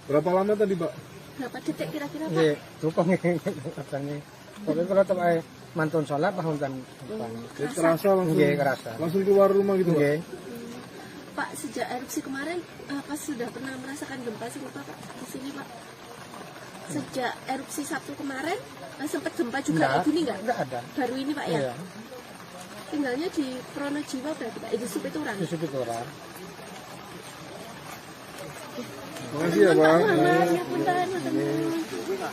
Berapa lama tadi, Pak? Berapa detik kira-kira, Pak? Nggih, tukang katanya. Pokoknya kalau tak mantun sholat pahuntan. Kerasa langsung. Nggih, kerasa. Langsung keluar rumah gitu, Pak. Nggih. Pak, sejak erupsi kemarin, apa sudah pernah merasakan gempa serupa, Pak, di sini, Pak? Sejak erupsi Sabtu kemarin, sempat gempa juga kayak gini nggak? Enggak ada. Baru ini, Pak, ya? Iya. Tinggalnya di Pronojiwa berarti, Pak? Di Supiturang? Di situ orang. Terima kasih ya, Bang. Ya, punten, punten.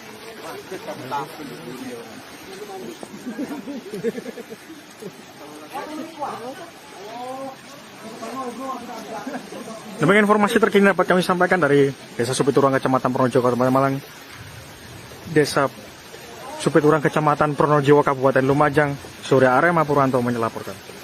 Demikian informasi terkini dapat kami sampaikan dari Desa Supiturang, Kecamatan Pronojiwo, Kabupaten Malang. Desa Supiturang, Kecamatan Pronojiwo, Kabupaten Lumajang, Surya Arema Purwanto menyelaporkan.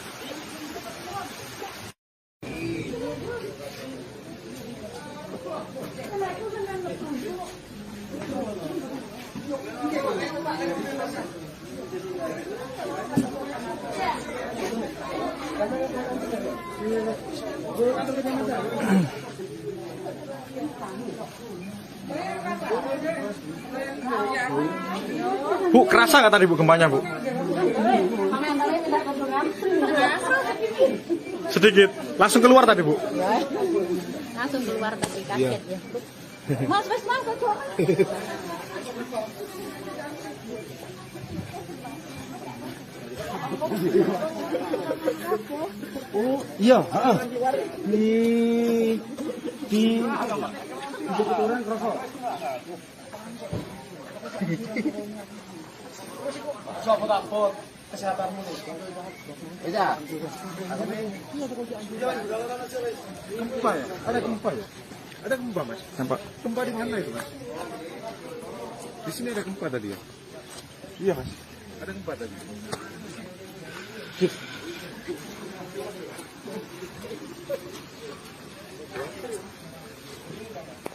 Bu, kerasa nggak tadi Bu gempanya Bu? Sedikit. Langsung keluar tadi Bu? Langsung keluar tapi kaget ya. Mas, Oh, iya, di Supiturang kerasa. Coba kesehatanmu nih. Beda. Gempa ya? Ada gempa ya? Ada gempa, Mas? Nampak. Gempa di mana itu, Mas? Di sini ada gempa tadi ya? Iya, Mas. Ada gempa tadi.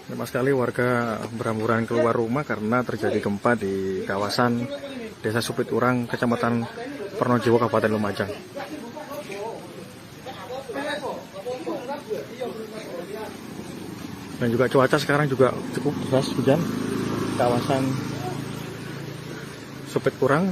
Banyak sekali warga berhamburan keluar rumah karena terjadi gempa di kawasan Desa Supiturang, Kecamatan Pronojiwo, Kabupaten Lumajang. Dan juga cuaca sekarang juga cukup deras, hujan. Kawasan Supiturang.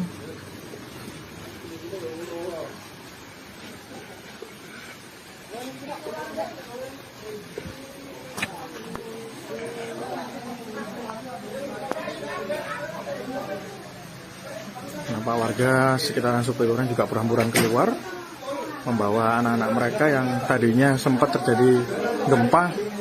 Nampak warga sekitaran Supiturang juga berhamburan keluar, membawa anak-anak mereka yang tadinya sempat terjadi gempa.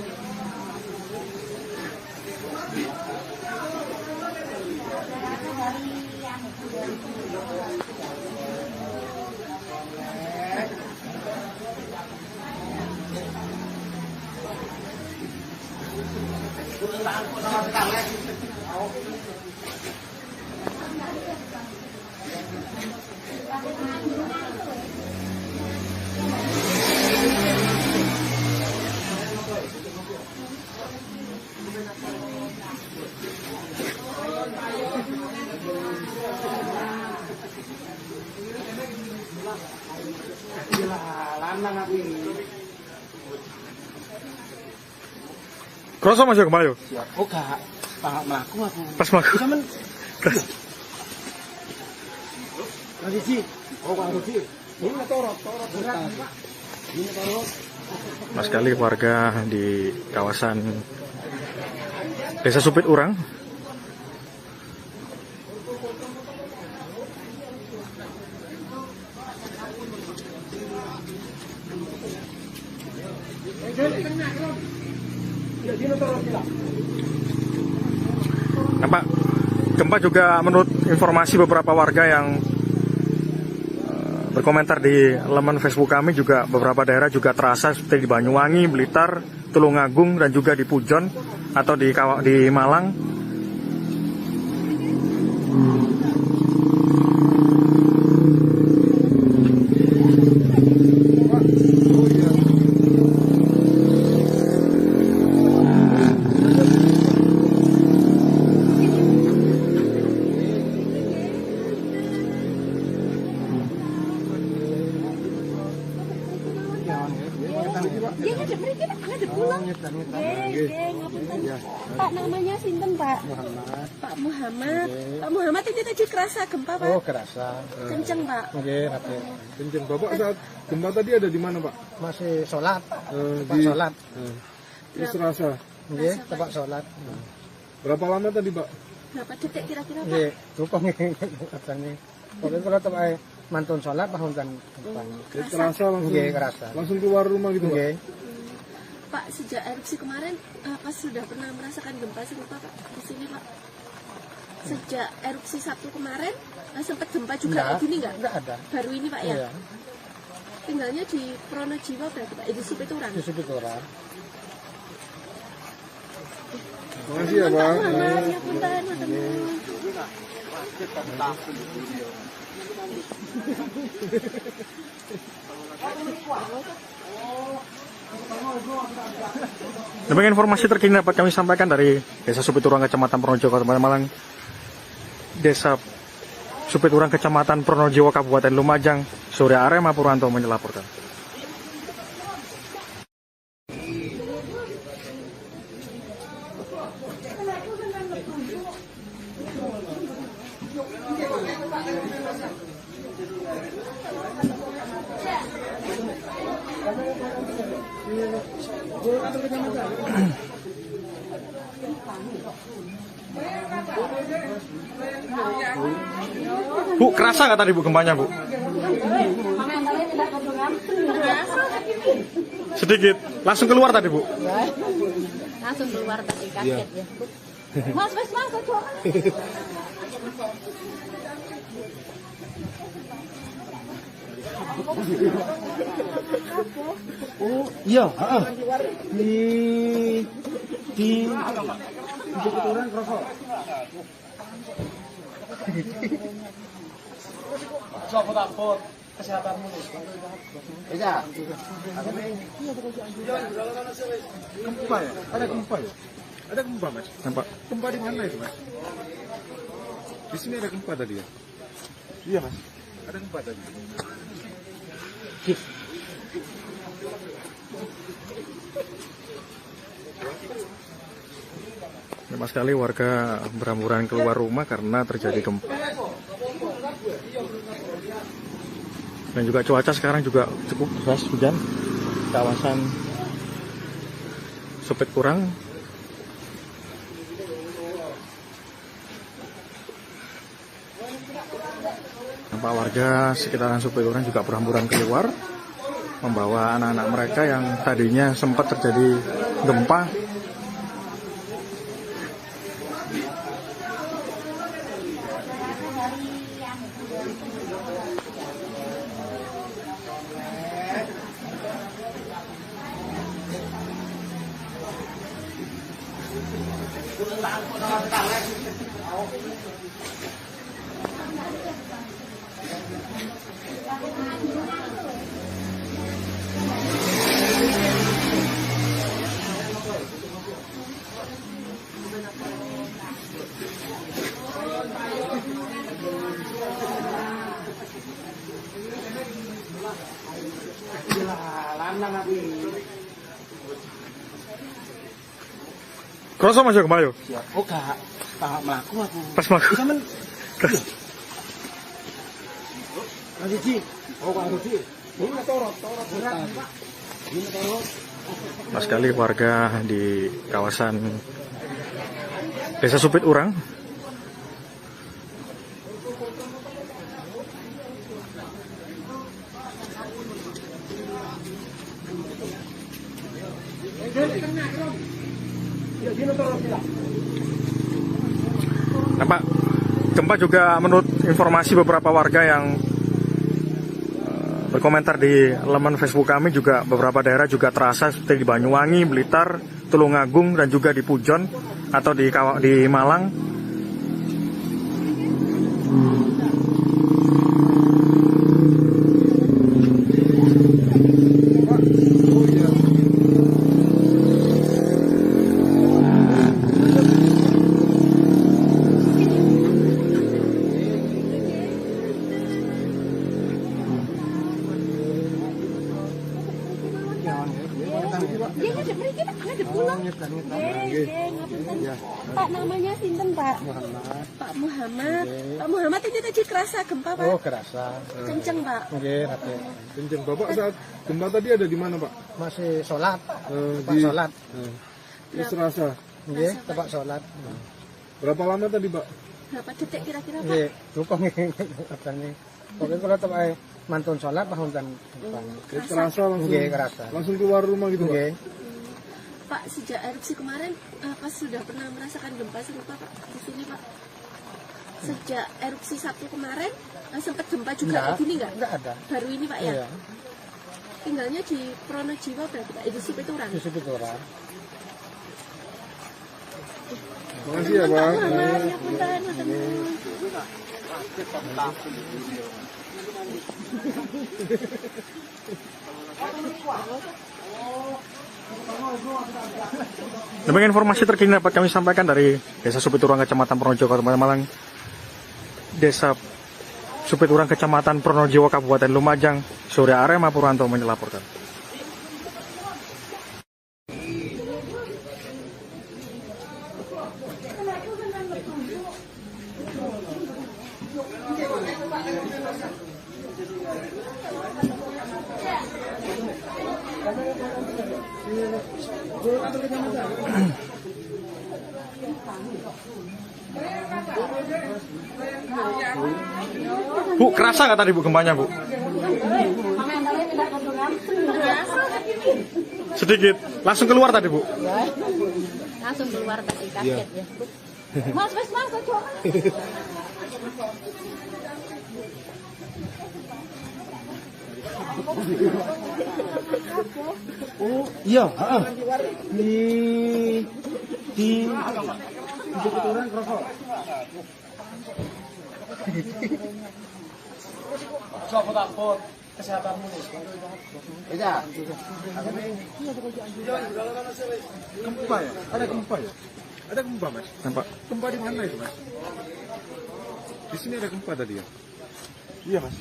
Kroso masuk ke Mayo. Oh, gak. Melaku aku. Pas melaku. Bisa men. Kondisi. Oh, kondisi. Ini torot berat, Pak. Ini torot. Mas sekali warga di kawasan Desa Supiturang. Nampak gempa juga menurut informasi beberapa warga yang berkomentar di laman Facebook kami, juga beberapa daerah juga terasa seperti di Banyuwangi, Blitar, Tulungagung, dan juga di Pujon atau di Malang. Dia ngadep mriki Pak, ngadep kula. Nggih, ngapunten. Pak namanya sinten Pak? Muhammad. Pak Muhammad. Pak Muhammad ini tadi kerasa gempa Pak? Oh, kerasa. Kenceng Pak. Nggih, rapi. Kenceng. Bapak saat gempa tadi ada di mana, Pak? Masih sholat. Tempat Di sholat. Terus rasa. Nggih, tempat sholat. Berapa lama tadi, Pak? Berapa detik kira-kira Pak? Nggih, tukang katanya. Pokoknya kalau tempat mantun sholat bangun kan depan. Terasa langsung. Nggih, kerasa. Langsung keluar rumah gitu, Pak? Nggih. Pak, sejak erupsi kemarin, pas sudah pernah merasakan gempa serupa Pak di sini Pak? Sejak erupsi Sabtu kemarin, sempat gempa juga kayak gini nggak? Enggak ada. Baru ini Pak ya? Iya. Tinggalnya di Pronojiwo berarti Pak? Di Supiturang? Di Supiturang. Terima kasih ya, Pak. Muhammad, ya punten, matur nuwun. Demikian informasi terkini dapat kami sampaikan dari Desa Supiturang, Kecamatan Pronojiwo, Kabupaten Malang. Desa Supiturang, Kecamatan Pronojiwo, Kabupaten Lumajang, Surya Arema Purwanto melaporkan. Bu, kerasa nggak tadi Bu gempanya Bu? Sedikit. Langsung keluar tadi Bu? Langsung keluar tadi kaget ya. Mas, coba. Oh, iya, heeh. Di Supiturang rokok. Coba takut kesehatanmu. Bisa. Gempa ya? Ada gempa ya? Ada gempa, Mas? Nampak? Gempa di mana itu, Mas? Di sini ada gempa tadi ya? Iya, Mas. Ada gempa tadi. Banyak sekali warga berhamburan keluar rumah karena terjadi gempa. Dan juga cuaca sekarang juga cukup deras hujan. Kawasan Supiturang. Nampak warga sekitaran Supiturang juga berhamburan keluar, membawa anak-anak mereka yang tadinya sempat terjadi gempa. Kerasa masuk gempa yo? Oh, gak melaku aku. Pas melaku. Sampeyan Siji. Oh, Pak Siji. Ini torot berat, Pak. Ini torot. Pas sekali warga di kawasan Desa Supiturang. Nampak gempa juga menurut informasi beberapa warga yang berkomentar di laman Facebook kami, juga beberapa daerah juga terasa seperti di Banyuwangi, Blitar, Tulungagung, dan juga di Pujon atau di Malang. Dia ngadep mriki Pak, ngadep kula. Nggih, ngapunten. Pak namanya sinten Pak? Muhammad. Pak Muhammad. Pak Muhammad ini tadi kerasa gempa Pak? Oh, kerasa. Kenceng Pak. Nggih, Raden. Kenceng. Bapak saat gempa tadi ada di mana, Pak? Masih sholat. Tempat Di sholat. Terus rasa. Nggih, tempat sholat. Berapa lama tadi, Pak? Berapa detik kira-kira Pak? Nggih, cukup katanya. Pokoknya kalau tempat mantun sholat pahuntan. Terasa langsung. Nggih, kerasa. Langsung keluar rumah gitu, Pak? Nggih. Pak, sejak erupsi kemarin, apa sudah pernah merasakan gempa serupa Pak di sini Pak? Sejak erupsi Sabtu kemarin, sempat gempa juga kayak gini nggak? Enggak ada. Baru ini Pak ya? Iya. Tinggalnya di Pronojiwo berarti Pak, di Supiturang. Di Supiturang. Makasih ya, Pak. Ya punten, punten. Demikian informasi terkini dapat kami sampaikan dari Desa Supiturang, Kecamatan Pronojiwo, Kabupaten Malang. Desa Supiturang, Kecamatan Pronojiwo, Kabupaten Lumajang, Surya Arema Purwanto melaporkan. Bu, kerasa nggak tadi Bu gempanya Bu? Sedikit, langsung keluar tadi Bu? Langsung keluar tadi kaget ya. Mas, kok Oh, iya, heeh. Di Supiturang rokok. Coba takut kesehatanmu nih. Iya. Gempa ya? Ada gempa ya? Ada gempa, Mas? Nampak? Gempa di mana itu, Mas? Di sini ada gempa tadi ya? Iya, Mas.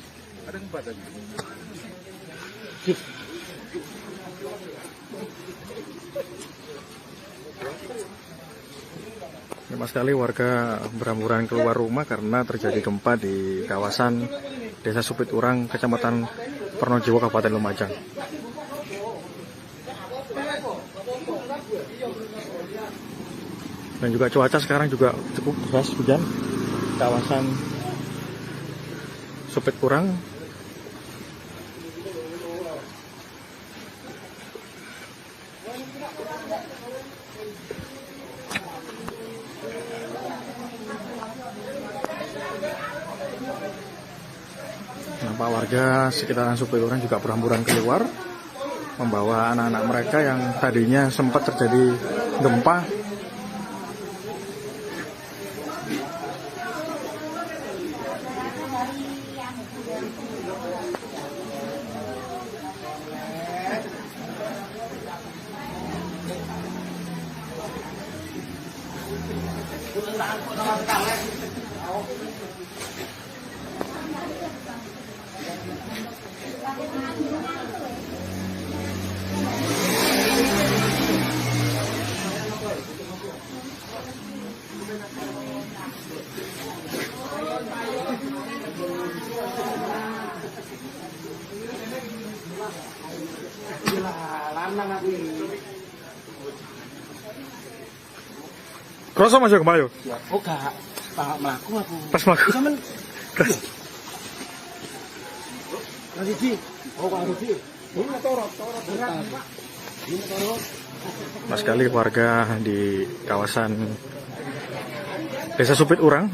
Ada gempa tadi. Lama sekali warga berhamburan keluar rumah karena terjadi gempa di kawasan Desa Supiturang, Kecamatan Pronojiwo, Kabupaten Lumajang. Dan juga cuaca sekarang juga cukup deras hujan. Kawasan Supiturang nampak warga sekitaran Supiturang juga berhamburan keluar membawa anak-anak mereka yang tadinya sempat terjadi gempa. Kroso Mas yo kemayo. Oh, gak melaku aku. Pas mlaku. Sampeyan Rudi. Oh, Pak Rudi. Ini torot berat, Pak. Ini torot. Mas sekali warga di kawasan Desa Supiturang.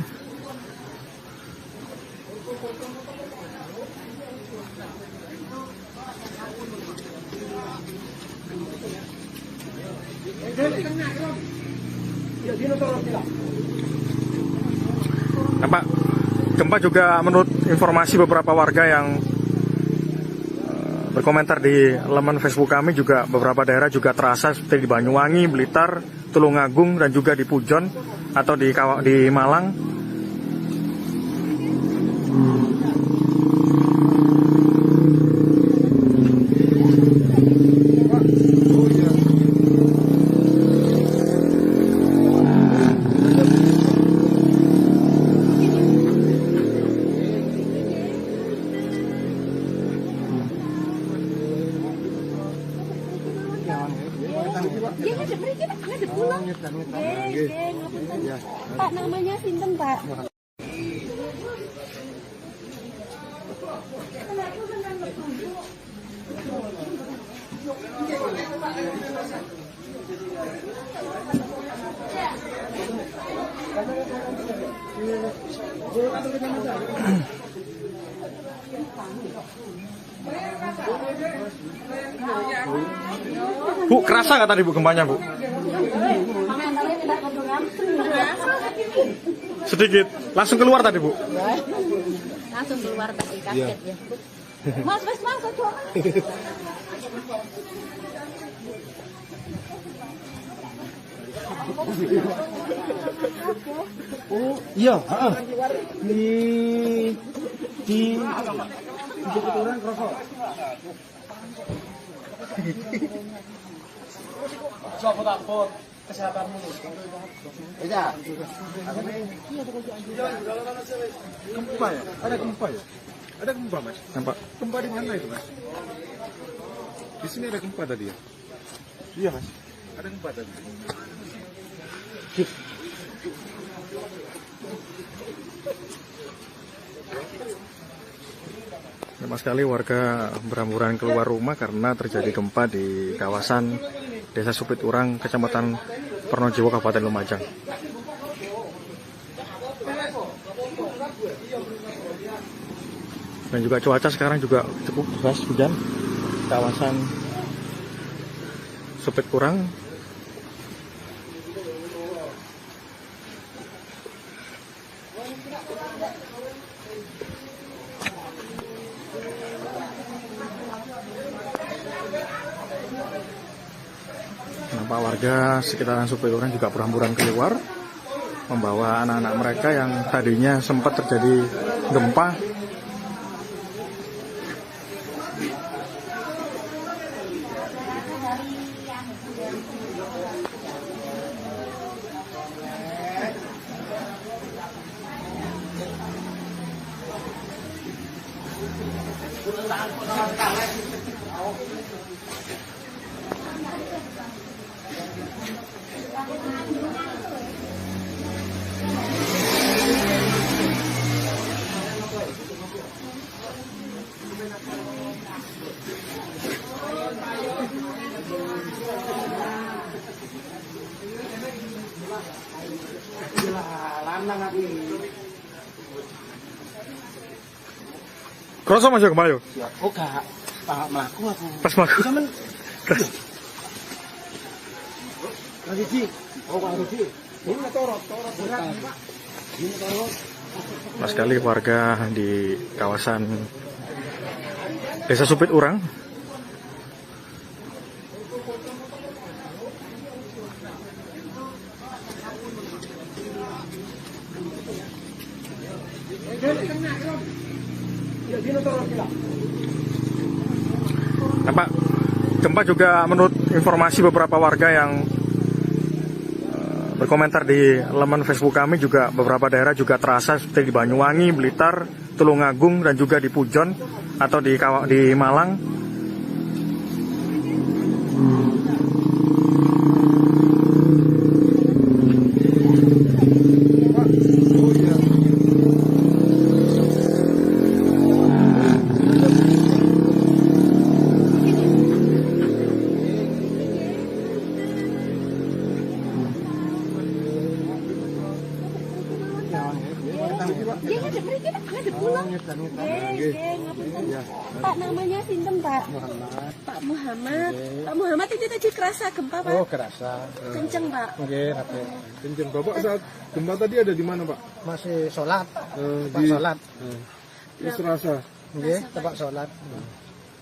Nampak gempa juga menurut informasi beberapa warga yang berkomentar di laman Facebook kami, juga beberapa daerah juga terasa seperti di Banyuwangi, Blitar, Tulungagung, dan juga di Pujon atau di Malang. Oh iya. Nggih, ngadep mriki Pak, ngadep kula. Nggih, ngapunten. Pak, namanya sinten, Pak? Bu, kerasa nggak tadi Bu gempanya Bu? Sedikit. Langsung keluar tadi Bu? Langsung keluar tadi, kaget ya. Mas, aduh. Oh, iya, heeh. Di Bukit Urang kerasa. Coba takut kesehatanmu. Iya. Gempa ya? Ada gempa ya? Ada gempa Mas? Nampak? Gempa di mana itu Mas? Di sini ada gempa tadi ya? Iya Mas. Ada gempa tadi. Banyak sekali warga berhamburan keluar rumah karena terjadi gempa di kawasan Desa Supit Urang, Kecamatan Pronojiwo, Kabupaten Lumajang. Dan juga cuaca sekarang juga cukup deras, hujan. Kawasan Supit Urang. Nampak warga sekitaran Supit Urang juga berhamburan keluar, membawa anak-anak mereka yang tadinya sempat terjadi gempa. Kroso masuk kemayo. Oh, gak mlaku aku. Pas mlaku. Sampeyan lagi sih. Oh, Pak Rudi. Ini torot berat, Pak. Ini torot. Mas sekali warga di kawasan Desa Supit Urang. Nampak gempa juga menurut informasi beberapa warga yang berkomentar di laman Facebook kami, juga beberapa daerah juga terasa seperti di Banyuwangi, Blitar, Tulungagung, dan juga di Pujon atau di Malang. Nggih, ngadep mriki Pak, ngadep kula. Nggih, ngapunten. Pak, namanya sinten Pak? Muhammad. Pak Muhammad. Pak Muhammad itu tadi kerasa gempa Pak? Oh, kerasa. Kenceng Pak. Nggih, rapi. Kenceng. Bapak saat gempa tadi ada di mana Pak? Masih sholat. Tempat Di sholat. Serasa. Nggih, tempat sholat.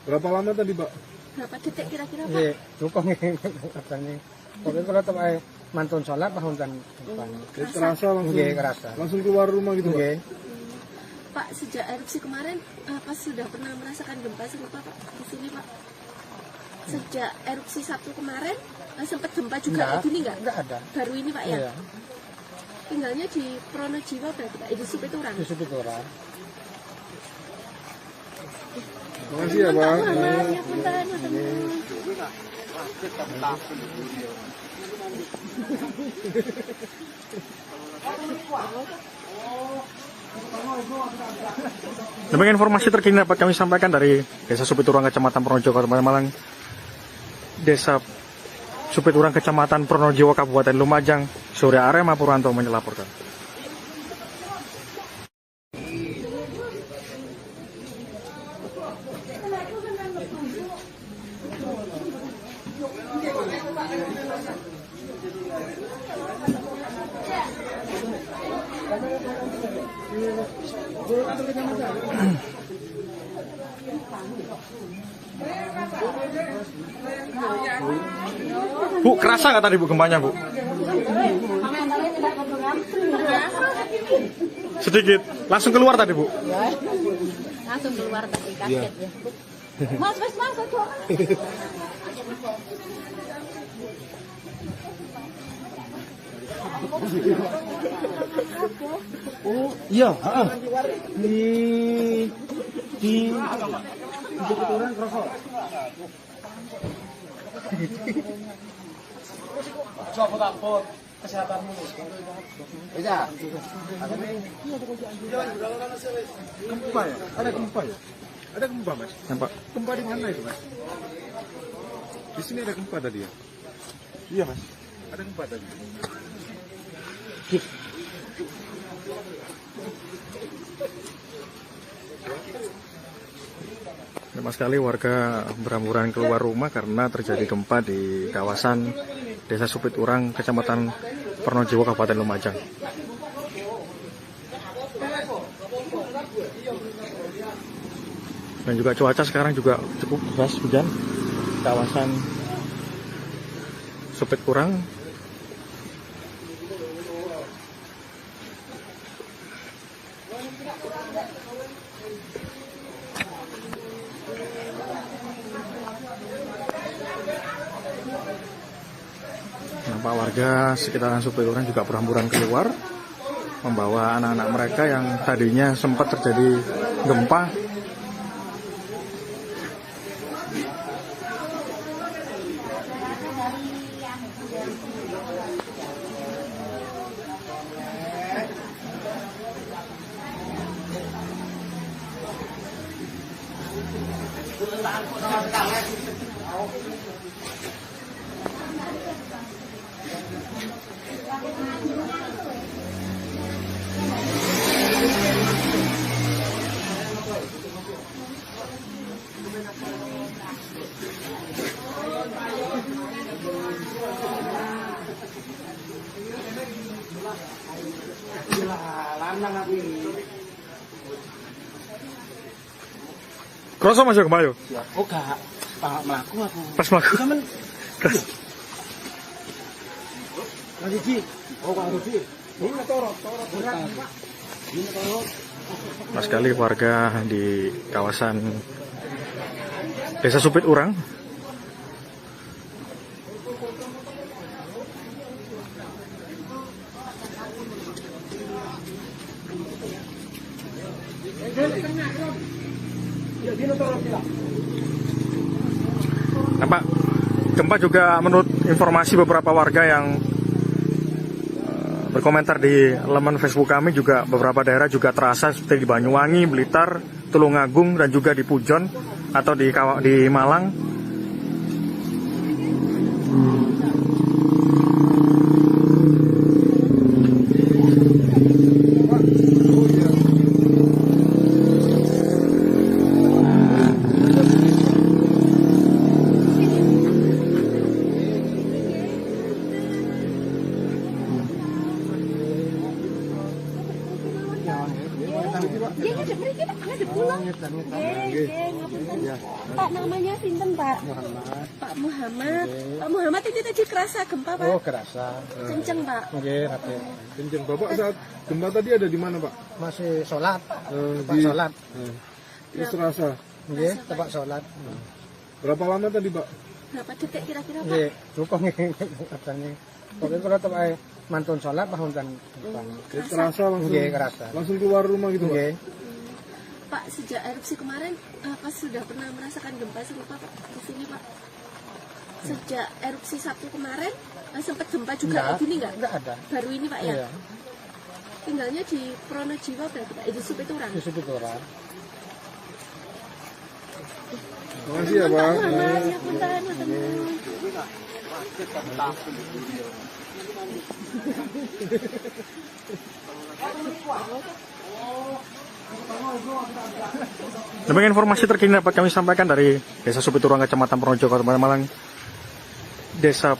Berapa lama tadi Pak? Berapa detik kira-kira Pak? Nggih, cukup nggih katanya. Pokoknya kalau tempat mantun sholat bahunkan depannya. Terasa langsung. Nggih, kerasa. Langsung keluar rumah gitu Pak? Nggih. Pak, sejak erupsi kemarin apa sudah pernah merasakan gempa serupa Pak di sini Pak? Sejak erupsi Sabtu kemarin sempat gempa juga kayak gini nggak? Enggak ada. Baru ini Pak ya? Iya, Tinggalnya di Pronojiwo berarti Pak, di Supit Urang. di Supit Urang. Makasih ya, Bang. Maaf, ya punten, matur nuwun. Demikian informasi terkini dapat kami sampaikan dari Desa Supiturang, Kecamatan Pronojiwo, Kabupaten Malang. Desa Supiturang, Kecamatan Pronojiwo, Kabupaten Lumajang, Surya Arema Purwanto melaporkan. Bu, kerasa nggak tadi Bu gempanya Bu? Sedikit, langsung keluar tadi Bu? Langsung keluar tadi kaget ya. Mas, aduh. Oh iya, heeh. Di Supiturang kerasa. Coba takut kesehatanmu. Bisa. Gempa ya? Ada gempa ya? Ada gempa, Mas? Nampak? Gempa di mana itu, Mas? Di sini ada gempa tadi ya? Iya, Mas. Ada gempa tadi. Lama sekali warga berhamburan keluar rumah karena terjadi gempa di kawasan Desa Supiturang, Kecamatan Pronojiwo, Kabupaten Lumajang. Dan juga cuaca sekarang juga cukup deras hujan. Kawasan Supiturang nampak warga sekitaran Supiturang juga berhamburan keluar membawa anak-anak mereka yang tadinya sempat terjadi gempa. Kroso Mas yo kemayo. Oh gak, melaku aku. Pas mlaku. Sampeyan Keras. Riji. Oh Pak Riji. Ini torot berat Pak. Ini torot. Pas sekali warga di kawasan Desa Supiturang nampak gempa juga menurut informasi beberapa warga yang berkomentar di laman Facebook kami, juga beberapa daerah juga terasa seperti di Banyuwangi, Blitar, Tulungagung, dan juga di Pujon atau di Malang. Pak, namanya sinten Pak? Pak Muhammad. Pak Muhammad itu tadi kerasa gempa Pak? Oh kerasa. Kenceng Pak. Nggih, rapi. Kenceng. Bapak saat gempa tadi ada di mana, Pak? Masih sholat. Tempat Di sholat. Terus terasa. Nggih, tempat sholat. Berapa lama tadi, Pak? Berapa detik kira-kira Pak? Nggih, lupa nggih katanya. Pokoknya kalau tempat mantun sholat pahun kan. Terasa langsung. Nggih, kerasa. Langsung keluar rumah gitu, Pak? Nggih. Pak, sejak erupsi kemarin, pas sudah pernah merasakan gempa serupa Pak di sini Pak? Sejak erupsi Sabtu kemarin, sempat gempa juga kayak gini nggak? Enggak ada. Baru ini Pak ya? Iya. Tinggalnya di Pronojiwo berarti Pak? Di Supiturang? Di Supiturang. Makasih ya Bang. Ya punten, punten. Demikian informasi terkini dapat kami sampaikan dari Desa Supiturang, Kecamatan Pronojiwo, Kabupaten Malang. Desa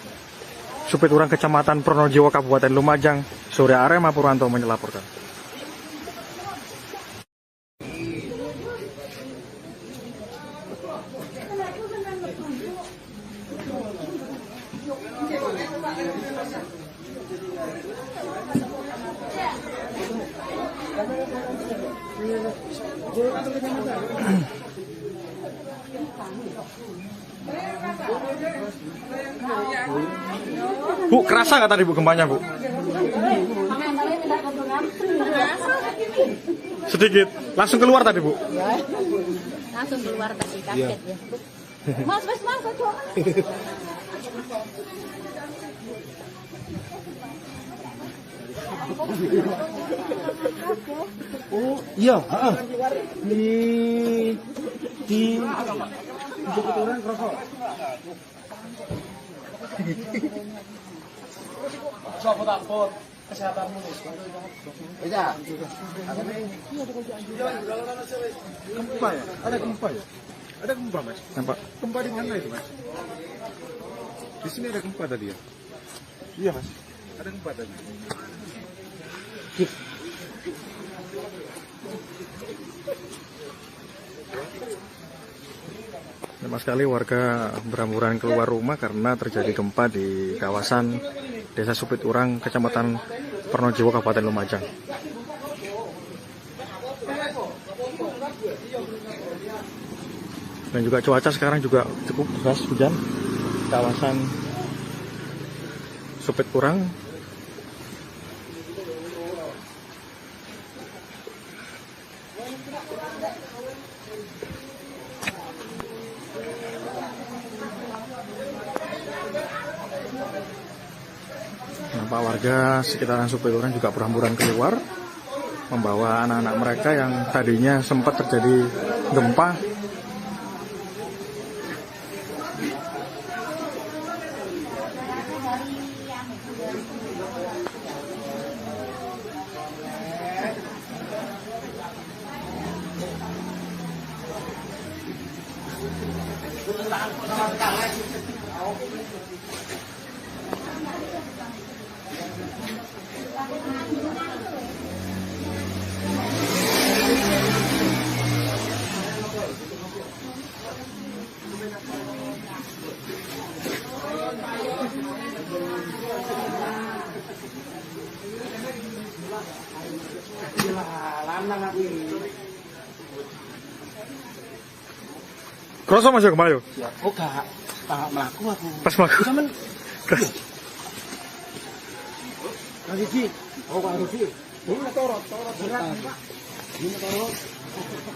Supiturang, Kecamatan Pronojiwo, Kabupaten Lumajang. Surya Arema Purwanto melaporkan. Bu, kerasa nggak tadi Bu gempanya Bu? Sedikit, langsung keluar tadi Bu? Langsung keluar tadi, kaget ya. Mas, Oh, iya, heeh. Di Supiturang kerasa. Sopo takut kesehatanmu nih. Iya. Gempa ya? Ada gempa ya? Ada gempa Mas? Nampak? Gempa di mana itu Mas? Di sini ada gempa tadi ya? Iya Mas. Ada gempa tadi. Lama sekali warga berhamburan keluar rumah karena terjadi gempa di kawasan Desa Supiturang, Kecamatan Pronojiwo, Kabupaten Lumajang. Dan juga cuaca sekarang juga cukup deras hujan di kawasan Supiturang. Nampak warga sekitaran Supiturang juga berhamburan keluar membawa anak-anak mereka yang tadinya sempat terjadi gempa. Kroso masuk kembali. Oh, gak melaku aku. Pas melaku. Cuman lagi sih. Oh, Pak Rufi. Ini torot. Ini torot.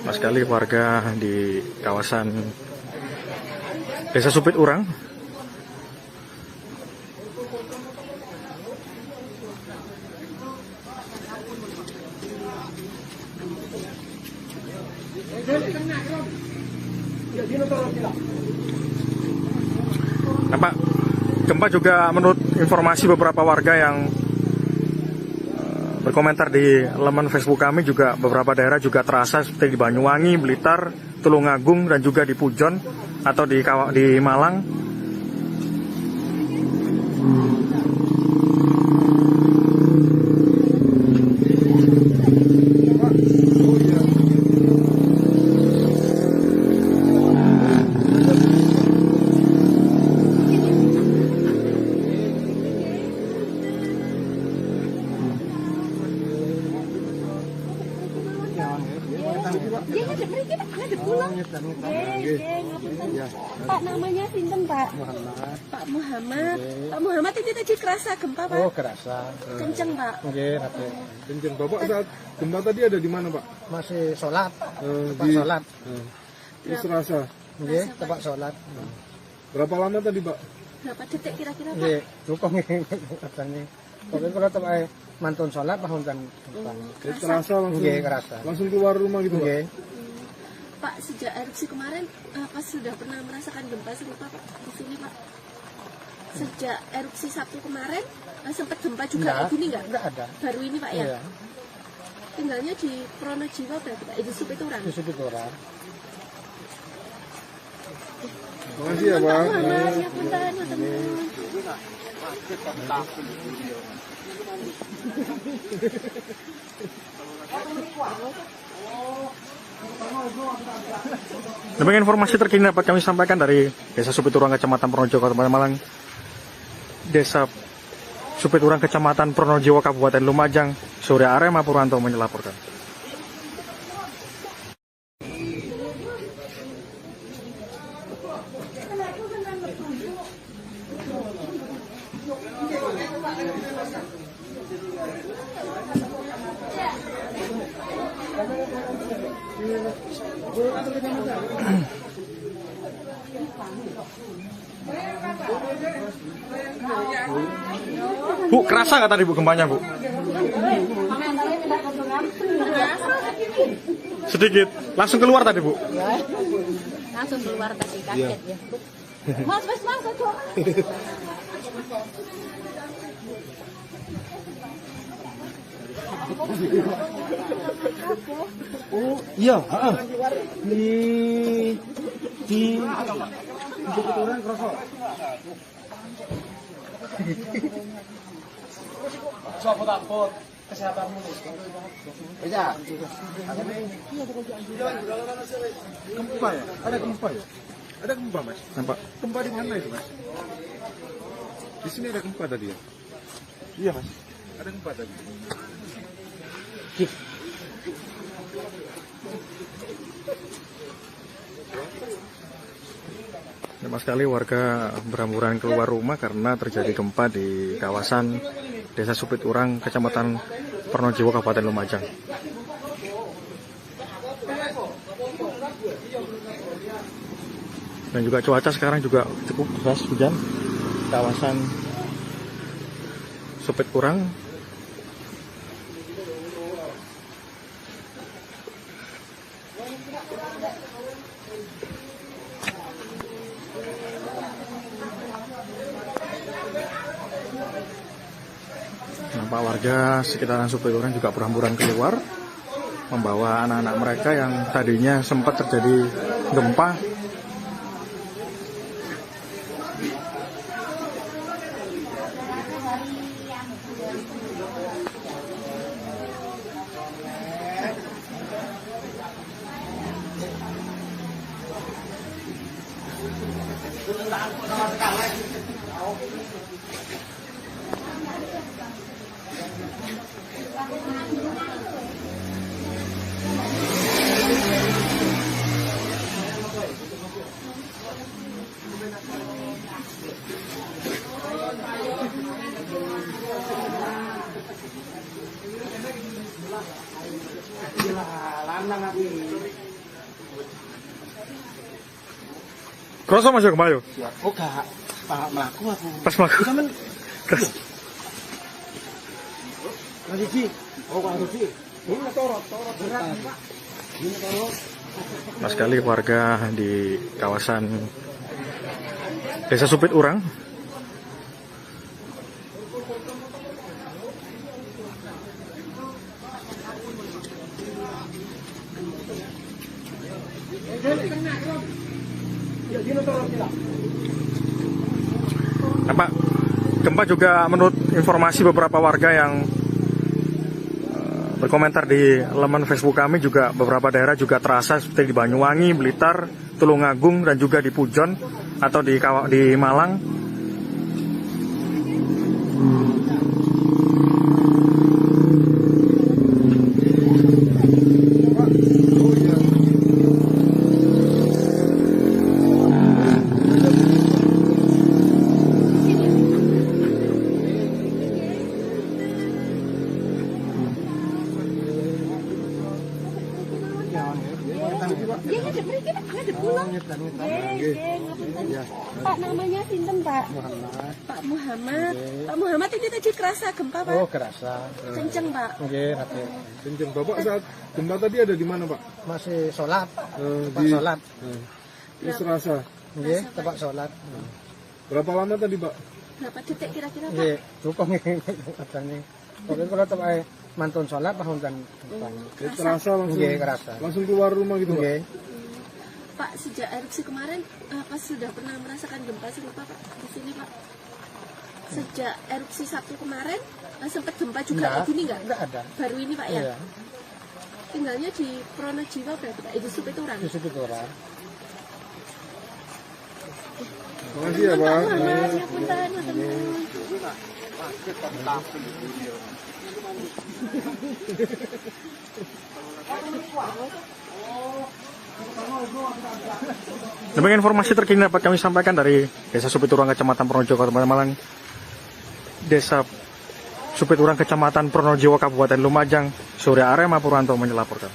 Mas sekali warga di kawasan Desa Supiturang. Nampak gempa juga menurut informasi beberapa warga yang berkomentar di laman Facebook kami, juga beberapa daerah juga terasa seperti di Banyuwangi, Blitar, Tulungagung, dan juga di Pujon atau di Malang. Ya. Pak namanya sinten Pak? Muhammad. Pak Muhammad. Oke. Pak Muhammad ini tadi kerasa gempa Pak? Oh, kerasa. Kenceng Pak. Nggih, Ratu. Kenceng. Bapak saat gempa tadi ada di mana, Pak? Masih sholat. Tempat Di sholat. Terus rasa. Nggih, tempat sholat. Berapa lama tadi, Pak? Berapa detik kira-kira Pak? Nggih, cukup katanya. Pokoknya kalau tempat mantun sholat pahun kan. Terasa langsung. Nggih, kerasa. Langsung keluar rumah gitu, Pak. Nggih. Pak sejak erupsi kemarin apa sudah pernah merasakan gempa serupa Pak di sini Pak? Sejak erupsi Sabtu kemarin sempat gempa juga Enggak. kayak gini nggak? Enggak ada. Baru ini Pak ya? Iya. Tinggalnya di Pronojiwo berarti Pak? Di Supiturang? Di situ orang. Makasih ya, Pak. Muhammad, ya punten, ya teman. Demikian informasi terkini dapat kami sampaikan dari Desa Supiturang, Kecamatan Pronojiwo, Kabupaten Malang. Desa Supiturang, Kecamatan Pronojiwo, Kabupaten Lumajang. Surya Arema Purwanto melaporkan. Bu, kerasa nggak tadi Bu gempanya Bu? Sedikit. Langsung keluar tadi Bu? Langsung keluar tadi kaget ya. Mas, aduh. Oh, iya, heeh. Di Bukit Urang kerasa. Sopo takut kesehatanmu nih. Iya. Gempa ya? Ada gempa ya? Ada gempa, Mas? Nampak? Gempa di mana itu, Mas? Di sini ada gempa tadi ya? Iya, Mas. Ada gempa tadi. Sama sekali warga berhamburan keluar rumah karena terjadi gempa di kawasan Desa Supiturang, Kecamatan Pronojiwo, Kabupaten Lumajang. Dan juga cuaca sekarang juga cukup deras hujan. Kawasan Supiturang. Nampak warga sekitaran Supiturang juga berhamburan keluar membawa anak-anak mereka yang tadinya sempat terjadi gempa. Kroso masuk kemayo. Oh, gak melaku aku. Pas melaku. Terus Lagi sih. Oh, Pak Rusi. Ini torot berat, Pak. Ini torot. Mas sekali warga di kawasan Desa Supiturang. Nampak gempa juga menurut informasi beberapa warga yang berkomentar di laman Facebook kami, juga beberapa daerah juga terasa seperti di Banyuwangi, Blitar, Tulungagung, dan juga di Pujon atau di Malang. ngapunten. Iya. Pak namanya sinten Pak? Muhammad. Pak Muhammad. Oke. Pak Muhammad ini tadi kerasa gempa Pak? Oh, kerasa. Kenceng Pak. Oke, Rati. Kenceng. Bapak saat gempa tadi ada di mana, Pak? Masih sholat. Tempat Di sholat. Terus rasa. Oke, tempat sholat. Berapa lama tadi, Pak? Berapa detik kira-kira Pak? Oke, cukup nih katanya. Oke, kalau tempat mantun sholat bahun kan. Terasa langsung. Oke, kerasa. Langsung keluar rumah gitu, Pak? Oke. Pak sejak erupsi kemarin apa sudah pernah merasakan gempa serupa Pak di sini Pak? Sejak erupsi Sabtu kemarin sempat gempa juga kayak gini nggak? Enggak ada. Baru ini Pak ya? Iya. Tinggalnya di Pronojiwa berarti Pak? Itu Supiturang. Di situ orang. Makasih ya, Pak. Muhammad, ngapunten, ngapunten. Demikian informasi terkini dapat kami sampaikan dari Desa Supiturang, Kecamatan Pronojiwo, Kabupaten Malang. Desa Supiturang, Kecamatan Pronojiwo, Kabupaten Lumajang, Surya Arema Purwanto melaporkan.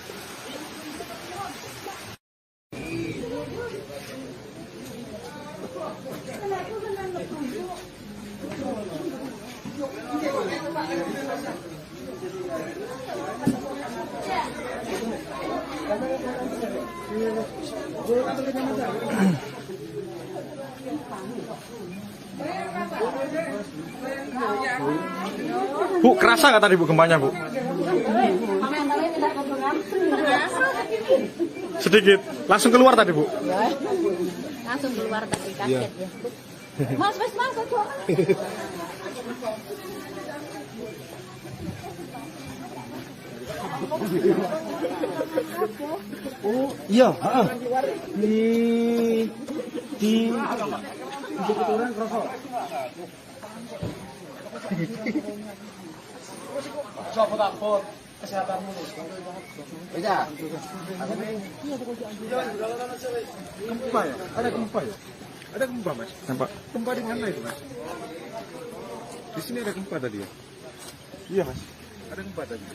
Bu, kerasa nggak tadi Bu gempanya Bu? Sedikit, langsung keluar tadi Bu? Langsung keluar tadi kaget ya. Mas, aduh. Oh, iya, heeh. Di orang kerasa. Coba takut kesehatanmu. Iya. Gempa ya? Ada gempa ya? Ada gempa, Mas? Nampak? Gempa di mana itu, Mas? Di sini ada gempa tadi ya? Iya, Mas. Ada gempa tadi.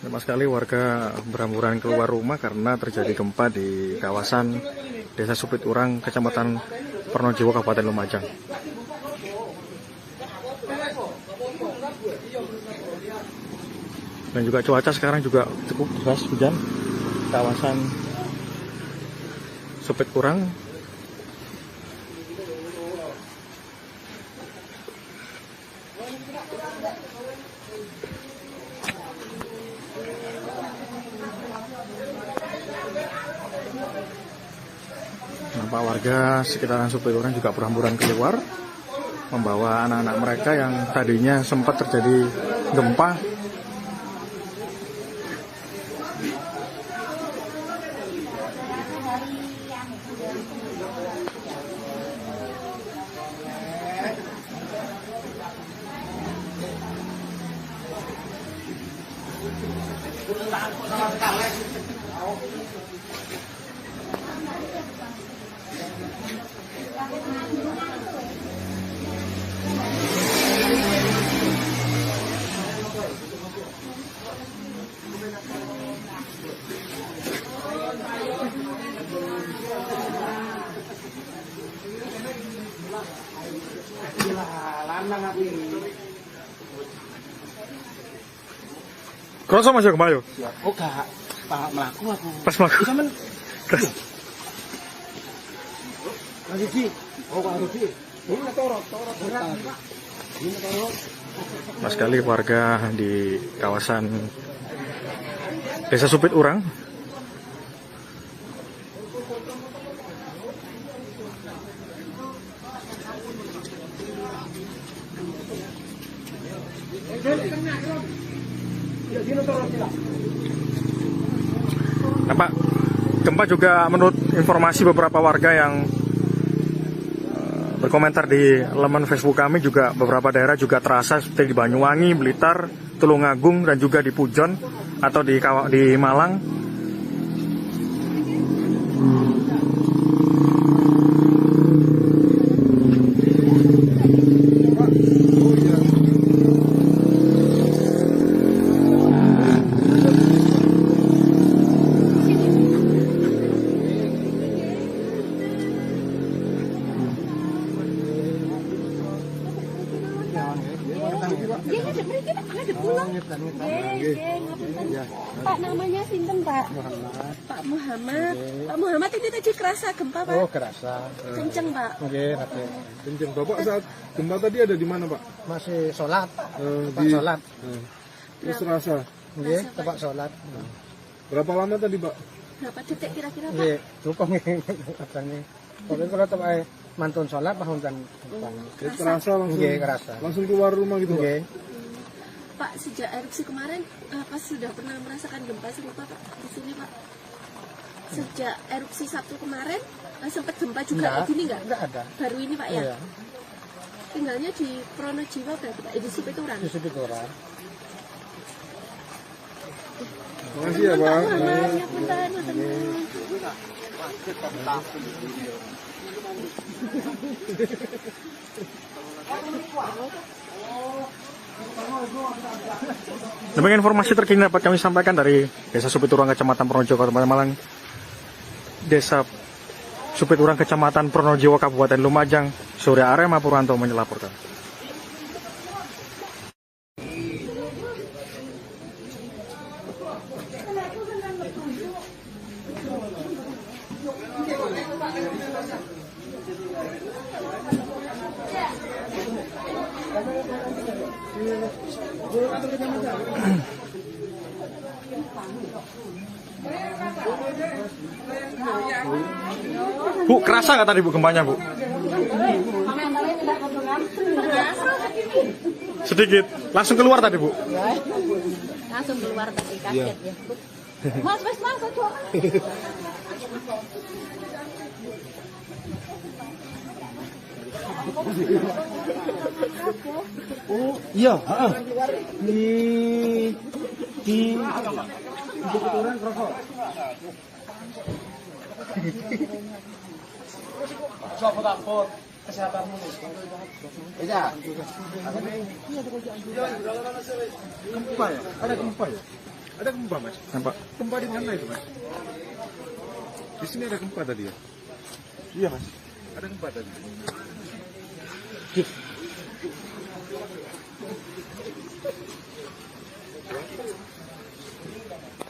Sama sekali warga berhamburan keluar rumah karena terjadi gempa di kawasan Desa Supiturang, Kecamatan Pronojiwo, Kabupaten Lumajang. Dan juga cuaca sekarang juga cukup deras hujan. Kawasan Supiturang nampak warga sekitaran Supiturang juga berhamburan keluar membawa anak-anak mereka yang tadinya sempat terjadi gempa. Kerasa Mas ya gempa yo? Oh, gak. Pak melaku aku. Pas melaku. Cuman Keras. lagi Ci. Oh, Pak Rudi. Ini torot berat, Pak. Ini torot. Pas sekali warga di kawasan Desa Supiturang nampak gempa juga menurut informasi beberapa warga yang berkomentar di laman Facebook kami juga beberapa daerah juga terasa seperti di Banyuwangi, Blitar, Tulungagung dan juga di Pujon atau di Malang. kula. Nggih, ngapunten. Pak namanya sinten, Pak? Muhammad. Pak Muhammad. Pak Muhammad ini tadi kerasa gempa, Pak? Oh, kerasa. Kenceng, Pak. Nggih, Raden. Kenceng. Bapak saat gempa tadi ada di mana, Pak? Masih sholat. Tempat Di sholat. Terus terasa. Nggih, tempat sholat. Berapa lama tadi, Pak? Berapa detik kira-kira, Pak? Nggih, lupa nggih katanya. Pokoknya kalau tempat mantun sholat paham kan. Jadi terasa langsung. Nggih, kerasa. Langsung keluar rumah gitu, Pak? Nggih. Pak, sejak erupsi kemarin, apa sudah pernah merasakan gempa serupa, Pak? Di sini, Pak? Sejak erupsi Sabtu kemarin, sempat gempa juga kayak gini nggak? Enggak ada. Baru ini, Pak, ya? Iya. Tinggalnya di Pronojiwo berarti, Pak? Di Supiturang? Di Supiturang. Makasih ya, Pak. Muhammad, ya punten, punten. Demikian informasi terkini dapat kami sampaikan dari Desa Supiturang, Kecamatan Pronojiwo, Kabupaten Malang. Desa Supiturang, Kecamatan Pronojiwo, Kabupaten Lumajang. Surya Arema Purwanto melaporkan. Bu, kerasa nggak tadi Bu gempanya, Bu? Sedikit. Langsung keluar tadi, Bu? Langsung keluar tadi, kaget ya. Mas, coba. Oh, iya, heeh. Di Supiturang rokok. Coba dapur kesehatanmu. Iya. Gempa ya? Ada gempa ya? Ada gempa, Mas? Nampak? Gempa di mana itu, Mas? Di sini ada gempa tadi ya? Iya, Mas. Ada gempa tadi.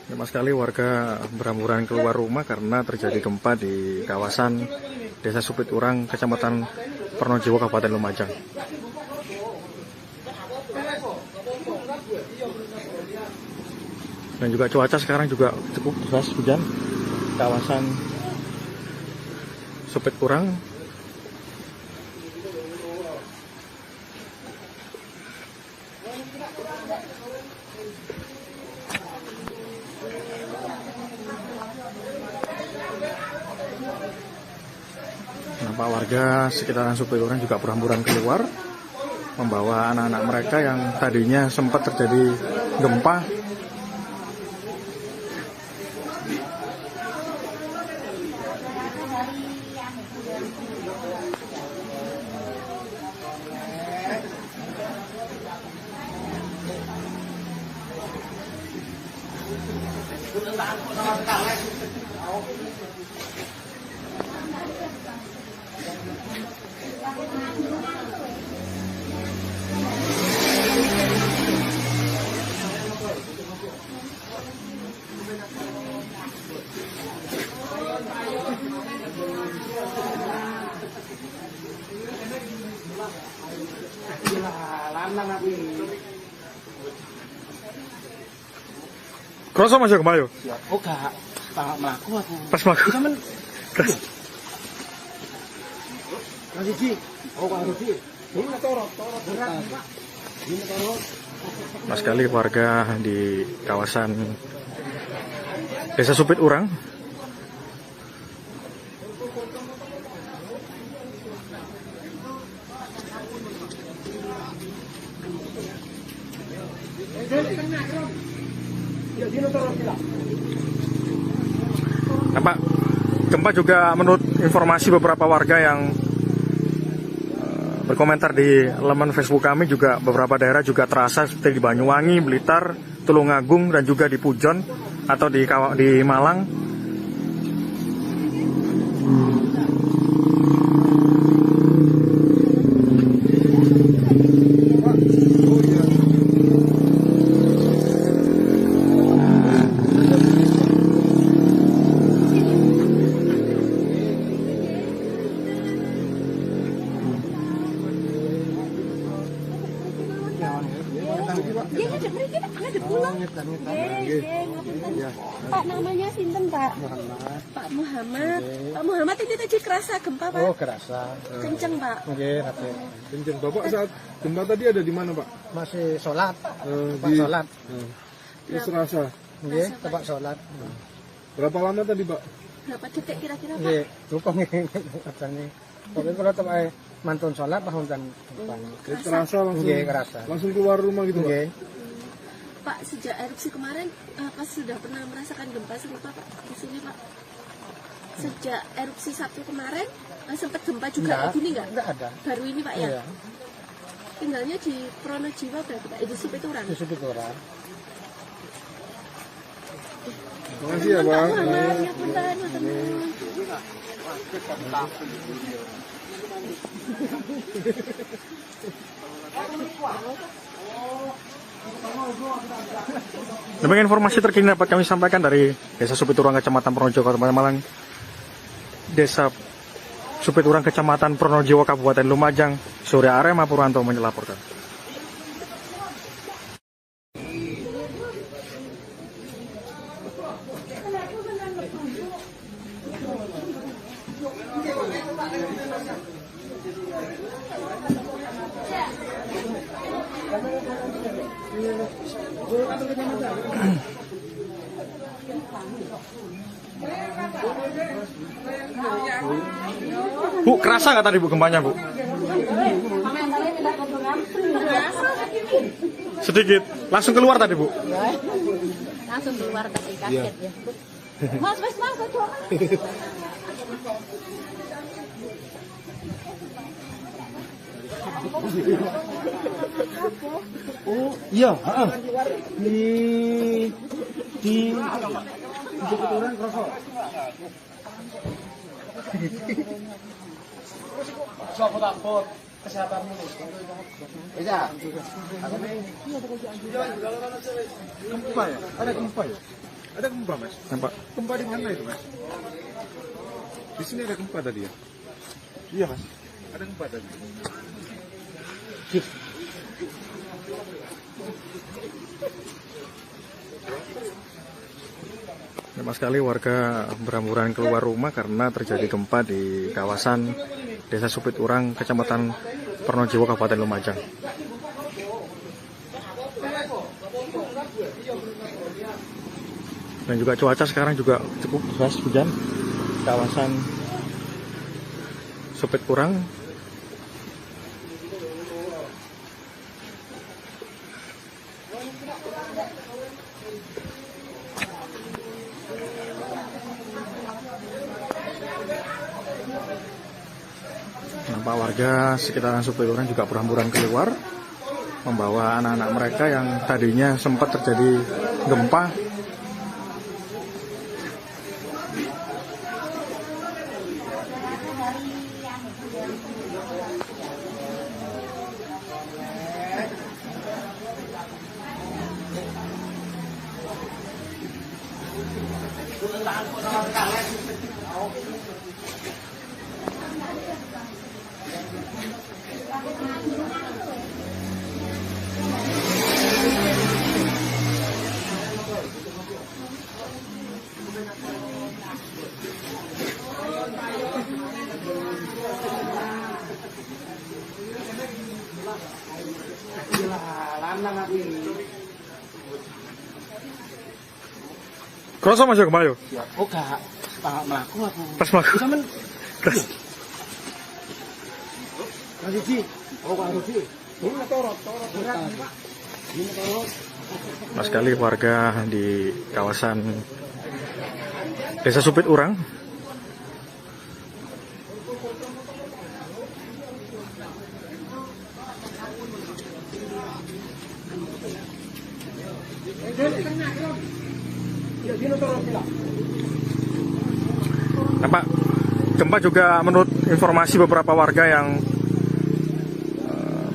Lama sekali warga berhamburan keluar rumah karena terjadi gempa di kawasan Desa Supiturang, Kecamatan Pronojiwo, Kabupaten Lumajang. Dan juga cuaca sekarang juga cukup deras, hujan. Kawasan Supiturang nampak warga sekitaran Supiturang juga berhamburan keluar membawa anak-anak mereka yang tadinya sempat terjadi gempa. Kroso masuk ke Bayu. Oh, gak. Tak mlaku aku. Pas mlaku. Sampeyan Riji. Oh, Pak Riji. Ini torot berat, Pak. Ini torot. Mas sekali warga di kawasan Desa Supiturang nampak gempa juga menurut informasi beberapa warga yang berkomentar di laman Facebook kami, juga beberapa daerah juga terasa seperti di Banyuwangi, Blitar, Tulungagung, dan juga di Pujon atau di Malang. Mana di pulang? Ya. Pak namanya sinten Pak? Muhammad. Pak Muhammad. Pak Muhammad ini tadi kerasa gempa Pak? Oh, kerasa. Kenceng Pak. Nggih, Rati. Kenceng. Bapak saat gempa tadi ada di mana, Pak? Masih sholat. Pak Di sholat. Terus rasa. Nggih, tempat sholat. Berapa lama tadi, Pak? Berapa detik kira-kira Pak? Nggih, lupa nggih katanya. Pokoknya kalau tempat mantun sholat bahkan Terasa langsung. nggih kerasa. Langsung keluar rumah gitu, Pak. Nggih. Pak sejak erupsi kemarin pas sudah pernah merasakan gempa serupa Pak di sini Pak? Sejak erupsi Sabtu kemarin sempat gempa juga kayak gini nggak? Enggak ada. Baru ini Pak ya? Iya. Tinggalnya di Pronojiwa berarti Pak? Di Supiturang? Di Supiturang. Terima kasih ya, Pak. Pak Muhammad, ya punten, matur nuwun. Demikian informasi terkini dapat kami sampaikan dari Desa Supiturang, Kecamatan Pronojiwo, Kabupaten Malang. Desa Supiturang, Kecamatan Pronojiwo, Kabupaten Lumajang. Surya Arema Purwanto melaporkan. Bu, kerasa nggak tadi Bu gempanya Bu? Sedikit. Langsung keluar tadi Bu? Langsung keluar tadi kaget ya. Mas, coba. Oh, iya, heeh. Di Supiturang kerasa. Sopo takut kesehatanmu. Bisa. Gempa ya? Ada gempa ya? Ada gempa, Mas? Nampak? Gempa di mana itu, Mas? Di sini ada gempa tadi ya? Iya, Mas. Ada gempa tadi. Memang sekali warga berhamburan keluar rumah karena terjadi gempa di kawasan Desa Supiturang, Kecamatan Pronojiwo, Kabupaten Lumajang. Dan juga cuaca sekarang juga cukup deras, hujan. Kawasan Supiturang. Nampak warga sekitaran Supiturang juga berhamburan keluar, membawa anak-anak mereka yang tadinya sempat terjadi gempa. Kerasa masuk kemayo? Oh, gak melaku aku. Pas melaku. Sampeyan Terus Rasi. Oh, Pak Rasi. Ini torot. Berat, Pak. Ini torot. Mas sekali warga di kawasan Desa Supiturang. Nampak gempa juga menurut informasi beberapa warga yang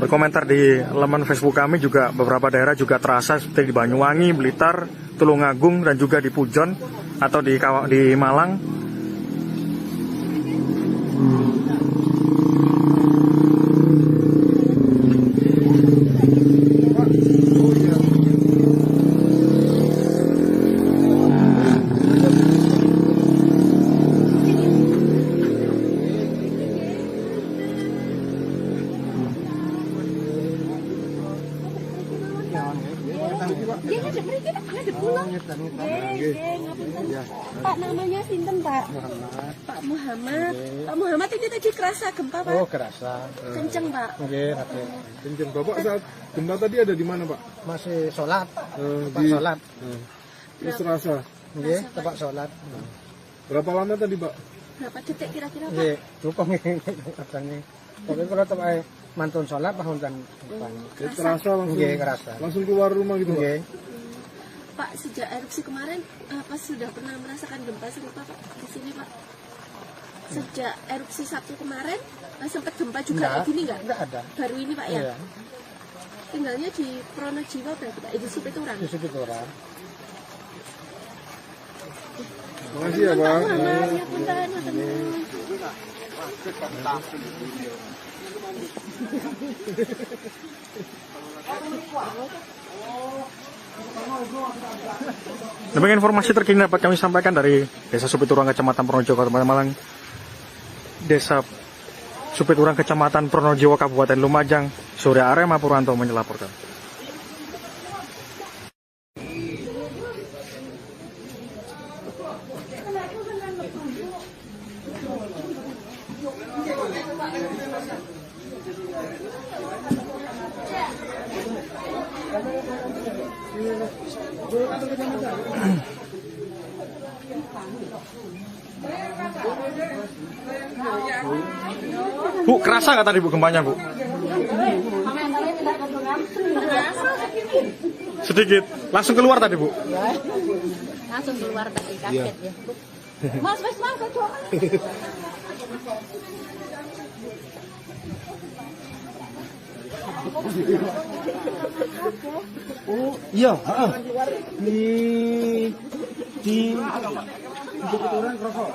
berkomentar di laman Facebook kami, juga beberapa daerah juga terasa seperti di Banyuwangi, Blitar, Tulungagung, dan juga di Pujon atau di Malang. mriki tak ngadep kula. Nggih, ngapunten. Pak namanya sinten, Pak? Muhammad. Pak Muhammad. Pak Muhammad ini tadi kerasa gempa, Pak? Oh, kerasa. Kenceng, Pak. Nggih, Raden. Kenceng. Bapak saat gempa tadi ada di mana, Pak? Masih sholat. Tempat Di sholat. Terus terasa. Nggih, tempat sholat. Berapa lama tadi, Pak? Berapa detik kira-kira, Pak? Nggih, cukup nggih katanya. Tapi kalau tempat mantun sholat pahuntan. Terasa langsung. Nggih, kerasa. Langsung keluar rumah gitu, Pak? Nggih. Pak, sejak erupsi kemarin, apa sudah pernah merasakan gempa serupa, Pak? Di sini, Pak? Sejak erupsi Sabtu kemarin, sempat gempa juga kayak gini nggak? Enggak ada. Baru ini, Pak, ya? Iya. Tinggalnya di Pronojiwo berarti, Pak? Itu Supiturang? Di Supiturang. Makasih ya, Pak. Muhammad, ya punten, matur nuwun. Demikian informasi terkini dapat kami sampaikan dari Desa Supiturang, Kecamatan Pronojiwo, Kabupaten Malang. Desa Supiturang, Kecamatan Pronojiwo, Kabupaten Lumajang, Surya Arema Purwanto melaporkan. Bu, kerasa nggak tadi Bu gempanya Bu? Sedikit, langsung keluar tadi Bu? Langsung keluar tadi, kaget ya. Mas, coba. Oh, iya, heeh. Di Supiturang kerasa.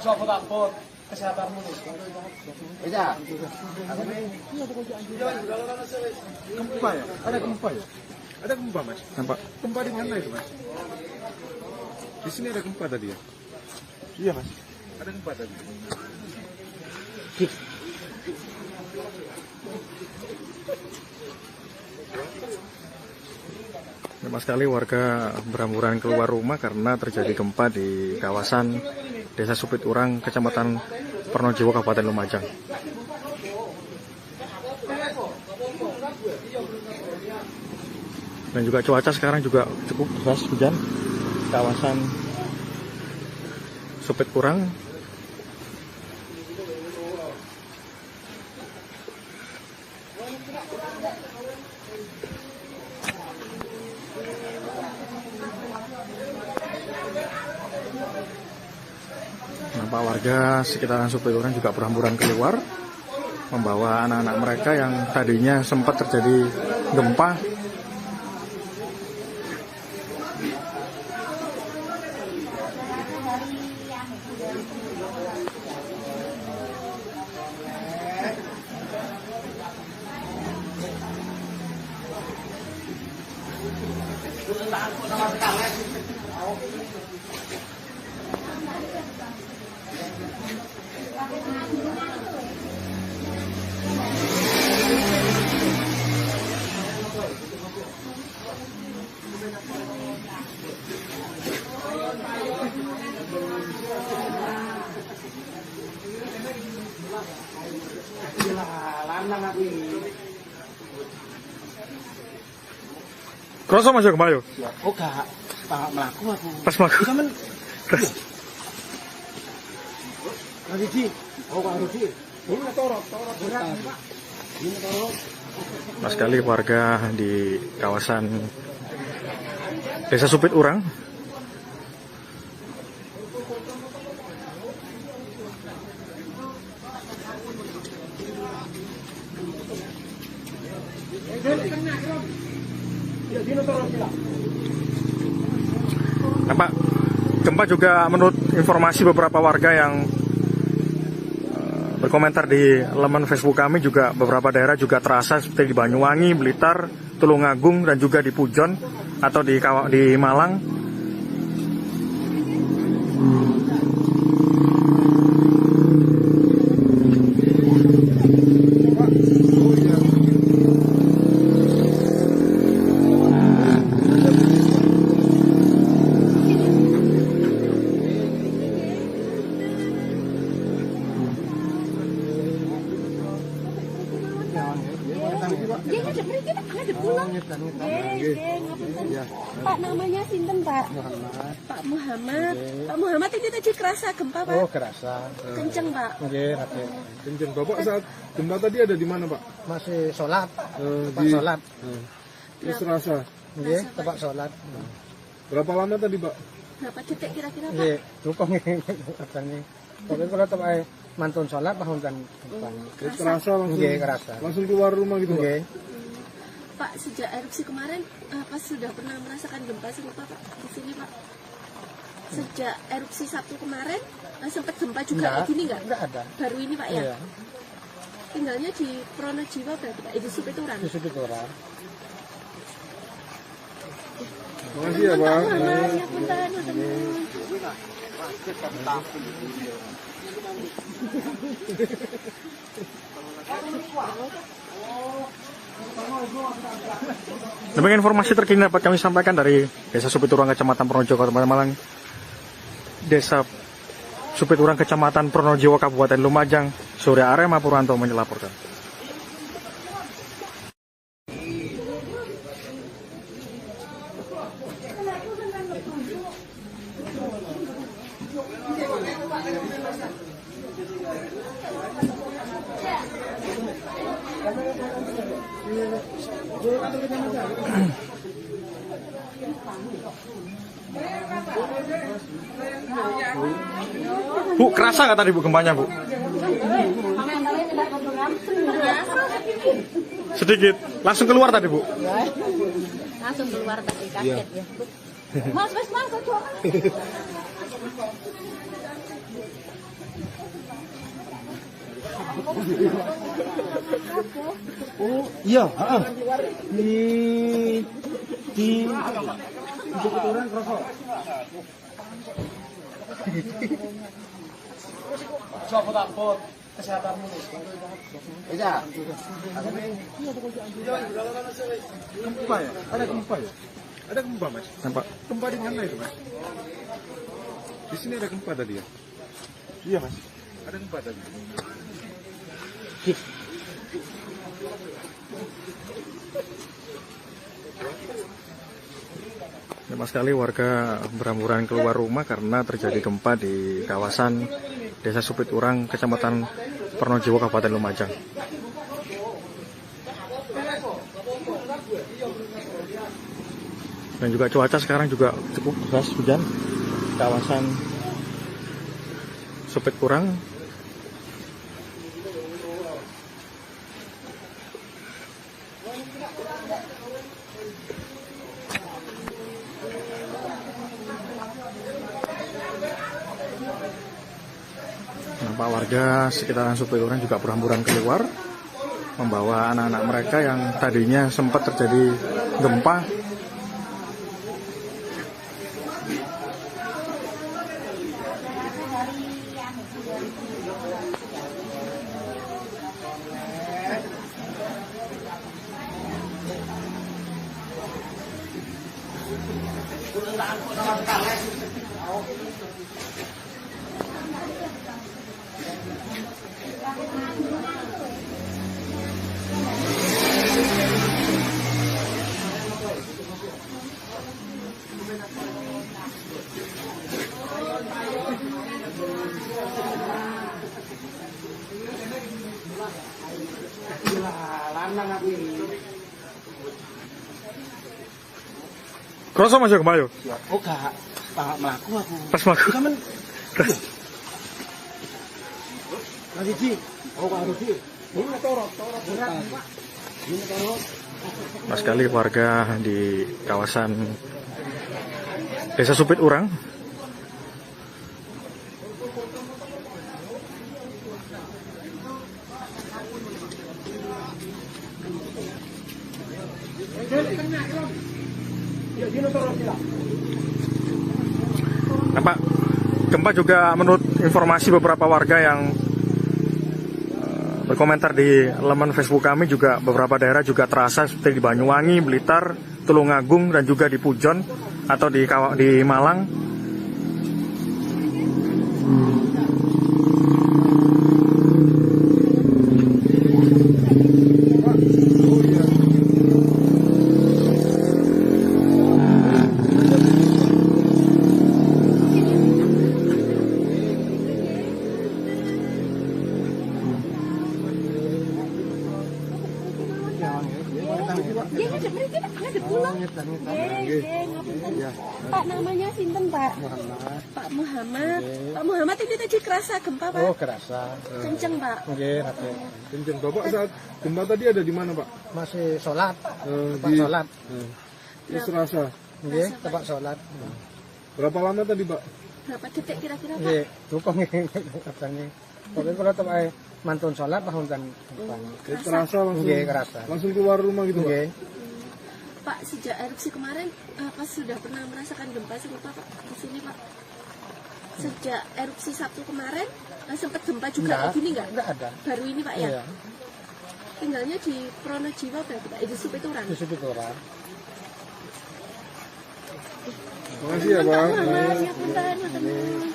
Sopo takut kesehatanmu nih. Iya. Gempa ya? Ada gempa ya? Ada gempa, Mas? Nampak? Gempa di mana itu, Mas? Di sini ada gempa tadi ya? Iya, Mas. Ada gempa tadi. Lama sekali warga berhamburan keluar rumah karena terjadi gempa di kawasan Desa Supiturang, Kecamatan Pronojiwo, Kabupaten Lumajang. Dan juga cuaca sekarang juga cukup deras, hujan. Kawasan Supiturang nampak warga sekitaran Supiturang juga berhamburan keluar membawa anak-anak mereka yang tadinya sempat terjadi gempa. Kroso Mas yo kemayo. Oh, gak melaku aku. Pas mlaku. Sampeyan Terus Rudi. Oh, Pak Rudi. Ini torot berat, Pak. Ini torot. pas sekali warga di kawasan Desa Supiturang nampak gempa juga menurut informasi beberapa warga yang berkomentar di laman Facebook kami juga beberapa daerah juga terasa seperti di Banyuwangi, Blitar, Tulungagung dan juga di Pujon atau di Malang. ngadep mriki tak ngadep kula. Nggih, ngapunten. Pak namanya sinten, Pak? Muhammad. Pak Muhammad. Pak Muhammad ini tadi kerasa gempa, Pak? Oh, kerasa. Kenceng, Pak. Nggih, Raden. Kenceng. Bapak saat gempa tadi ada di mana, Pak? Masih sholat. Tempat Di sholat. Terus rasa. Nggih, tempat sholat. Berapa lama tadi, Pak? Berapa detik kira-kira, Pak? Nggih, dukung katanya. Pokoknya kalau tempat mantun sholat bangun kan. Terus kerasa langsung. Nggih, kerasa. Langsung keluar rumah gitu, Pak? Nggih. Pak, sejak erupsi kemarin, apa sudah pernah merasakan gempa serupa, Pak? Di sini, Pak? Sejak erupsi Sabtu kemarin, sempat gempa juga kayak gini nggak? Enggak ada. Baru ini, Pak, ya? Iya. Tinggalnya di Pronojiwa berarti, Pak? Itu Supiturang? Di situ orang. Makasih ya, Pak. Pak Muhammad, ya punten, teman. Demikian informasi terkini dapat kami sampaikan dari Desa Supiturang, Kecamatan Pronojiwo, Kabupaten Malang. Desa Supiturang, Kecamatan Pronojiwo, Kabupaten Lumajang. Surya Arema Purwanto melaporkan. Bu, kerasa nggak tadi Bu gempanya, Bu? Sedikit. Langsung keluar tadi, Bu? Langsung keluar tadi, kaget ya. Mas, Oh, iya, heeh. Di Supiturang kerasa. Coba takut kesehatanmu. Iya. Gempa ya? Ada gempa ya? Ada gempa, Mas? Nampak. Gempa di mana itu, Mas? Di sini ada gempa tadi ya? Iya, Mas. Ada gempa tadi. Banyak sekali warga berhamburan keluar rumah karena terjadi gempa di kawasan Desa Supiturang, Kecamatan Pronojiwo, Kabupaten Lumajang. Dan juga cuaca sekarang juga cukup deras, hujan. Kawasan Supiturang. Nampak warga sekitaran Supiturang juga berhamburan keluar, membawa anak-anak mereka yang tadinya sempat terjadi gempa. Kroso masuk ke Bayu. Oh, gak. Pak melaku aku. Pas melaku. Kamen. Lagi Ji. Oh, Pak Rudy. Ini torot. Ini torot. Mas sekali warga di kawasan Desa Supiturang. Nampak gempa juga menurut informasi beberapa warga yang berkomentar di laman Facebook kami, juga beberapa daerah juga terasa seperti di Banyuwangi, Blitar, Tulungagung, dan juga di Pujon atau di Malang. Dia ngadep mriki Pak, ngadep kula. Nggih, ngapunten. Pak namanya sinten Pak? Pak Muhammad. Pak Muhammad ini tadi kerasa gempa Pak? Oh, kerasa. Kenceng Pak. Nggih, Rate. Kenceng. Bapak saat gempa tadi ada di mana, Pak? Masih sholat. Tempat Di sholat. Terus rasa. Nggih, tempat sholat. Berapa lama tadi, Pak? Berapa detik kira-kira Pak? Nggih, tukang katanya. Tapi kalau tempat mantun sholat tahun kan. Terasa langsung. Nggih, kerasa. Langsung keluar rumah gitu, Pak? Nggih. Pak, sejak erupsi kemarin, apa sudah pernah merasakan gempa serupa Pak di sini Pak? Sejak erupsi Sabtu kemarin, sempat gempa juga kayak gini nggak? Enggak ada. Baru ini Pak ya? Iya. Tinggalnya di Pronojiwo berarti Pak? Di Supituran? Di situ orang. Terima kasih ya, Pak. Muhammad, ya punten, matur nuwun.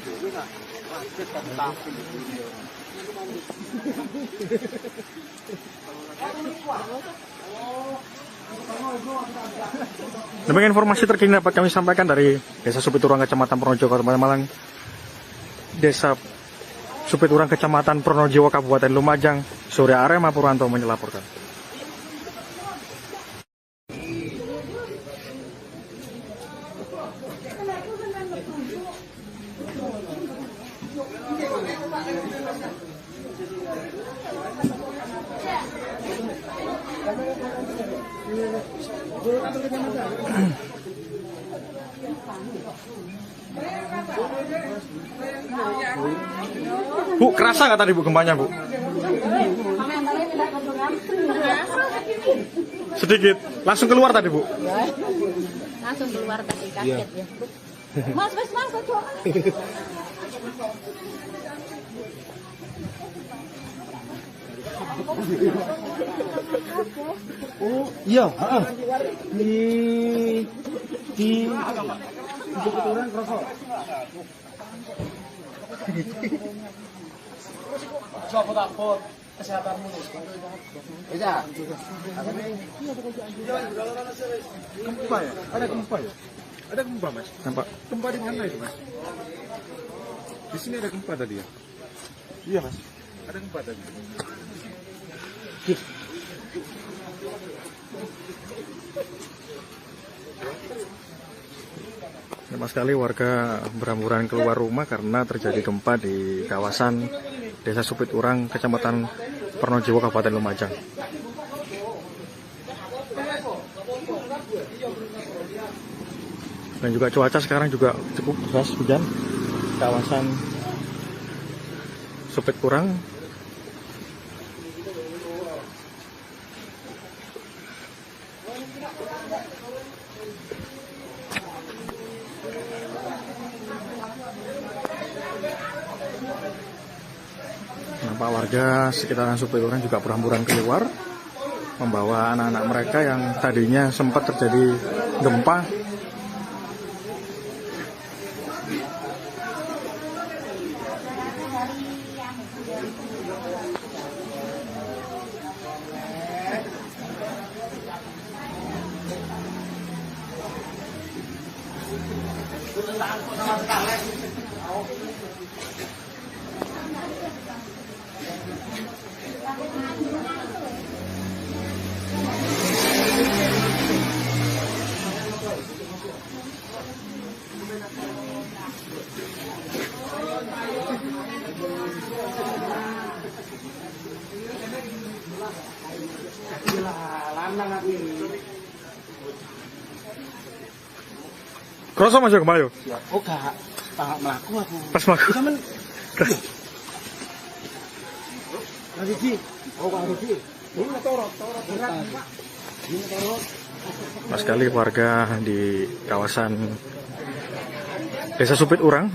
Demikian informasi terkini dapat kami sampaikan dari Desa Supiturang, Kecamatan Pronojiwo, Kabupaten Malang. Desa Supiturang, Kecamatan Pronojiwo, Kabupaten Lumajang. Surya Arema Purwanto melaporkan. Bu, kerasa nggak tadi Bu gempanya Bu? Sedikit, langsung keluar tadi Bu? Langsung keluar tadi kaget ya. Mas, Oh, iya, heeh. Di Supituran kerasa. Coba kesehatanmu. Bisa. Apa nih? Gempa ya? Ada gempa ya? Ada gempa, Mas? Nampak? Gempa di mana itu, Mas? Di sini ada gempa tadi ya? Iya, Mas. Ada gempa tadi. Sama sekali warga berhamburan keluar rumah karena terjadi gempa di kawasan Desa Supiturang, Kecamatan Pronojiwo, Kabupaten Lumajang. Dan juga cuaca sekarang juga cukup deras hujan. Kawasan Supiturang. Nampak warga sekitaran Supituran juga berhamburan keluar membawa anak-anak mereka yang tadinya sempat terjadi gempa. Kroso masuk kemayo. Oh, gak melaku aku. Pas mlaku. Sampeyan Lagi oh Kak Rudi. Ini torot berat, Pak. Ini torot. Pas sekali warga di kawasan Desa Supiturang.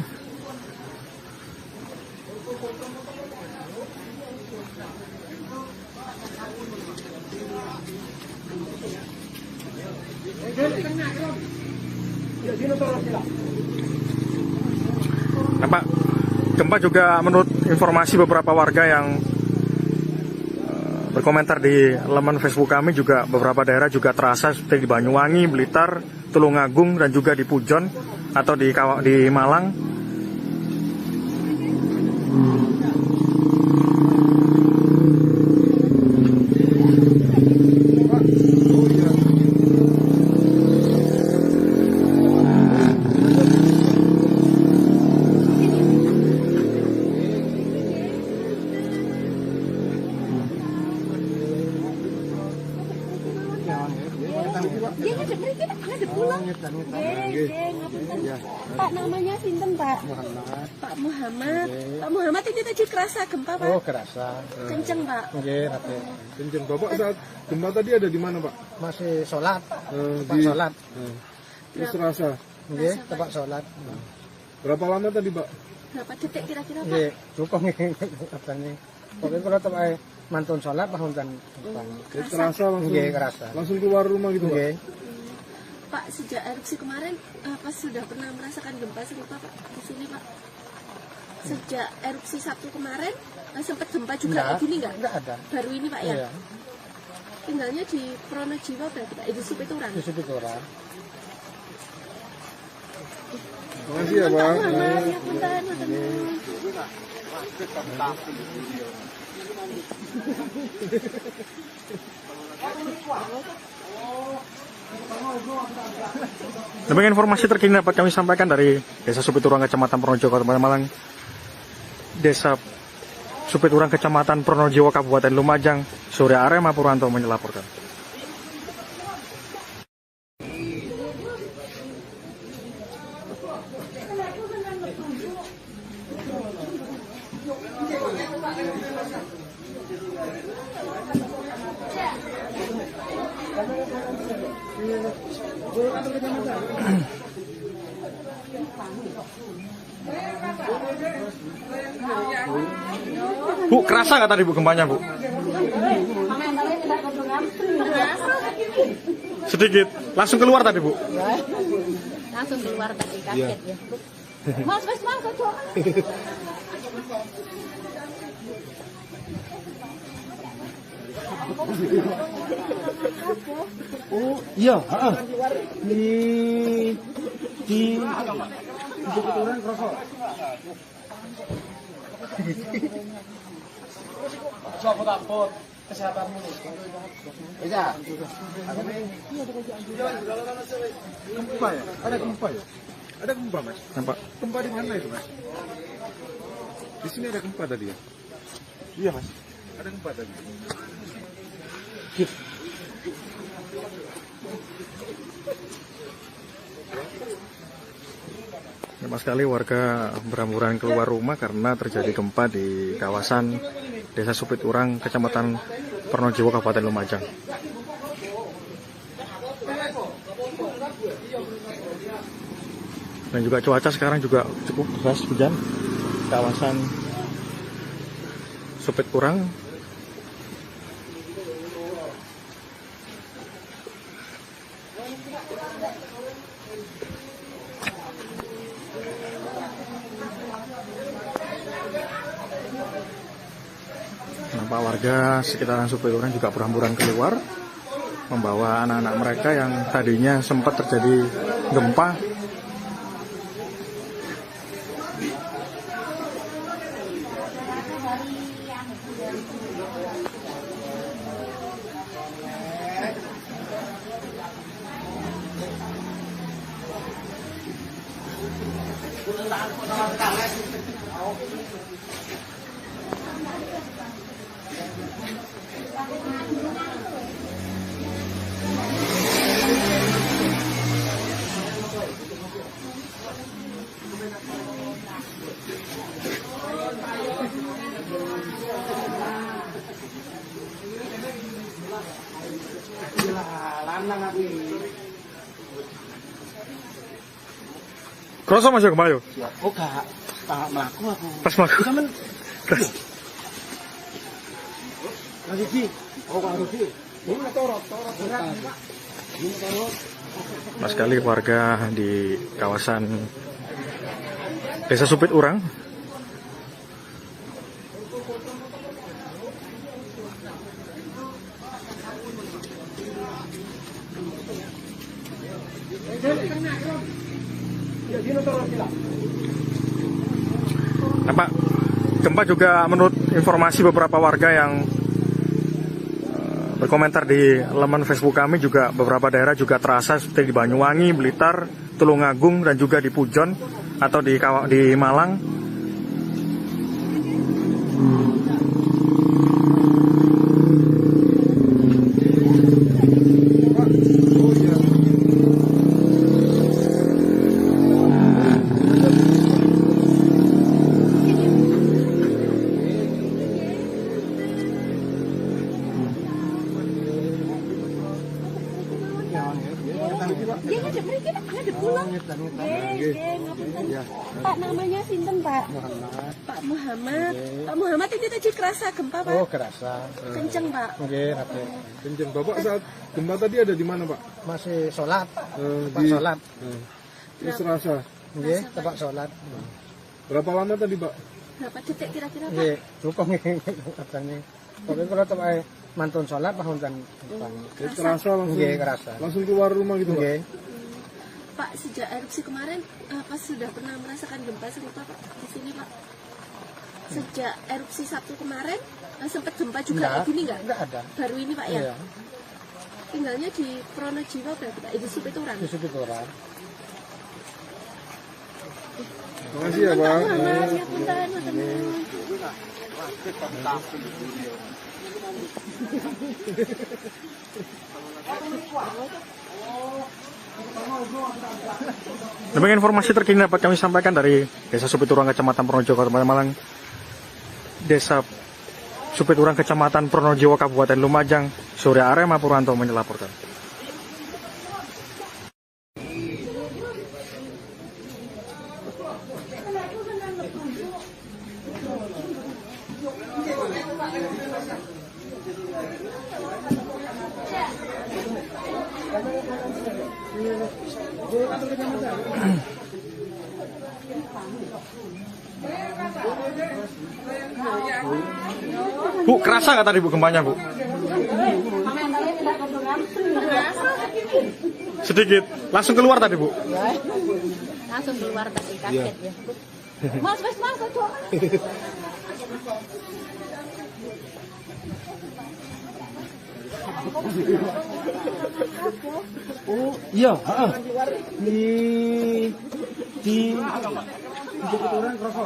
Nampak gempa juga menurut informasi beberapa warga yang berkomentar di laman Facebook kami, juga beberapa daerah juga terasa seperti di Banyuwangi, Blitar, Tulungagung, dan juga di Pujon atau di Malang. Dia ngadep mriki Pak, ngadep kula. Nggih, ngapunten. Pak namanya sinten Pak? Muhammad. Pak Muhammad. Pak Muhammad ini tadi kerasa gempa Pak? Oh, kerasa. Kenceng Pak. Nggih, Rate. Kenceng. Bapak saat gempa tadi ada di mana, Pak? Masih sholat. Tempat Di sholat. Terus terasa. Nggih, tempat sholat. Berapa lama tadi, Pak? Berapa detik kira-kira Pak? Nggih, cukup nggih katanya. Pokoknya kalau tempat mantun sholat bahunkan. Terus terasa langsung. Nggih, kerasa. Langsung keluar rumah gitu, Pak? Nggih. Pak, sejak erupsi kemarin, apa sudah pernah merasakan gempa serupa Pak di sini Pak? Sejak erupsi Sabtu kemarin, sempat gempa juga kayak gini nggak? Enggak ada. Baru ini Pak ya? Iya. Tinggalnya di Pronojiwo berarti Pak, itu Supiturang. Di Supiturang. Terima kasih ya, Pak. Pak Muhammad, ya punten, punten. Demikian informasi terkini dapat kami sampaikan dari Desa Supiturang, Kecamatan Pronojiwo, Kabupaten Malang. Desa Supiturang, Kecamatan Pronojiwo, Kabupaten Lumajang, Surya Arema Purwanto melaporkan. Bu, kerasa nggak tadi Bu gempanya Bu? Sedikit. Langsung keluar tadi Bu? Langsung keluar tadi, kaget ya. Mas, cocok. Oh, iya, heeh. Di Supiturang kerasa. Siapa takut kesehatanmu? Iya. Gempa ya? Ada gempa ya? Ada gempa, Mas? Nampak? Gempa di mana itu, Mas? Di sini ada gempa tadi ya? Iya, Mas. Ada gempa tadi. Sama sekali warga berhamburan keluar rumah karena terjadi gempa di kawasan Desa Supiturang, Kecamatan Pronojiwo, Kabupaten Lumajang. Dan juga cuaca sekarang juga cukup deras hujan. Kawasan Supiturang nampak warga sekitaran Supiturang juga berhamburan keluar membawa anak-anak mereka yang tadinya sempat terjadi gempa. Kroso Mas yo gempa yo. Oh, gak melaku aku. Pas mlaku. Sampeyan Terus lagi di. Oh, Pak Rufi. Ini torot. Mas sekali warga di kawasan Desa Supiturang nampak gempa juga menurut informasi beberapa warga yang berkomentar di laman Facebook kami, juga beberapa daerah juga terasa seperti di Banyuwangi, Blitar, Tulungagung, dan juga di Pujon atau di Malang. Dia ngadep mriki Pak, ngadep kula. Nggih, ngapunten. Pak namanya sinten, Pak? Pak Muhammad. Pak Muhammad ini tadi kerasa gempa, Pak? Oh, kerasa. Kenceng, Pak. Nggih, Rate. Kenceng. Bapak saat gempa tadi ada di mana, Pak? Masih sholat. Pak Di sholat. Terus rasa. Nggih, tempat sholat. Berapa lama tadi, Pak? Berapa detik kira-kira, Pak? Nggih, rukung katanya. Pokoknya kalau tempat mantun sholat pahun kan. Terus kerasa langsung. Nggih, kerasa. Langsung keluar rumah gitu, Pak? Nggih. Pak, sejak erupsi kemarin, apa sudah pernah merasakan gempa serupa, Pak, di sini, Pak? Sejak erupsi Sabtu kemarin, sempat gempa juga kayak gini nggak? Enggak ada. Baru ini, Pak, ya? Iya. Tinggalnya di Pronojiwo berarti, Pak? Di Supiturang? Di situ orang. Terima kasih ya, Pak. Muhammad, ya punten, matur nuwun. Demikian informasi terkini dapat kami sampaikan dari Desa Supiturang, Kecamatan Pronojiwo, Kabupaten Malang. Desa Supiturang, Kecamatan Pronojiwo, Kabupaten Lumajang. Surya Arema Purwanto melaporkan. Bu, kerasa nggak tadi Bu gempanya, Bu? Sedikit. Langsung keluar tadi, Bu? Langsung keluar tadi, kaget ya. Mas, kocok. Oh, iya, heeh. Di Supiturang kerasa.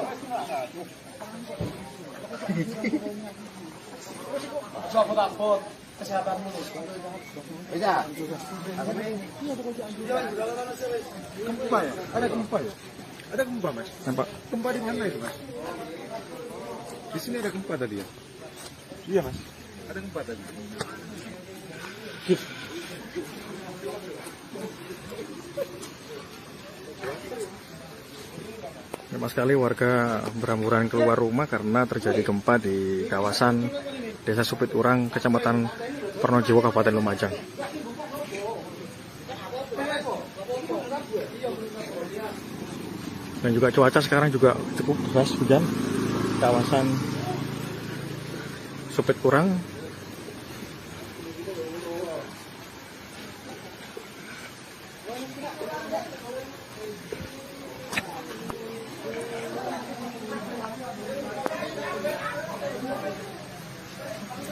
Sopot kesehatan mulus. Bisa. Gempa ya? Ada gempa ya? Ada gempa, Mas? Nampak? Gempa di mana itu, Mas? Di sini ada gempa tadi ya? Iya, Mas. Ada gempa tadi. Memang sekali warga berhamburan keluar rumah karena terjadi gempa di kawasan Desa Supiturang, Kecamatan Pronojiwo, Kabupaten Lumajang. Dan juga cuaca sekarang juga cukup deras, hujan. Kawasan Supiturang.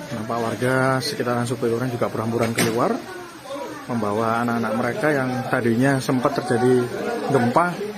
Nampak warga sekitaran Supiturang juga berhamburan keluar, membawa anak-anak mereka yang tadinya sempat terjadi gempa.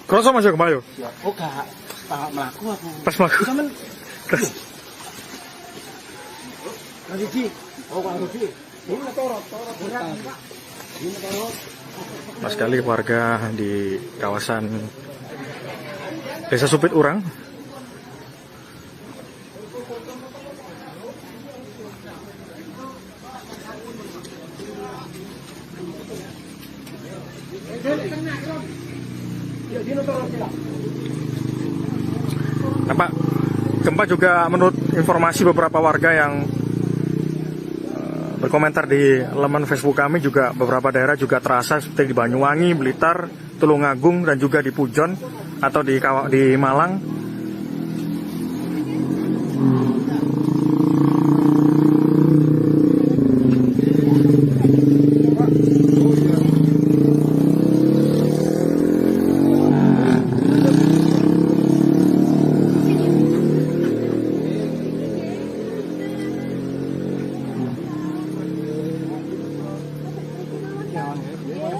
Kroso masuk ke Bayu. Oh, gak melaku aku. Pas melaku. Sampeyan Riji. Oh, Pak Riji. Ini torot. Berat, Pak. Ini torot. Pas sekali warga di kawasan Desa Supiturang. Nampak gempa juga menurut informasi beberapa warga yang berkomentar di laman Facebook kami, juga beberapa daerah juga terasa seperti di Banyuwangi, Blitar, Tulungagung, dan juga di Pujon atau di Malang.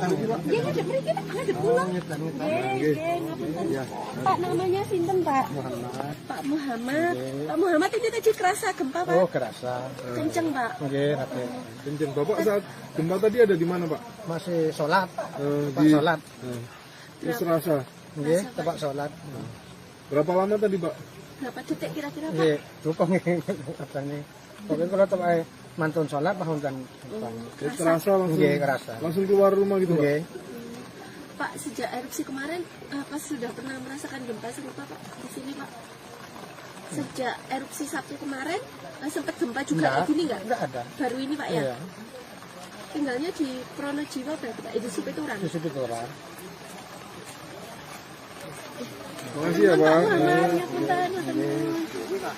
Dia ngadep mriki Pak, ngadep kula. Nggih, ngapunten. Pak namanya sinten Pak? Muhammad. Pak Muhammad. Pak Muhammad ini tadi kerasa gempa Pak? Oh, kerasa. Kenceng Pak. Nggih, Raden. Kenceng. Bapak saat gempa tadi ada di mana, Pak? Masih sholat. Pak Di sholat. Terus rasa. Nggih, tempat sholat. Berapa lama tadi, Pak? Berapa detik kira-kira Pak? Nggih, cukup nggih katanya. Pokoknya kalau tempat mantun sholat bahkan kan. Terus terasa langsung. Nggih, kerasa. Langsung keluar rumah gitu, Pak? Nggih. Pak, sejak erupsi kemarin, apa sudah pernah merasakan gempa serupa Pak di sini Pak? Sejak erupsi Sabtu kemarin, sempat gempa juga kayak gini nggak? Enggak ada. Baru ini Pak ya? Iya. Tinggalnya di Pronojiwo berarti Pak, itu Supiturang. Di situ orang. Terima kasih ya, Pak. Pak Muhammad, ya punten, punten.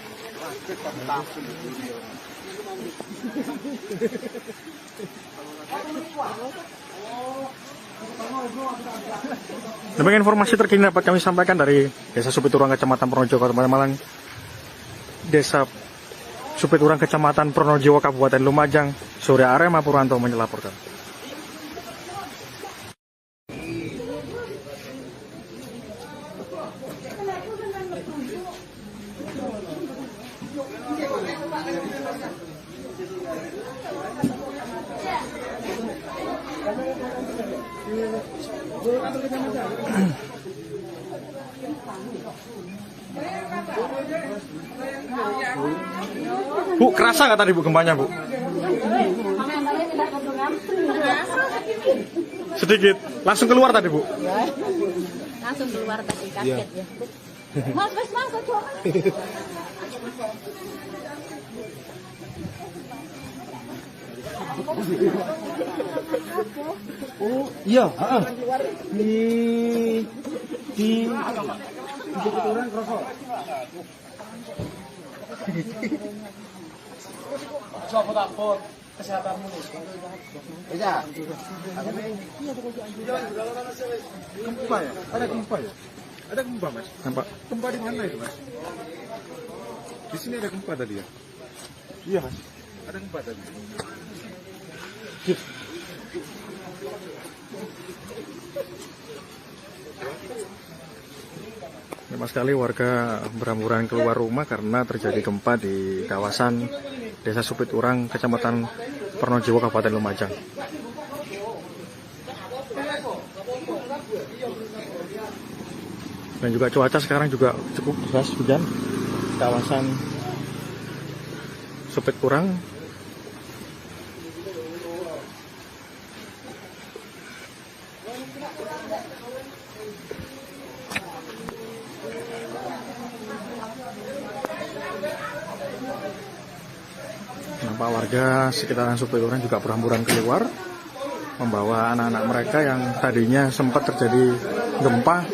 Demikian informasi terkini dapat kami sampaikan dari Desa Supiturang, Kecamatan Pronojiwo, Kabupaten Malang. Desa Supiturang, Kecamatan Pronojiwo, Kabupaten Lumajang, Surya Arema Purwanto melaporkan. Bu, kerasa nggak tadi Bu gempanya Bu? Sedikit. Langsung keluar tadi Bu? Langsung keluar tadi kaget ya. Mas, coba. Oh, iya, heeh. Di orang kerasa. Coba takut kesehatanmu nih. Iya. Gempa ya? Ada gempa ya? Ada gempa, Mas? Nampak? Gempa di mana itu, Mas? Di sini ada gempa tadi ya? Iya, Mas. Ada gempa tadi. Memang sekali warga berhamburan keluar rumah karena terjadi gempa di kawasan Desa Supiturang, Kecamatan Pronojiwo, Kabupaten Lumajang. Dan juga cuaca sekarang juga cukup deras, hujan. Kawasan Supiturang nampak warga sekitaran Supiturang juga berhamburan keluar membawa anak-anak mereka yang tadinya sempat terjadi gempa.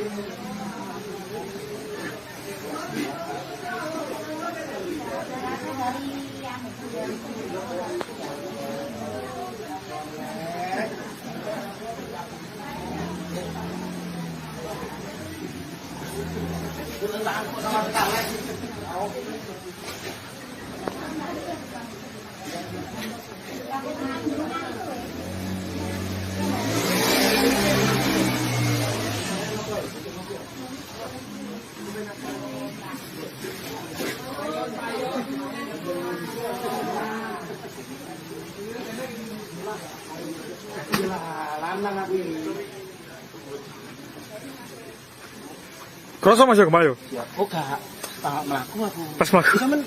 Kroso Mas yo kemayo. Oh, gak melaku aku. Pas mlaku. Sampeyan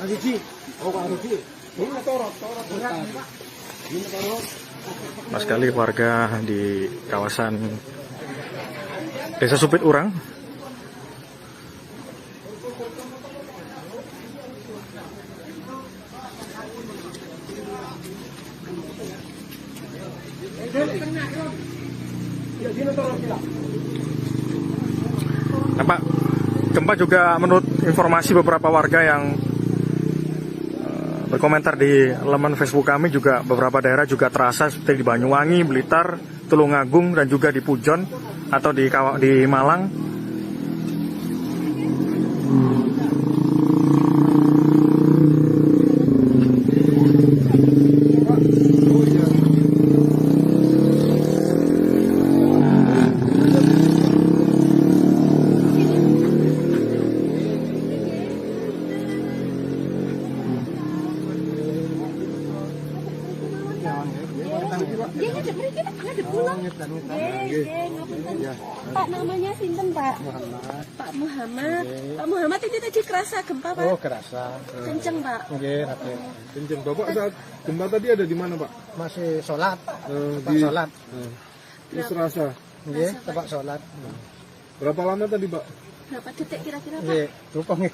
Riji. Oh, Pak Riji. Ini torot berat, Pak. Ini torot. Mas sekali warga di kawasan Desa Supiturang nampak gempa juga menurut informasi beberapa warga yang berkomentar di laman Facebook kami, juga beberapa daerah juga terasa seperti di Banyuwangi, Blitar, Tulungagung, dan juga di Pujon atau di Malang. Dia ngadep mriki Pak, ngadep kula. Nggih, ngapunten. Pak namanya sinten Pak? Muhammad. Pak Muhammad. Pak Muhammad ini tadi kerasa gempa Pak? Oh, kerasa. Kenceng Pak. Nggih, Raden. Kenceng. Bapak saat gempa tadi ada di mana, Pak? Masih sholat. Tempat Di sholat. Terus rasa. Nggih, tempat sholat. Berapa lama tadi, Pak? Berapa detik kira-kira Pak? Nggih, lupa nggih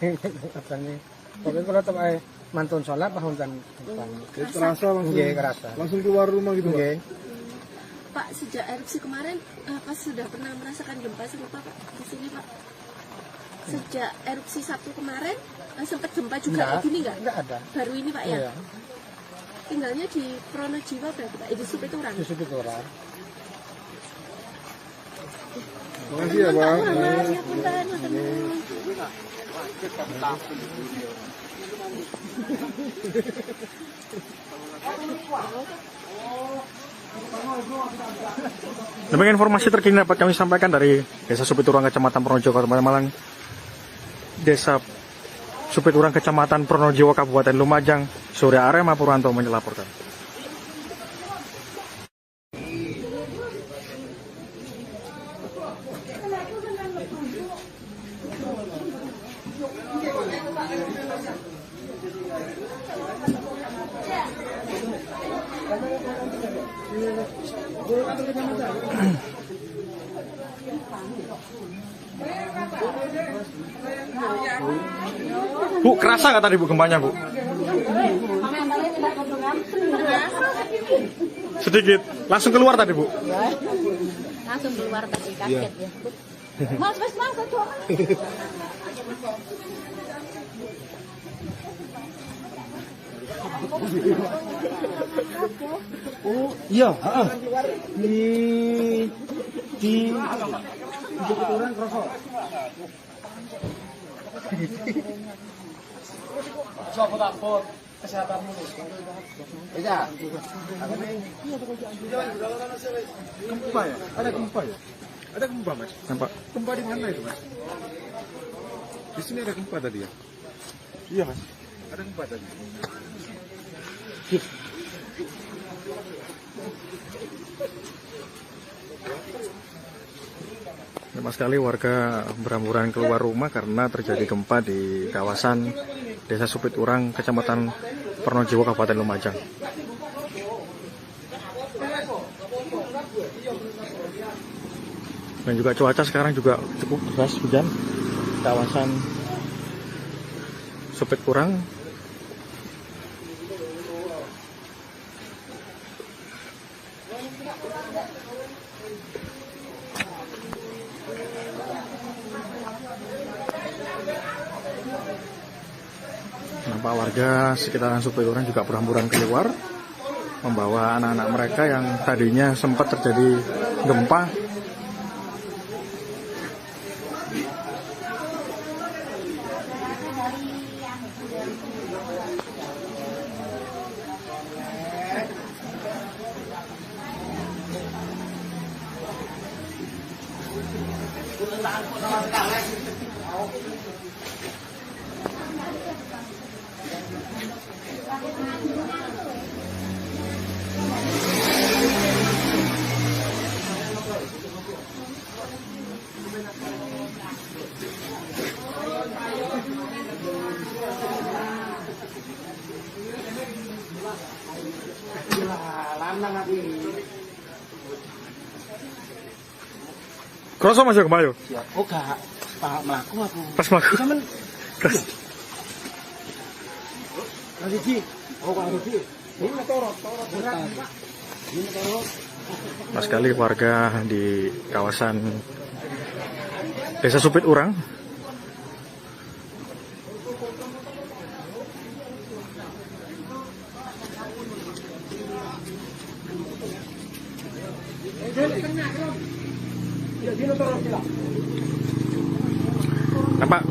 katanya. Pokoknya kalau tempat mantun sholat bahun dan Jadi terasa langsung. nggih kerasa. Langsung keluar rumah gitu, Pak. Nggih. Pak sejak erupsi kemarin apa sudah pernah merasakan gempa serupa Pak di sini Pak? Sejak erupsi Sabtu kemarin sempat gempa juga kayak gini nggak? Enggak ada. Baru ini Pak ya? Iya. Tinggalnya di Pronojiwa berarti Pak? Di Supiturang. Di situ orang. Makasih ya, Pak. Muhammad, ya punten, matur nuwun. Demikian informasi terkini dapat kami sampaikan dari Desa Supiturang, Kecamatan Pronojiwo, Kabupaten Malang. Desa Supiturang, Kecamatan Pronojiwo, Kabupaten Lumajang. Surya Arema Purwanto melaporkan. Bu, kerasa nggak tadi Bu gempanya Bu? Sedikit. Langsung keluar tadi Bu? Langsung keluar tadi kaget ya. Mas, tuh. Oh, iya, heeh. Di orang kerasa. Sopo takut kesehatanmu. Iya. Gempa ya? Ada gempa ya? Ada gempa, Mas? Nampak? Gempa di mana itu, Mas? Di sini ada gempa tadi ya? Iya, Mas. Ada gempa tadi. Banyak sekali warga berhamburan keluar rumah karena terjadi gempa di kawasan Desa Supiturang, Kecamatan Pronojiwo, Kabupaten Lumajang. Dan juga cuaca sekarang juga cukup deras hujan. Kawasan Supiturang nampak warga sekitaran Supiturang juga berhamburan keluar membawa anak-anak mereka yang tadinya sempat terjadi gempa. Kroso masih kembali. Oh, gak. Pak melaku aku. Pas melaku. Samen. Ji. Oh, Pak Ji. Ini torot. Ini torot. Pas sekali warga di kawasan Desa Supiturang nampak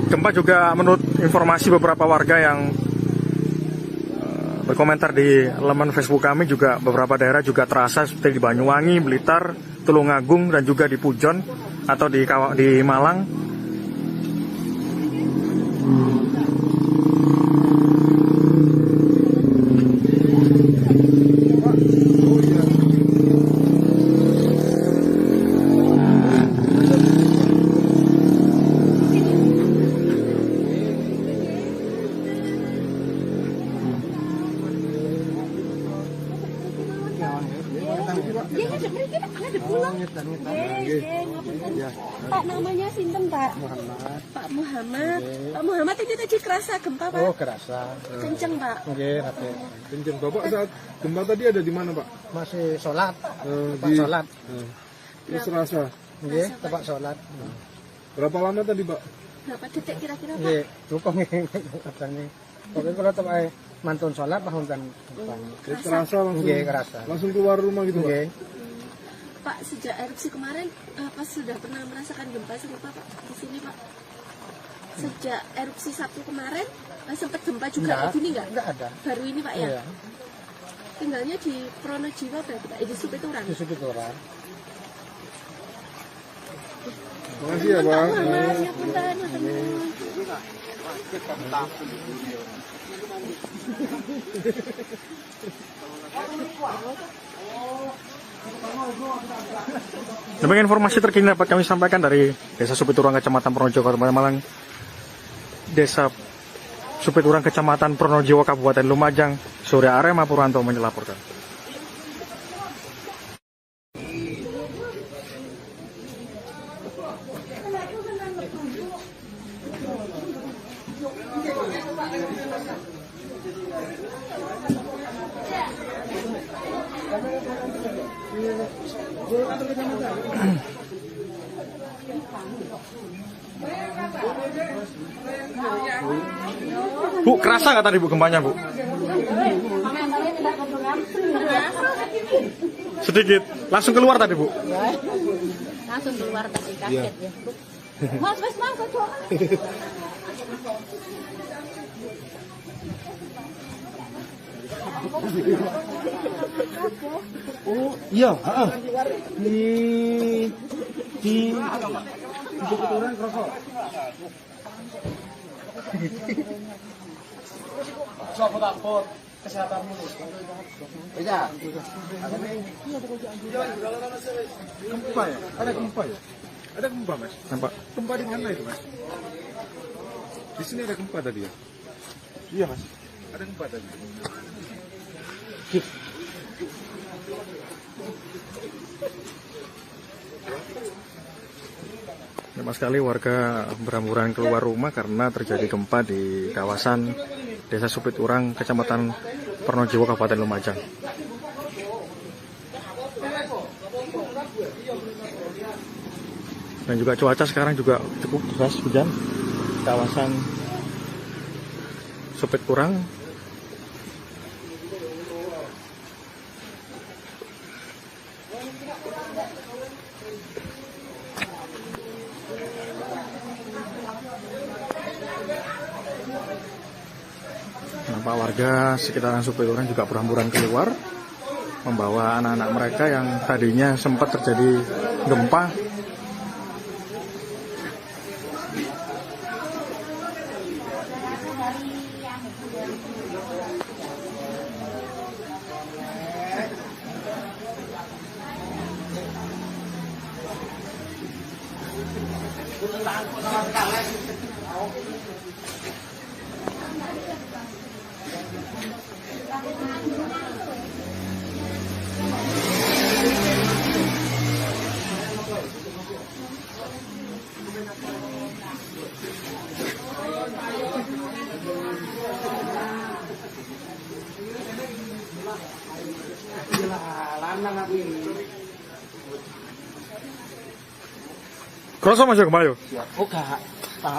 gempa juga menurut informasi beberapa warga yang berkomentar di laman Facebook kami, juga beberapa daerah juga terasa seperti di Banyuwangi, Blitar, Tulungagung, dan juga di Pujon atau di Malang. Dia ngadep mriki Pak, ngadep pulang. Ngapunten. Pak namanya sinten Pak? Muhammad. Pak Muhammad. Pak Muhammad ini tadi kerasa gempa Pak? Oh, kerasa. Kenceng Pak. Nggih, Rate. Kenceng. Bapak saat gempa tadi ada di mana, Pak? Masih sholat. Tempat Di sholat. Terus rasa. Nggih, tempat sholat. Berapa lama tadi, Pak? Berapa detik kira-kira Pak? Nggih, cukup katanya. Pokoknya kalau tempat mantun sholat pahuntan. Terasa langsung. Nggih, kerasa. Langsung keluar rumah gitu, Pak. Nggih. Pak sejak erupsi kemarin apa sudah pernah merasakan gempa serupa Pak di sini Pak? Sejak erupsi Sabtu kemarin sempat gempa juga kayak gini nggak? Enggak ada. Baru ini Pak ya? Iya. Tinggalnya di Pronojiwo berarti Pak? Di Supiturang? Di Supiturang. Makasih ya, Pak. Ya punten, teman. Demikian informasi terkini dapat kami sampaikan dari Desa Supiturang, Kecamatan Pronojiwo, Kabupaten Malang. Desa Supiturang, Kecamatan Pronojiwo, Kabupaten Lumajang. Surya Arema Purwanto melaporkan. Bu, kerasa nggak tadi Bu gempanya Bu? Sedikit, langsung keluar tadi Bu? Langsung keluar tadi kaget ya. Mas, kok. Oh, iya, heeh. Di Supiturang kerasa. Takut kesehatanmu. Iya. Gempa ya? Ada gempa ya? Ada gempa, Mas? Nampak? Gempa di mana itu, Mas? Di sini ada gempa tadi ya? Iya, Mas. Ada gempa tadi. Banyak sekali warga berhamburan keluar rumah karena terjadi gempa di kawasan Desa Supiturang, Kecamatan Pronojiwo, Kabupaten Lumajang. Dan juga cuaca sekarang juga cukup deras, hujan. Kawasan Supiturang. Nampak warga sekitaran Supiturang juga berhamburan keluar, membawa anak-anak mereka yang tadinya sempat terjadi gempa. Kerasa masuk kemayo? Oh, gak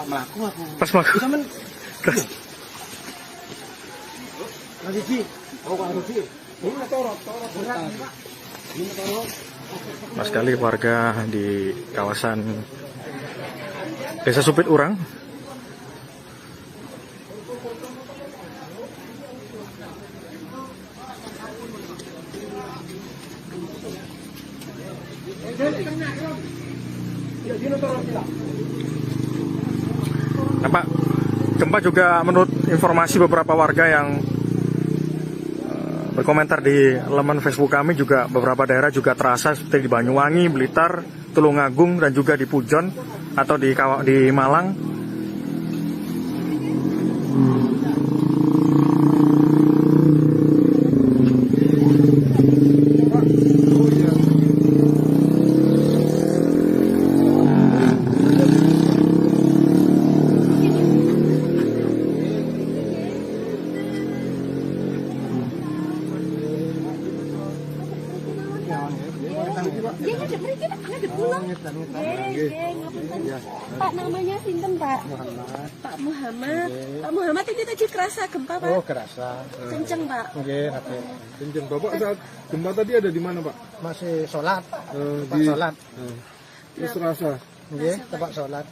melaku aku. Pas melaku. Sampeyan Rafiki. Oh, Pak Rafiki. Ini torot. Ini torot. Mas sekali warga di kawasan Desa Supiturang. Nampak gempa juga menurut informasi beberapa warga yang berkomentar di laman Facebook kami, juga beberapa daerah juga terasa seperti di Banyuwangi, Blitar, Tulungagung, dan juga di Pujon atau di Malang. Pak. Nggih ngadep mriki Pak, ngadep kula. Nggih, ngapunten. Pak namanya sinten Pak? Muhammad. Pak Muhammad. Pak Muhammad ini tadi kerasa gempa Pak? Oh, kerasa. Kenceng Pak. Nggih, nate. Kenceng. Bapak saat gempa tadi ada di mana, Pak? Masih sholat. Tempat Di sholat. terus terasa. Nggih, tempat sholat.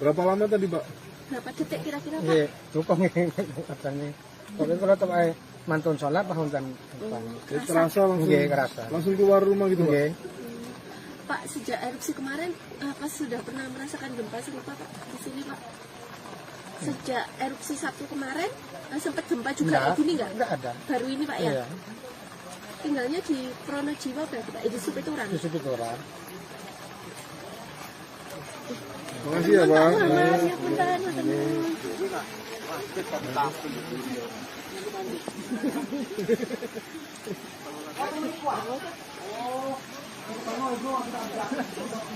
Berapa lama tadi, Pak? Berapa detik kira-kira Pak? Nggih, cukup nggih katanya. Pokoknya kalau tempat mantun sholat bahunkan. Terasa langsung. Nggih, kerasa. Langsung keluar rumah gitu, Pak. Nggih. Pak, sejak erupsi kemarin, apa sudah pernah merasakan gempa serupa Pak di sini Pak? Sejak erupsi Sabtu kemarin, sempat gempa juga kayak gini nggak? Enggak ada. Baru ini Pak ya? Iya, Tinggalnya di Pronojiwo berarti Pak? Di Supiturang? di Supiturang. Makasih ya, Pak. Mas, ya punten, punten.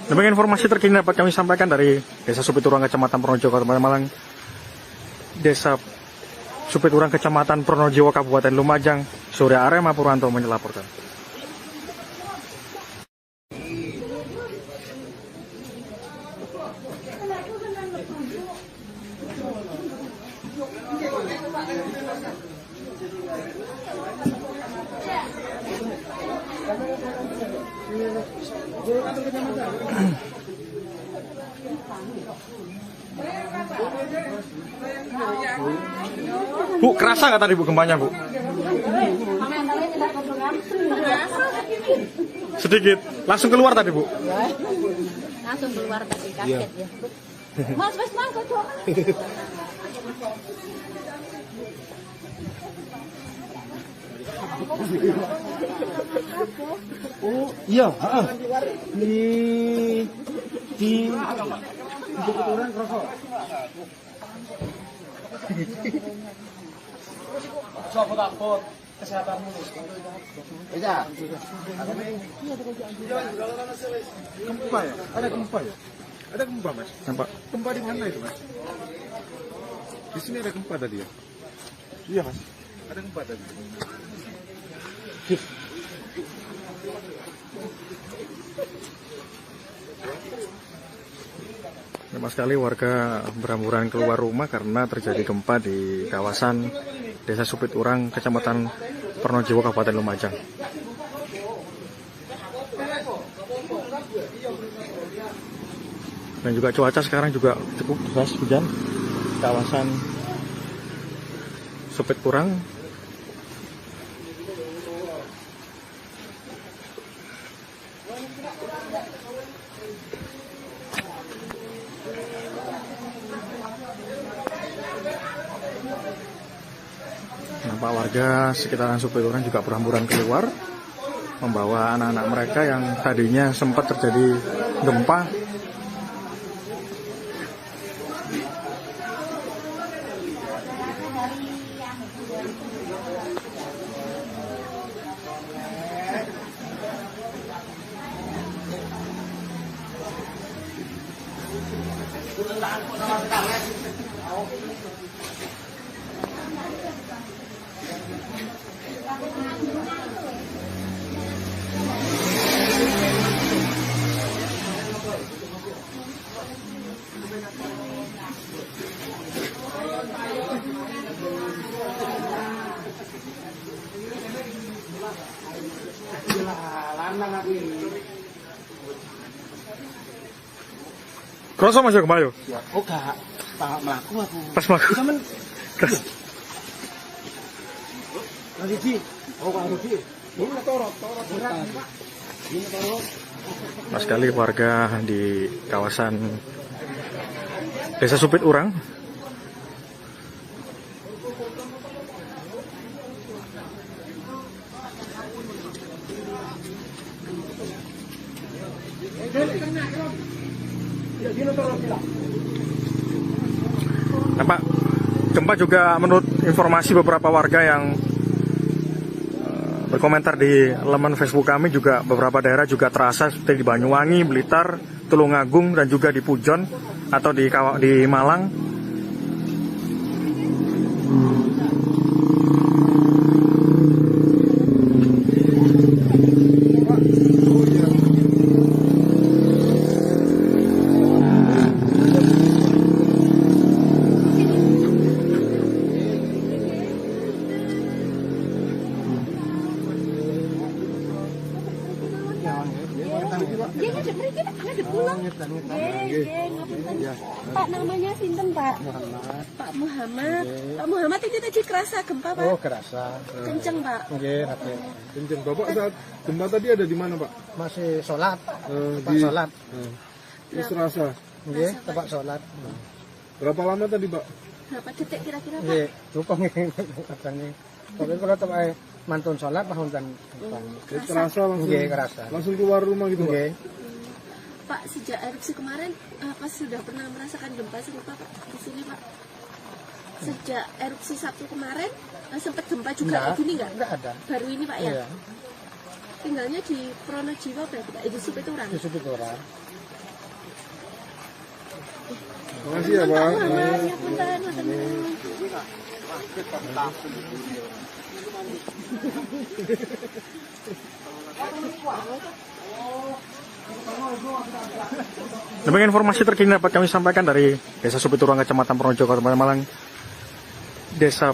Demikian informasi terkini dapat kami sampaikan dari Desa Supiturang, Kecamatan Pronojiwo, Kabupaten Malang. Desa Supiturang, Kecamatan Pronojiwo, Kabupaten Lumajang, Surya Arema Purwanto melaporkan. Bu, kerasa nggak tadi Bu gempanya Bu? Sedikit, langsung keluar tadi Bu? Langsung keluar tadi kaget ya. Mas, kok doang. Oh, iya, heeh. Di Supiturang kerasa. Takut kesehatanmu. Iya. Gempa ya? Ada gempa ya? Ada gempa, Mas? Nampak? Gempa di mana itu, Mas? Di sini ada gempa tadi ya? Iya, Mas. Ada gempa tadi. Sama sekali warga berhamburan keluar rumah karena terjadi gempa di kawasan Desa Supiturang, Kecamatan Pronojiwo, Kabupaten Lumajang. Dan juga cuaca sekarang juga cukup deras, hujan. Kawasan Supiturang nampak warga sekitaran Supiturang juga berhamburan keluar membawa anak-anak mereka yang tadinya sempat terjadi gempa. Kerasa Mas ya gempa yo? Oh, gak. Tak mlaku aku. Pas mlaku. Sampeyan Keras. Riji. Oh, Pak Riji. Ini torot berat, Pak. Ini torot. Nah, sekali warga di kawasan Desa Supiturang nampak gempa juga menurut informasi beberapa warga yang berkomentar di laman Facebook kami, juga beberapa daerah juga terasa seperti di Banyuwangi, Blitar, Tulungagung, dan juga di Pujon atau di Malang. Dia ngadep mriki, Pak. Ngadep kula. Nggih, ngapunten. Pak, namanya sinten, Pak? Muhammad. Pak Muhammad. Pak Muhammad ini tadi kerasa gempa, Pak? Oh, kerasa. Kenceng, Pak. Nggih, rapi. Kenceng. Bapak saat gempa tadi ada di mana, Pak? Masih sholat. Tempat Di sholat. Terus terasa. Nggih, tempat sholat. Berapa lama tadi, Pak? Berapa detik kira-kira, Pak? Nggih, lupa nggih katanya. Pokoknya kalau tempat mantun sholat tahun kan. Jadi terasa langsung. Nggih, kerasa. Langsung keluar rumah gitu, Pak? Nggih. Pak, sejak erupsi kemarin, apa sudah pernah merasakan gempa serupa, Pak? Di sini, Pak. Sejak erupsi Sabtu kemarin, sempat gempa juga kayak gini nggak? Enggak ada. Baru ini, Pak, ya? Iya. Tinggalnya di Pronojiwo berarti, Pak? Di Supiturang. Di Supiturang. Makasih ya, Pak. Pak Muhammad, ya punten, matur nuwun. Demikian informasi terkini dapat kami sampaikan dari Desa Supiturang, Kecamatan Pronojiwo, Kabupaten Malang. Desa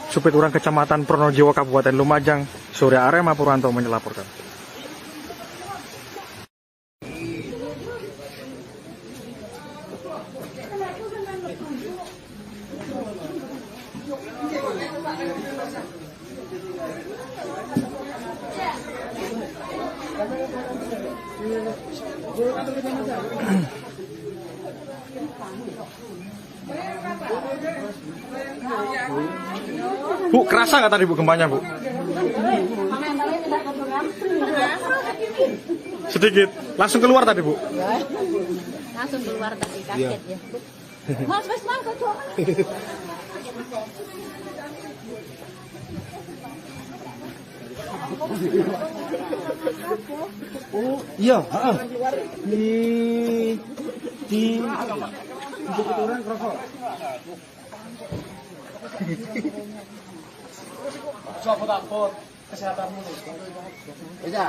Supiturang, Kecamatan Pronojiwo, Kabupaten Lumajang. Surya Arema Purwanto melaporkan. Bu, kerasa nggak tadi Bu gempanya, Bu? Sedikit. Langsung keluar tadi, Bu? Langsung keluar tadi kaget ya. Mas, kok Oh, iya, heeh. Di Supiturang kerasa. Coba dapur kesehatanmu. Iya.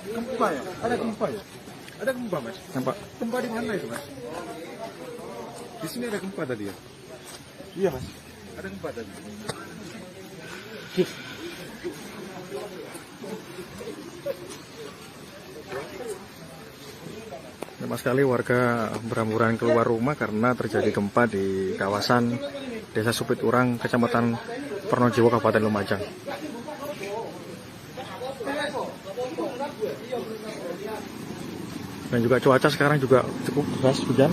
Gempa ya? Ada gempa ya? Ada gempa, Mas? Nampak? Gempa di mana itu, Mas? Di sini ada gempa tadi ya? Iya, Mas. Ada gempa tadi. Banyak sekali warga berhamburan keluar rumah karena terjadi gempa di kawasan Desa Supiturang, Kecamatan Pronojiwo, Kabupaten Lumajang. Dan juga cuaca sekarang juga cukup deras, hujan.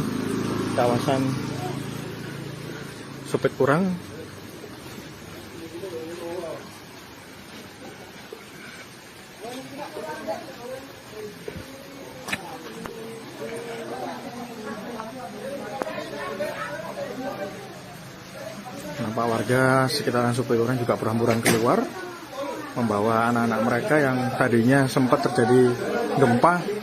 Kawasan Supiturang. Nampak warga sekitaran Supiturang juga berhamburan keluar, membawa anak-anak mereka yang tadinya sempat terjadi gempa.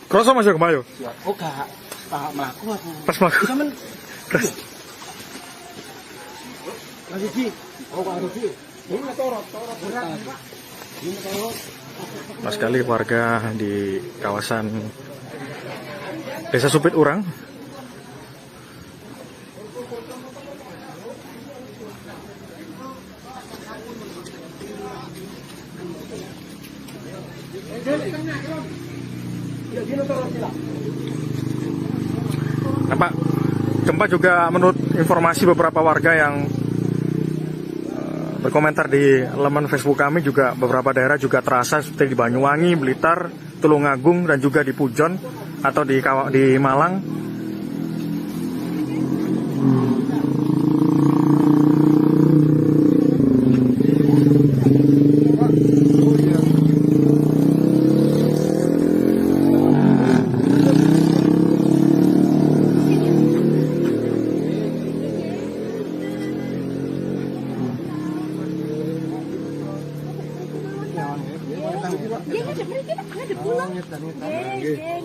Kroso masuk ke Bayu. Oh, gak melaku aku. Pas melaku. Cuman lagi Ji. Oh, Pak Rufi. Ini torot berat, Pak. Ini torot. Mas sekali warga di kawasan Desa Supiturang. Nampak gempa juga menurut informasi beberapa warga yang berkomentar di laman Facebook kami, juga beberapa daerah juga terasa seperti di Banyuwangi, Blitar, Tulungagung, dan juga di Pujon atau di Malang. Dia ngadep mriki Pak, ngadep pulang. Ngapunten.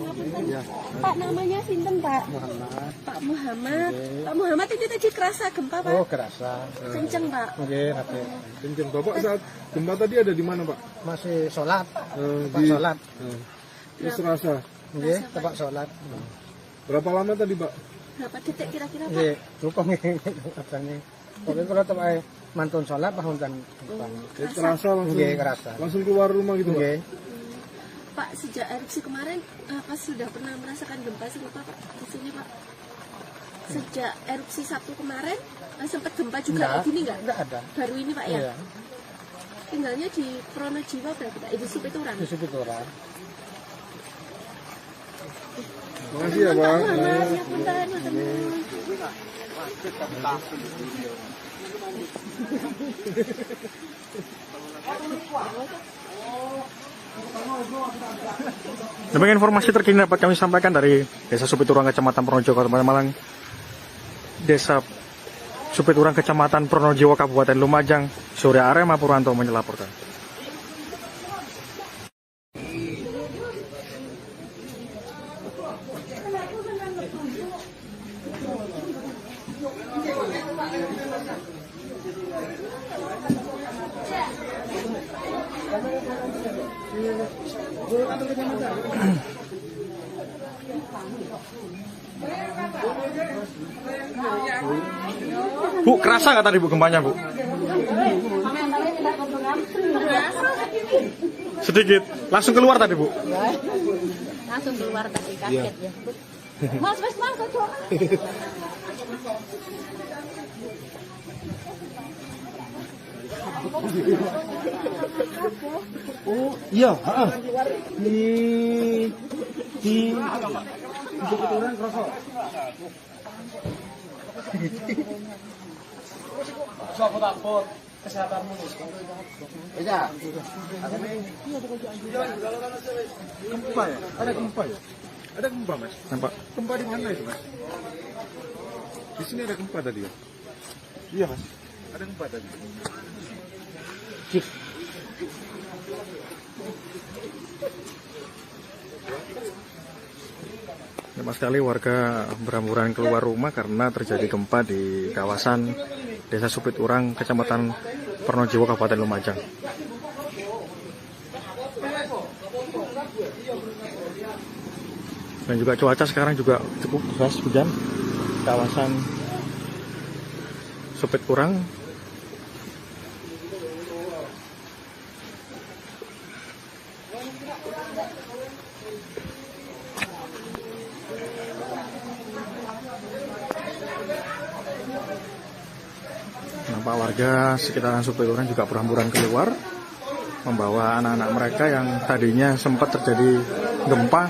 Pak namanya sinten Pak? Muhammad. Pak Muhammad. Pak Muhammad ini tadi kerasa gempa Pak? Oh, kerasa. Kenceng Pak. Nggih, nate. Kenceng. Bapak saat gempa tadi ada di mana, Pak? Masih sholat. Tempat Di sholat. Terus rasa. Nggih, tempat sholat. Berapa lama tadi, Pak? Berapa detik kira-kira Pak? Nggih, cukup nggih katanya. Tapi kalau tempat mantun sholat pahuntan. Terasa langsung. Nggih, kerasa. Langsung keluar rumah gitu, Pak? Nggih. Pak, sejak erupsi kemarin, apa sudah pernah merasakan gempa serupa Pak di sini Pak? Sejak erupsi Sabtu kemarin, sempat gempa juga di sini nggak? Enggak ada. Baru ini Pak ya? Iya. Tinggalnya di Pronojiwo berarti Pak? Di Supiturang? Di Supiturang. Makasih ya, Pak. Muhammad, ya punten, teman. Demikian informasi terkini dapat kami sampaikan dari Desa Supiturang, Kecamatan Pronojiwo, Kabupaten Malang. Desa Supiturang, Kecamatan Pronojiwo, Kabupaten Lumajang. Surya Arema Purwanto melaporkan. Bu, kerasa nggak tadi Bu gempanya Bu? Sedikit. Langsung keluar tadi Bu? Langsung keluar tadi kaget ya. Mas, kacau. Oh, iya, heeh. Di Supiturang kerasa. Takut kesehatanmu. Iya. Gempa ya? Ada gempa ya? Ada gempa, Mas? Nampak? Gempa di mana itu, Mas? Di sini ada gempa tadi ya? Iya, Mas. Ada gempa tadi. Lama sekali warga berhamburan keluar rumah karena terjadi gempa di kawasan Desa Supiturang, Kecamatan Pronojiwo, Kabupaten Lumajang. Dan juga cuaca sekarang juga cukup deras, hujan. Kawasan Supiturang. Nampak warga sekitaran Supiturang juga berhamburan keluar, membawa anak-anak mereka yang tadinya sempat terjadi gempa.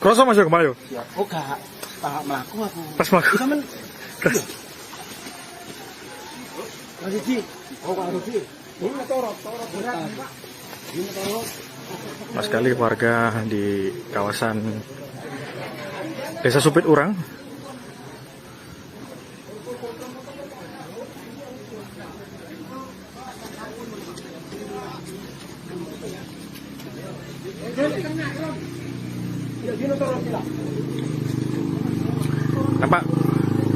Kroso masuk kemayo. Oh, gak melaku aku. Pas mlaku. Sampeyan. Mas Iji. Oh, Pak Rudi. Ini torot berat, Pak. Ini torot. Mas sekali warga di kawasan Desa Supiturang. Nampak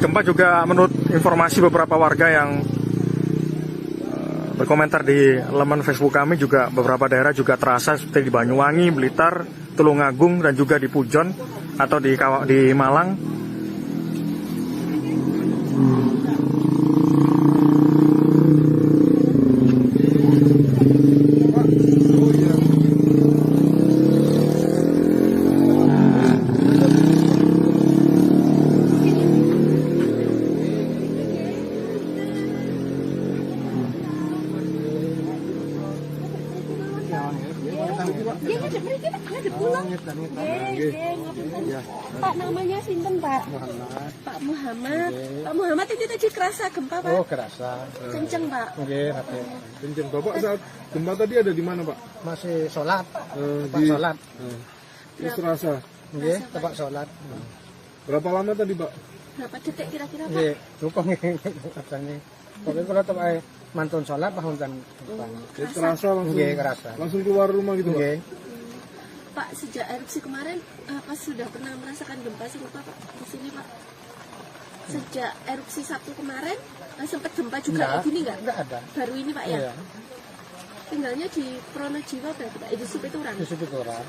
gempa juga menurut informasi beberapa warga yang berkomentar di laman Facebook kami, juga beberapa daerah juga terasa seperti di Banyuwangi, Blitar, Tulungagung, dan juga di Pujon atau di Malang. Dia ngadep mriki Pak, ngadep kula. Nggih, ngapunten. Pak namanya sinten Pak? Muhammad. Pak Muhammad. Pak Muhammad ini tadi kerasa gempa Pak? Oh, kerasa. Kenceng Pak. Nggih, Raden. Kenceng. Bapak saat gempa tadi ada di mana, Pak? Masih sholat. Tempat Di sholat. Terus terasa. Nggih, tempat sholat. Berapa lama tadi, Pak? Berapa detik kira-kira Pak? Nggih, cukup nggih katanya. Pokoknya kalau tempat mantun sholat pahuntan. Jadi terasa langsung. Nggih, kerasa. Langsung keluar rumah gitu, Pak? Nggih. Pak sejak erupsi kemarin apa sudah pernah merasakan gempa serupa Pak di sini Pak? Sejak erupsi Sabtu kemarin sempat gempa juga kayak gini nggak? Enggak ada. Baru ini Pak ya? Iya. Tinggalnya di Pronojiwa berarti Pak? Di Supiturang? Di Supiturang.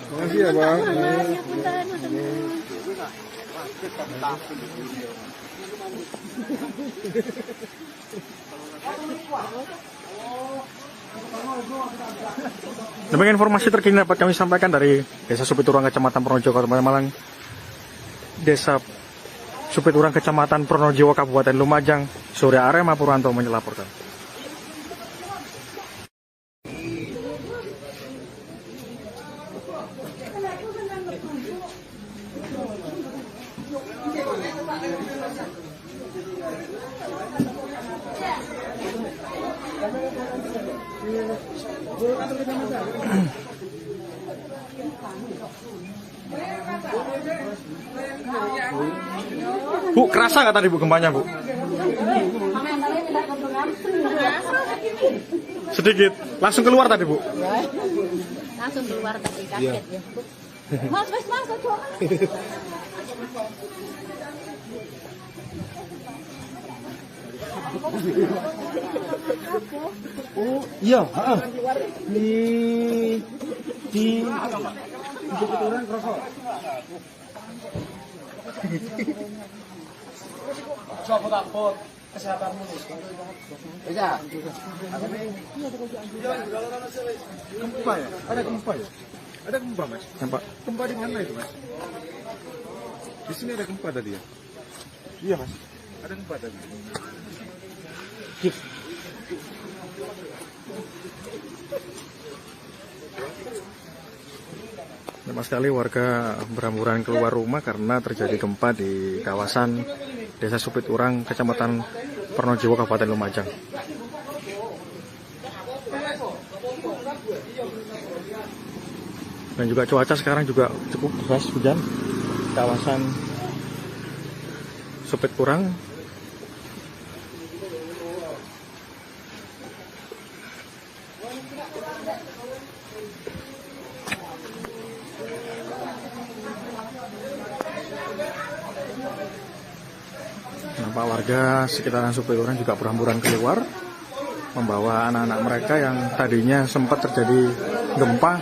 Terima kasih ya, Pak. Muhammad, ya punten, matur nuwun. Demikian informasi terkini dapat kami sampaikan dari Desa Supiturang, Kecamatan Pronojiwo, Kabupaten Malang. Desa Supiturang, Kecamatan Pronojiwo, Kabupaten Lumajang. Surya Arema Purwanto melaporkan. Bu, kerasa nggak tadi Bu gempanya Bu? Sedikit, langsung keluar tadi Bu? Langsung keluar tadi kaget ya. Mas, aduh. Oh, iya, heeh. Di Supiturang kerasa. Coba takut kesehatanmu nih. Iya. Gempa ya? Ada gempa ya? Ada gempa, Mas? Pak. Gempa di mana itu, Mas? Di sini ada gempa tadi ya? Iya, Mas. Ada gempa tadi. Lama sekali warga berhamburan keluar rumah karena terjadi gempa di kawasan Desa Supiturang, Kecamatan Pronojiwo, Kabupaten Lumajang. Dan juga cuaca sekarang juga cukup deras hujan. Kawasan Supiturang nampak warga sekitaran Supiturang juga berhamburan keluar membawa anak-anak mereka yang tadinya sempat terjadi gempa.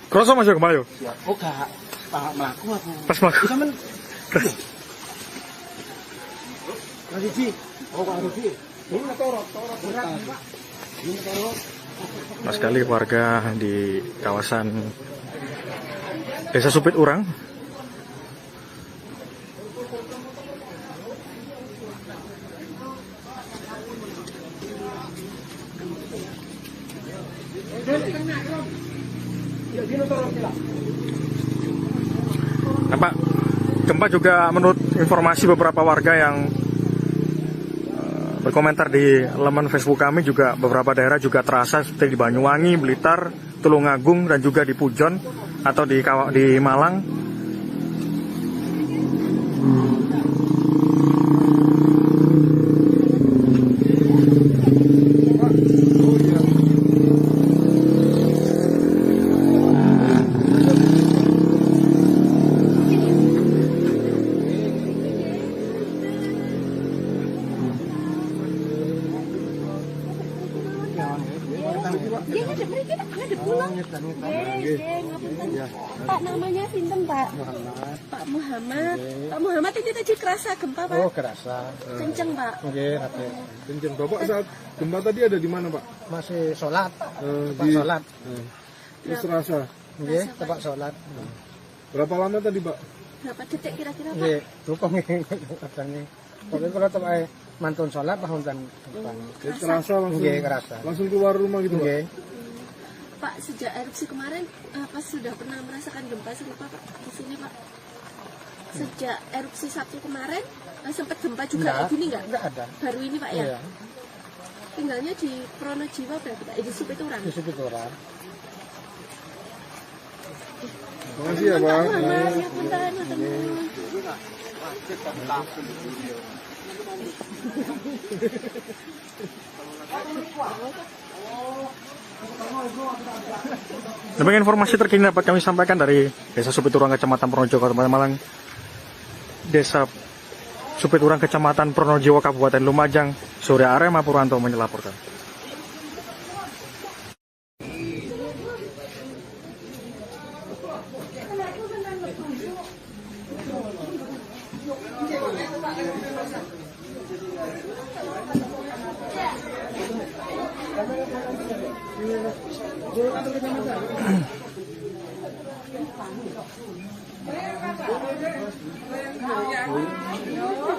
Kroso Mas yo kemayo. Oh, gak melaku aku. Pas mlaku. Sampeyan. Radi. Oh, Pak Rudi. Ini torot berat, Pak. Ini torot. Nah, sekali warga di kawasan Desa Supiturang nampak gempa juga menurut informasi beberapa warga yang berkomentar di laman Facebook kami, juga beberapa daerah juga terasa seperti di Banyuwangi, Blitar, Tulungagung, dan juga di Pujon atau di Malang. Dia ngadep mriki Pak, ngadep kula. Nggih, ngapunten. Pak namanya sinten Pak? Muhammad. Pak Muhammad. Pak Muhammad ini tadi kerasa gempa Pak? Oh, kerasa. Kenceng Pak. Nggih, hati. Kenceng. Bapak saat gempa tadi ada di mana Pak? Masih sholat. Tempat Di sholat. Terus terasa. Nggih, tempat sholat. Berapa lama tadi Pak? Berapa detik kira-kira Pak? Nggih, lupa nggih katanya. Pokoknya kalau tempat mantun sholat tahun dan depan. Jadi terasa langsung. Nggih, kerasa. Langsung keluar rumah gitu Pak? Nggih. Pak, sejak erupsi kemarin, apa sudah pernah merasakan gempa serupa Pak di sini Pak? Sejak erupsi Sabtu kemarin, sempat gempa juga kayak gini nggak? Enggak ada. Baru ini Pak ya? Iya. Tinggalnya di Pronojiwa berarti Pak? Di Supiturang? Di situ orang. Terima kasih ya Pak. Pak Muhammad, ya punten, matur nuwun. Demikian informasi terkini dapat kami sampaikan dari Desa Supiturang, Kecamatan Pronojiwo, Kabupaten Malang. Desa Supiturang, Kecamatan Pronojiwo, Kabupaten Lumajang. Surya Arema Purwanto melaporkan.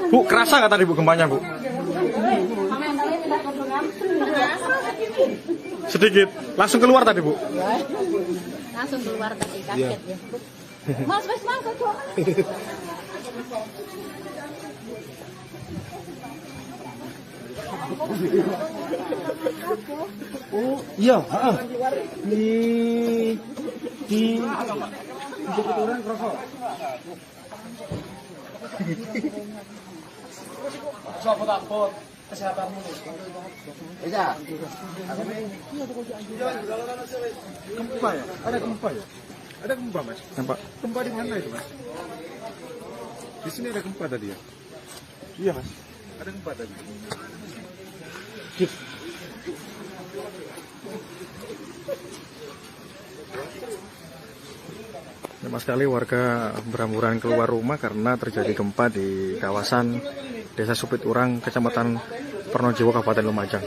Bu, kerasa nggak tadi Bu gempanya Bu? Sedikit. Langsung keluar tadi Bu? Langsung keluar tadi kaget ya. Mas, Oh, iya, heeh. Di orang kerasa. Sopot kesehatanmu. Iya. Gempa ya? Ada gempa ya? Ada gempa Mas? Nampak? Gempa di mana itu Mas? Di sini ada gempa tadi ya? Iya Mas. Ada gempa tadi. Sama sekali warga berhamburan keluar rumah karena terjadi gempa di kawasan Desa Supiturang, Kecamatan Pronojiwo, Kabupaten Lumajang.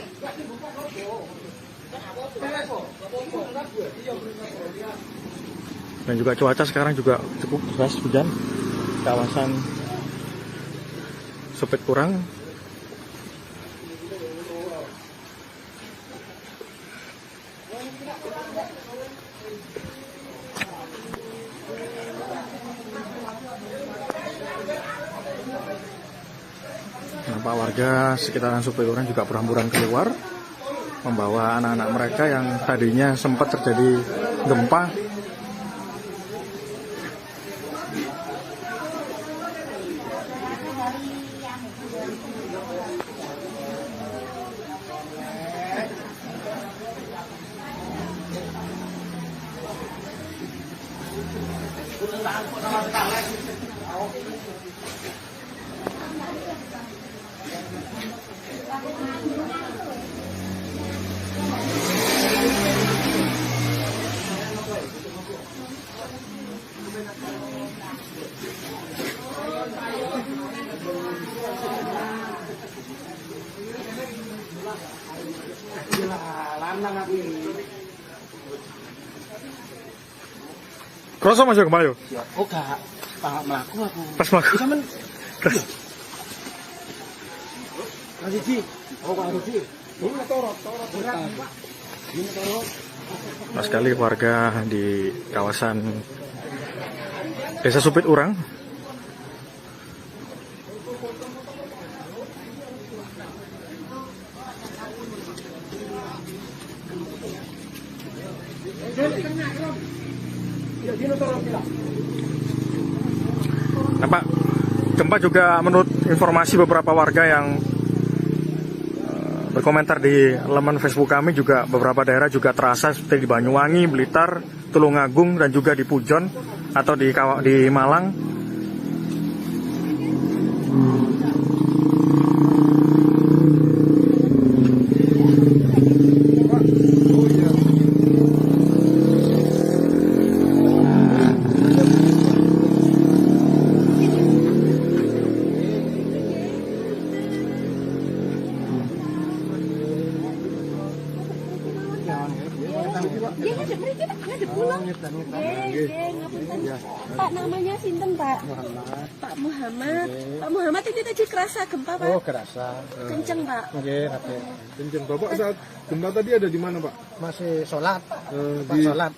Dan juga cuaca sekarang juga cukup deras hujan. Kawasan Supiturang. Nampak warga sekitaran Supiturang juga berhamburan keluar, membawa anak-anak mereka yang tadinya sempat terjadi gempa. Kroso masuk gempa yo. Oh, gak. Pak mlaku aku. Pas mlaku. Sampeyan. Siji. Oh, Pak Siji. Ini torot. Ini torot. Nah, sekali warga di kawasan Desa Supiturang nampak gempa juga menurut informasi beberapa warga yang berkomentar di laman Facebook kami, juga beberapa daerah juga terasa seperti di Banyuwangi, Blitar, Tulungagung, dan juga di Pujon atau di Malang. Dia ngadep mriki Pak, ngadep pulang. Nggih, ngapunten. Pak namanya sinten Pak? Muhammad. Pak Muhammad. Pak Muhammad ini tadi kerasa gempa Pak? Oh, kerasa. Kenceng Pak. Nggih, Rapi. Kenceng. Bapak saat gempa tadi ada di mana, Pak? Masih sholat. Tempat Di sholat.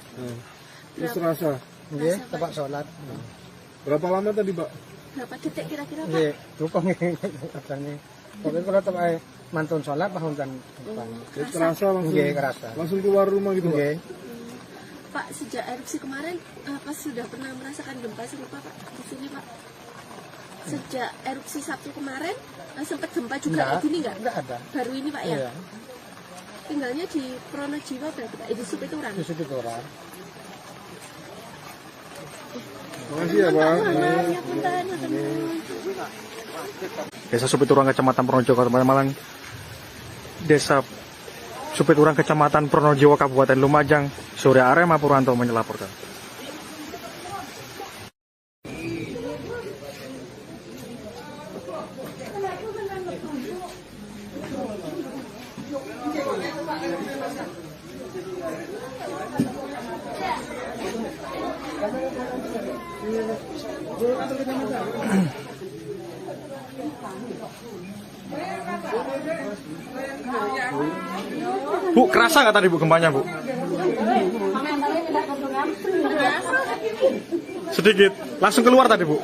Terus rasa. Nggih, tempat sholat. Berapa lama tadi, Pak? Berapa detik kira-kira Pak? Nggih, dukung katanya. Pokoknya kalau tempat mantun sholat pahuntan. Jadi terasa langsung. Nggih, kerasa. Langsung keluar rumah gitu, Pak. Nggih. Pak, sejak erupsi kemarin, apa sudah pernah merasakan gempa serupa Pak di sini Pak? Sejak erupsi Sabtu kemarin, sempat gempa juga di sini nggak? Enggak ada. Baru ini Pak ya? Iya. Tinggalnya di Pronojiwo berarti Pak? Di Supiturang? Di situ orang. Makasih ya, Pak. Muhammad, ya punten, teman. Desa Supiturang Kecamatan Pronojiwo Kabupaten Malang. Desa Supiturang Kecamatan Pronojiwo Kabupaten Lumajang. Surya Arema Purwanto melaporkan. Bu, kerasa nggak tadi Bu gempanya Bu? Sedikit. Langsung keluar tadi Bu?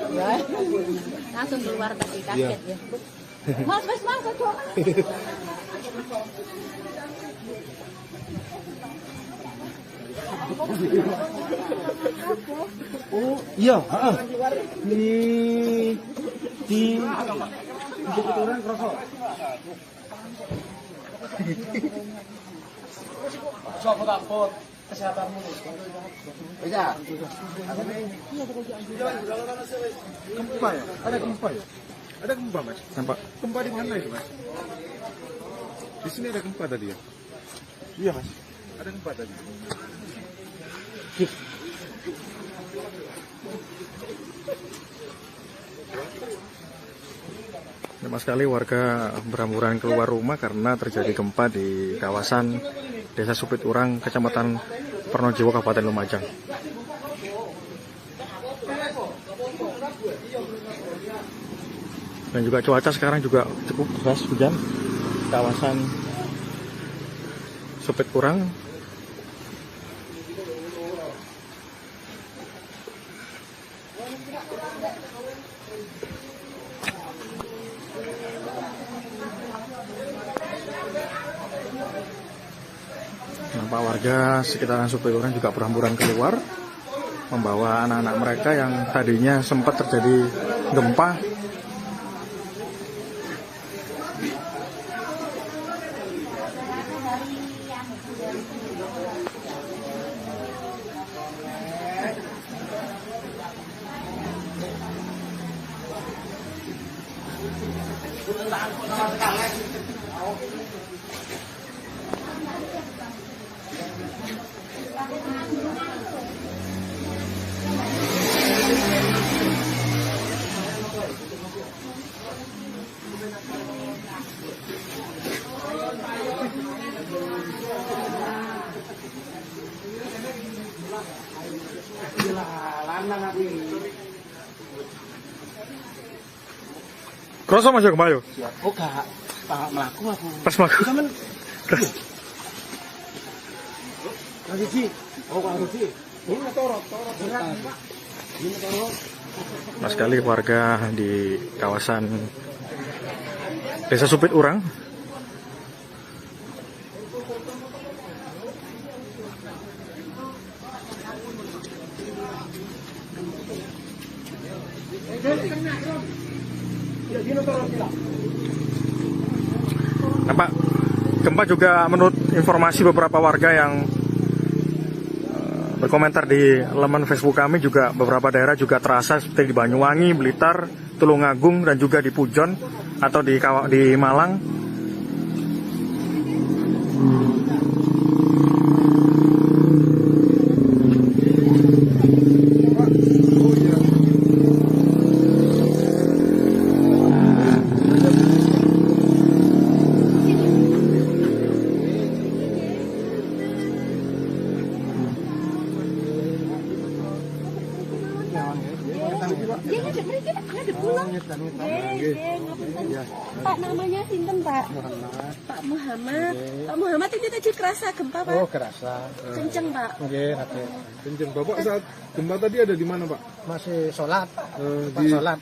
Langsung keluar tadi kaget ya. Mas, coba. Oh, iya, heeh. Di orang kerasa. Coba dapet kesehatanmu. Bisa. Gempa ya? Ada gempa ya? Ada gempa, Mas? Nampak? Gempa di mana itu, Mas? Di sini ada gempa tadi ya? Iya, Mas. Ada gempa tadi. Banyak sekali warga berhamburan keluar rumah karena terjadi gempa di kawasan Desa Supiturang, Kecamatan Pronojiwo, Kabupaten Lumajang. Dan juga cuaca sekarang juga cukup deras hujan. Kawasan Supiturang. Nampak warga sekitaran Supiturang juga berhamburan keluar membawa anak-anak mereka yang tadinya sempat terjadi gempa. Kroso masuk kembali. Oh, gak. Melaku aku. Pas melaku. Terus. Lagi sih. Oh, Pak Rusi. Ini torok. Berat, Pak. Ini torok. Mas sekali warga di kawasan Desa Supiturang. Nampak gempa juga menurut informasi beberapa warga yang berkomentar di laman Facebook kami, juga beberapa daerah juga terasa seperti di Banyuwangi, Blitar, Tulungagung, dan juga di Pujon atau di Malang. nggih. ngapunten. Ya. Pak namanya sinten Pak? Muhammad. Pak Muhammad. Pak Muhammad ini tadi kerasa gempa Pak? Oh, kerasa. Kenceng Pak. Nggih, nate. Kenceng. Bapak saat gempa tadi ada di mana, Pak? Masih sholat. Tempat Di sholat.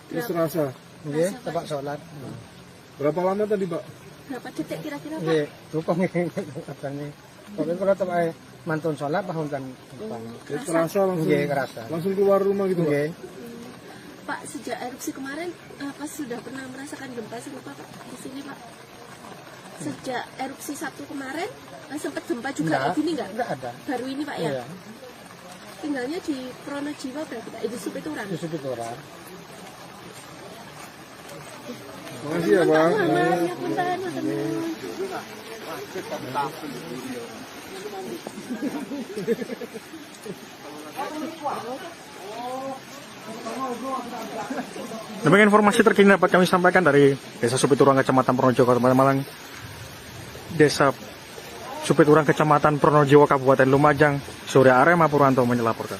Terus terasa. Nggih, tempat sholat. Berapa lama tadi, Pak? Berapa detik kira-kira Pak? Nggih, cukup nggih katanya. Pokoknya kalau tempat mantun sholat bahun kan. Terasa langsung. Nggih, kerasa. Langsung keluar rumah gitu, Pak. Nggih. Pak sejak erupsi kemarin apa sudah pernah merasakan gempa serupa Pak di sini Pak? Sejak erupsi Sabtu kemarin sempat gempa juga Enggak, kayak gini nggak? enggak ada. Baru ini Pak ya? Iya, Tinggalnya di Pronojiwo berarti Pak? Itu Supiturang? di Supiturang. Makasih ya, Pak. Muhammad, ya punten, punten. Demikian informasi terkini dapat kami sampaikan dari Desa Supiturang, Kecamatan Pronojiwo, Kabupaten Malang. Desa Supiturang, Kecamatan Pronojiwo, Kabupaten Lumajang, Surya Arema Purwanto melaporkan.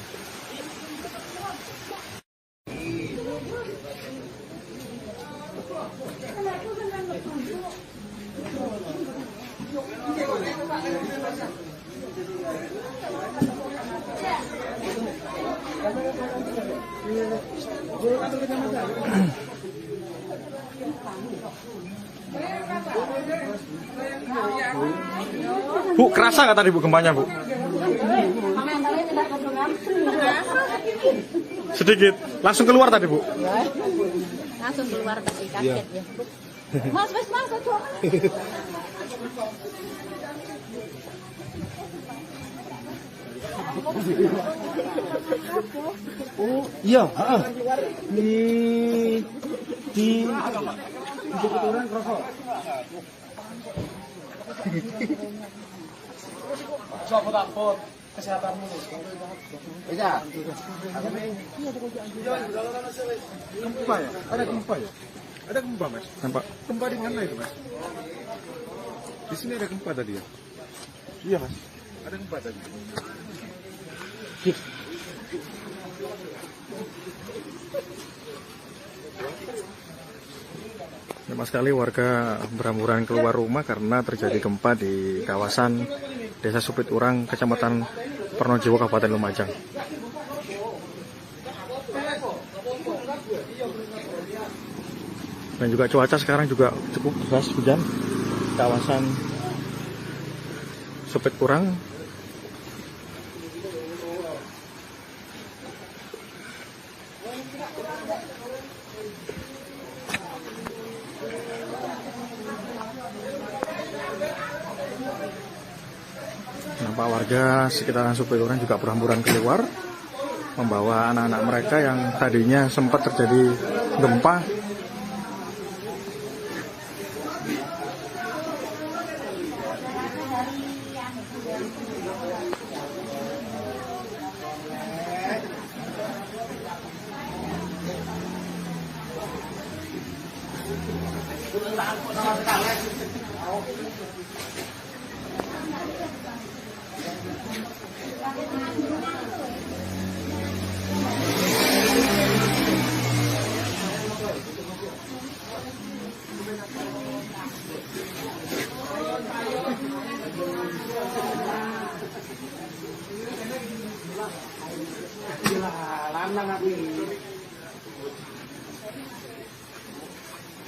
Bu, kerasa nggak tadi Bu gempanya Bu? Sedikit, langsung keluar tadi Bu. Langsung keluar tadi kaget ya. Mas, aduh. Oh, iya, heeh. Di Supiturang kerasa. Coba takut kesehatanmu. Iya. Gempa ya? Ada gempa ya? Ada gempa, Mas? Nampak? Gempa di mana itu, Mas? Di sini ada gempa tadi ya? Iya, Mas. Ada gempa tadi. Lama sekali warga berhamburan keluar rumah karena terjadi gempa di kawasan Desa Supiturang, Kecamatan Pronojiwo, Kabupaten Lumajang. Dan juga cuaca sekarang juga cukup deras hujan. Kawasan Supiturang nampak warga sekitaran Supiturang juga berhamburan keluar membawa anak-anak mereka yang tadinya sempat terjadi gempa.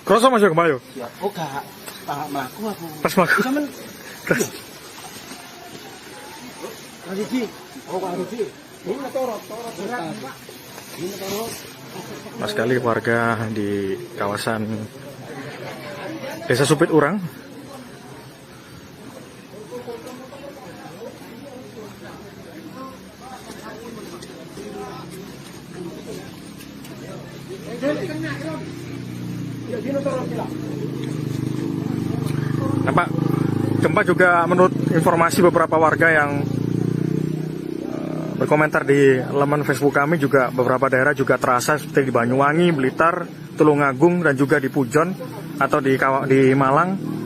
Kroso Mas yo kemayo. Oh, gak. Mlaku aku. Pas mlaku. Sampeyan Riji. Oh, Pak Riji. Ini torot berat, Pak. Ini torot. Mas sekali warga di kawasan Desa Supiturang nampak gempa juga menurut informasi beberapa warga yang berkomentar di laman Facebook kami juga beberapa daerah juga terasa seperti di Banyuwangi, Blitar, Tulungagung dan juga di Pujon atau di Malang.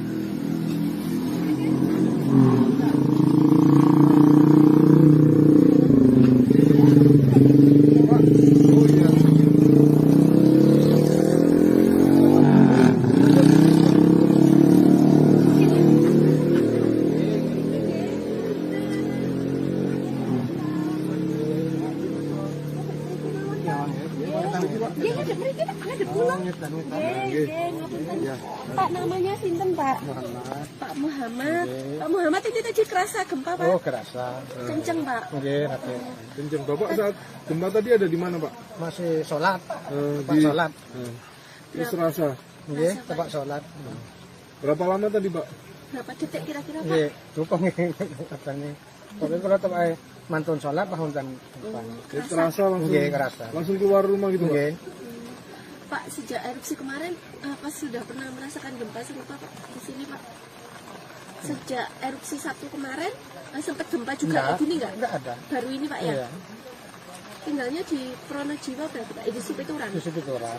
ngapunten. Pak, namanya sinten, Pak? Muhammad. Pak Muhammad. Pak Muhammad ini tadi kerasa gempa, Pak? Oh, kerasa. Kenceng, Pak. Nggih, rakyat. Kenceng. Bapak saat gempa tadi ada di mana, Pak? Masih sholat. Tempat Di sholat. Terus rasa. Nggih, tempat sholat. Berapa lama tadi, Pak? Berapa detik kira-kira, Pak? Nggih, cukup nggih katanya. Pokoknya kalau tempat mantun sholat tahun dan depan. Jadi terasa langsung. Nggih, kerasa. Langsung keluar rumah gitu, Pak? Nggih. Pak, sejak erupsi kemarin, apa sudah pernah merasakan gempa serupa, Pak? Di sini, Pak. Sejak erupsi Sabtu kemarin, sempat gempa juga di sini nggak? Enggak ada. Baru ini, Pak, ya? Iya. Tinggalnya di Pronojiwa berarti, Pak? Di Supituran? Di situ orang.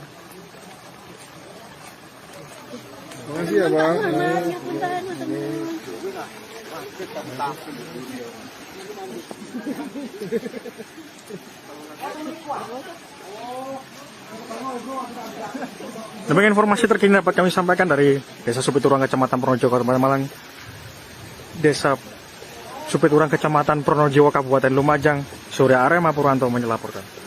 Makasih ya, Pak. Pak Muhammad, ya punten, matur nuwun. Demikian informasi terkini dapat kami sampaikan dari Desa Supiturang, Kecamatan Pronojiwo, Kabupaten Malang. Desa Supiturang, Kecamatan Pronojiwo, Kabupaten Lumajang. Surya Arema Purwanto melaporkan.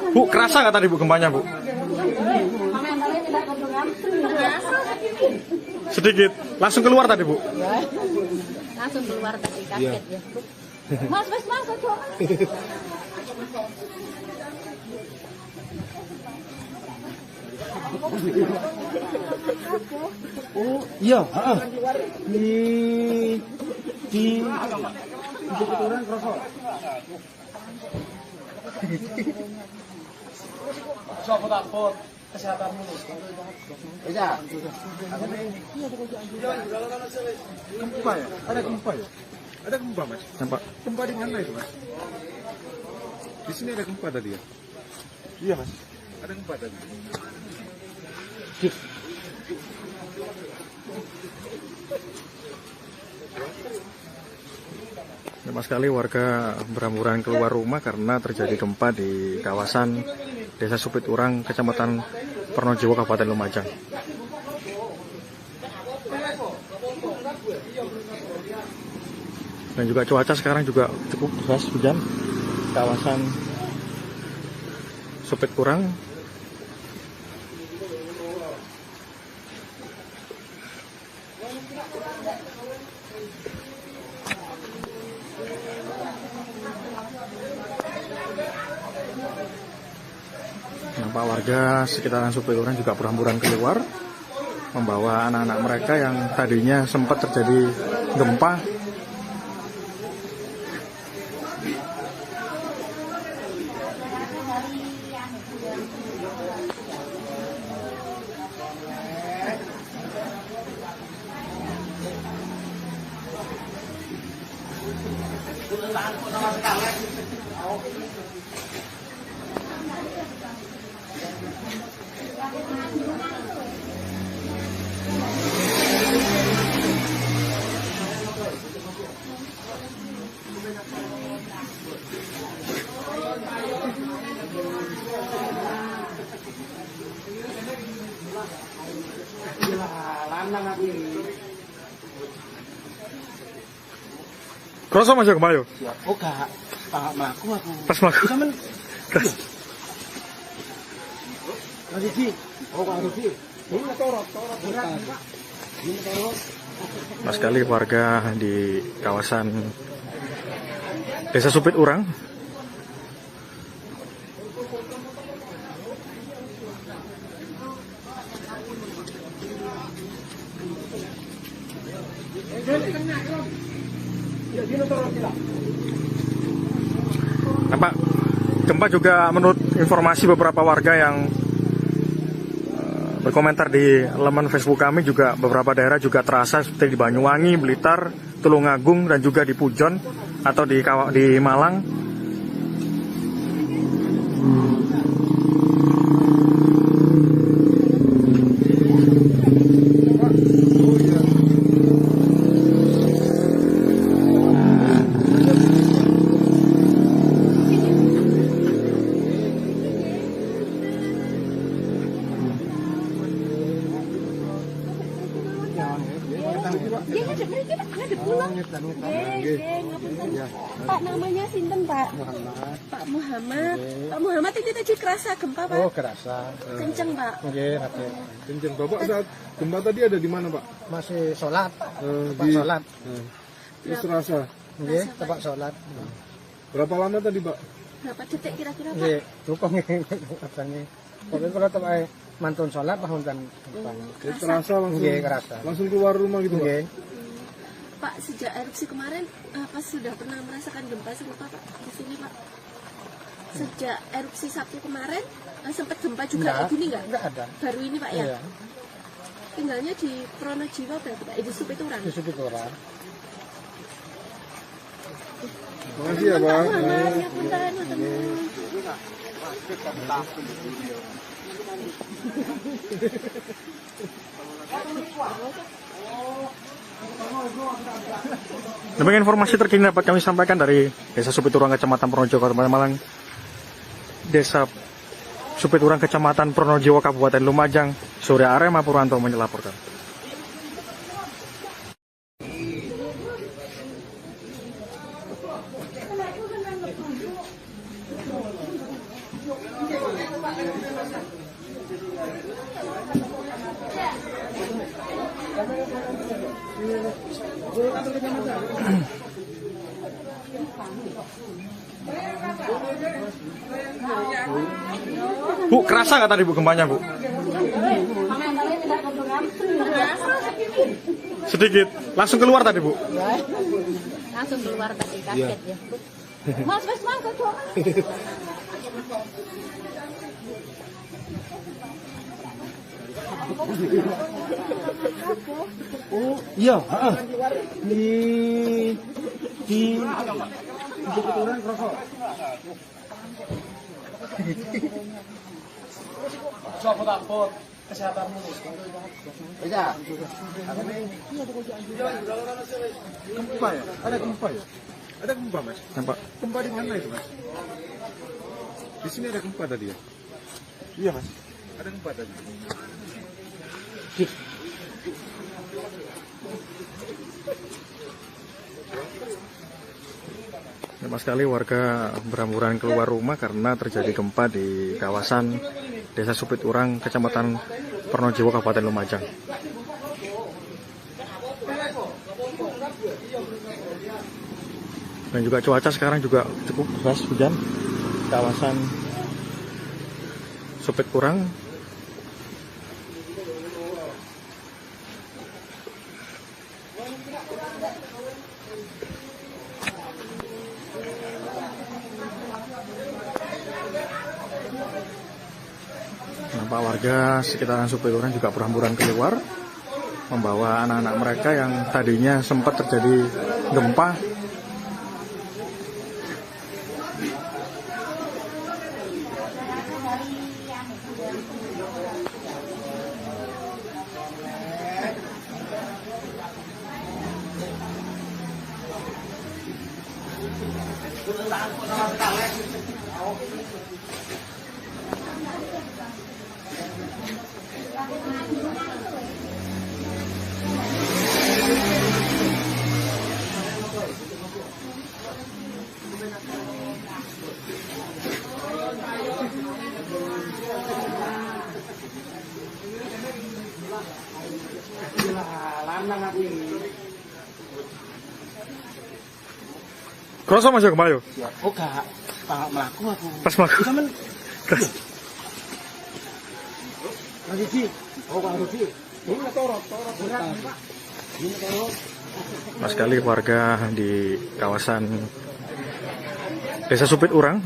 Bu, kerasa nggak tadi Bu gempanya, Bu? Sedikit. Langsung keluar tadi, Bu? Langsung keluar tadi kaget ya. Mas, aduh. Oh, iya, heeh. Di orang kerasa. Coba takut kesehatanmu. Bisa. Gempa ya? Ada gempa ya? Ada gempa, Mas? Nampak? Gempa di mana itu, Mas? Di sini ada gempa tadi ya? Iya, Mas. Ada gempa tadi. Lama sekali warga berhamburan keluar rumah karena terjadi gempa di kawasan Desa Supiturang, Kecamatan Pronojiwo, Kabupaten Lumajang. Dan juga cuaca sekarang juga cukup deras, hujan. Kawasan Supiturang. Nampak warga sekitaran Supiturang juga berhamburan keluar, membawa anak-anak mereka yang tadinya sempat terjadi gempa. Kroso Mas gempa yo. Oh, gak melaku aku. Pas mlaku. Sampeyan Terus Mas Ji. Oh, Pak Rufi. Ini torot. Mas sekali warga di kawasan Desa Supiturang. Nampak gempa juga menurut informasi beberapa warga yang berkomentar di laman Facebook kami, juga beberapa daerah juga terasa seperti di Banyuwangi, Blitar, Tulungagung, dan juga di Pujon atau di Malang. Ngapunten. Pak, namanya sinten, Pak? Muhammad. Pak Muhammad. Pak Muhammad ini tadi kerasa gempa, Pak? Oh, kerasa. Kenceng, Pak. Nggih, rakyat. Kenceng. Bapak saat gempa tadi ada di mana, Pak? Masih sholat. Tempat Di sholat. Terus terasa. Nggih, tempat sholat. Berapa lama tadi, Pak? Berapa detik kira-kira, Pak? Nggih, dukung katanya. Pokoknya kalau tempat mantun sholat pahun kan. Terasa langsung. Nggih, kerasa. Langsung keluar rumah gitu, Pak? Nggih. Pak, sejak erupsi kemarin, apa sudah pernah merasakan gempa serupa, Pak, di sini, Pak? Sejak erupsi Sabtu kemarin, sempat gempa juga kayak gini nggak? Enggak ada. Baru ini, Pak, ya? Iya. Tinggalnya di Pronojiwo berarti, Pak? Di Supiturang? Di situ orang. Terima kasih ya, Pak. Ya, punten, punten. Demikian informasi terkini dapat kami sampaikan dari Desa Supiturang, Kecamatan Pronojiwo, Kabupaten Malang. Desa Supiturang, Kecamatan Pronojiwo, Kabupaten Lumajang. Surya Arema Purwanto melaporkan. Bu, kerasa nggak tadi Bu gempanya, Bu? Sedikit. Langsung keluar tadi, Bu? Langsung keluar tadi kaget ya. Mas, mangga dong. Oh, iya, heeh. Di Supiturang kerasa. Coba takut kesehatanmu. Iya. Gempa ya? Ada gempa ya? Ada gempa, Mas? Nampak. Gempa di mana itu, Mas? Di sini ada gempa tadi ya? Iya, Mas. Ada gempa tadi. Banyak sekali warga berhamburan keluar rumah karena terjadi gempa di kawasan Desa Supiturang, Kecamatan Pronojiwo, Kabupaten Lumajang. Dan juga cuaca sekarang juga cukup deras, hujan. Kawasan Supiturang. Nampak warga sekitaran Supiturang juga berhamburan keluar, membawa anak-anak mereka yang tadinya sempat terjadi gempa. Kroso masuk kemayu. Oh, gak. Pak melaku aku. Pas melaku. Sama. Lagi oh, Pak Rusi. Ini torot. Ini torot. Mas sekali warga di kawasan Desa Supiturang.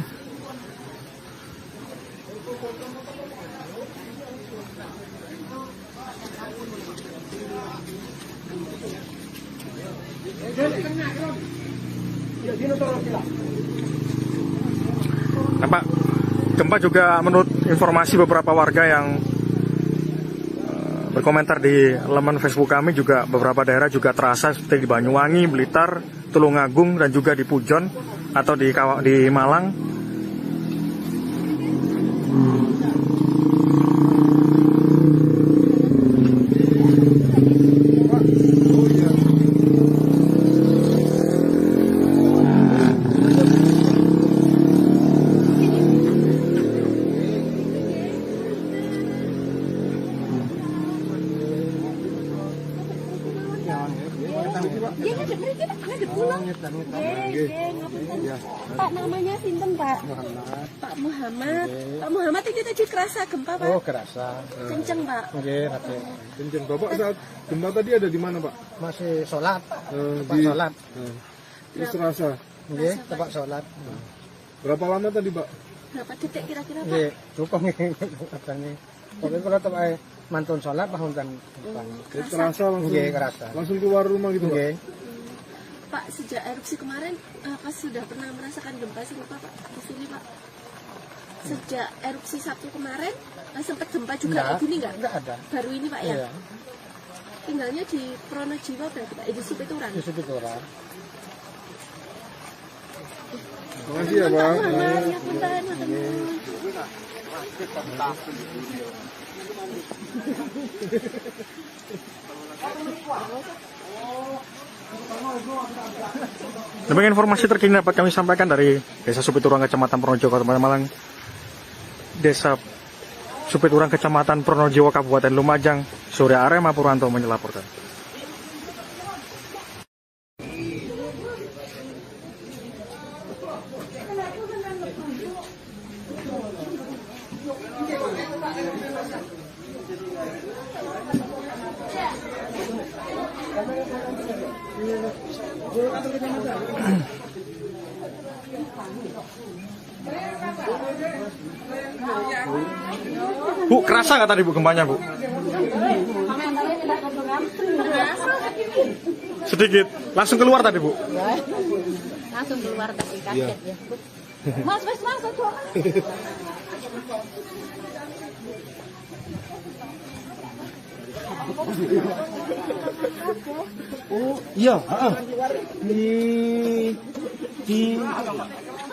Nampak gempa juga menurut informasi beberapa warga yang berkomentar di laman Facebook kami, juga beberapa daerah juga terasa seperti di Banyuwangi, Blitar, Tulungagung, dan juga di Pujon atau di Malang. Ya. Pak, namanya sinten, Pak? Muhammad. Pak Muhammad. Pak Muhammad ini tadi kerasa gempa, Pak? Oh, kerasa. Kenceng, Pak. Nggih, Rati. Kenceng. Bapak saat gempa tadi ada di mana, Pak? Masih sholat. Tempat Di sholat. Terus terasa. Nggih, tempat sholat. Berapa lama tadi, Pak? Berapa detik kira-kira, Pak? Nggih, cukup nggih katanya. Pokoknya kalau tempat mantun sholat bahun kan. Terus terasa langsung. Nggih, kerasa. Langsung keluar rumah gitu, Pak? Nggih. Pak, sejak erupsi kemarin, apa sudah pernah merasakan gempa serupa, Pak? Di sini, Pak. Sejak erupsi Sabtu kemarin, sempat gempa juga kayak gini nggak? Enggak ada. Baru ini, Pak, ya? Iya, Tinggalnya di Pronojiwo berarti, Pak? Di Supiturang. di Supiturang. Terima kasih ya, Pak. Muhammad, ya punten, matur nuwun. Demikian informasi terkini dapat kami sampaikan dari Desa Supiturang, Kecamatan Pronojiwo, Kabupaten Malang. Desa Supiturang, Kecamatan Pronojiwo, Kabupaten Lumajang, Surya Arema Purwanto melaporkan. Bu, kerasa nggak tadi Bu gempanya Bu? Sedikit, langsung keluar tadi Bu? Langsung keluar tadi kaget ya. Mas, aduh. Oh, iya, heeh. Di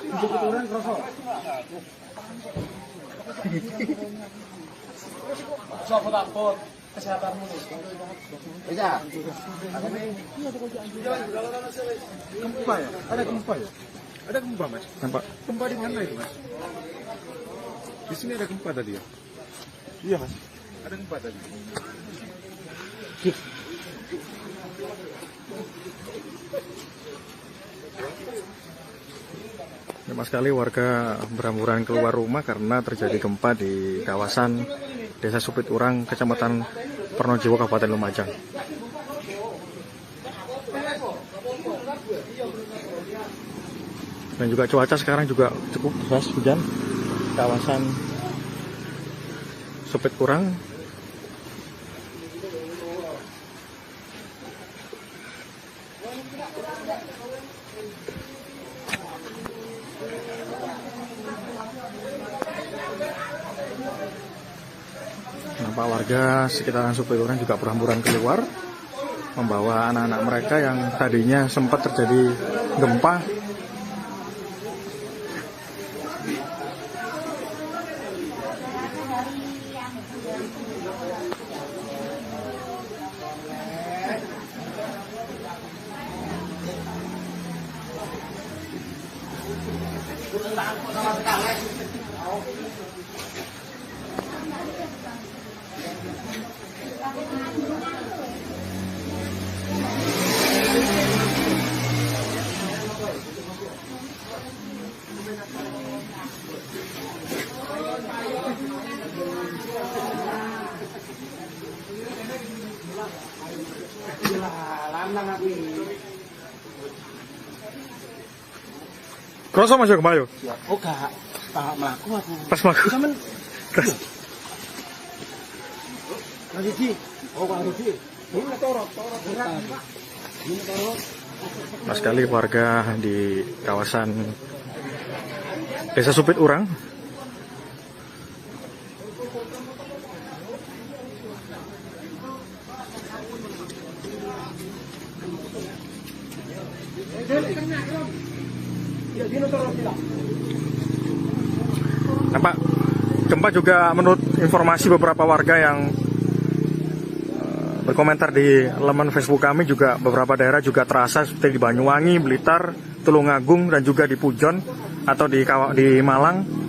Supiturang kerasa. Sopo takut kesehatanmu nih. Bisa. Gempa ya? Ada gempa ya? Ada gempa, Mas? Nampak? Gempa di mana itu, Mas? Di sini ada gempa tadi ya? Iya, Mas. Ada gempa tadi. Lama sekali warga berhamburan keluar rumah karena terjadi gempa di kawasan Desa Supiturang, Kecamatan Pronojiwo, Kabupaten Lumajang. Dan juga cuaca sekarang juga cukup deras, hujan. Kawasan Supiturang nampak warga sekitaran Supiturang juga berhamburan keluar membawa anak-anak mereka yang tadinya sempat terjadi gempa. Kroso Mas yo kemayo. Oh, gak mlaku aku. Pas mlaku. Sampeyan Terus Riji. Oh, Pak Riji. Ini torot berat, Pak. Ini torot. pas sekali warga di kawasan Desa Supiturang nampak gempa juga menurut informasi beberapa warga yang berkomentar di laman Facebook kami juga beberapa daerah juga terasa seperti di Banyuwangi, Blitar, Tulungagung dan juga di Pujon atau di Malang.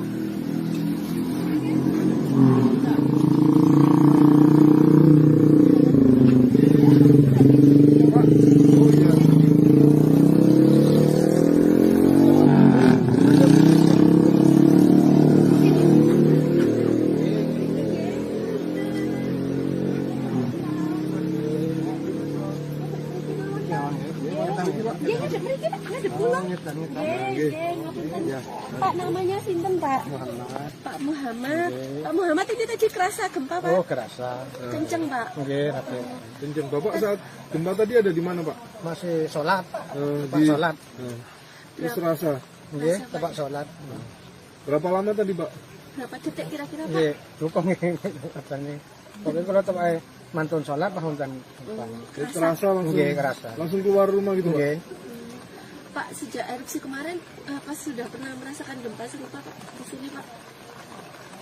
Dia ngadep mriki Pak, ngadep kula. Nggih. Pak namanya sinten Pak? Muhammad. Pak Muhammad. Pak Muhammad ini tadi kerasa gempa Pak. Oh, kerasa. Kenceng Pak. Nggih, rapi. Kenceng. Bapak saat gempa tadi ada di mana Pak? Masih sholat. Tempat Di sholat. Terus terasa. Nggih, tempat sholat. Berapa lama tadi Pak? Berapa detik kira-kira Pak? Nggih, lupa nggih katanya. Pokoknya kalau tempat mantun sholat paham kan. Jadi terasa langsung. Nggih, kerasa. Langsung keluar rumah gitu Pak? Nggih. Pak sejak erupsi kemarin apa sudah pernah merasakan gempa serupa Pak di sini Pak?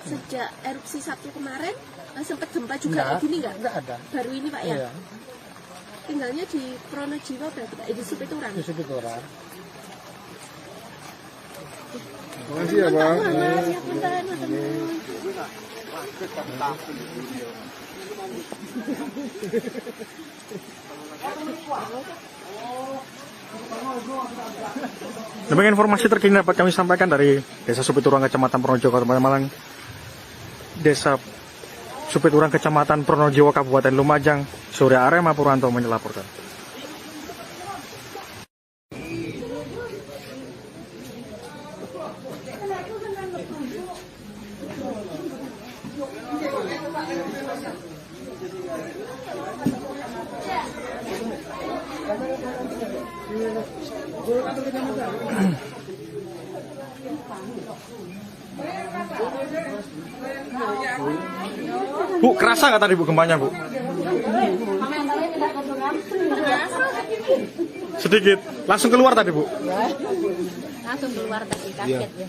Sejak erupsi Sabtu kemarin sempat gempa juga kayak gini nggak? Enggak ada. Baru ini Pak ya? Iya. Tinggalnya di Pronojiwa berarti Pak? Di Supiturang? Di situ orang. Makasih ya Pak. Siap bentar, matur nuwun. Demikian informasi terkini dapat kami sampaikan dari Desa Supiturang, Kecamatan Pronojiwo, Kabupaten Malang. Desa Supiturang, Kecamatan Pronojiwo, Kabupaten Lumajang. Surya Arema Purwanto melaporkan. Bu, kerasa nggak tadi Bu gempanya Bu? Sedikit. Langsung keluar tadi Bu? Langsung keluar tadi kaget ya.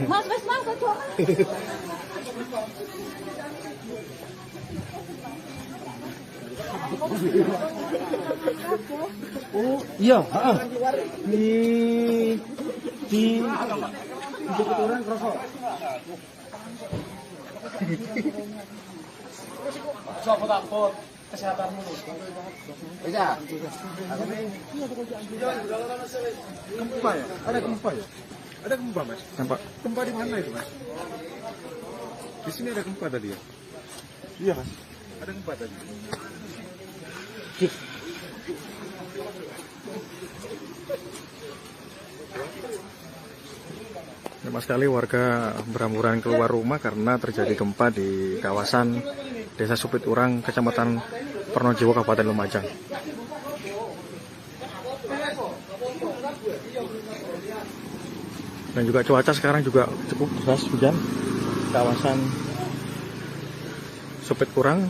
Mas, kok. Oh, iya, heeh. Di orang kerasa. Coba takut kesehatanmu. Bisa. Gempa ya? Ada gempa ya? Ada gempa Mas? Nampak? Gempa di mana itu Mas? Di sini ada gempa tadi ya? Iya Mas. Ada gempa tadi. Banyak sekali warga berhamburan keluar rumah karena terjadi gempa di kawasan Desa Supiturang, Kecamatan Pronojiwo, Kabupaten Lumajang. Dan juga cuaca sekarang juga cukup deras, hujan. Kawasan Supiturang.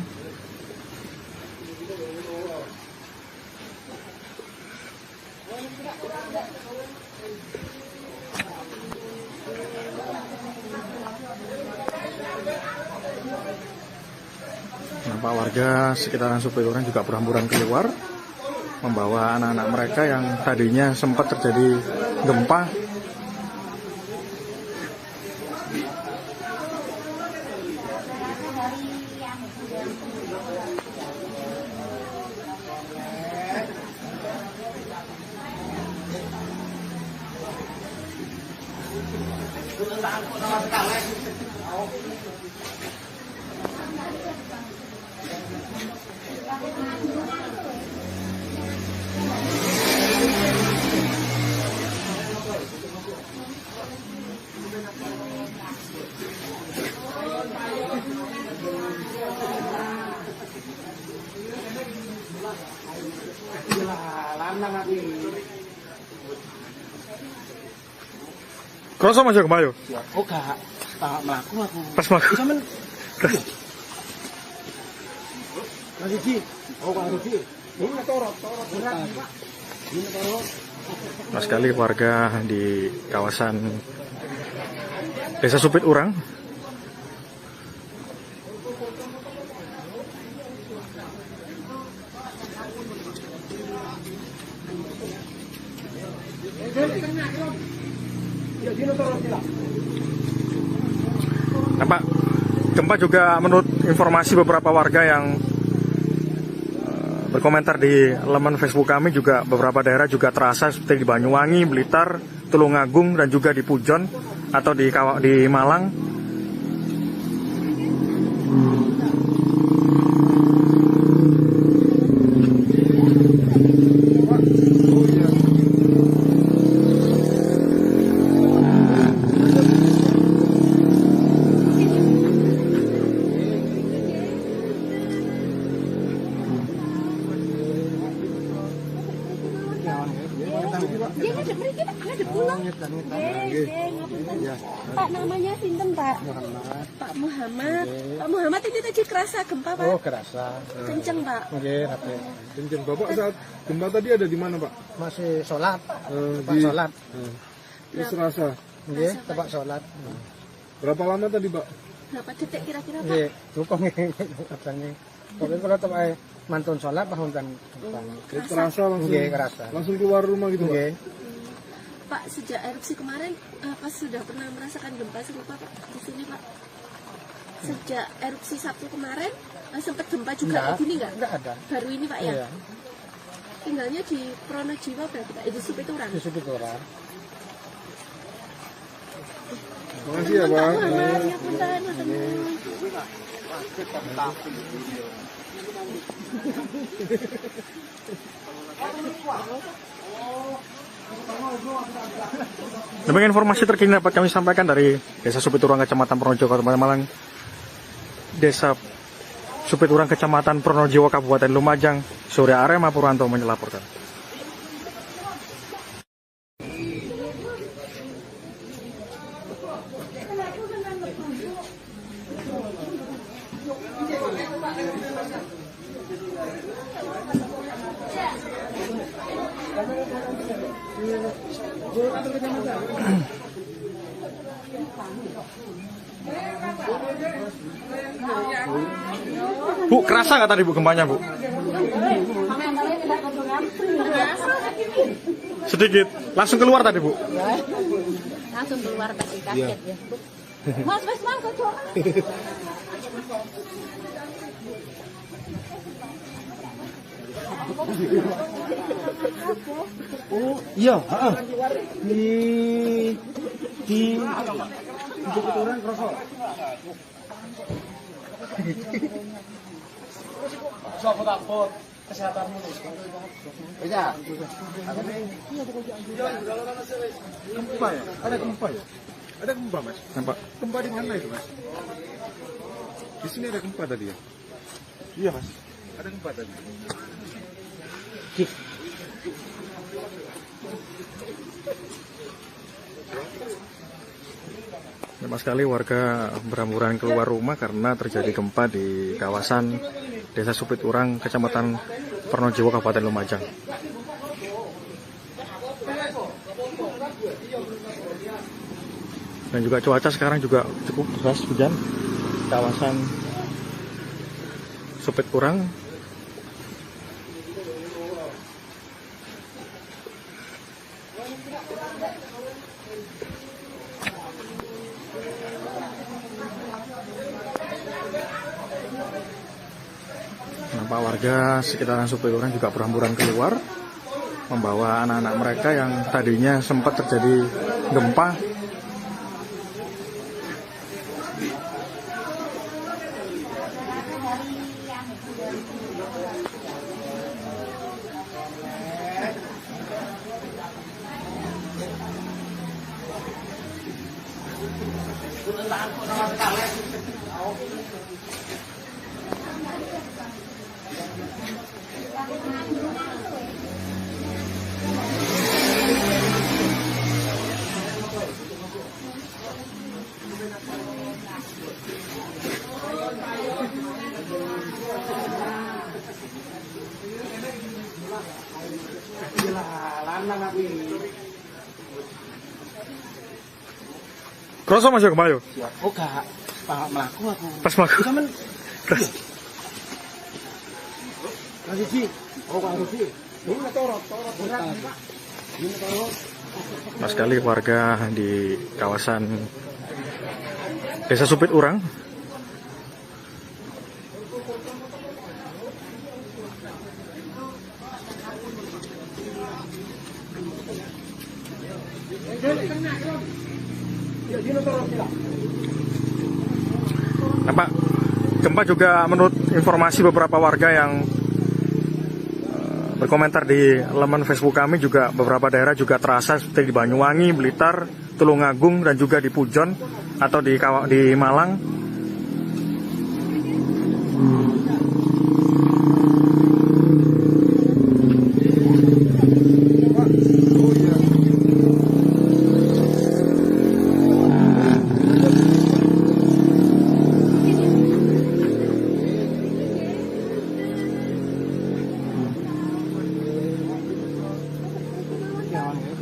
Nampak warga sekitaran Supiturang juga berhamburan keluar, membawa anak-anak mereka yang tadinya sempat terjadi gempa. Kroso masuk ke Bayu. Oh, gak melaku aku. Pas melaku. Sampeyan lagi Ji. Oh, Pak Rugi. Ini torot. Ini torot. Banyak sekali warga di kawasan Desa Supiturang. Nampak gempa juga menurut informasi beberapa warga yang berkomentar di laman Facebook kami, juga beberapa daerah juga terasa seperti di Banyuwangi, Blitar, Tulungagung, dan juga di Pujon atau di Malang. Dia ngadep mriki Pak, ngadep kula. Nggih, ngapunten. Pak namanya sinten Pak? Pak Muhammad. Pak Muhammad ini tadi kerasa gempa Pak? Oh, kerasa. Kenceng Pak. Nggih, rapi. Kenceng. Bapak saat gempa tadi ada di mana, Pak? Masih sholat. Tempat Di sholat. Terus rasa. Nggih, tempat sholat. Berapa lama tadi, Pak? Berapa detik kira-kira Pak? Nggih, dukung katanya. Tapi kalau tempat mantun sholat bahkan Terasa langsung. nggih kerasa. Langsung keluar rumah gitu, Pak? Nggih. Pak, sejak erupsi kemarin, pas sudah pernah merasakan gempa serupa Pak di sini Pak? Sejak erupsi Sabtu kemarin, sempat gempa juga kayak gini nggak? Enggak ada. Baru ini Pak ya? Iya. Tinggalnya di Pronojiwo berarti Pak? Di Supiturang? Di Supiturang. Makasih ya, Pak. Muhammad, ya punten, matur nuwun. Demikian informasi terkini dapat kami sampaikan dari Desa Supiturang, Kecamatan Pronojiwo, Kabupaten Malang. Desa Supiturang, Kecamatan Pronojiwo, Kabupaten Lumajang. Surya Arema Purwanto melaporkan. Bu, kerasa nggak tadi Bu gempanya Bu? Sedikit, langsung keluar tadi Bu. Langsung keluar tadi kaget ya. Mas, mangkok coba. Oh, iya, heeh. Di Supiturang kerasa. Sopot kesehatanmu. Iya. Gempa ya? Ada gempa ya? Ada gempa, Mas? Nampak? Gempa di mana itu, Mas? Di sini ada gempa tadi ya? Iya, Mas. Ada gempa tadi. Memang sekali warga berhamburan keluar rumah karena terjadi gempa di kawasan Desa Supiturang, Kecamatan Pronojiwo, Kabupaten Lumajang. Dan juga cuaca sekarang juga cukup deras hujan. Kawasan Supiturang. Nampak warga sekitaran Supiturang juga berhamburan keluar, membawa anak-anak mereka yang tadinya sempat terjadi gempa. Kroso masuk kemayo. Oh, gak. Pak melaku aku. Pas mlaku. Sampeyan Siji. Oh, Kak Siji. Ini torot berat, Pak. Ini torot. Mas sekali warga di kawasan Desa Supiturang. Nampak gempa juga menurut informasi beberapa warga yang berkomentar di laman Facebook kami, juga beberapa daerah juga terasa seperti di Banyuwangi, Blitar, Tulungagung, dan juga di Pujon atau di Malang.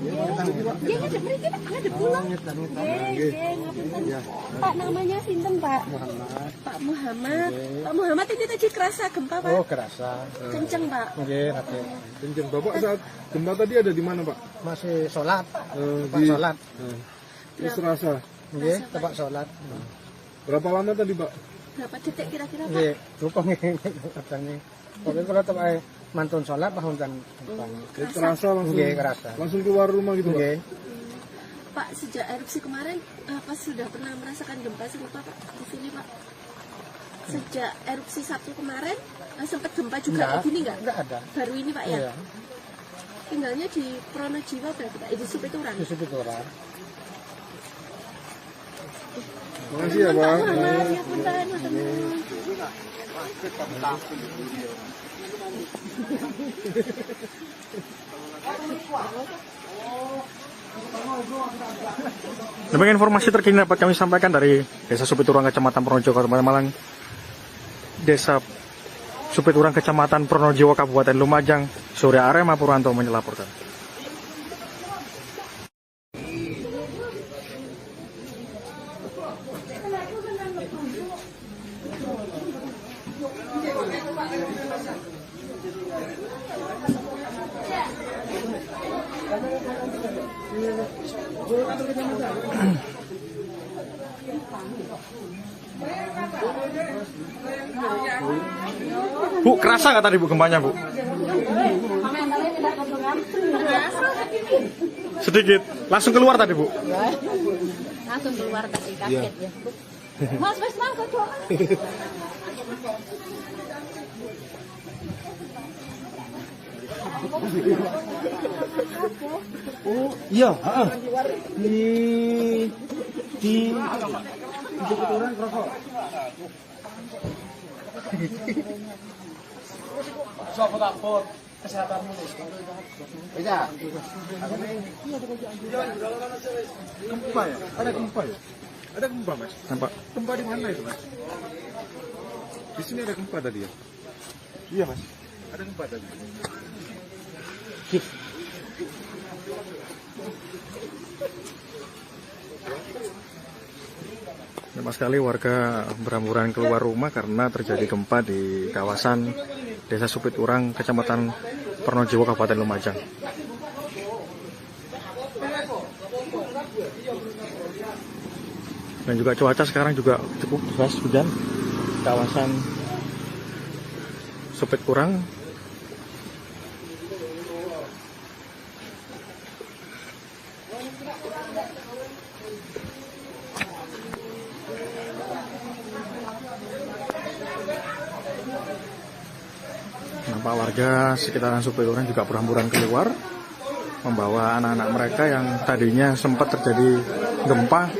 Dia ngadep mriki Pak, ngadep kula. Nggih, ngapunten. Pak namanya sinten Pak? Muhammad. Pak Muhammad. Pak Muhammad ini tadi kerasa gempa Pak? Oh, kerasa. Kenceng Pak. Nggih, Raden. Kenceng. Bapak saat gempa tadi ada di mana Pak? Masih sholat. Tempat Di sholat. Terus rasa. Nggih, tempat sholat. Berapa lama tadi Pak? Berapa detik kira-kira Pak? Nggih, lupa nggih katanya. Pokoknya kalau tempat mantun sholat bahun kan. Terasa langsung. Nggih, kerasa. Langsung keluar rumah gitu Pak? Nggih. Pak sejak erupsi kemarin apa sudah pernah merasakan gempa serupa Pak di sini Pak? Sejak erupsi Sabtu kemarin sempat gempa juga kayak gini nggak? Enggak ada. Baru ini Pak ya? Iya. Tinggalnya di Pronojiwa berarti Pak, di Supiturang. Di situ orang. Makasih ya Pak. Muhammad, ya punten, matur nuwun. Demikian informasi terkini dapat kami sampaikan dari Desa Supiturang, Kecamatan Pronojiwo, Kabupaten Malang. Desa Supiturang, Kecamatan Pronojiwo, Kabupaten Lumajang, Surya Arema Purwanto melaporkan. Bu, kerasa nggak tadi Bu gempanya Bu? Sedikit, langsung keluar tadi Bu? Langsung keluar tadi kaget ya. Mas, kok doa. Oh, iya, heeh. Di orang rokok. Siapa takut kesehatanmu? Bisa. Gempa ya? Ada gempa ya? Ada gempa Mas? Nampak? Gempa di mana itu Mas? Di sini ada gempa tadi ya? Iya Mas. Ada gempa tadi. Nampak sekali warga berhamburan keluar rumah karena terjadi gempa di kawasan Desa Supiturang, Kecamatan Pronojiwo, Kabupaten Lumajang. Dan juga cuaca sekarang juga cukup deras hujan. Kawasan Supiturang nampak warga sekitaran Supiturang juga berhamburan keluar membawa anak-anak mereka yang tadinya sempat terjadi gempa.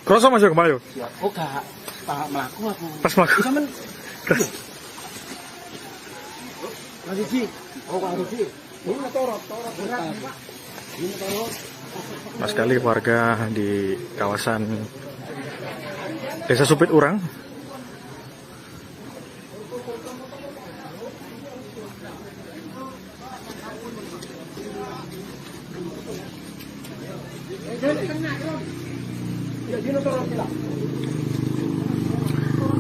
Kroso Mas yo kemayo. Oh, gak melaku aku. Pas mlaku. Sampeyan Terus Lagi Ji. Oh, Pak Rusi. Ini torot berat, Pak. Ini torot. Mas sekali warga di kawasan Desa Supiturang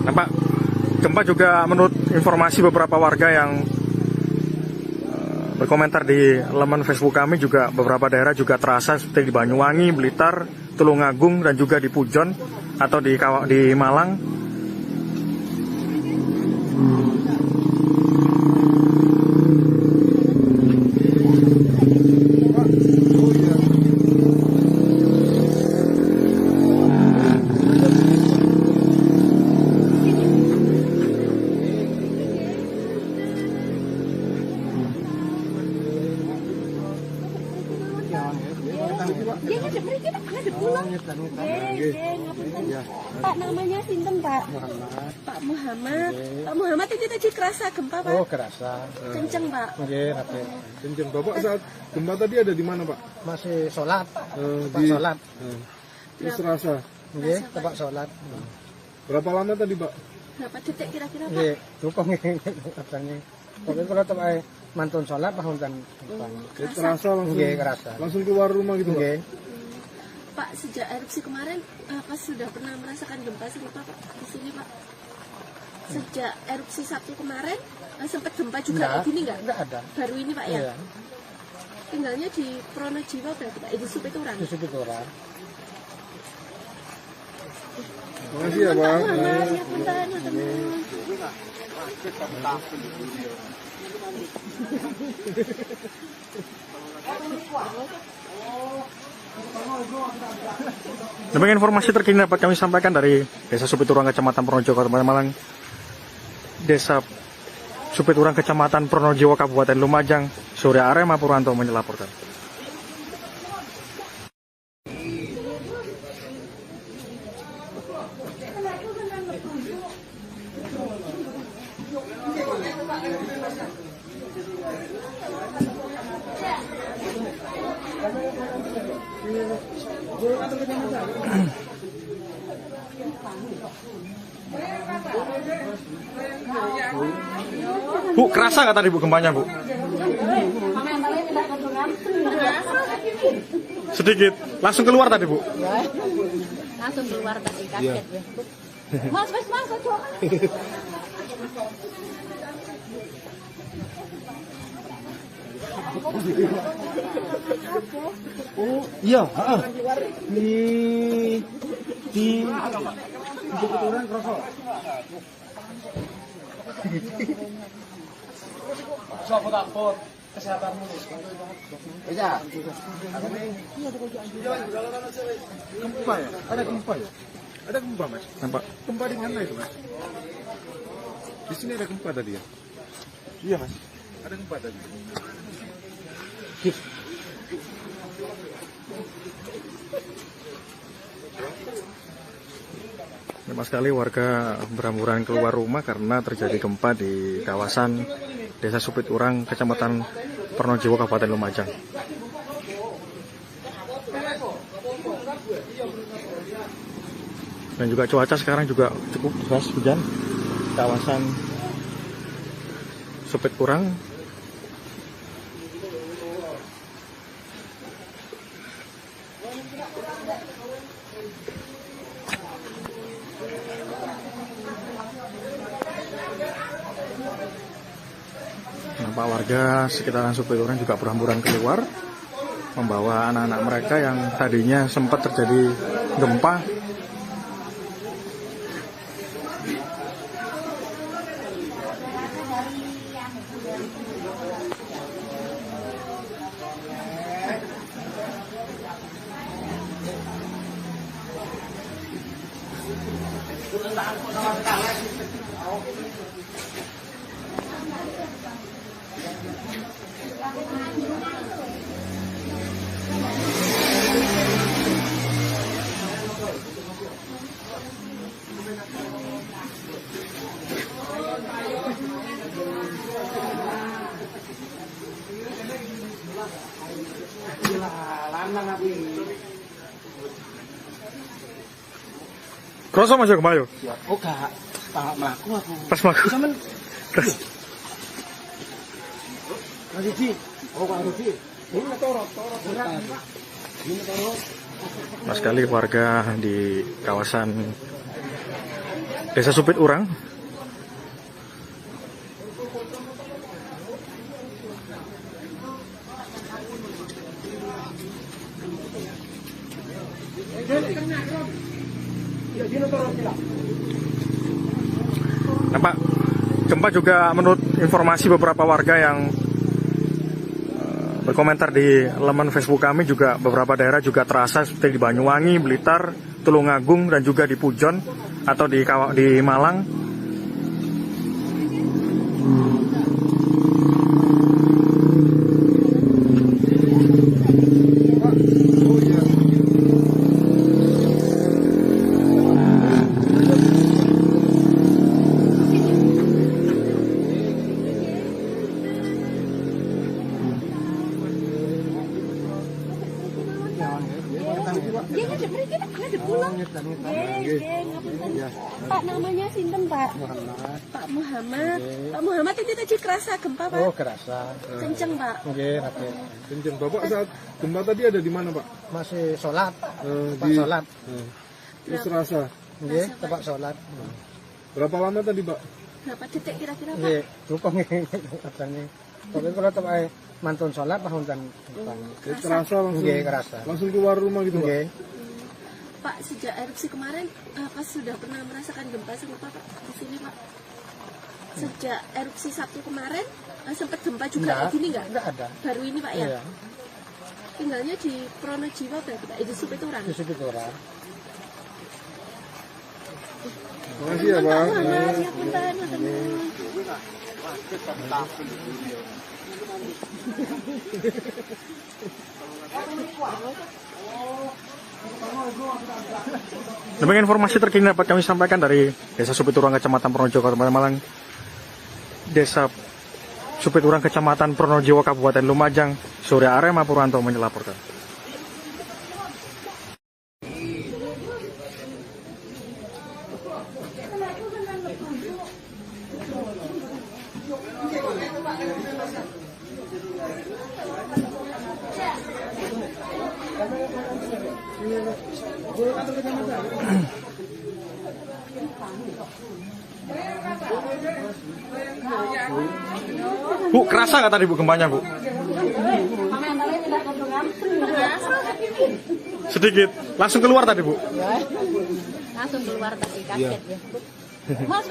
nampak gempa juga menurut informasi beberapa warga yang berkomentar di laman Facebook kami, juga beberapa daerah juga terasa seperti di Banyuwangi, Blitar, Tulungagung, dan juga di Pujon atau di Malang. Dia ngadep mriki Pak, ngadep kula. Nggih, ngapunten. Pak namanya sinten Pak? Muhammad. Pak Muhammad. Pak Muhammad itu tadi kerasa gempa Pak? Oh, kerasa. Kenceng Pak. Nggih, rapi. Kenceng. Bapak saat gempa tadi ada di mana Pak? Masih sholat. Tempat Di sholat. Terus terasa. Nggih, tempat sholat. Berapa lama tadi Pak? Berapa detik kira-kira Pak? Nggih, dukung katanya. Pokoknya kalau tempat mantun sholat paham kan. Terasa langsung. Nggih, kerasa. Langsung keluar rumah gitu Pak? Nggih. Pak sejak erupsi kemarin apa sudah pernah merasakan gempa serupa Pak di sini Pak? Sejak erupsi Sabtu kemarin sempat gempa juga kayak gini nggak? Enggak ada. Baru ini Pak ya? Iya. Tinggalnya di Pronojiwo berarti Pak? Di Supiturang? Di situ orang. Terima kasih ya Pak. Muhammad, ya punten, matur nuwun. Demikian informasi terkini dapat kami sampaikan dari Desa Supiturang, Kecamatan Pronojiwo, Kabupaten Malang. Desa Supiturang, Kecamatan Pronojiwo, Kabupaten Lumajang. Surya Arema Purwanto melaporkan. Bu, kerasa nggak tadi Bu gempanya Bu? Sedikit. Langsung keluar tadi Bu? Langsung keluar tadi kaget ya. Mas, coba. Oh, iya, heeh. Di Supiturang kerasa. Siapa takut kesehatanmu? Iya. Gempa ya? Ada gempa ya? Ada gempa Mas? Nampak? Gempa di mana itu Mas? Di sini ada gempa tadi ya? Iya Mas. Ada gempa tadi. Memang sekali warga berhamburan keluar rumah karena terjadi gempa di kawasan Desa Supiturang, Kecamatan Pronojiwo, Kabupaten Lumajang. Dan juga cuaca sekarang juga cukup deras hujan. Kawasan Supiturang nampak warga sekitaran Supiturang juga berhamburan keluar membawa anak-anak mereka yang tadinya sempat terjadi gempa. Kroso masuk kembali. Oh, gak. Pak Maku aku. Pas maku. Sampeyan Rudy. Oh, Pak Rudy. Ini torot. Ini torot. Mas sekali warga di kawasan Desa Supiturang nampak gempa juga menurut informasi beberapa warga yang berkomentar di laman Facebook kami juga beberapa daerah juga terasa seperti di Banyuwangi, Blitar, Tulungagung dan juga di Pujon atau di Malang. Dia ngadep mriki Pak, ngadep pulang. Nggih, ngapunten. Pak namanya sinten Pak? Pak Muhammad. Pak Muhammad itu tadi kerasa gempa Pak? Oh, kerasa. Kenceng Pak. Nggih, rapi. Kenceng. Bapak saat gempa tadi ada di mana, Pak? Masih sholat. Tempat Di sholat. Terus rasa. Nggih, tempat sholat. Berapa lama tadi, Pak? Berapa detik kira-kira Pak? Nggih, dukung katanya. Tapi kalau tempat mantun sholat pahuntan. Terasa langsung. Nggih, kerasa. Langsung keluar rumah gitu, Pak. Nggih. Pak, sejak erupsi kemarin, pas sudah pernah merasakan gempa serupa Pak di sini Pak? Sejak erupsi Sabtu kemarin, sempat gempa juga kayak gini nggak? Enggak ada. Baru ini Pak ya? Iya. Tinggalnya di Pronojiwo berarti Pak? Itu Supiturang? Di situ orang. Terima kasih ya, Pak. Muhammad, ya punten, punten. Demikian informasi terkini dapat kami sampaikan dari Desa Supiturang, Kecamatan Pronojiwo, Kabupaten Malang. Desa Supiturang, Kecamatan Pronojiwo, Kabupaten Lumajang. Surya Arema Purwanto melaporkan. Bu, kerasa nggak tadi Bu gempanya Bu? Sedikit, langsung keluar tadi Bu? Langsung keluar tadi kaget ya. Mas,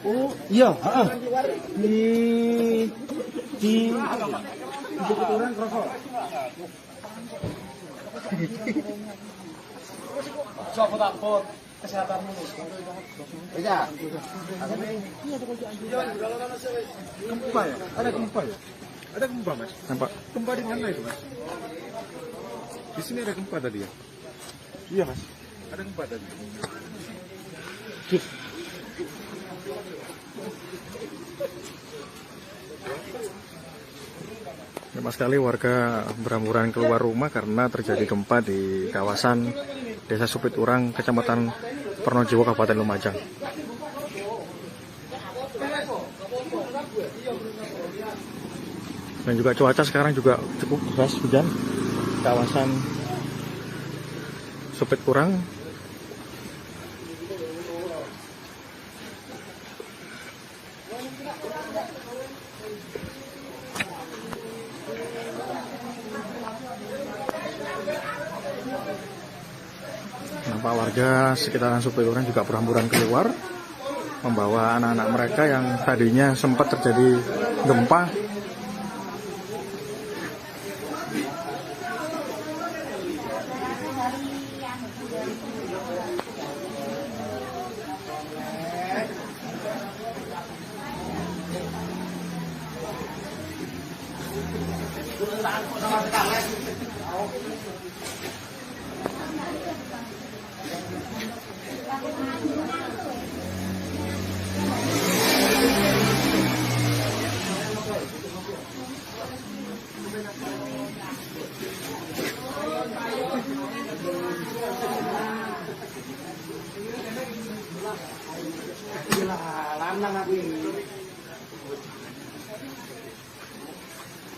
Oh, iya, heeh. Di Supiturang kerasa. Takut kesehatanmu. Iya. Gempa ya? Ada gempa ya? Ada gempa, Mas? Nampak? Gempa di mana itu, Mas? Di sini ada gempa tadi ya? Iya, Mas. Ada gempa tadi. Banyak sekali warga berhamburan keluar rumah karena terjadi gempa di kawasan Desa Supiturang, Kecamatan Pronojiwo, Kabupaten Lumajang. Dan juga cuaca sekarang juga cukup deras hujan. Kawasan Supiturang. Nampak warga sekitaran Supiturang juga berhamburan keluar, membawa anak-anak mereka yang tadinya sempat terjadi gempa.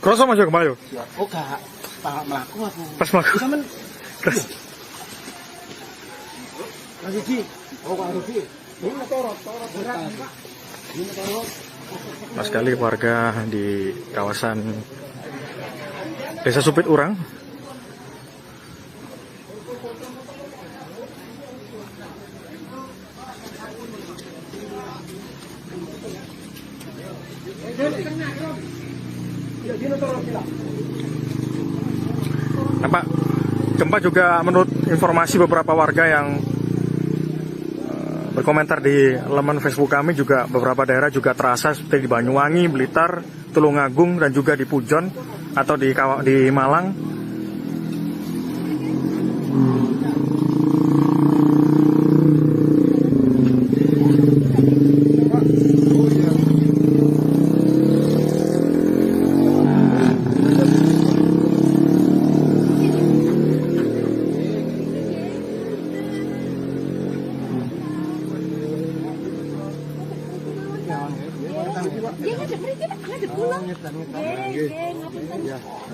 Kroso masuk kembali. Oh, gak melaku aku. Pas melaku. Sampeyan Terus lagi Ji. Oh, Kak Rufi. Ini torot berat, Pak. Ini torot. Mas sekali warga di kawasan Desa Supiturang. Nampak gempa juga menurut informasi beberapa warga yang berkomentar di laman Facebook kami, juga beberapa daerah juga terasa seperti di Banyuwangi, Blitar, Tulungagung, dan juga di Pujon atau di Malang. Dia ngadep mriki Pak, ngadep kula. Nggih, ngapunten.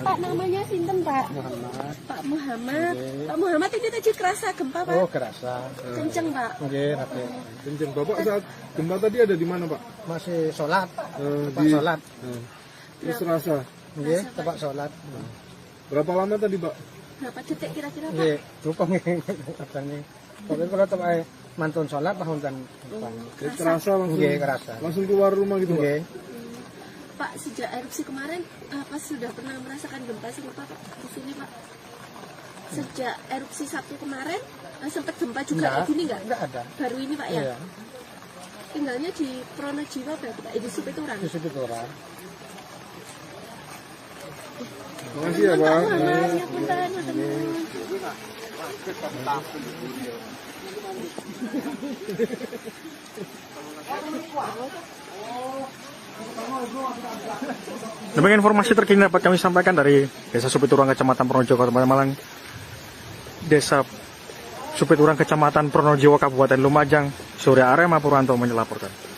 Pak namanya sinten Pak? Muhammad. Pak Muhammad. Pak Muhammad ini tadi kerasa gempa Pak? Oh, kerasa. Kenceng Pak. Nggih, rapi. Kenceng. Bapak saat gempa tadi ada di mana Pak? Masih sholat. Tempat Di sholat. Terus rasa. Nggih, tempat sholat. Berapa lama tadi Pak? Berapa detik kira-kira Pak? Nggih, cukup nggih. Katanya. Pokoknya kalau tempat mantun sholat tahun kan. Terasa langsung. Nggih, kerasa. Langsung keluar rumah gitu Pak? Nggih. Pak, sejak erupsi kemarin, apa sudah pernah merasakan gempa serupa Pak di sini Pak? Sejak erupsi Sabtu kemarin, sempat gempa juga kayak gini nggak? Enggak ada. Baru ini Pak ya? Iya. Tinggalnya di Pronojiwa berarti Pak, di Supiturang. Di situ orang. Makasih ya Pak. Mas, ya punten, ketemu. Demikian informasi terkini dapat kami sampaikan dari Desa Supiturang, Kecamatan Pronojiwo, Kabupaten Malang. Desa Supiturang, Kecamatan Pronojiwo, Kabupaten Lumajang, Surya Arema Purwanto melaporkan.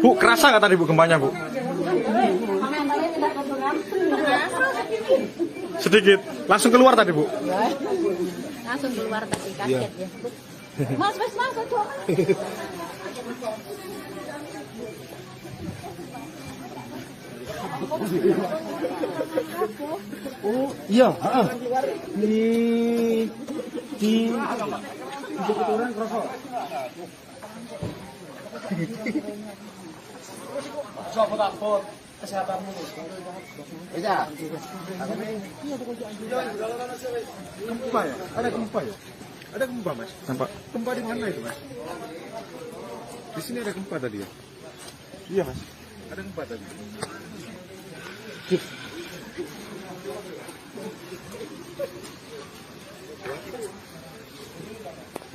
Bu, kerasa nggak tadi Bu gempanya Bu? Sedikit, langsung keluar tadi Bu? Langsung keluar tadi kaget ya. Mas, aduh. Oh, iya, heeh. Di orang kerasa. Coba takut kesehatanmu. Iya. Gempa ya? Ada gempa ya? Ada gempa Mas? Nampak? Gempa di mana itu Mas? Di sini ada gempa tadi ya? Iya Mas. Ada gempa tadi.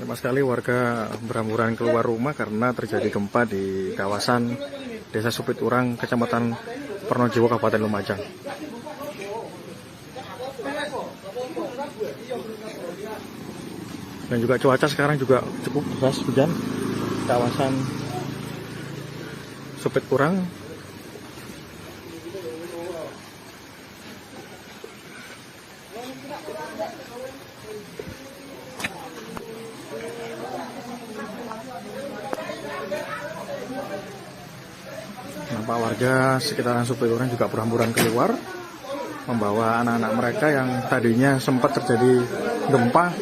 Lama sekali warga berhamburan keluar rumah karena terjadi gempa di kawasan Desa Supiturang, Kecamatan Pronojiwo, Kabupaten Lumajang. Dan juga cuaca sekarang juga cukup deras, hujan. Kawasan Supiturang nampak warga sekitaran Supiturang juga berhamburan keluar membawa anak-anak mereka yang tadinya sempat terjadi gempa.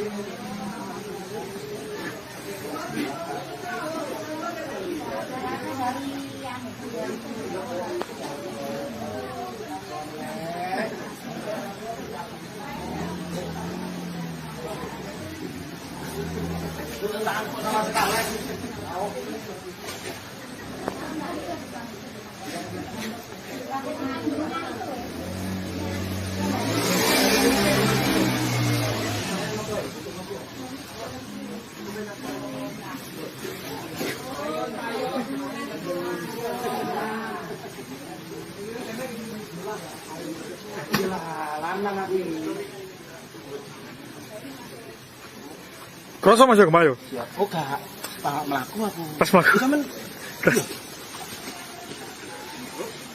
Kroso Mas yo kemayo. Oh, gak. Pak melaku aku. Pas mlaku. Sampeyan.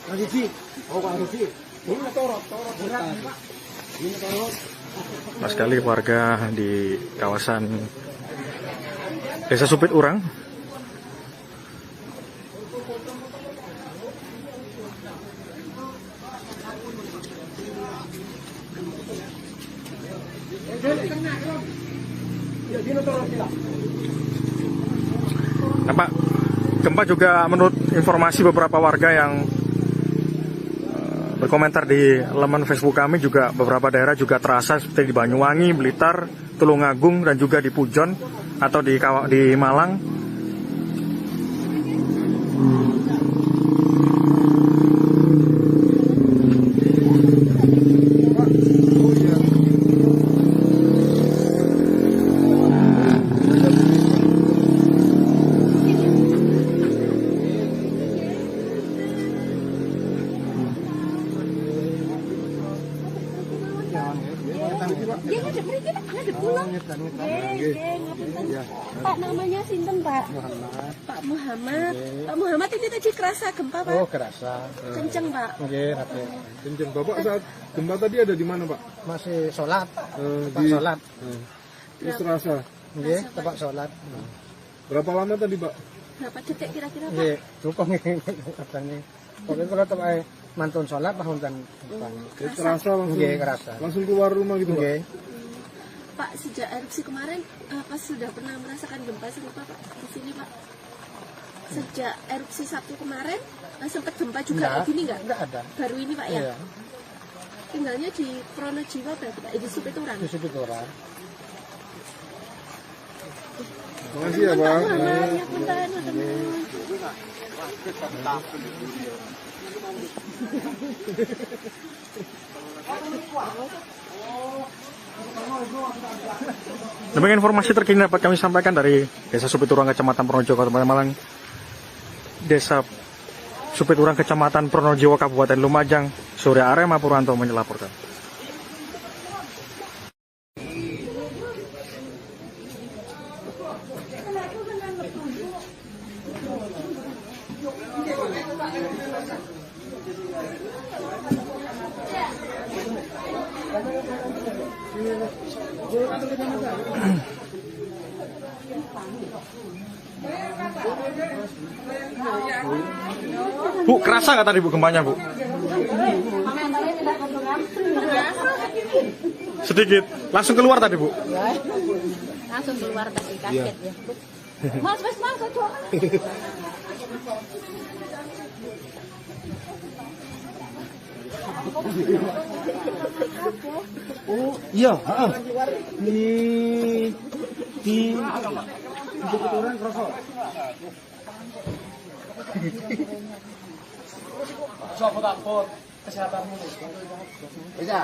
Lagi sih. Oh, Pak Rufi. Ini torot berat, Pak. Ini torot. Pas sekali warga di kawasan Desa Supiturang nampak gempa juga menurut informasi beberapa warga yang berkomentar di laman Facebook kami, juga beberapa daerah juga terasa seperti di Banyuwangi, Blitar, Tulungagung, dan juga di Pujon atau di Malang. Dia ngadep mriki Pak, ngadep kula. Nggih, ngapunten. Pak namanya sinten Pak? Muhammad. Pak Muhammad. Pak Muhammad ini tadi kerasa gempa Pak? Oh, kerasa. Kenceng Pak. Nggih, rapi. Kenceng. Bapak saat gempa tadi ada di mana Pak? Masih sholat. Tempat Di sholat. Terus terasa. Nggih, tempat sholat. Berapa lama tadi Pak? Berapa detik kira-kira Pak? Nggih, cukup nggih katanya. Pokoknya kalau tempat mantun sholat tahun dan Terasa langsung. nggih kerasa. Langsung keluar rumah gitu Pak? Nggih. Pak, sejak erupsi kemarin, apa sudah pernah merasakan gempa serupa Pak di sini Pak? Sejak erupsi Sabtu kemarin, sempat gempa juga kayak gini nggak? Enggak ada. Baru ini Pak ya? Iya. Tinggalnya di Pronojiwa berarti Pak, di Supiturang. Di situ orang. Makasih ya Pak. Muhammad, ya punten, teman. Demikian informasi terkini dapat kami sampaikan dari Desa Supiturang, Kecamatan Pronojiwo, Kabupaten Malang. Desa Supiturang, Kecamatan Pronojiwo, Kabupaten Lumajang. Surya Arema Purwanto melaporkan. Bu, kerasa nggak tadi Bu gempanya Bu? Sedikit. Langsung keluar tadi Bu? Langsung keluar tadi kaget ya. Mas, coba. Oh, iya, heeh. Di orang kerasa. Sopo takut kesehatanmu. Bisa.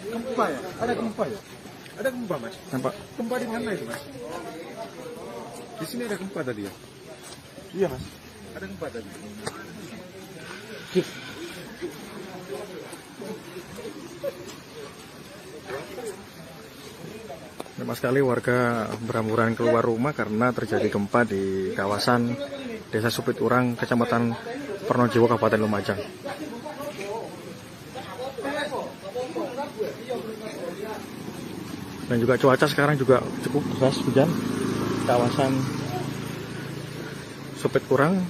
Gempa ya? Ada gempa ya? Ada gempa Mas? Nampak? Gempa di mana itu Mas? Di sini ada gempa tadi ya? Iya Mas. Ada gempa tadi. Banyak sekali warga berhamburan keluar rumah karena terjadi gempa di kawasan Desa Supiturang, Kecamatan Pronojiwo, Kabupaten Lumajang. Dan juga cuaca sekarang juga cukup deras hujan. Kawasan Supiturang.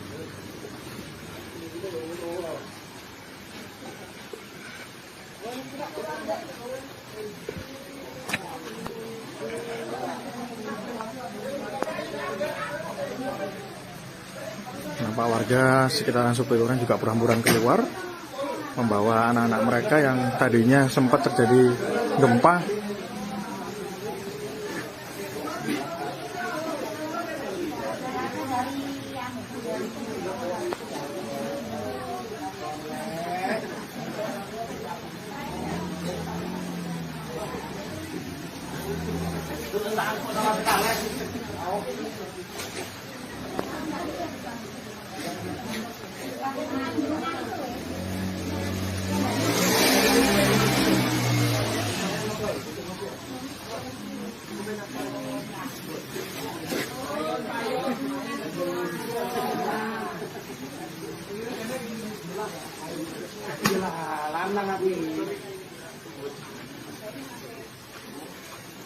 Nampak warga sekitaran Supiturang juga berhamburan keluar, membawa anak-anak mereka yang tadinya sempat terjadi gempa.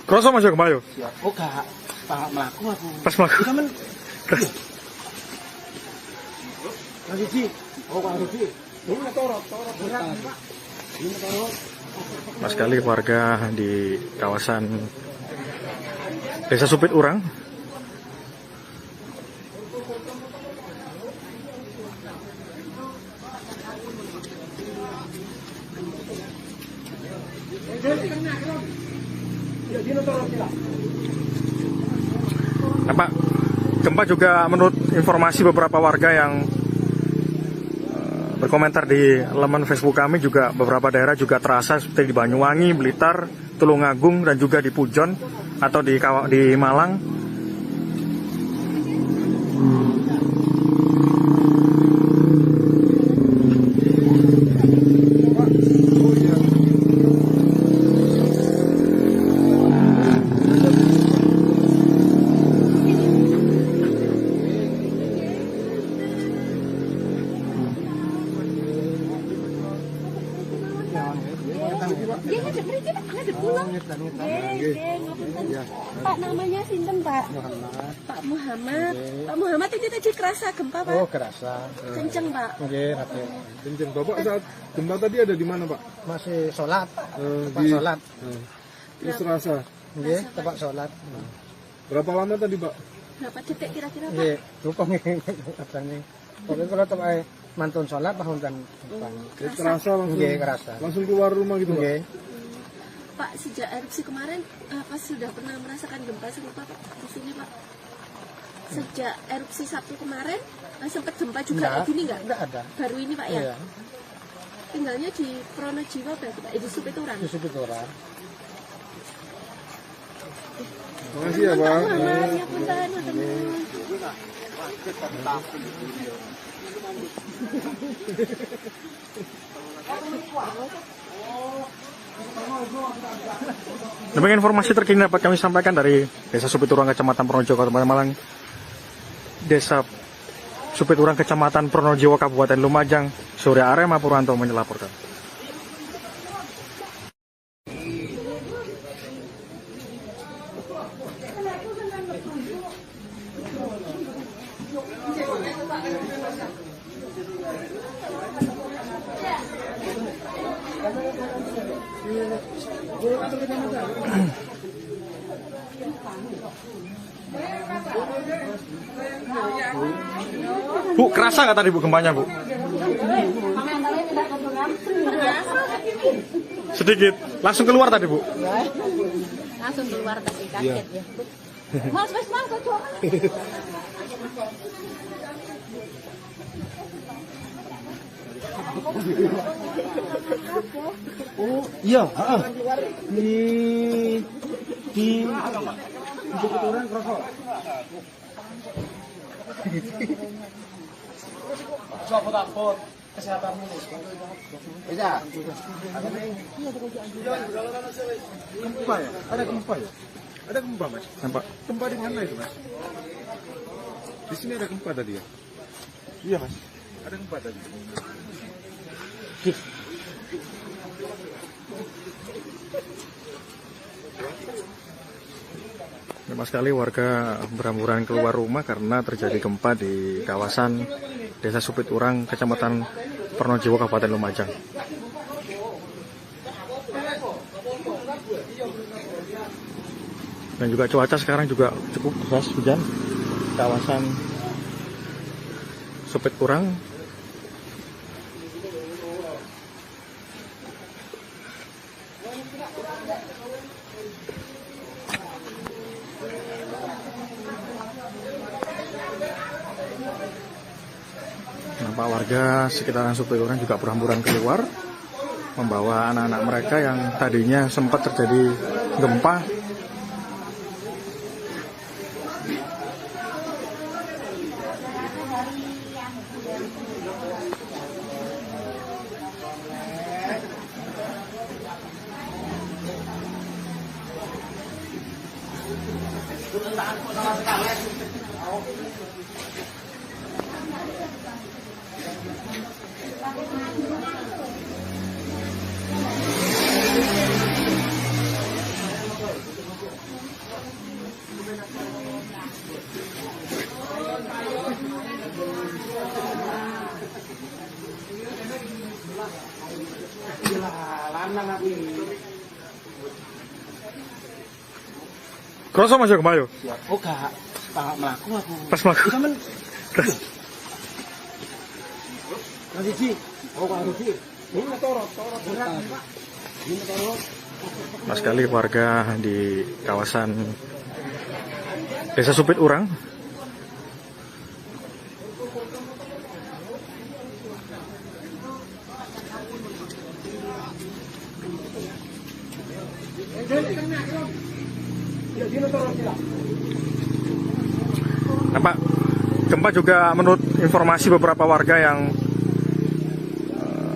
Kroso masuk ke Bayu. Oh, gak. Pak melaku aku. Pas melaku. Kita men. Lagi Ji. Oh, Pak Rugi. Ini torot. Berat, Pak. Ini torot. Mas sekali warga di kawasan Desa Supiturang. Nampak gempa juga menurut informasi beberapa warga yang berkomentar di laman Facebook kami, juga beberapa daerah juga terasa seperti di Banyuwangi, Blitar, Tulungagung, dan juga di Pujon atau di Malang. Dia ngadep mriki Pak, ngadep kula. Nggih, ngapunten. Pak namanya sinten Pak? Muhammad. Pak Muhammad. Pak Muhammad ini tadi kerasa gempa Pak? Oh, kerasa. Kenceng Pak. Nggih, Rati. Kenceng. Bapak saat gempa tadi ada di mana, Pak? Masih sholat. Tempat Di- sholat. Terus rasa. Nggih, tempat sholat. Berapa lama tadi, Pak? Berapa detik kira-kira Pak? Nggih, lupa nggih katanya. Pokoknya kalau tempat mantun sholat tahun kan. Terasa langsung. Nggih, kerasa. Langsung keluar rumah gitu, Pak? Nggih. Pak sejak erupsi kemarin apa sudah pernah merasakan gempa serupa Pak di sini Pak? Sejak erupsi Sabtu kemarin sempat gempa juga kayak gini nggak? Enggak ada. Baru ini Pak ya? Iya. Tinggalnya di Pronojiwo berarti Pak? Di Supiturang? Di Supiturang. Makasih ya, Pak. Muhammad, ya punten, matur nuwun. Demikian informasi terkini dapat kami sampaikan dari Desa Supiturang, Kecamatan Pronojiwo, Kabupaten Malang. Desa Supiturang, Kecamatan Pronojiwo, Kabupaten Lumajang. Surya Arema Purwanto melaporkan. Bu, kerasa nggak tadi Bu gempanya Bu? Sedikit, langsung keluar tadi Bu. Langsung keluar tadi kaget ya. Mas, kok. Oh, iya, heeh. Di Supiturang kerasa. Takut kesehatanmu. Bisa. Gempa ya? Ada gempa ya? Ada gempa, Mas? Nampak? Gempa di mana itu, Mas? Di sini ada gempa tadi ya? Iya, Mas. Ada gempa tadi. Memang sekali warga berhamburan keluar rumah karena terjadi gempa di kawasan Desa Supiturang, Kecamatan Pronojiwo, Kabupaten Lumajang. Dan juga cuaca sekarang juga cukup deras hujan. Kawasan Supiturang nampak warga sekitaran Supiturang juga berhamburan keluar membawa anak-anak mereka yang tadinya sempat terjadi gempa. Kroso Mas yo kemayo. Oh, gak melaku aku. Pas mlaku. Sampeyan Radi. Oh, Pak Radi. Ini torot berat, Pak. Ini torot. Mas sekali warga di kawasan Desa Supiturang nampak gempa juga menurut informasi beberapa warga yang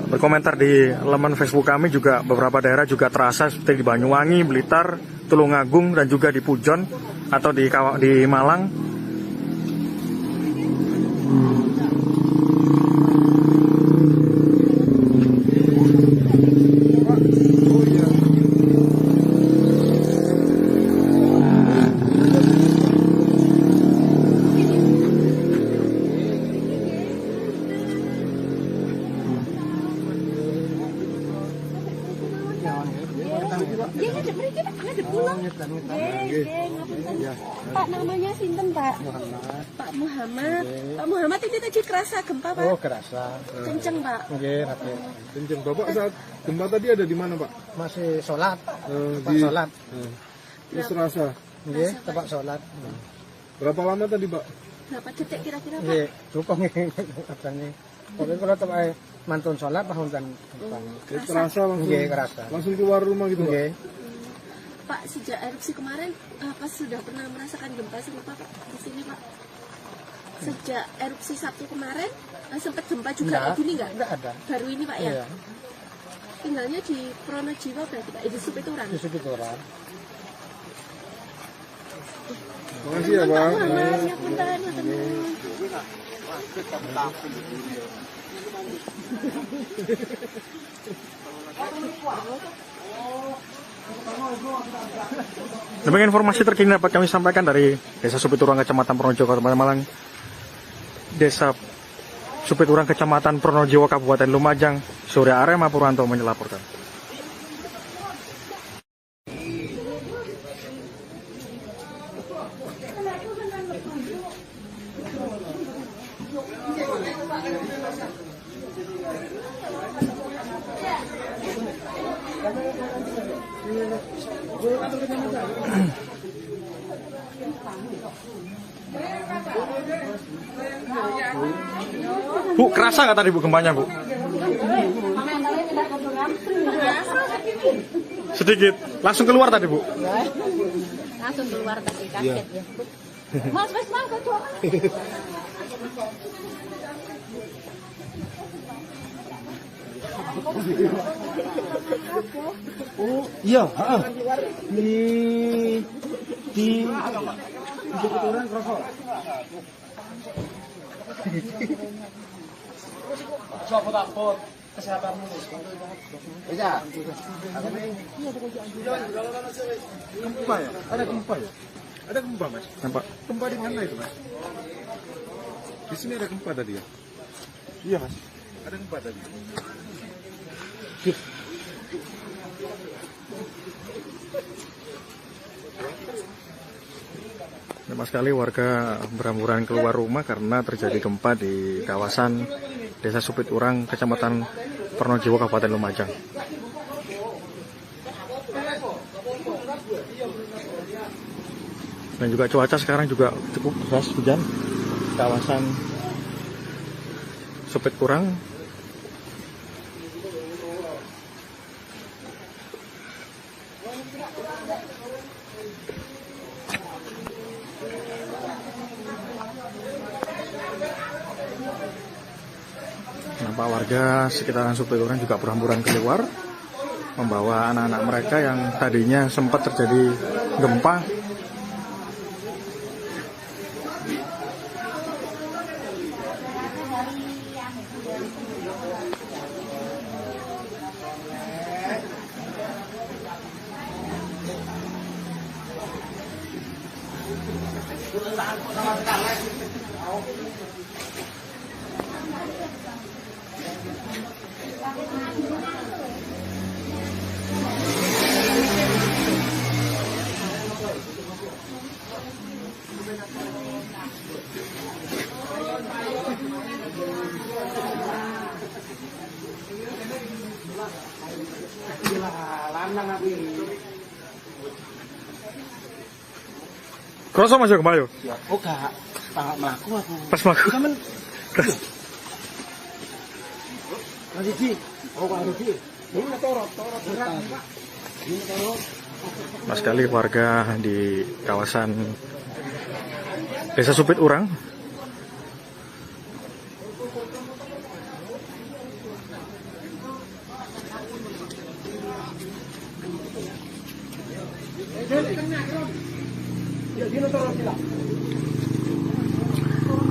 berkomentar di laman Facebook kami juga beberapa daerah juga terasa seperti di Banyuwangi, Blitar, Tulungagung dan juga di Pujon atau di Malang. Dia ngadep mereka, Pak. Ngadep pulang. Pak, namanya sinten, Pak? Muhammad. Pak Muhammad. Pak Muhammad ini tadi kerasa gempa, Pak? Oh, kerasa. Kenceng, Pak. Nggih, rapi. Kenceng. Bapak saat gempa tadi ada di mana, Pak? Masih sholat. Tempat Di sholat. Terus rasa. Nggih, tempat sholat. Berapa lama tadi, Pak? Berapa detik kira-kira, Pak? Nggih, cukup nggih katanya. Pokoknya kalau tempat mantun sholat pahun kan. Terasa langsung. Nggih, kerasa. Langsung keluar rumah gitu, Pak? Nggih. Pak, sejak erupsi kemarin, apa sudah pernah merasakan gempa serupa, Pak? Di sini, Pak. Sejak erupsi Sabtu kemarin, sempat gempa juga kayak gini nggak? Enggak ada. Baru ini, Pak, ya? Iya, Tinggalnya di Pronojiwo berarti, Pak? Di Supituran? di Supituran. Makasih ya, Pak. Pak Muhammad, ya punten, ketemu. Demikian informasi terkini dapat kami sampaikan dari Desa Supiturang, Kecamatan Pronojiwo, Kabupaten Malang. Desa Supiturang, Kecamatan Pronojiwo, Kabupaten Lumajang, Surya Arema Purwanto melaporkan. Bu, kerasa nggak tadi Bu gempanya, Bu? Sedikit. Langsung keluar tadi, Bu? Langsung keluar tadi kaget ya. Mas, kocok. Oh, iya, heeh. Di Supituran kerasa. Coba takut kesehatanmu. Bisa. Gempa ya? Ada gempa ya? Ada gempa, Mas? Nampak? Gempa di mana itu, Mas? Di sini ada gempa tadi ya? Iya, Mas. Ada gempa tadi. Banyak sekali warga berhamburan keluar rumah karena terjadi gempa di kawasan Desa Supiturang, Kecamatan Pronojiwo, Kabupaten Lumajang. Dan juga cuaca sekarang juga cukup deras, hujan. Kawasan Supiturang nampak warga sekitaran Supituran juga berhamburan keluar membawa anak-anak mereka yang tadinya sempat terjadi gempa. Kroso Mas yo kembali yo. Oh, gak melaku aku. Pas mlaku. Sampeyan Riji. Oh, Pak Riji. Ini torot. Mas sekali warga di kawasan Desa Supiturang.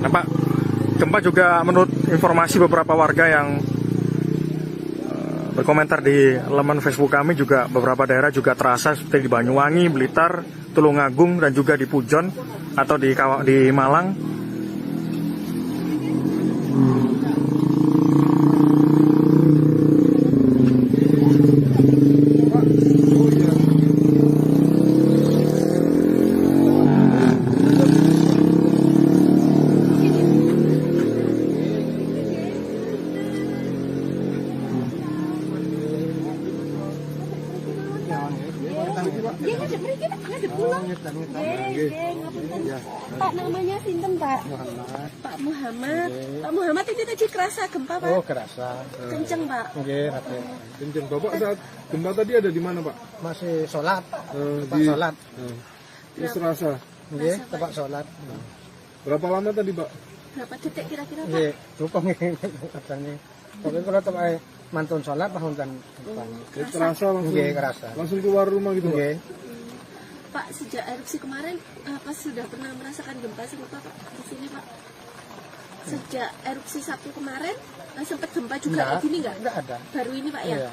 Nampak gempa juga menurut informasi beberapa warga yang berkomentar di laman Facebook kami, juga beberapa daerah juga terasa seperti di Banyuwangi, Blitar, Tulungagung, dan juga di Pujon atau di Malang. Dia ngadep mriki Pak, ngadep kula. Nggih, ngapunten. Pak namanya sinten Pak? Pak Muhammad. Pak Muhammad ini tadi kerasa gempa Pak? Oh, kerasa. Kenceng Pak. Nggih, rapi. Kenceng. Bapak saat gempa tadi ada di mana, Pak? Masih sholat. Tempat Di sholat. Terus terasa. Nggih, tempat sholat. Berapa lama tadi, Pak? Berapa detik kira-kira Pak? Nggih, lupa nggih katanya. Pokoknya kalau tempat mantun sholat pahun kan. Terasa langsung. Nggih, kerasa. Langsung keluar rumah gitu, Pak? Nggih. Pak, sejak erupsi kemarin, apa sudah pernah merasakan gempa serupa Pak di sini Pak? Sejak erupsi Sabtu kemarin, sempat gempa juga kayak gini nggak? Enggak ada. Baru ini Pak ya? Iya.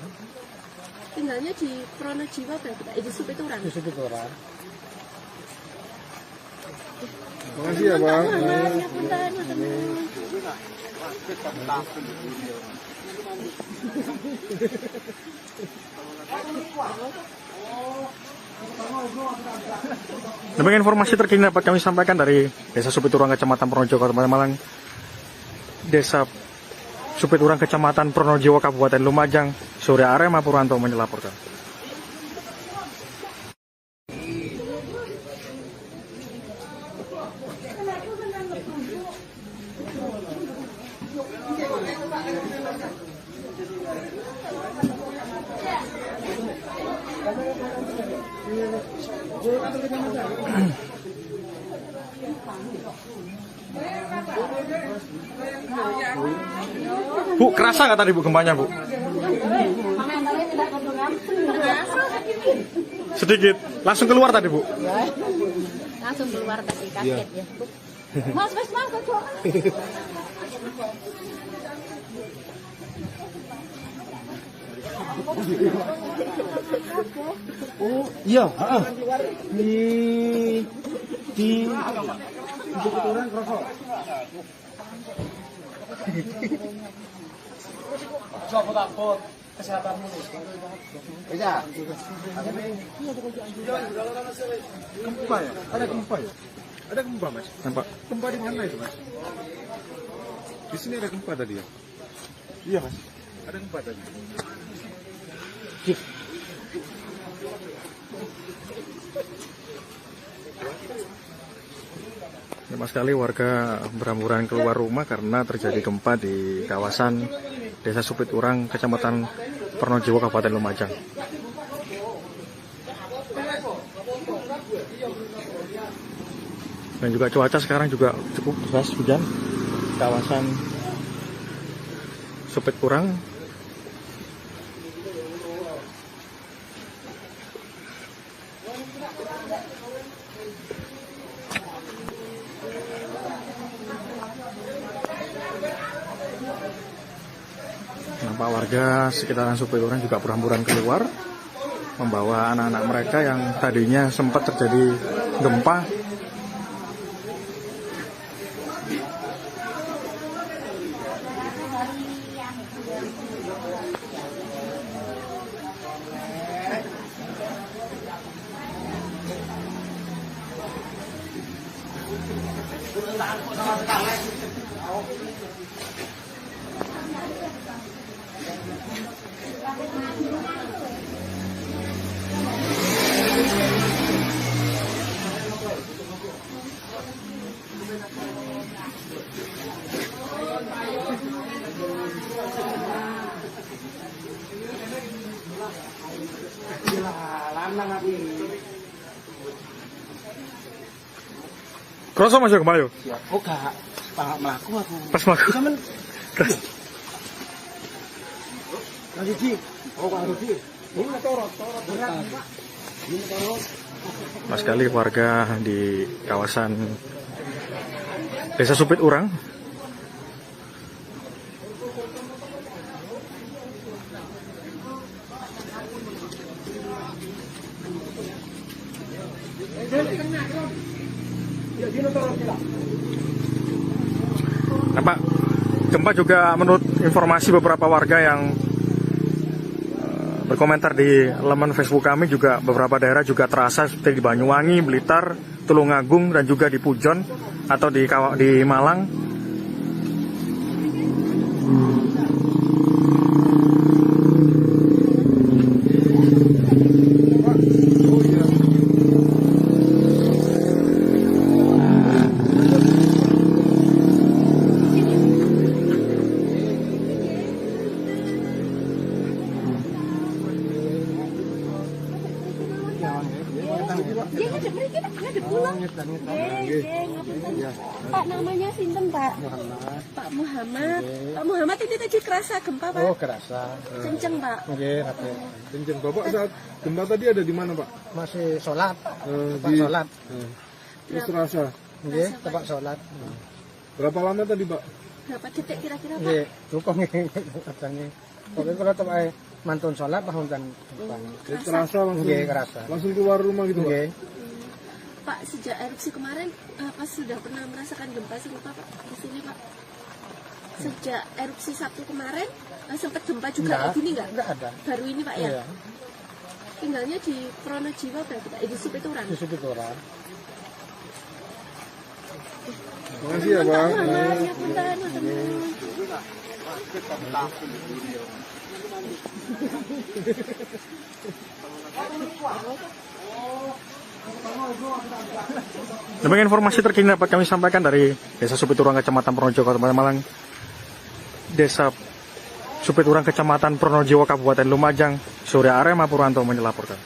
Tinggalnya di Pronojiwa berarti Pak? Di Supiturang? Di situ orang. Makasih ya, Pak. Ya, punten, punten. Demikian informasi terkini dapat kami sampaikan dari Desa Supiturang, Kecamatan Pronojiwo, Kabupaten Malang. Desa Supiturang, Kecamatan Pronojiwo, Kabupaten Lumajang. Surya Arema Purwanto melaporkan. Bu, kerasa nggak tadi Bu gempanya Bu? Sedikit. Langsung keluar tadi Bu? Langsung keluar tadi kaget ya. Mas, kok. Oh, iya, heeh. Di Supiturang kerasa. Coba takut kesehatanmu nih. Iya. Gempa ya? Ada gempa ya? Ada gempa, Mas? Nampak? Gempa di mana itu, Mas? Di sini ada gempa tadi ya? Iya, Mas. Ada gempa tadi. Banyak sekali warga berhamburan keluar rumah karena terjadi gempa di kawasan Desa Supiturang, Kecamatan Pronojiwo, Kabupaten Lumajang. Dan juga cuaca sekarang juga cukup deras, hujan. Kawasan Supiturang. Nampak warga sekitaran Supiturang juga berhamburan keluar, membawa anak-anak mereka yang tadinya sempat terjadi gempa. Kroso masuk kemayo. Oh, gak melaku aku. Pas mlaku. Sampeyan Rudi. Oh, Pak Rudi. Ini torot. Ini torot. Mas sekali warga di kawasan Desa Supiturang. Nampak gempa juga menurut informasi beberapa warga yang berkomentar di laman Facebook kami, juga beberapa daerah juga terasa seperti di Banyuwangi, Blitar, Tulungagung, dan juga di Pujon atau di Malang. Oh iya. Dia ngadep mriki Pak, ngadep kula. Pak namanya sinten Pak? Muhammad. Pak Muhammad. Pak Muhammad ini tadi kerasa gempa Pak? Oh, kerasa. Kenceng Pak. Nggih, Raden. Kenceng. Bapak saat gempa tadi ada di mana Pak? Masih sholat. Tempat Di sholat. terus terasa. Nggih, tempat sholat. Berapa lama tadi Pak? Berapa detik kira-kira Pak? Nggih, cukup nggih katanya. Pokoknya kalau tempat mantun sholat bahkan Terus terasa langsung. nggih kerasa. Langsung keluar rumah gitu Pak? Nggih. Pak sejak erupsi kemarin apa sudah pernah merasakan gempa serupa Pak di sini Pak? Sejak erupsi Sabtu kemarin sempat gempa juga kayak gini nggak? Enggak ada. Baru ini Pak ya? Iya, Tinggalnya di Pronojiwo berarti Pak? Di Supiturang? di Supiturang. Makasih ya Pak. Ya punten, punten. Demikian informasi terkini dapat kami sampaikan dari Desa Supiturang, Kecamatan Pronojiwo, Kabupaten Malang. Desa Supiturang, Kecamatan Pronojiwo, Kabupaten Lumajang, Surya Arema Purwanto melaporkan.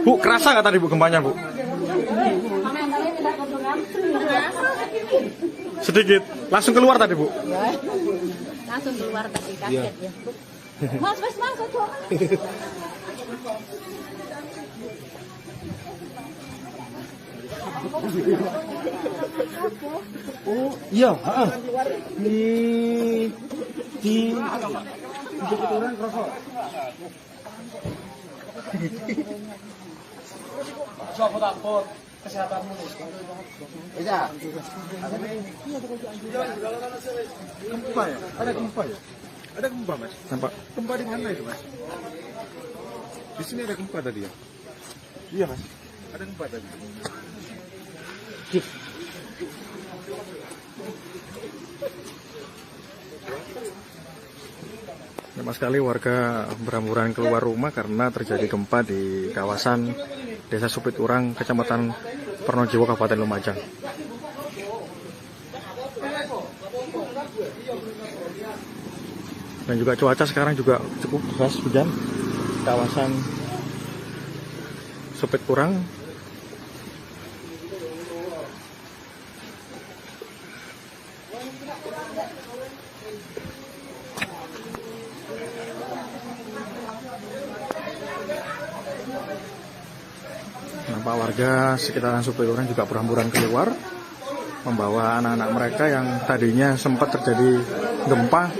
Bu, kerasa nggak tadi Bu gempanya Bu? Sedikit, langsung keluar tadi Bu. Langsung keluar tadi kaget ya. Mas, aduh. Oh, iya, heeh. Di Supiturang kerasa. Kesehatanmu. Iya. Gempa ya? Ada gempa ya? Ada gempa Mas? Nampak? Gempa di mana itu Mas? Di sini ada gempa tadi ya? Iya Mas. Ada gempa tadi. Sama sekali warga berhamburan keluar rumah karena terjadi gempa di kawasan Desa Supiturang, Kecamatan Pronojiwo, Kabupaten Lumajang. Dan juga cuaca sekarang juga cukup deras hujan. Kawasan Supiturang nampak warga sekitaran Supiturang juga berhamburan keluar membawa anak-anak mereka yang tadinya sempat terjadi gempa.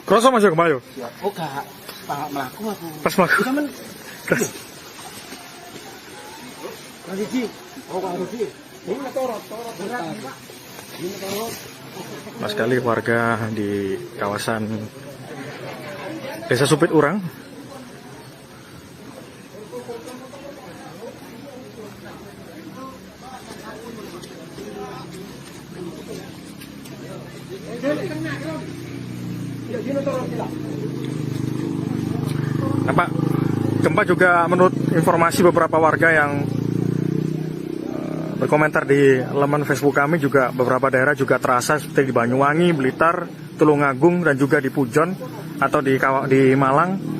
Kroso Mas yo kemayo. Oh, gak melaku aku. Pas mlaku. Sampeyan Terus Rafiki. Oh, Pak Rafiki. Ini torot berat, Pak. Ini torot. Mas sekali warga di kawasan Desa Supiturang nampak gempa juga menurut informasi beberapa warga yang berkomentar di laman Facebook kami juga beberapa daerah juga terasa seperti di Banyuwangi, Blitar, Tulungagung dan juga di Pujon atau di Malang.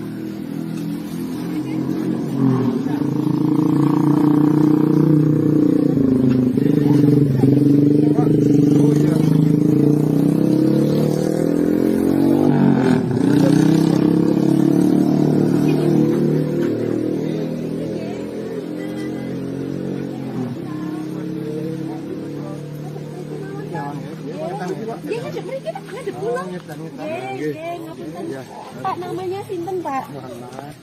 Dia ngadep mriki Pak, ngadep kula. Nggih, ngapunten. Pak namanya sinten Pak?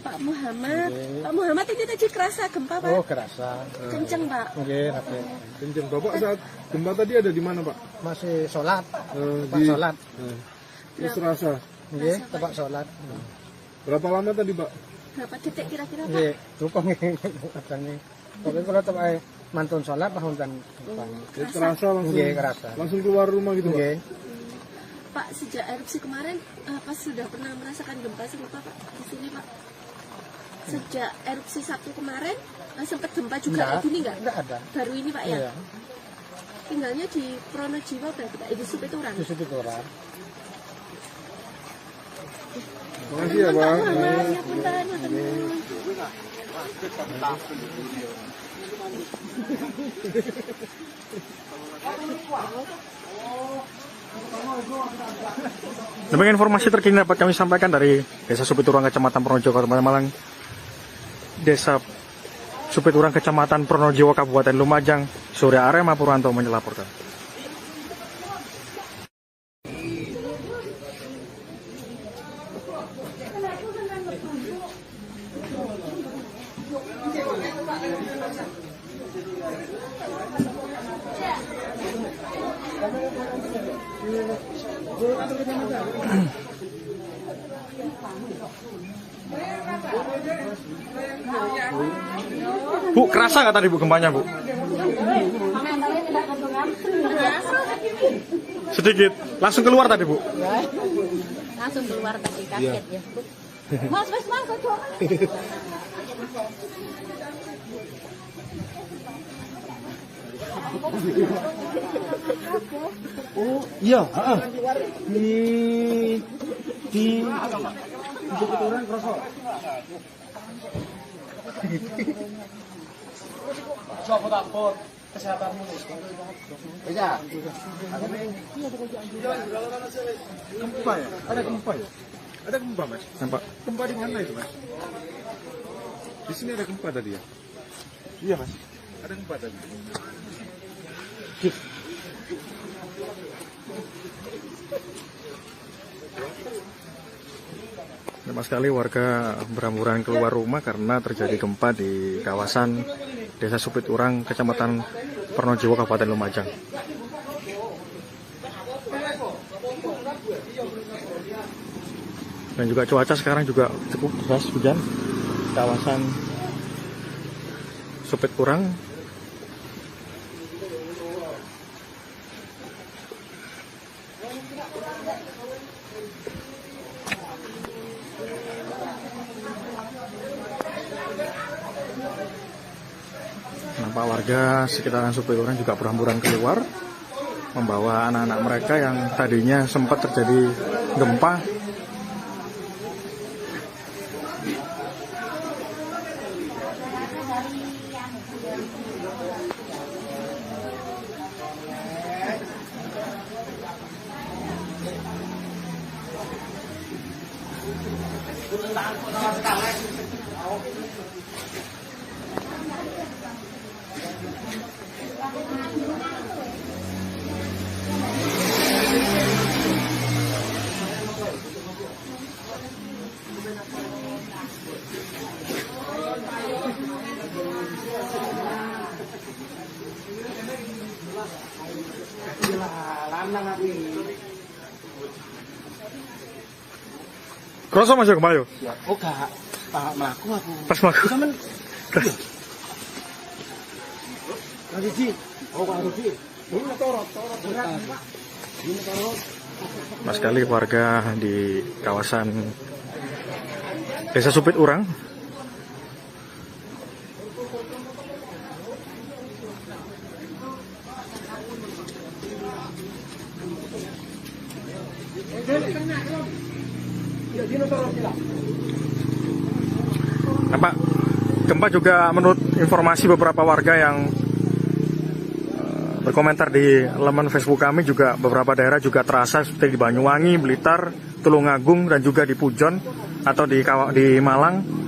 Pak Muhammad. Pak Muhammad ini tadi kerasa gempa Pak? Oh, kerasa. Kenceng Pak. Nggih, rapi. Kenceng. Bapak saat gempa tadi ada di mana Pak? Masih sholat. Tempat Di sholat. Terus terasa. Nggih, tempat sholat. Berapa lama tadi Pak? Berapa detik kira-kira Pak? Nggih, rupang katanya. Pokoknya kalau tempat mantun sholat tahun kan. Jadi terasa langsung. Nggih, kerasa. Langsung keluar rumah gitu Pak? Nggih. Pak sejak erupsi kemarin apa sudah pernah merasakan gempa serupa Pak di sini Pak? Sejak erupsi Sabtu kemarin sempat gempa juga kayak gini nggak? Enggak ada. Baru ini Pak ya? Iya. Tinggalnya di Pronojiwo berarti Pak? Di Supiturang? Di situ orang. Makasih ya Pak. Muhammad, ya punten, matur nuwun. Demikian informasi terkini dapat kami sampaikan dari Desa Supiturang, Kecamatan Pronojiwo, Kabupaten Malang. Desa Supiturang, Kecamatan Pronojiwo, Kabupaten Lumajang. Surya Arema Purwanto melaporkan. Bu, kerasa nggak tadi Bu gempanya Bu? Sedikit. Langsung keluar tadi Bu? Langsung keluar tadi kaget ya. Mas, coba. Oh, iya, heeh. Di orang kerasa. Coba dapur kesehatanmu. Bisa. Gempa ya? Ada gempa ya? Ada gempa Mas? Nampak? Gempa di mana itu Mas? Di sini ada gempa tadi ya? Iya Mas. Ada gempa tadi. Banyak sekali warga berhamburan keluar rumah karena terjadi gempa di kawasan Desa Supiturang, Kecamatan Pronojiwo, Kabupaten Lumajang. Dan juga cuaca sekarang juga cukup deras hujan. Kawasan Supiturang nampak warga sekitaran Supiturang juga berhamburan keluar membawa anak-anak mereka yang tadinya sempat terjadi gempa. Kroso Mas gempa yo? Oh, gak. Pak mlaku aku. Pas mlaku. Sampeyan. Lagi Ji. Oh, Pak Rufi. Ini torot berat, Pak. Ini torot. Mas sekali warga di kawasan Desa Supiturang nampak gempa juga menurut informasi beberapa warga yang berkomentar di laman Facebook kami, juga beberapa daerah juga terasa seperti di Banyuwangi, Blitar, Tulungagung, dan juga di Pujon atau di Malang.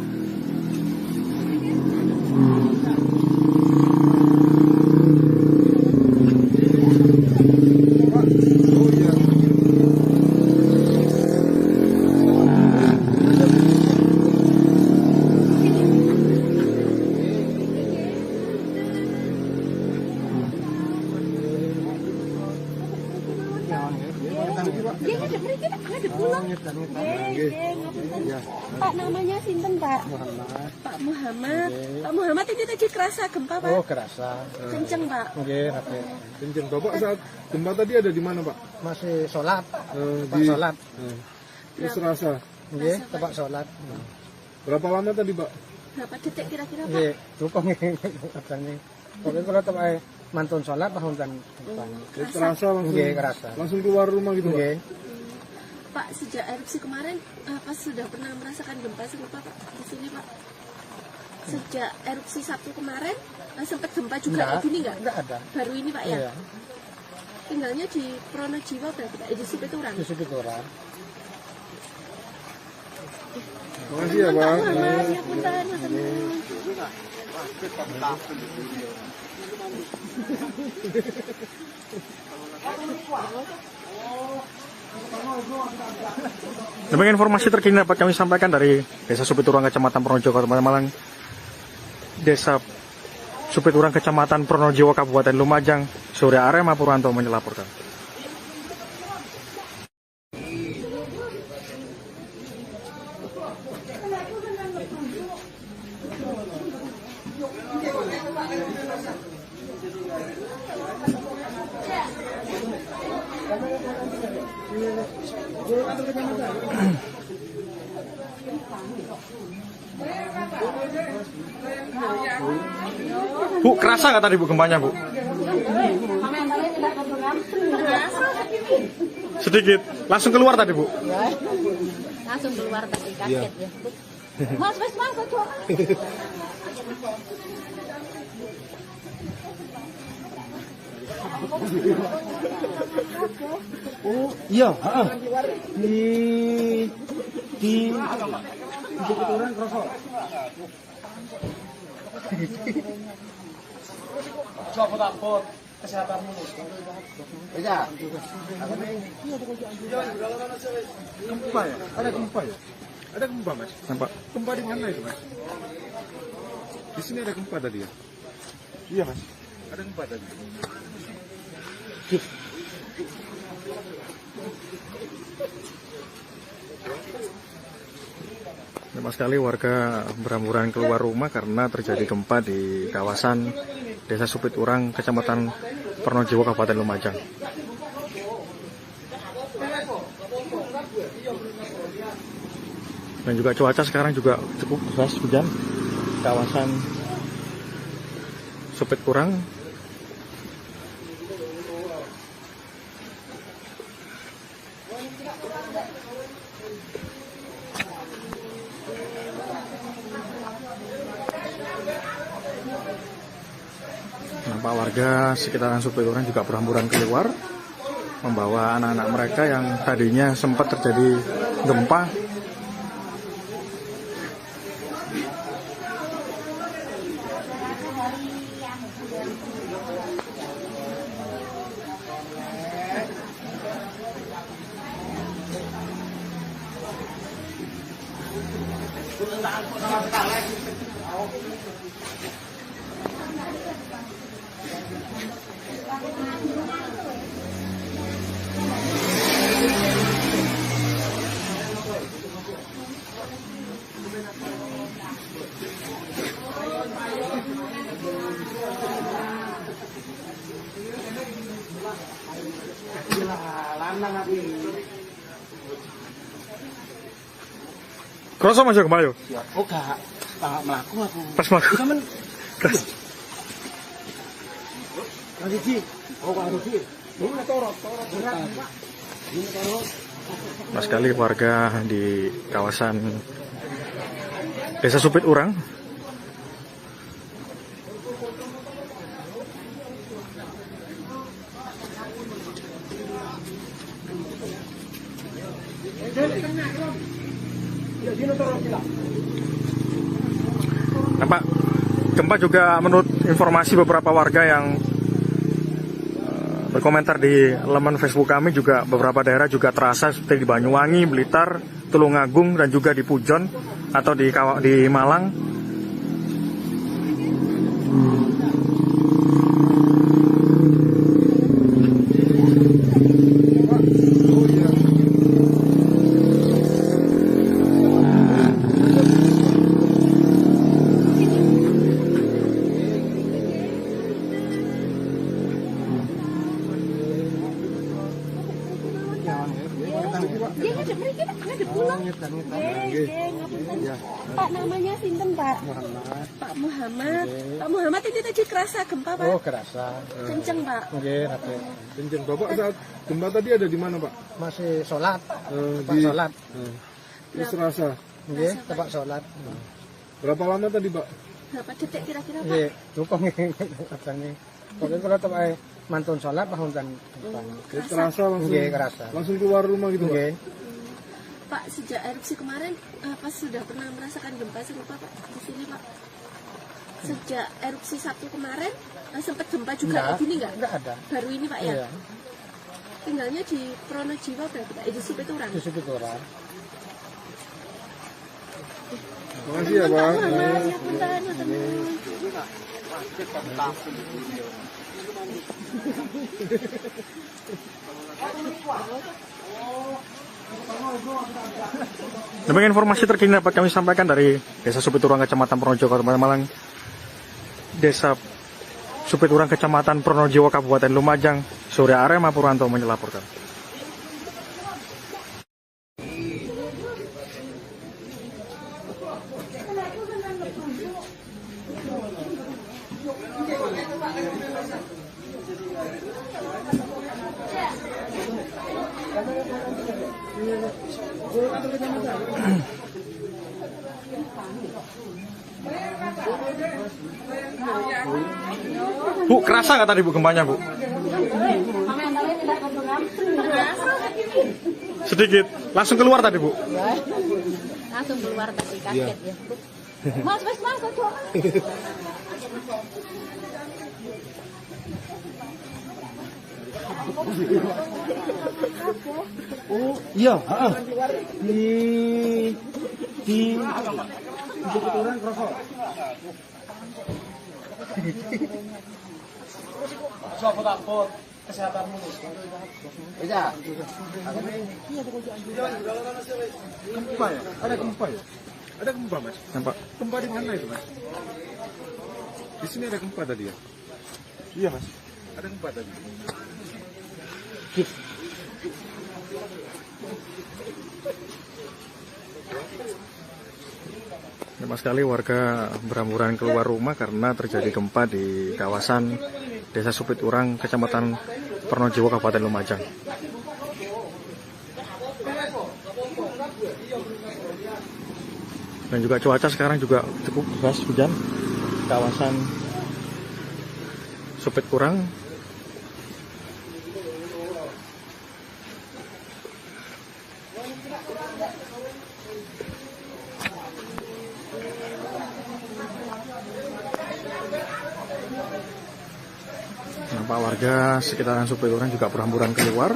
Pak? Dia nggak ada pergi, nggak ada pulang. Ngapunten. Pak namanya Sinten Pak? Pak Muhammad. Pak Muhammad ini tadi kerasa gempa Pak? Oh, kerasa. Kenceng Pak. Nggih, rapi. Kenceng. Bapak saat gempa tadi ada di mana Pak? Masih sholat. Pak Di sholat. Terus rasa. Nggih, Pak sholat. Berapa lama tadi Pak? Berapa detik kira-kira Pak? Nggih, tukang katanya. Pokoknya kalau tempat mantun sholat tahun kan. Terasa langsung. Nggih, kerasa. Langsung keluar rumah gitu Pak? Nggih. Pak sejak erupsi kemarin apa sudah pernah merasakan gempa serupa Pak di sini Pak? Sejak erupsi Sabtu kemarin sempat gempa juga kayak gini nggak? Enggak ada. Baru ini Pak ya? Iya. Tinggalnya di Pronojiwo berarti Pak? Di Supiturang? Di situ orang. Makasih ya Bang. Muhammad, ya punten, matur nuwun. Demikian informasi terkini dapat kami sampaikan dari Desa Supiturang, Kecamatan Pronojiwo, Kabupaten Malang. Desa Supiturang, Kecamatan Pronojiwo, Kabupaten Lumajang. Surya Arema Purwanto melaporkan. Bu, kerasa nggak tadi Bu gempanya Bu? Sedikit. Langsung keluar tadi Bu? Langsung keluar tadi kaget ya. Mas, kok. Oh, iya, heeh. Di Supiturang kerasa. Coba takut kesehatanmu. Iya. Gempa ya? Ada gempa ya? Ada gempa Mas? Nampak? Gempa di mana itu Mas? Di sini ada gempa tadi ya? Iya Mas. Ada gempa tadi. Banyak sekali warga berhamburan keluar rumah karena terjadi gempa di kawasan Desa Supiturang, Kecamatan Pronojiwo, Kabupaten Lumajang. Dan juga cuaca sekarang juga cukup deras, hujan. Kawasan Supiturang. Nampak warga sekitaran Supiturang juga berhamburan keluar, membawa anak-anak mereka yang tadinya sempat terjadi gempa. Kerasa masuk gempa yo? Oh, gak melaku aku. Pas melaku. Sama Radiji. Oh, Pak Radiji. Ini torot. Ini torot. Banyak sekali warga di kawasan Desa Supiturang. Nampak gempa juga menurut informasi beberapa warga yang berkomentar di laman Facebook kami, juga beberapa daerah juga terasa seperti di Banyuwangi, Blitar, Tulungagung, dan juga di Pujon atau di Malang. Dia ngadep mriki Pak, ngadep kula. Ngapunten. Pak namanya sinten Pak? Muhammad. Pak Muhammad. Pak Muhammad ini tadi kerasa gempa Pak? Oh, kerasa. Kenceng Pak. Nggih, rapi. Kenceng. Bapak saat gempa tadi ada di mana, Pak? Masih sholat. Tempat Di sholat. Terus rasa. Nggih, tempat sholat. Berapa lama tadi, Pak? Berapa detik kira-kira Pak? Nggih, cukup nggih katanya. Pokoknya kalau tempat mantun sholat bahunkan. Terus terasa langsung. Nggih, kerasa. Langsung keluar rumah gitu, Pak? Nggih. Pak, sejak erupsi kemarin, apa sudah pernah merasakan gempa serupa Pak di sini Pak? Sejak erupsi Sabtu kemarin, sempat gempa juga kayak gini nggak? Enggak ada. Baru ini Pak ya? Iya, Tinggalnya di Pronojiwo berarti Pak? Di Supiturang? di situ orang. Makasih ya, Pak. Muhammad, ya punten, punten. Demikian informasi terkini dapat kami sampaikan dari Desa Supiturang, Kecamatan Pronojiwo, Kabupaten Malang. Desa Supiturang, Kecamatan Pronojiwo, Kabupaten Lumajang, Surya Arema Purwanto melaporkan. Bu, kerasa nggak tadi Bu gempanya Bu? Sedikit, langsung keluar tadi Bu? Langsung keluar tadi kaget ya. Mas, aduh. Oh, iya, heeh. Di orang rokok. Siapa takut kesehatanmu? Iya. Gempa ya? Ada gempa ya? Ada gempa, Mas? Nampak? Gempa di mana itu, Mas? Di sini ada gempa tadi ya? Iya, Mas. Ada gempa tadi. Sama sekali warga berhamburan keluar rumah karena terjadi gempa di kawasan Desa Supiturang, Kecamatan Pronojiwo, Kabupaten Lumajang. Dan juga cuaca sekarang juga cukup deras, hujan. Kawasan Supiturang nampak warga sekitaran Supiturang juga berhamburan keluar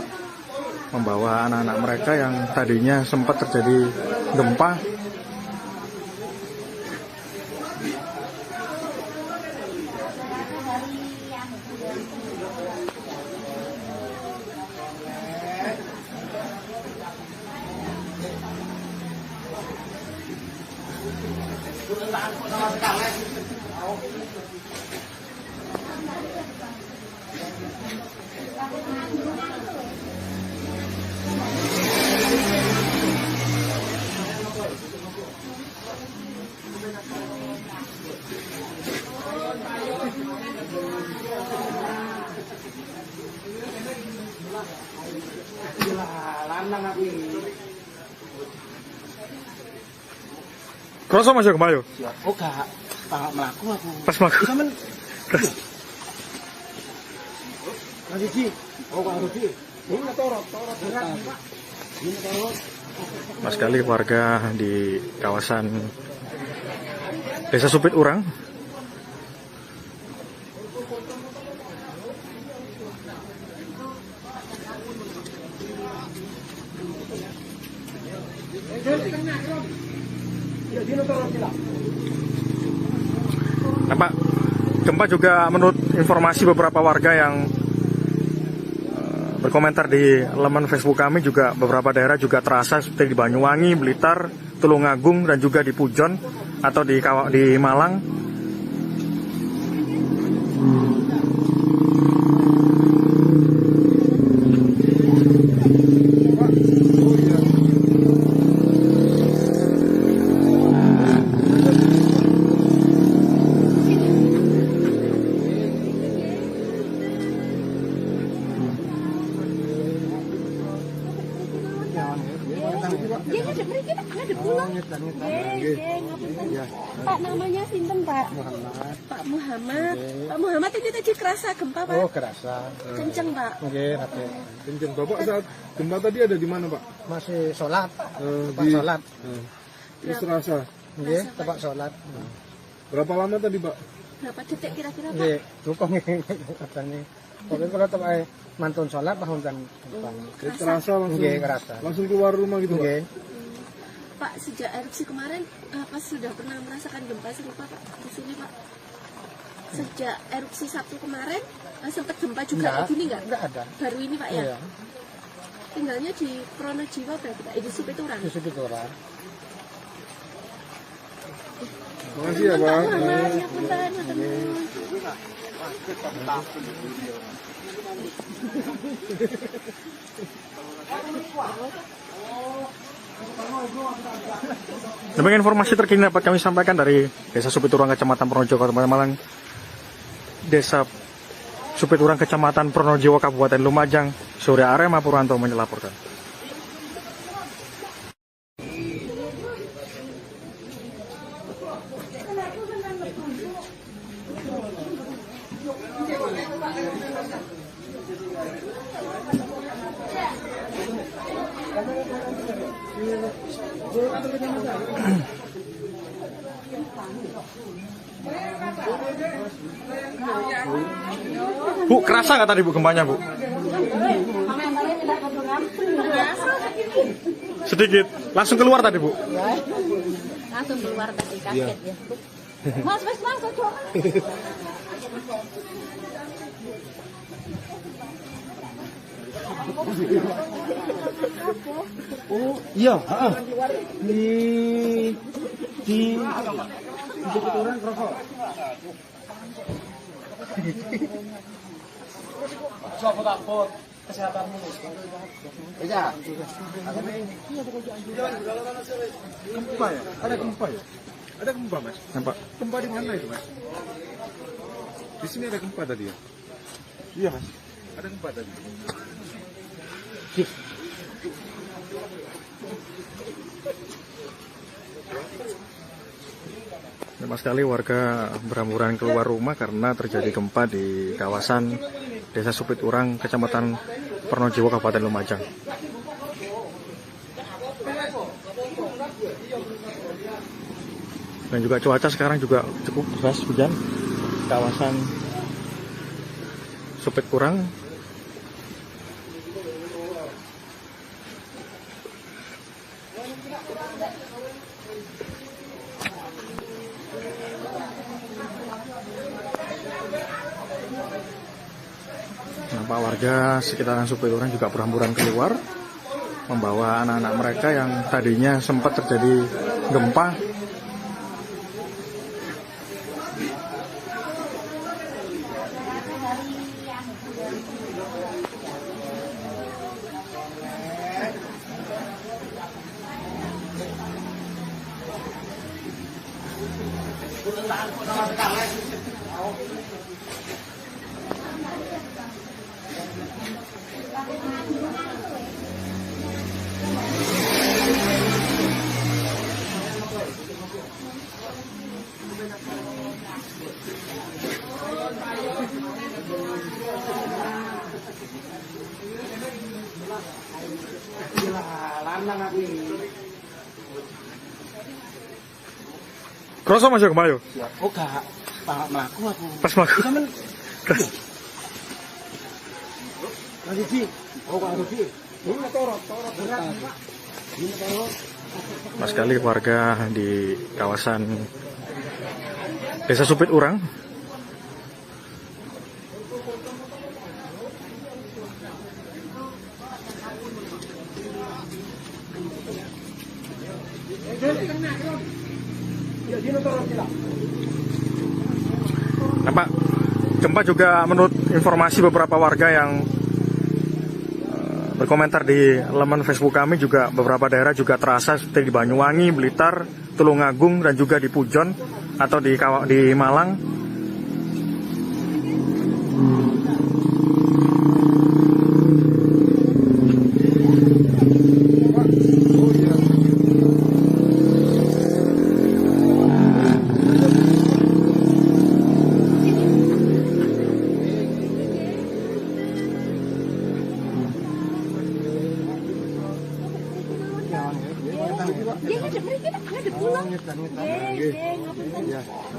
membawa anak-anak mereka yang tadinya sempat terjadi gempa. Kroso Mas yo kemayo. Oh, gak melaku aku. Pas mlaku. Sampeyan Rudi. Oh, Pak Rudi. Ini torot berat, Pak. Ini torot. Pas sekali warga di kawasan Desa Supiturang nampak gempa juga menurut informasi beberapa warga yang berkomentar di laman Facebook kami, juga beberapa daerah juga terasa seperti di Banyuwangi, Blitar, Tulungagung, dan juga di Pujon atau di Malang. ngadep mriki Pak, ngadep kula. Nggih, ngapunten. Pak namanya sinten Pak? Muhammad. Pak Muhammad. Pak Muhammad ini tadi kerasa gempa Pak? Oh, kerasa. Kenceng Pak. Nggih, Rate. Kenceng. Bapak saat gempa tadi ada di mana Pak? Masih sholat. Tempat Di sholat. Terus terasa. Nggih, tempat sholat. Berapa lama tadi Pak? Berapa detik kira-kira Pak? Nggih, rukun katanya. Pokoknya kalau tempat mantun sholat bahun dan Terasa langsung. Nggih, kerasa. Langsung keluar rumah gitu Pak? Nggih. Pak, sejak erupsi kemarin, apa sudah pernah merasakan gempa serupa Pak di sini Pak? Sejak erupsi Sabtu kemarin, sempat gempa juga kayak gini nggak? Enggak ada. Baru ini Pak ya? Iya. Tinggalnya di Pronojiwo berarti Pak, di Supiturang. Di situ orang. Makasih ya Pak. Muhammad, ya punten, matur nuwun. Demikian informasi terkini dapat kami sampaikan dari Desa Supiturang, Kecamatan Pronojiwo, Kabupaten Malang. Desa Supiturang, Kecamatan Pronojiwo, Kabupaten Lumajang. Surya Arema Purwanto melaporkan. Bu, kerasa nggak tadi Bu gempanya Bu? Sedikit. Langsung keluar tadi Bu? Langsung keluar tadi kaget ya. Mas, cocok. Oh, iya, heeh. Di orang rokok. Coba takut kesehatanmu. Iya. Gempa ya? Ada gempa ya? Ada gempa Mas? Nampak? Gempa di mana itu Mas? Di sini ada gempa tadi ya? Iya Mas. Ada gempa tadi. Memang sekali warga berhamburan keluar rumah karena terjadi gempa di kawasan Desa Supiturang, Kecamatan Pronojiwo, Kabupaten Lumajang. Dan juga cuaca sekarang juga cukup deras hujan. Kawasan Supiturang nampak warga sekitaran Supiturang juga berhamburan keluar membawa anak-anak mereka yang tadinya sempat terjadi gempa. Kroso masuk ke Mayo. Oh, gak. Pak mlaku aku. Pas mlaku. Lagi Ji. Oh, Pak Rugi. Ini torot berat, Pak. Ini torot. Mas sekali warga di kawasan Desa Supiturang nampak gempa juga menurut informasi beberapa warga yang berkomentar di laman Facebook kami juga beberapa daerah juga terasa seperti di Banyuwangi, Blitar, Tulungagung dan juga di Pujon atau di Malang. dan mitra. Ngapunten.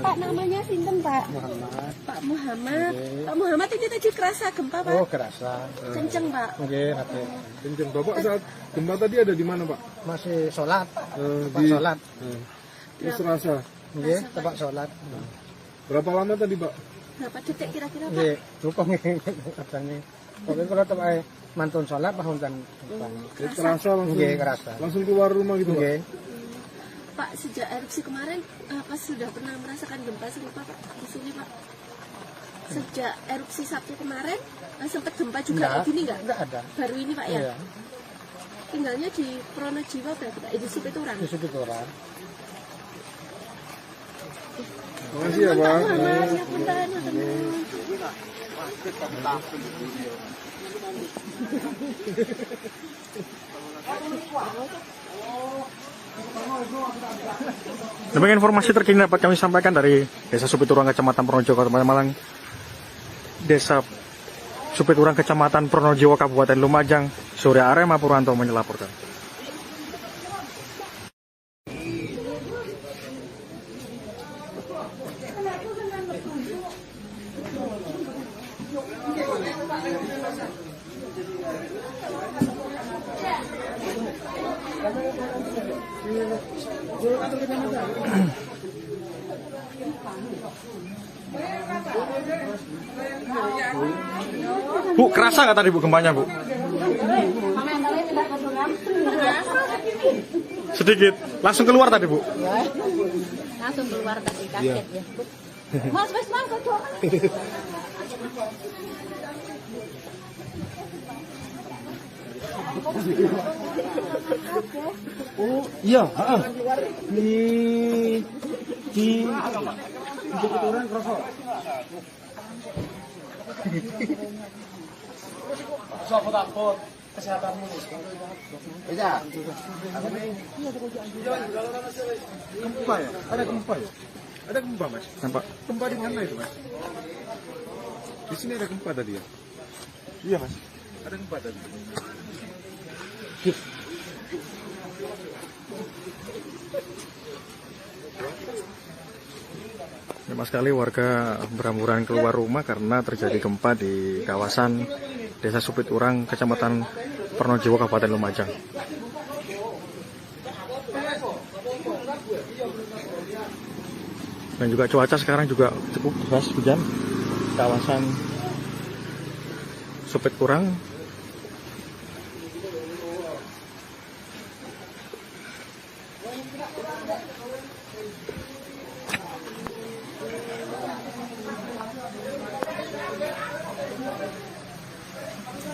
Pak namanya sinten Pak? Muhammad. Pak Muhammad. Pak Muhammad ini tadi kerasa gempa Pak? Oh, kerasa. Kenceng Pak. Nggih, hati. Kenceng. Bapak saat gempa tadi ada di mana, Pak? Masih sholat. Tempat Di sholat. Terus rasa. Nggih, tempat sholat. Berapa lama tadi, Pak? Berapa detik kira-kira Pak? Nggih, cukup katanya. Pokoknya kalau tempat mantun sholat bahuntan. Terasa langsung. Nggih, kerasa. Langsung keluar rumah gitu, Pak? Nggih. Pak sejak erupsi kemarin apa sudah pernah merasakan gempa serupa Pak di sini Pak? Sejak erupsi Sabtu kemarin sempat gempa juga kayak gini nggak? Enggak ada. Baru ini Pak ya? Iya. Tinggalnya di Pronojiwo berarti Pak? Di Supiturang? Di Supiturang. Terima kasih ya, Pak. Muhammad, ya punten, Demikian informasi terkini dapat kami sampaikan dari Desa Supiturang, Kecamatan Pronojiwo, Kabupaten Malang. Desa Supiturang, Kecamatan Pronojiwo, Kabupaten Lumajang. Surya Arema Purwanto melaporkan. Bu, kerasa nggak tadi Bu gempanya Bu? Sedikit, langsung keluar tadi Bu? Langsung keluar tadi kaget ya. Mas, mangkok dong. Oh, iya, heeh. Di Supiturang kerasa. Sopo takut kesehatanmu. Iya. Gempa ya? Ada gempa ya? Ada gempa, Mas? Nampak? Gempa di mana itu, Mas? Di sini ada gempa tadi ya? Iya, Mas. Ada gempa tadi. Lama sekali warga berhamburan keluar rumah karena terjadi gempa di kawasan Desa Supiturang, Kecamatan Pronojiwo, Kabupaten Lumajang. Dan juga cuaca sekarang juga cukup deras, hujan. Kawasan Supiturang.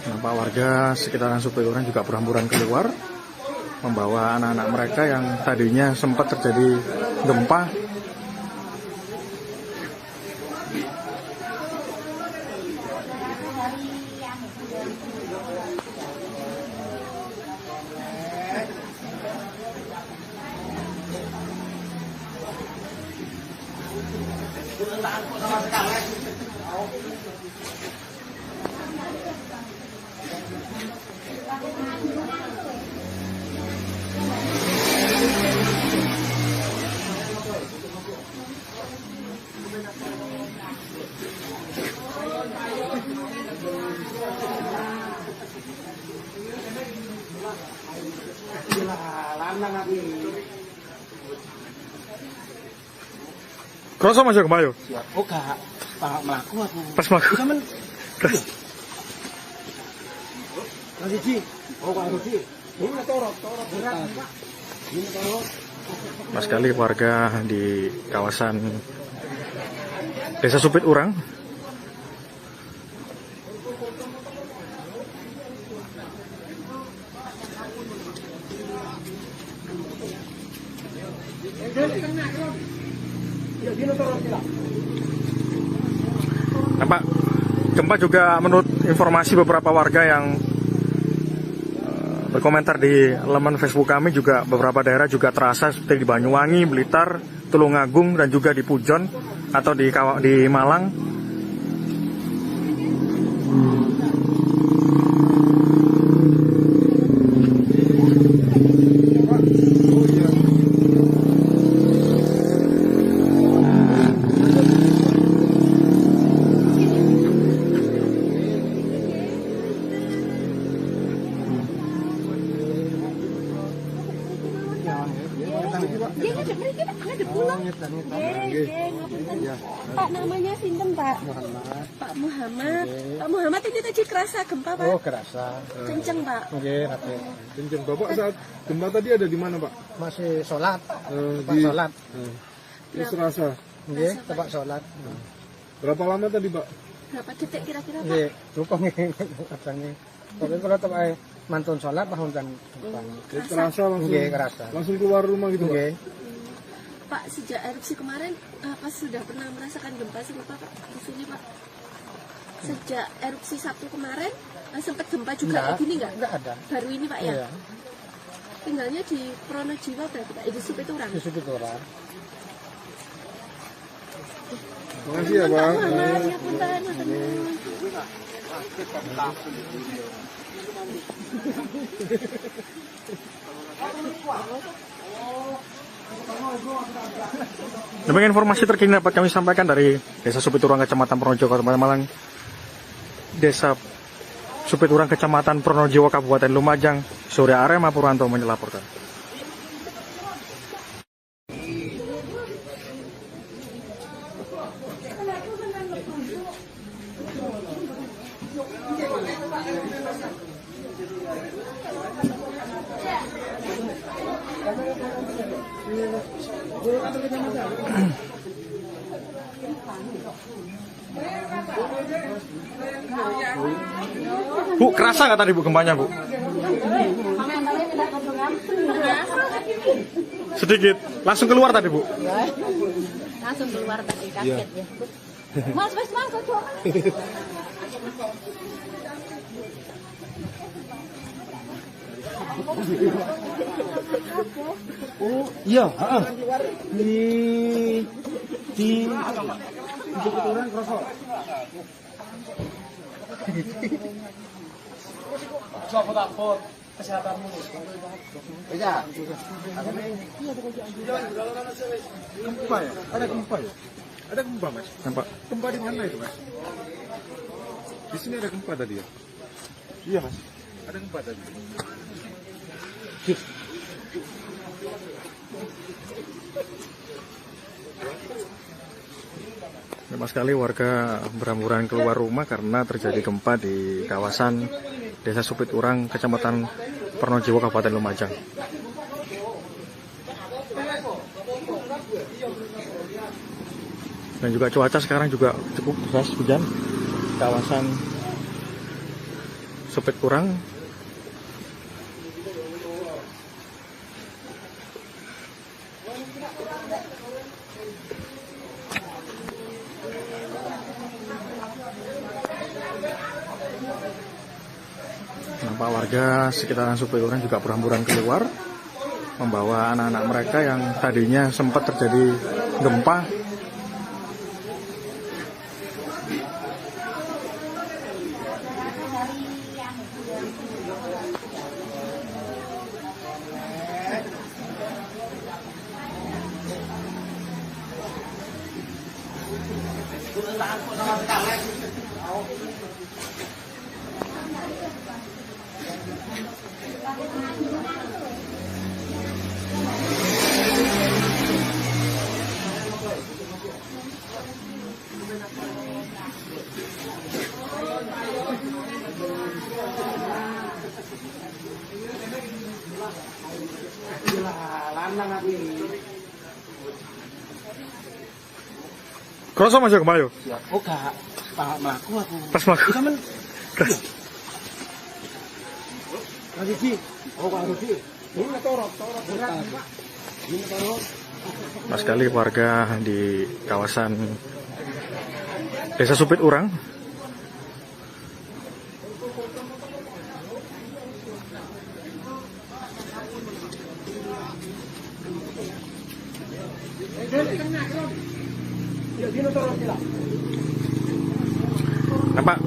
Nampak warga sekitaran Supiturang juga berhamburan keluar, membawa anak-anak mereka yang tadinya sempat terjadi gempa. Kerasa masuk gempa yo? Oh, gak melaku aku. Pas melaku. Sama. Lagi Ji. Oh, Pak Rudi. Ini torot berat, Pak. Ini torot. Mas sekali warga di kawasan Desa Supiturang. Nampak gempa juga menurut informasi beberapa warga yang berkomentar di laman Facebook kami, juga beberapa daerah juga terasa seperti di Banyuwangi, Blitar, Tulungagung, dan juga di Pujon atau di Malang. ngapunten. Pak, namanya sinten, Pak? Muhammad. Pak Muhammad. Pak Muhammad, ini tadi kerasa gempa, Pak? Oh, kerasa. Kenceng, Pak. Nggih, Raden. Kenceng. Bapak saat gempa tadi ada di mana, Pak? Masih sholat. Tempat Di sholat. Terus rasa. Nggih, tempat sholat. Berapa lama tadi, Pak? Berapa detik kira-kira, Pak? Nggih, cukup nggih katanya. Tapi kalau tempat mantun sholat bahun kan. Terasa langsung. Nggih, kerasa. Langsung keluar rumah gitu, Pak? Nggih. Pak, sejak erupsi kemarin, apa sudah pernah merasakan gempa serupa, Pak? Di sini, Pak? Sejak erupsi Sabtu kemarin, sempat gempa juga kayak gini nggak? Enggak ada. Baru ini, Pak, ya? Iya. Tinggalnya di Pronojiwa berarti, Pak? Di Supiturang? Di Supiturang. Makasih ya, Bang. Muhammad, ya punten, punten. Demikian informasi terkini dapat kami sampaikan dari Desa Supiturang, Kecamatan Pronojiwo, Kabupaten Malang. Desa Supiturang, Kecamatan Pronojiwo, Kabupaten Lumajang, Surya Arema Purwanto melaporkan. Bu, kerasa nggak tadi Bu gempanya Bu? Sedikit, langsung keluar tadi Bu? Langsung keluar tadi kaget ya. Mas, coba. Oh, iya, heeh. Di Supiturang kerasa. Coba takut kesehatanmu. Iya. Gempa ya? Ada gempa ya? Ada gempa, Mas? Nampak? Gempa di mana itu, Mas? Di sini ada gempa tadi ya? Iya, Mas. Ada gempa tadi. Banyak sekali warga berhamburan keluar rumah karena terjadi gempa di kawasan Desa Supiturang, Kecamatan Pronojiwo, Kabupaten Lumajang. Dan juga cuaca sekarang juga cukup deras hujan. Kawasan Supiturang nampak warga sekitaran Supiturang juga berhamburan keluar membawa anak-anak mereka yang tadinya sempat terjadi gempa. Kroso Mas gempa yo. Oh, gak mlaku aku. Pas mlaku. Sampeyan Terus lagi Ji. Oh, Pak Rudi. Ini torot berat, Pak. Ini torot. pas sekali warga di kawasan Desa Supiturang nampak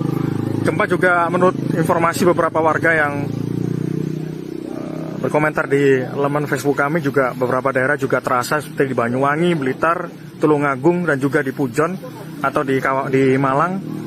gempa juga menurut informasi beberapa warga yang berkomentar di laman Facebook kami juga beberapa daerah juga terasa seperti di Banyuwangi, Blitar, Tulungagung dan juga di Pujon atau di Malang.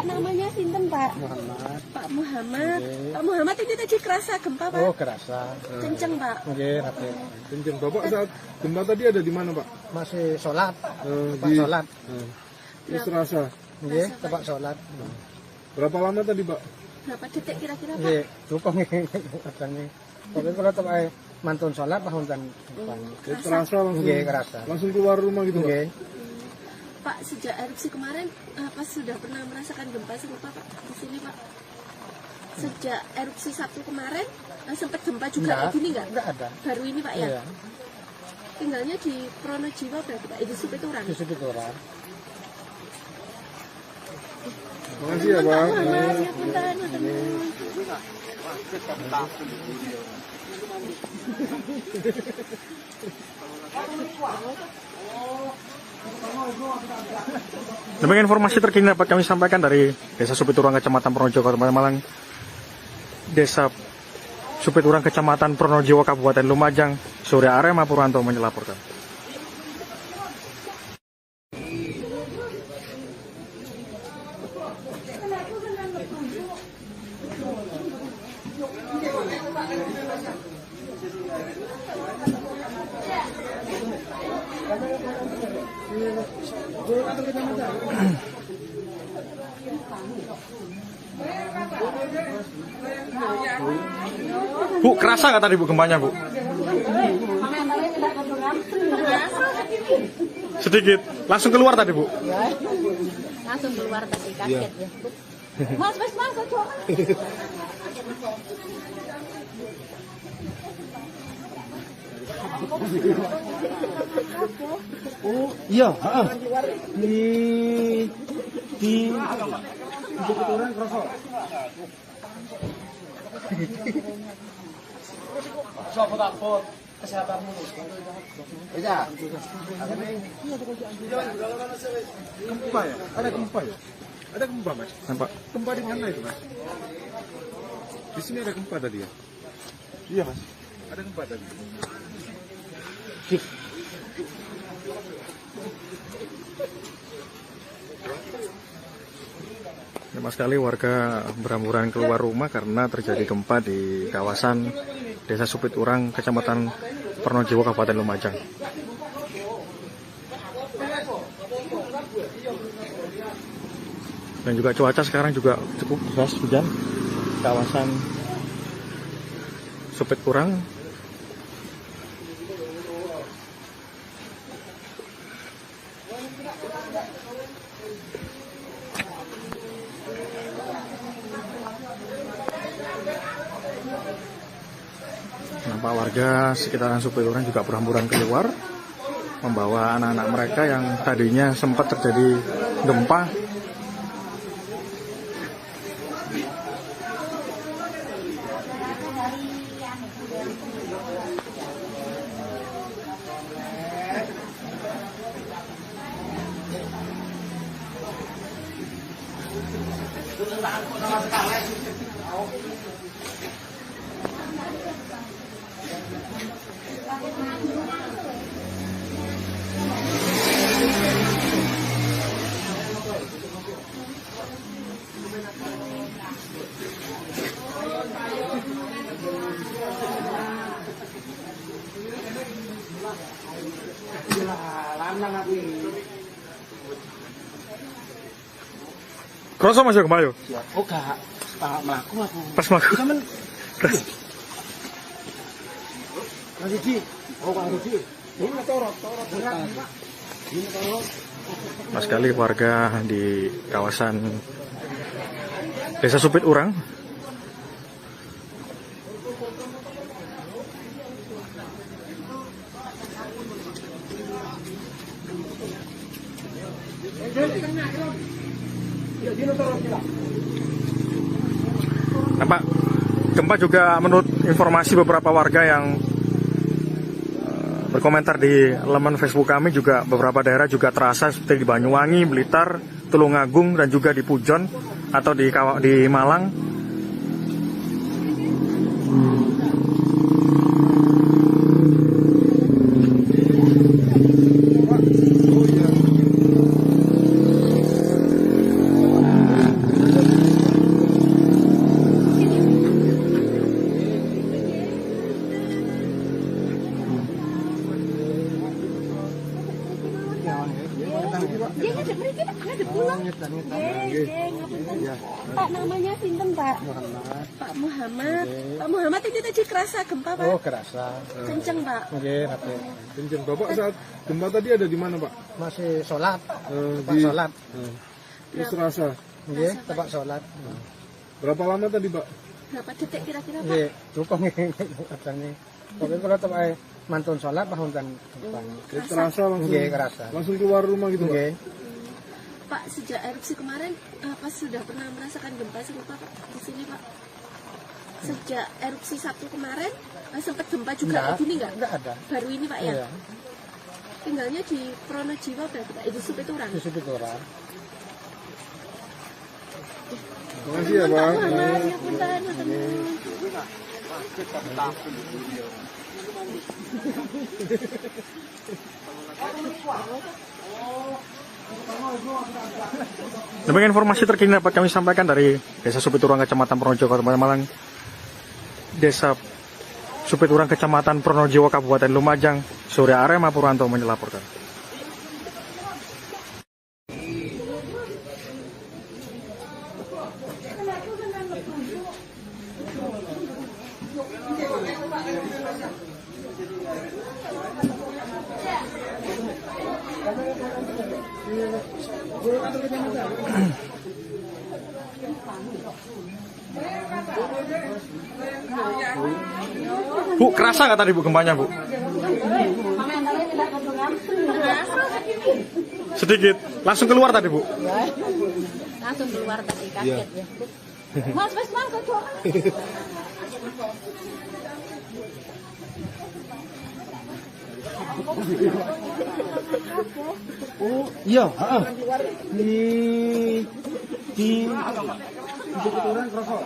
Pak, namanya sinten Pak? Muhammad. Pak Muhammad. Oke. Pak Muhammad ini tadi kerasa gempa Pak? Oh, kerasa. Kenceng Pak. Nggih, rapi. Kenceng. Bapak saat gempa tadi ada di mana, Pak? Masih sholat. Tempat Di sholat. Terus terasa. Nggih, tempat sholat. Berapa lama tadi, Pak? Berapa detik kira-kira Pak? Nggih, lupa nggih. Katanya. Pokoknya kalau tempat mantun sholat tahun dan depan. Jadi terasa langsung. Nggih, kerasa. Langsung keluar rumah gitu, Pak? Nggih. Pak, sejak erupsi kemarin, apa sudah pernah merasakan gempa serupa Pak di sini Pak? Sejak erupsi Sabtu kemarin, sempat gempa juga kayak gini nggak? Enggak ada. Baru ini Pak ya? Iya. Tinggalnya di Pronojiwo berarti Pak, di Supiturang. Di situ orang. Makasih ya, Pak. Mas, ya punten, punten. Demikian informasi terkini dapat kami sampaikan dari Desa Supiturang, Kecamatan Pronojiwo, Kabupaten Malang. Desa Supiturang, Kecamatan Pronojiwo, Kabupaten Lumajang. Surya Arema Purwanto melaporkan. Bu, kerasa nggak tadi Bu gempanya Bu? Sedikit. Langsung keluar tadi Bu? Langsung keluar tadi kaget ya. Mas, coba. Oh, iya, heeh. Di orang kerasa. Sopo takut kesehatanmu. Iya. Gempa ya? Ada gempa ya? Ada gempa, Mas? Nampak? Gempa di mana itu, Mas? Di sini ada gempa tadi ya? Iya, Mas. Ada gempa tadi. Lama sekali warga berhamburan keluar rumah karena terjadi gempa di kawasan Desa Supiturang, Kecamatan Pronojiwo, Kabupaten Lumajang. Dan juga cuaca sekarang juga cukup deras, hujan. Kawasan Supiturang. Nampak warga sekitaran Supiturang juga berhamburan keluar, membawa anak-anak mereka yang tadinya sempat terjadi gempa. Kroso masuk kembali. Oh, gak melaku aku. Pas melaku. Sama. Mas Iji. Oh, Pak Iji. Ini torot. Ini torot. Mas sekali warga di kawasan Desa Supiturang. Nampak gempa juga menurut informasi beberapa warga yang berkomentar di laman Facebook kami, juga beberapa daerah juga terasa seperti di Banyuwangi, Blitar, Tulungagung, dan juga di Pujon atau di Malang. namanya sinten Pak? Muhammad. Pak Muhammad. Oke. Pak Muhammad ini tadi kerasa gempa Pak? Oh, kerasa. Kenceng Pak. Oke, Rate. Kenceng. Bapak saat gempa tadi ada di mana, Pak? Masih sholat. Tempat Di sholat. Terus rasa. Oke, tempat sholat. Berapa lama tadi, Pak? Berapa detik kira-kira Pak? Oke, cukup nih. Katanya. Oke, kalau tempat mantun sholat, bangun kan. Terasa langsung. Oke, kerasa. Langsung keluar rumah gitu, Pak. Oke. Pak, sejak erupsi kemarin, apa sudah pernah merasakan gempa serupa Pak di sini Pak? Sejak erupsi Sabtu kemarin, sempat gempa juga kayak gini nggak? Enggak ada. Baru ini Pak ya? Iya. Tinggalnya di Pronojiwo berarti Pak? Itu Supiturang? Di situ orang. Terima kasih ya, Pak. Pak Muhammad, ya punten, punten. Demikian informasi terkini dapat kami sampaikan dari Desa Supiturang, Kecamatan Pronojiwo, Kabupaten Malang. Desa Supiturang, Kecamatan Pronojiwo, Kabupaten Lumajang, Surya Arema Purwanto melaporkan. Bu, kerasa nggak tadi Bu gempanya Bu? Sedikit, langsung keluar tadi Bu? Langsung keluar tadi kaget ya. Mas, keluar. Oh, iya, heeh. Di orang kerasa.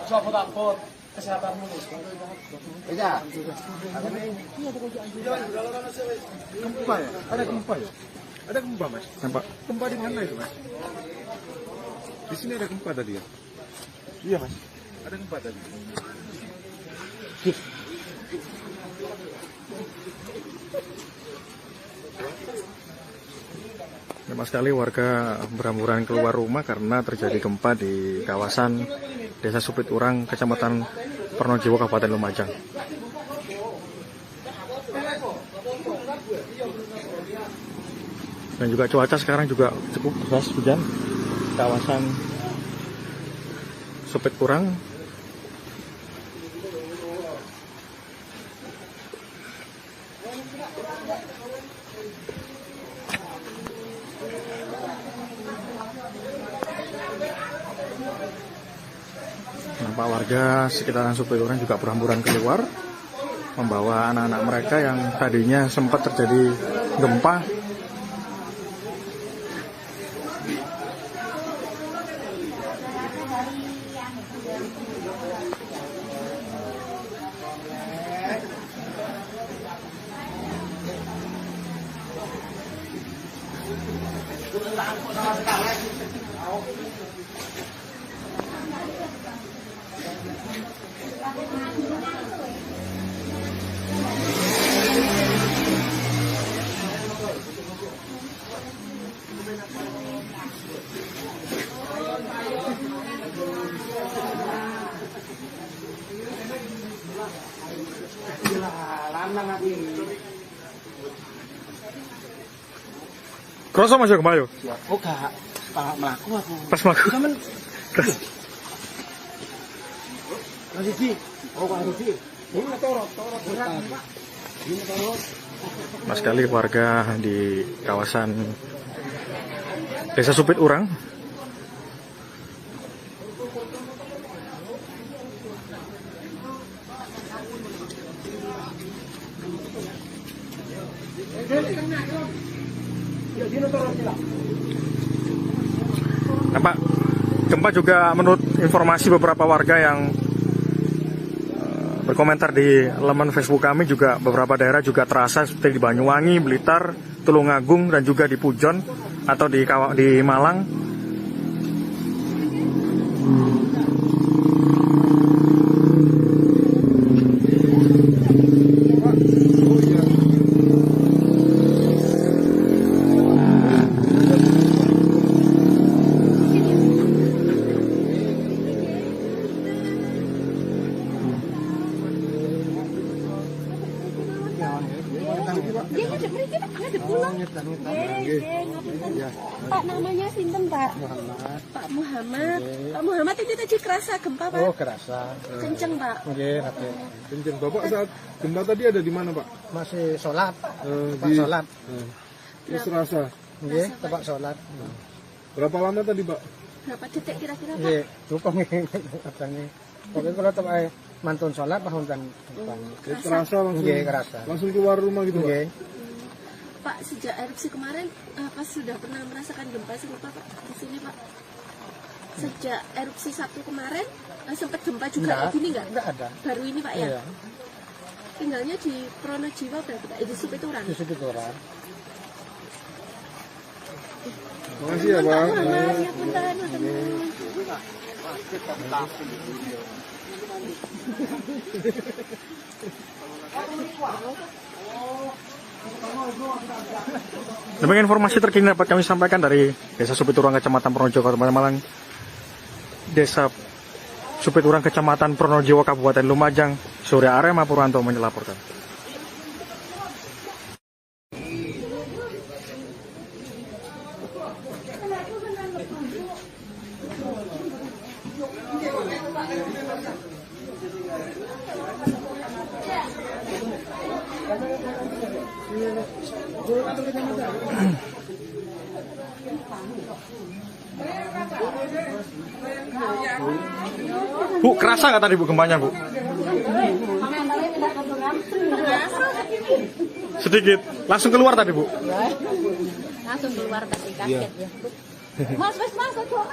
Takut kesehatanmu nih. Iya. Gempa ya? Ada gempa ya? Ada gempa, Mas? Nampak? Gempa di mana itu, Mas? Di sini ada gempa tadi ya? Iya, Mas. Ada gempa tadi. Memang sekali warga berhamburan keluar rumah karena terjadi gempa di kawasan Desa Supiturang, Kecamatan Pronojiwo, Kabupaten Lumajang. Dan juga cuaca sekarang juga cukup deras hujan. Kawasan Supiturang nampak warga sekitaran Supiturang juga berhamburan keluar membawa anak-anak mereka yang tadinya sempat terjadi gempa. Kroso Mas yo kemayo. Oh, gak melaku aku. Pas mlaku. Sampeyan Mas Iki. Oh, Pak Rudi. Ini torot berat, Pak. Ini torot. Mas sekali warga di kawasan Desa Supiturang nampak gempa juga menurut informasi beberapa warga yang berkomentar di laman Facebook kami juga beberapa daerah juga terasa seperti di Banyuwangi, Blitar, Tulungagung dan juga di Pujon atau di Malang. Ya. Pak namanya sinten Pak? Muhammad. Pak Muhammad. Oke. Pak Muhammad ini tadi kerasa gempa Pak? Oh, kerasa. Kenceng Pak. Oke, oke. Kenceng. Bapak saat gempa tadi ada di mana, Pak? Masih sholat. Pak Di sholat. Terus rasa. Oke, tempat sholat. Berapa lama tadi, Pak? Berapa detik kira-kira Pak? Oke, cukup nih. Katanya. Oke, kalau tempat mantun sholat, pahun kan. Terasa langsung. Oke, kerasa. Langsung keluar rumah gitu, Pak. Oke. Pak sejak erupsi kemarin apa sudah pernah merasakan gempa serupa Pak di sini Pak? Sejak erupsi Sabtu kemarin sempat gempa juga Enggak. kayak gini nggak? Enggak ada. Baru ini Pak ya? Iya. Tinggalnya di Pronojiwo berarti Pak? Di Supituran? Di situ orang. Makasih ya, Pak. Muhammad, ya punten, punten. Demikian informasi terkini dapat kami sampaikan dari Desa Supiturang, Kecamatan Pronojiwo, Kabupaten Malang. Desa Supiturang, Kecamatan Pronojiwo, Kabupaten Lumajang. Surya Arema Purwanto melaporkan. Bu, kerasa nggak tadi Bu gempanya Bu? Sedikit. Langsung keluar tadi Bu? Langsung keluar tadi kaget ya. Mas, masuk kok.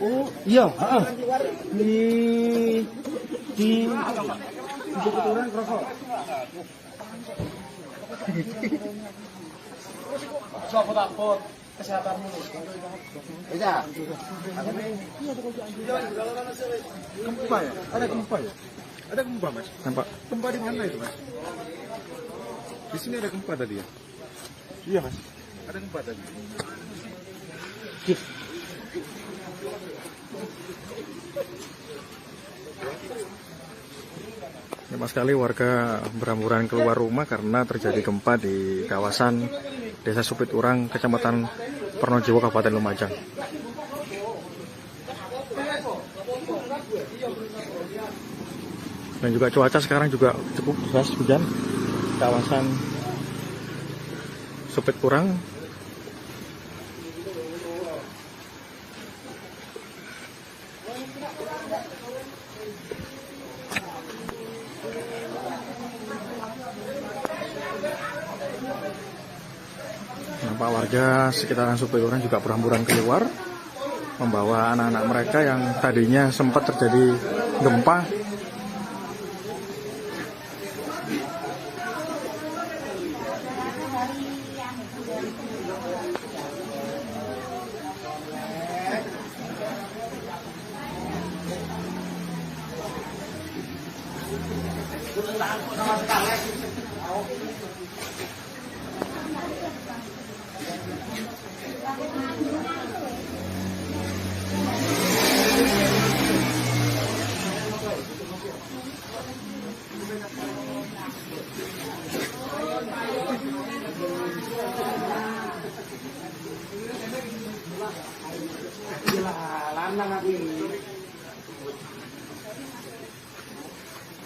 Oh, iya, heeh. Di Supituran kerasa. Kesehatanmu. Bisa. Gempa ya? Ada gempa ya? Ada gempa, Mas? Nampak? Gempa di mana itu, Mas? Di sini ada gempa tadi ya? Iya, Mas. Ada gempa tadi. Banyak sekali warga berhamburan keluar rumah karena terjadi gempa di kawasan Desa Supiturang, Kecamatan Pronojiwo, Kabupaten Lumajang. Dan juga cuaca sekarang juga cukup deras hujan. Kawasan Supiturang. Nampak warga sekitaran Supituran juga berhamburan keluar membawa anak-anak mereka yang tadinya sempat terjadi gempa.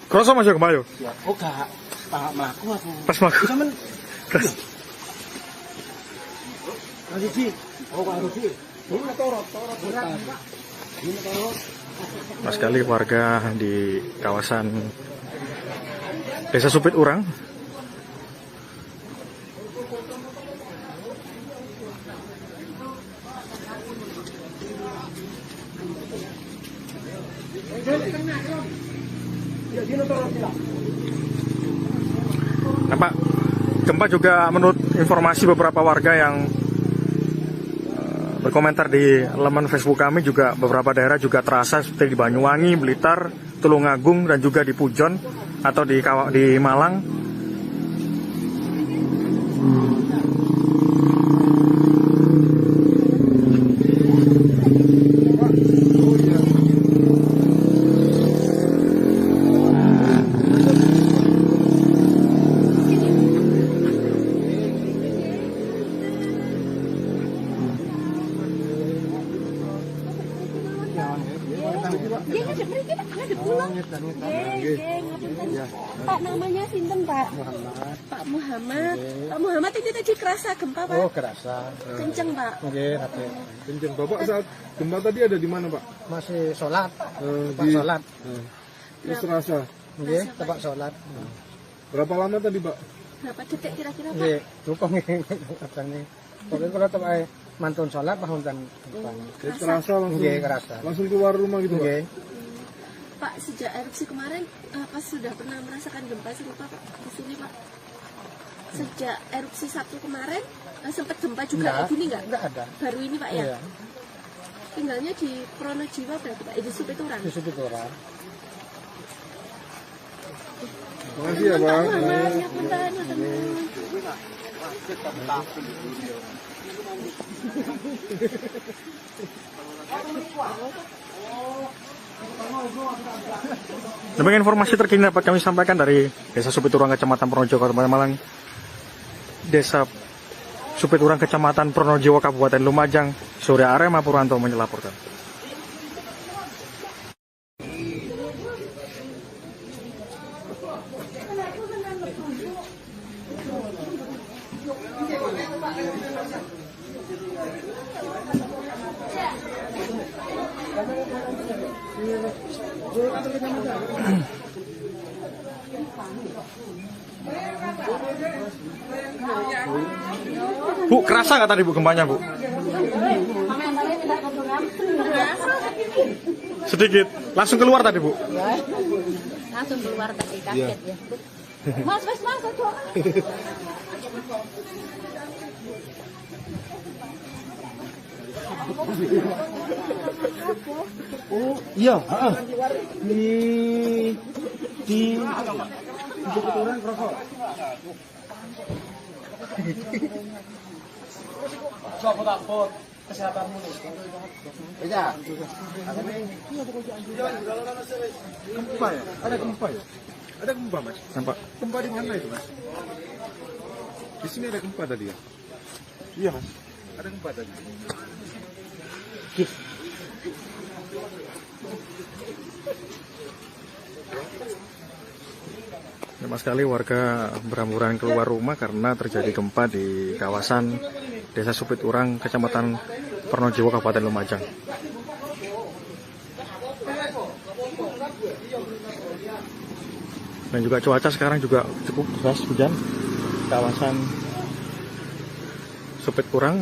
Kroso masuk ke Bayu. Oh, gak. Pak mlaku aku. Pas mlaku. Sampeyan. Lagi Ji. Oh, Pak Rufi. Ini torot. Ini torot. Pas sekali warga di kawasan Desa Supiturang. Nampak gempa juga menurut informasi beberapa warga yang berkomentar di laman Facebook kami, juga beberapa daerah juga terasa seperti di Banyuwangi, Blitar, Tulungagung, dan juga di Pujon atau di Malang. Ya. Pak namanya sinten Pak? Muhammad. Pak Muhammad. Oke. Pak Muhammad ini tadi kerasa gempa Pak? Oh, kerasa. Kenceng Pak. Oke, tapi Kenceng. Bapak saat gempa tadi ada di mana, Pak? masih sholat. Tempat Di- sholat. Terus terasa. Oke, tempat sholat. Berapa lama tadi, Pak? Berapa detik kira-kira Pak? Oke, dukung katanya. Pokoknya kalau tempat mantun sholat, bahunkan depan. Jadi terasa langsung. Oke, kerasa. Langsung keluar rumah gitu, Pak. Oke. Pak sejak erupsi kemarin apa sudah pernah merasakan gempa serupa Pak di sini Pak? Sejak erupsi Sabtu kemarin sempat gempa juga Enggak. kayak gini nggak? Enggak ada. Baru ini Pak ya? Iya, Tinggalnya di Pronojiwa berarti Pak? Di Supiturang? di situ orang. Terima kasih ya, Pak. Muhammad, ya punten, ya teman. Demikian informasi terkini dapat kami sampaikan dari Desa Supiturang, Kecamatan Pronojiwo, Kabupaten Malang. Desa Supiturang, Kecamatan Pronojiwo, Kabupaten Lumajang. Surya Arema Purwanto melaporkan. Bu, kerasa nggak tadi Bu gempanya Bu? Sedikit. Langsung keluar tadi Bu? Langsung keluar tadi kaget ya. Mas, aduh. Oh, iya, heeh. Di bukit orang kerasa. Takut kesehatanmu nih. Iya. Gempa ya? Ada gempa ya? Ada gempa, Mas? Nampak? Gempa di mana itu, Mas? Di sini ada gempa tadi ya? Iya, Mas. Ada gempa tadi. Lama sekali warga berhamburan keluar rumah karena terjadi gempa di kawasan Desa Supiturang, Kecamatan Pronojiwo, Kabupaten Lumajang. Dan juga cuaca sekarang juga cukup deras, hujan. Kawasan Supiturang.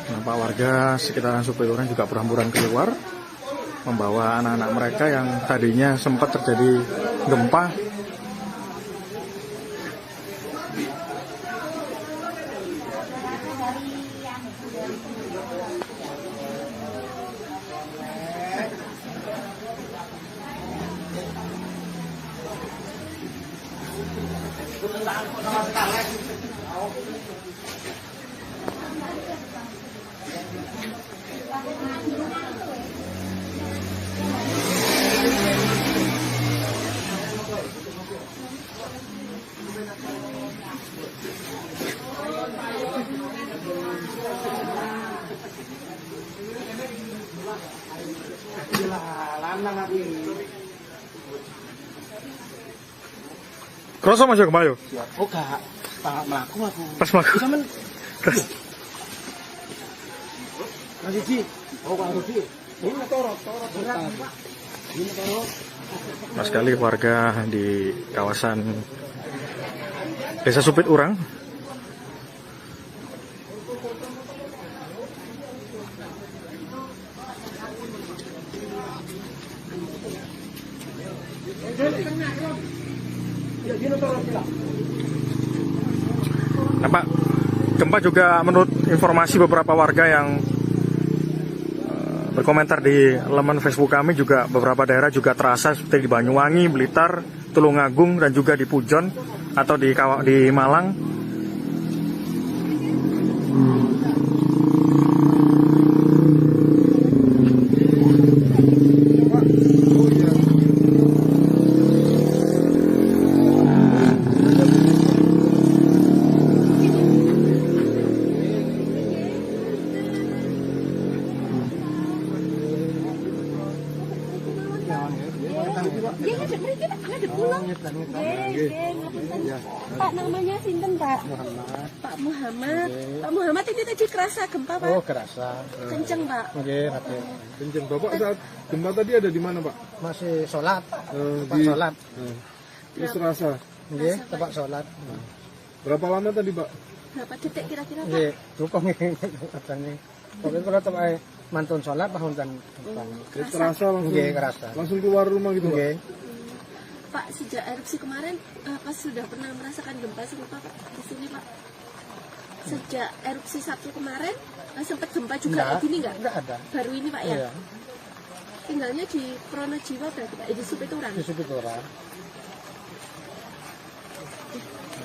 Nampak warga sekitaran Supiturang juga berhamburan keluar, membawa anak-anak mereka yang tadinya sempat terjadi gempa. Kroso masuk gempa yo. Oh, gak. Melaku aku. Pas mlaku. Sampeyan Mas Iji. Oh, Pak Rudi. Ini torot berat, Pak. Ini torot. Mas sekali warga di kawasan Desa Supiturang. Nampak gempa juga menurut informasi beberapa warga yang berkomentar di laman Facebook kami, juga beberapa daerah juga terasa seperti di Banyuwangi, Blitar, Tulungagung, dan juga di Pujon atau di Malang. ngapunten. Iya. Pak namanya sinten Pak? Muhammad. Pak Muhammad. Oke. Pak Muhammad ini tadi kerasa gempa Pak? Oh, kerasa. Kenceng Pak. Oke, Raden. Kenceng. Bapak saat gempa tadi ada di mana, Pak? Masih sholat. Tempat Di sholat. Terus terasa. Oke, tempat sholat. Berapa lama tadi, Pak? Berapa detik kira-kira Pak? Oke, cukup nih katanya. Oke, kalau tempat mantun sholat bahun dan Terasa langsung. Oke, kerasa. Langsung keluar rumah gitu, Pak? Oke. Pak sejak erupsi kemarin apa sudah pernah merasakan gempa serupa Pak di sini Pak? Sejak erupsi Sabtu kemarin sempat gempa juga kayak gini nggak? Enggak ada. Baru ini Pak ya? Iya, Tinggalnya di Pronojiwo berarti Pak? Di Supiturang? di Supiturang.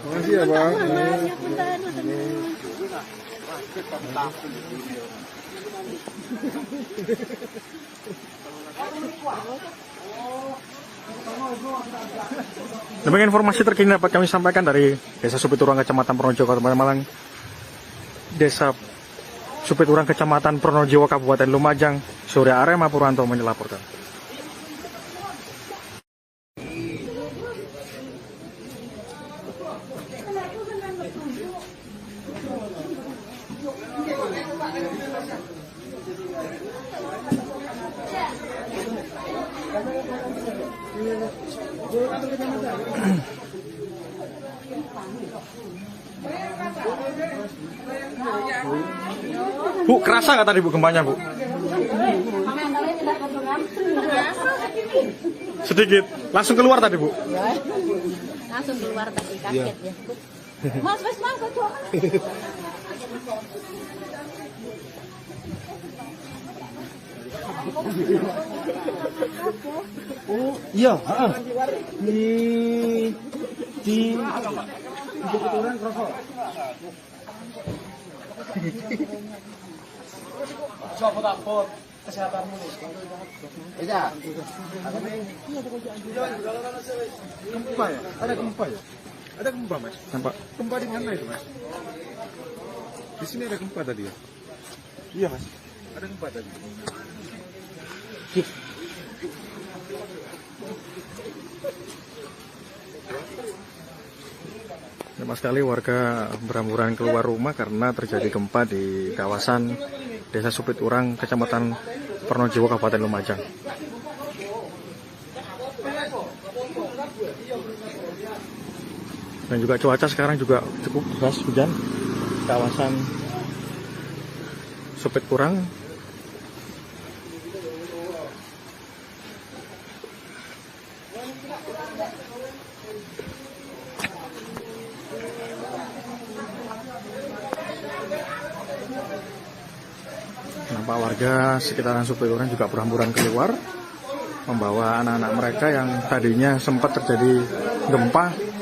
Makasih ya, Pak. Muhammad, ya punten, punten. Demikian informasi terkini dapat kami sampaikan dari Desa Supiturang, Kecamatan Pronojiwo, Kabupaten Malang. Desa Supiturang, Kecamatan Pronojiwo, Kabupaten Lumajang, Surya Arema Purwanto melaporkan. Bu, kerasa nggak tadi Bu gempanya Bu? Sedikit. Langsung keluar tadi Bu? Langsung keluar tadi kaget ya. Mas, aduh. Oh, iya, heeh. Di Supiturang kerasa. Coba takut kesehatanmu. Iya. Gempa ya? Ada gempa ya? Ada gempa, Mas? Nampak? Gempa di mana itu, Mas? Di sini ada gempa tadi ya? Iya, Mas. Ada gempa tadi. Sama sekali warga berhamburan keluar rumah karena terjadi gempa di kawasan Desa Supiturang, Kecamatan Pronojiwo, Kabupaten Lumajang. Dan juga cuaca sekarang juga cukup deras hujan. Kawasan Supiturang nampak warga sekitaran Supiturang juga berhamburan keluar membawa anak-anak mereka yang tadinya sempat terjadi gempa.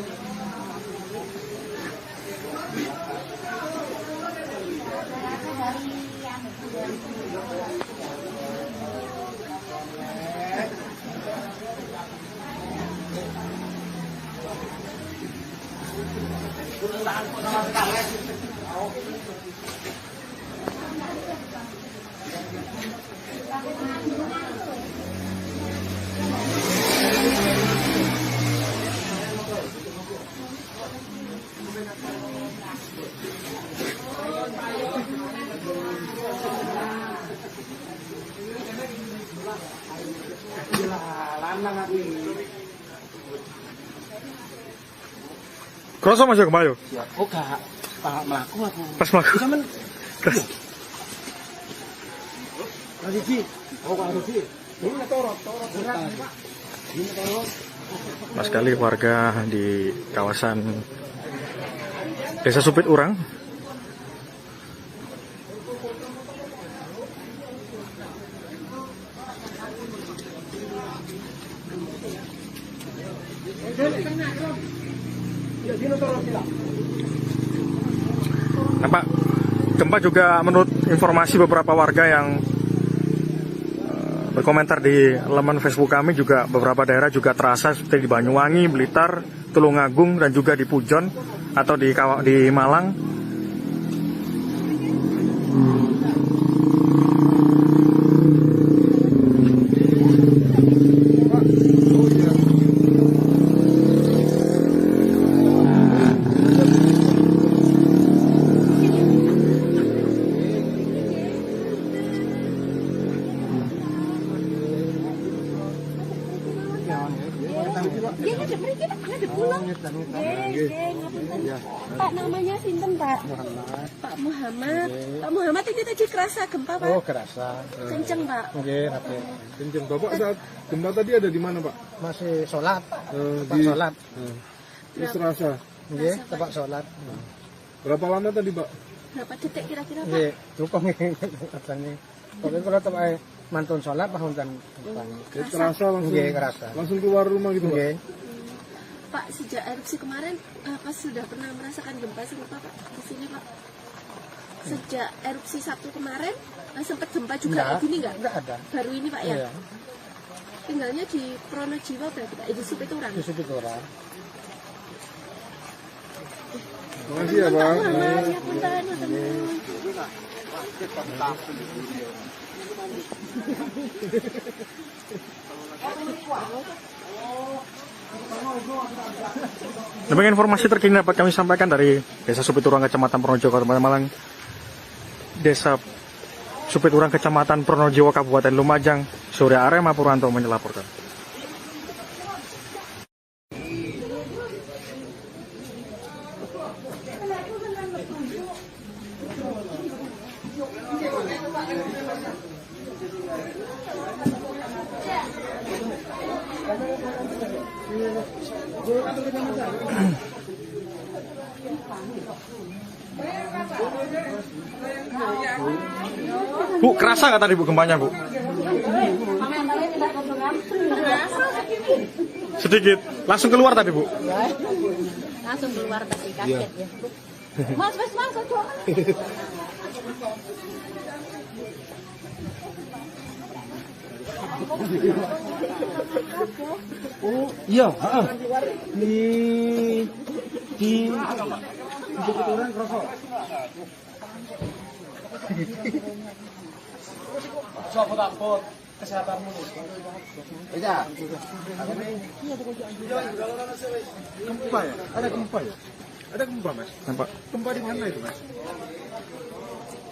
Kroso Mas gempa yo. Ya, oh gak melaku aku. Pas mlaku. Sampeyan Lagi Ji. Oh, Pak Rufi. Ini torot berat, Pak. Ini torot. Pas sekali warga di kawasan Desa Supiturang nampak gempa juga menurut informasi beberapa warga yang berkomentar di laman Facebook kami juga beberapa daerah juga terasa seperti di Banyuwangi, Blitar, Tulungagung dan juga di Pujon atau di Malang. Pak, namanya sinten, Pak? Muhammad. Pak Muhammad. Pak Muhammad ini tadi kerasa gempa, Pak? Oh, kerasa. Kenceng, Pak. Nggih, rapi. Kenceng. Bapak saat gempa tadi ada di mana, Pak? Masih sholat. Tempat Di sholat. Terus terasa. Nggih, tempat sholat. Berapa lama tadi, Pak? Berapa detik kira-kira, Pak? Nggih, cukup katanya. Pokoknya kalau tempat mantun sholat pahun kan. Terasa langsung. Nggih, kerasa. Langsung keluar rumah gitu, Pak? Nggih. Pak, sejak erupsi kemarin, apa sudah pernah merasakan gempa serupa, Pak? Di sini, Pak? Sejak erupsi Sabtu kemarin, sempat gempa juga kayak gini nggak? Enggak ada. Baru ini, Pak, ya? Iya. Tinggalnya di Pronojiwa berarti, Pak? Di Supiturang? Di situ orang. Terima kasih ya, Pak. Muhammad, ya punten, punten. Demikian informasi terkini dapat kami sampaikan dari Desa Supiturang, Kecamatan Pronojiwo, Kabupaten Malang. Desa Supiturang, Kecamatan Pronojiwo, Kabupaten Lumajang. Surya Arema Purwanto melaporkan. Bu, kerasa nggak tadi Bu gempanya, Bu? Sedikit. Langsung keluar tadi, Bu? Langsung keluar tadi kaget ya. Mas, coba. Oh, iya, heeh. Di orang kerasa. Sopo takut kesehatanmu. Iya. Gempa ya? Ada gempa ya? Ada gempa, Mas? Nampak? Gempa di mana itu, Mas?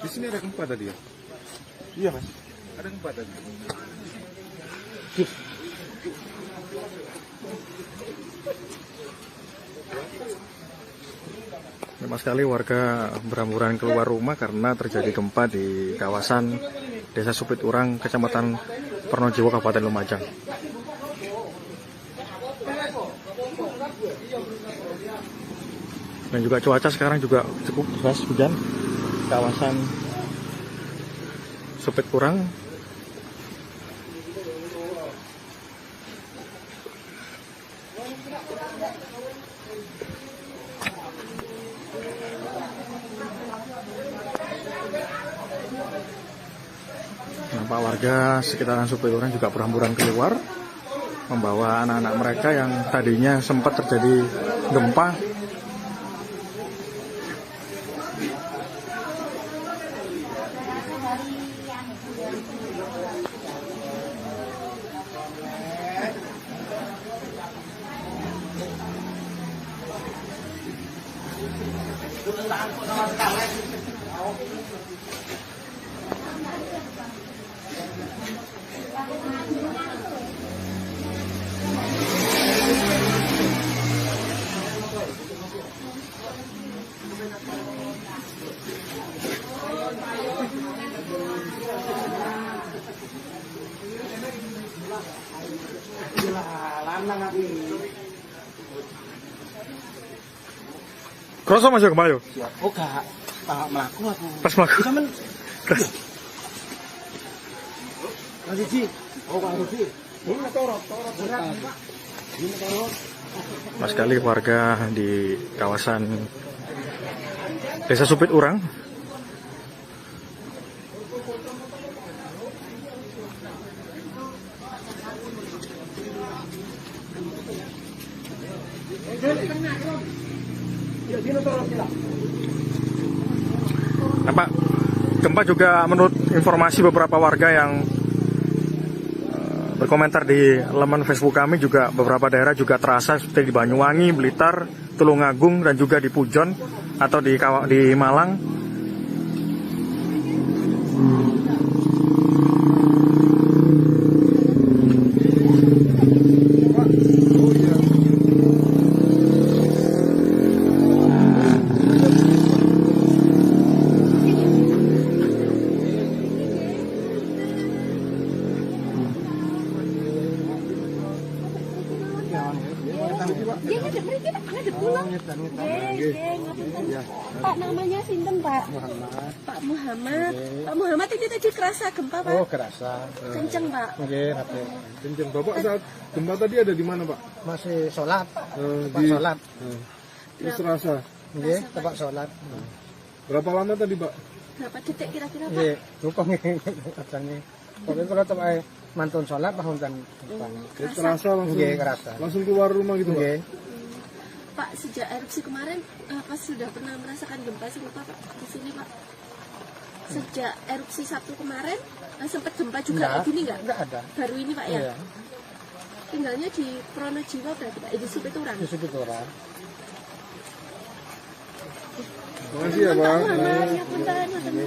Di sini ada gempa tadi ya? Iya, Mas. Ada gempa tadi. Memang sekali warga berhamburan keluar rumah karena terjadi gempa di kawasan Desa Supiturang, Kecamatan Pronojiwo, Kabupaten Lumajang. Dan juga cuaca sekarang juga cukup deras, hujan. Kawasan Supiturang nampak warga sekitaran Supiturang juga berhamburan keluar membawa anak-anak mereka yang tadinya sempat terjadi gempa. Kroso masuk ke Bayu. Oh, gak melaku aku. Pas melaku. Bisa men. Lagi Ji. Oh, Pak Rufi. Ini torot berat, Pak. Ini torot. Mas sekali warga di kawasan Desa Supiturang nampak gempa juga menurut informasi beberapa warga yang berkomentar di laman Facebook kami, juga beberapa daerah juga terasa seperti di Banyuwangi, Blitar, Tulungagung, dan juga di Pujon atau di Malang. Ngadep kula. Nggih, ngapunten. Pak namanya sinten, Pak? Muhammad. Pak Muhammad. Pak Muhammad ini tadi kerasa gempa, Pak? Oh, kerasa. Kenceng, Pak. Nggih, rapi. Kenceng. Bapak saat gempa tadi ada di mana, Pak? Masih sholat. Tempat Di sholat. Terus rasa. Nggih, tempat sholat. Berapa lama tadi, Pak? Berapa detik kira-kira, Pak? Nggih, dukung katanya. Pokoknya kalau tempat mantun sholat bahunkan. Terasa langsung. Nggih, kerasa. Langsung keluar rumah gitu, Pak. Nggih. Pak, sejak erupsi kemarin, pas sudah pernah merasakan gempa serupa, Pak, di sini, Pak? Sejak erupsi Sabtu kemarin, sempat gempa juga kayak gini nggak? Enggak ada. Baru ini, Pak, ya? Iya. Tinggalnya di Pronojiwo berarti, Pak? Di Supiturang? Di Supiturang. Terima kasih ya, Pak. Muhammad, ya punten, punten.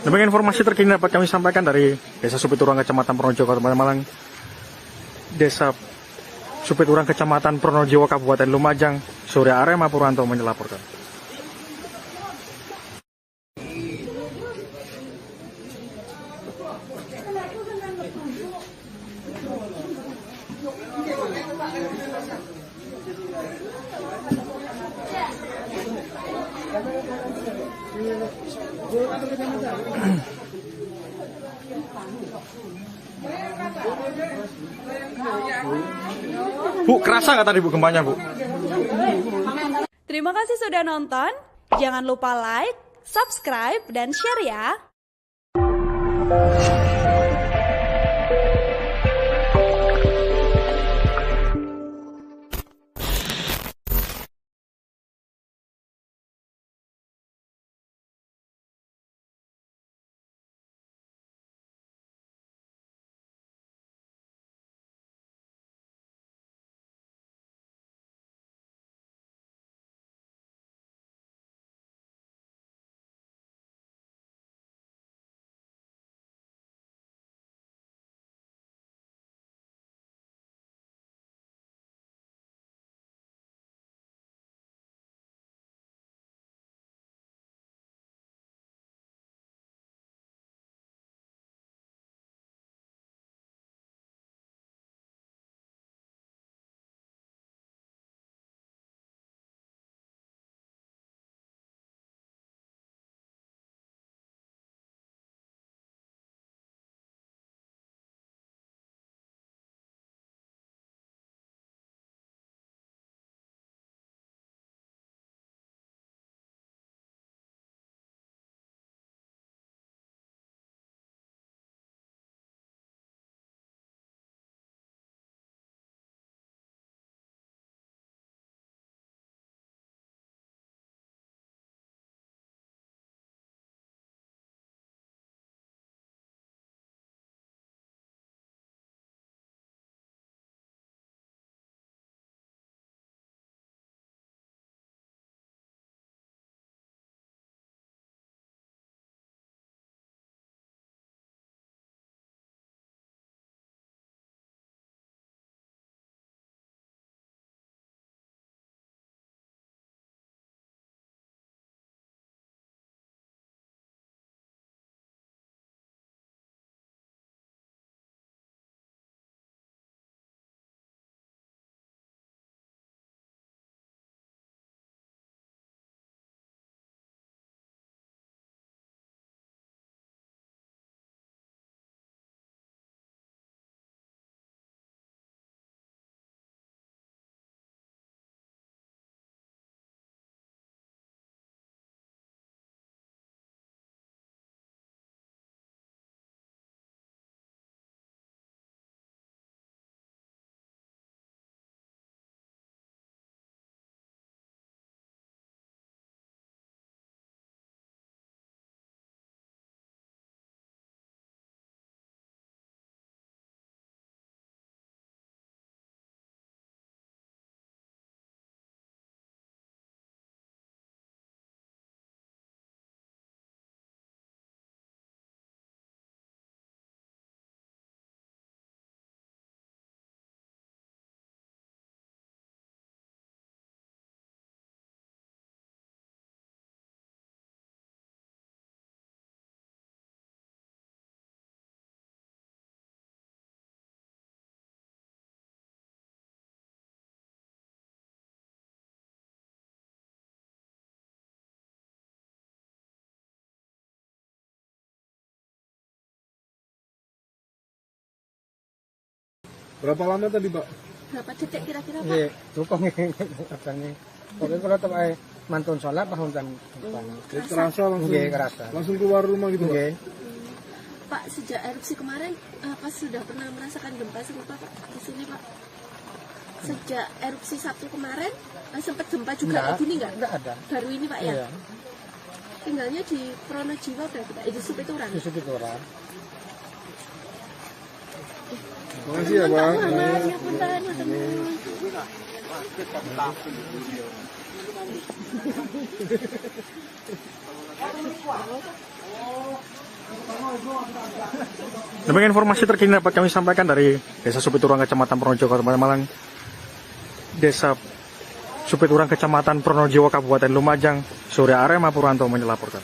Demikian informasi terkini dapat kami sampaikan dari Desa Supiturang, Kecamatan Pronojiwo, Kabupaten Malang. Desa Supiturang, Kecamatan Pronojiwo, Kabupaten Lumajang, Surya Arema Purwanto melaporkan. Bu, kerasa nggak tadi Bu gempanya, Bu? Terima kasih sudah nonton. Jangan lupa like, subscribe, dan share ya. Berapa lama tadi, Pak? Berapa detik kira-kira, Pak? Nggih, tukang katanya. Pokoknya kalau tempat mantun sholat pahun dan Jadi terasa langsung nggih kerasa. langsung keluar rumah gitu, Pak? Nggih. Pak, sejak erupsi kemarin, apa sudah pernah merasakan gempa serupa, Pak, di sini, Pak? Sejak erupsi Sabtu kemarin, sempat gempa juga kayak gini nggak? Enggak ada. Baru ini, Pak, ya? Iya. Tinggalnya di Pronojiwo berarti, Pak? Di Supiturang? Di situ orang. Makasih ya, Bang. Mas, ya punten, matur nuwun. Demikian informasi terkini dapat kami sampaikan dari Desa Supiturang, Kecamatan Pronojiwo, Kabupaten Malang. Desa Supiturang, Kecamatan Pronojiwo, Kabupaten Lumajang, Surya Arema Purwanto melaporkan.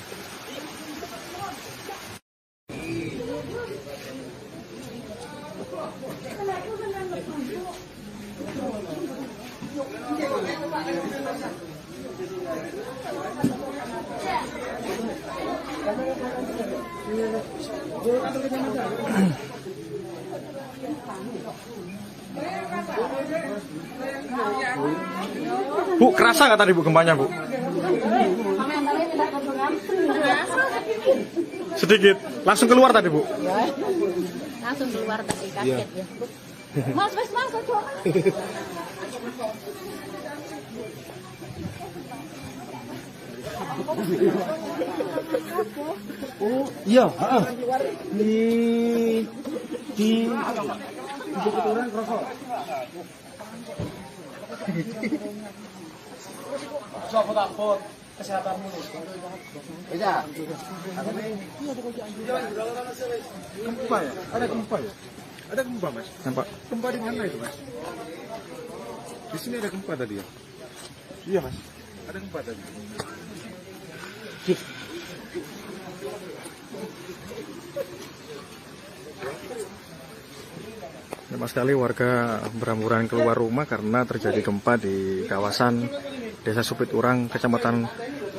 Bu, kerasa nggak tadi Bu gempanya Bu? Sedikit, langsung keluar tadi Bu. Langsung keluar tadi kaget ya. Mas, aduh. Oh, iya, heeh. Di orang kerasa. Sok takut kesehatanmu. Iya. Gempa ya? Ada gempa ya? Ada gempa, Mas? Nampak? Gempa di mana itu, Mas? Di sini ada gempa tadi ya? Iya, Mas. Ada gempa tadi. Lama sekali warga berhamburan keluar rumah karena terjadi gempa di kawasan Desa Supiturang, Kecamatan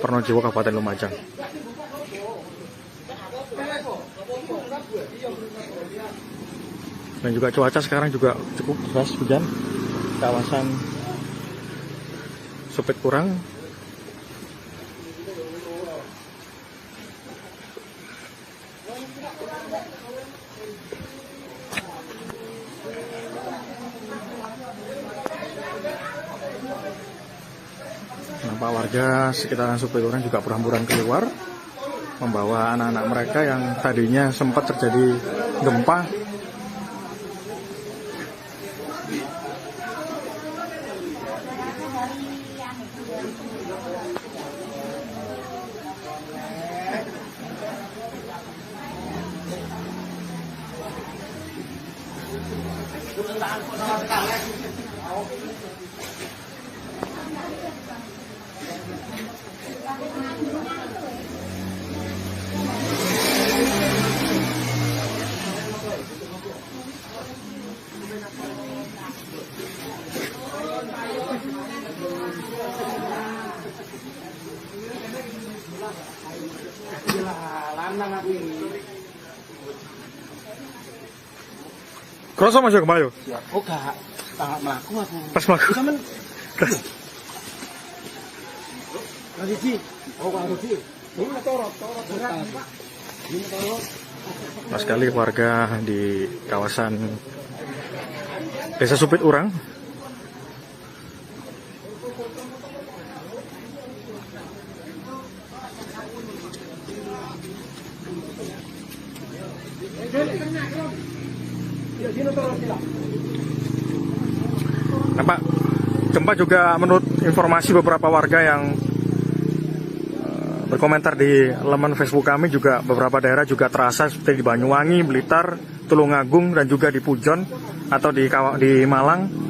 Pronojiwo, Kabupaten Lumajang. Dan juga cuaca sekarang juga cukup deras hujan. Kawasan Supiturang nampak warga sekitaran Supiturang juga berhamburan keluar membawa anak-anak mereka yang tadinya sempat terjadi gempa. Kroso masuk ke Bayu. Oh, gak melaku aku. Pas melaku. Samen. Lagi Ji. Oh, Pak Ji. Ini torot berat, Pak. Ini torot. Pas sekali warga di kawasan Desa Supiturang nampak gempa juga menurut informasi beberapa warga yang berkomentar di laman Facebook kami, juga beberapa daerah juga terasa seperti di Banyuwangi, Blitar, Tulungagung, dan juga di Pujon atau di Malang.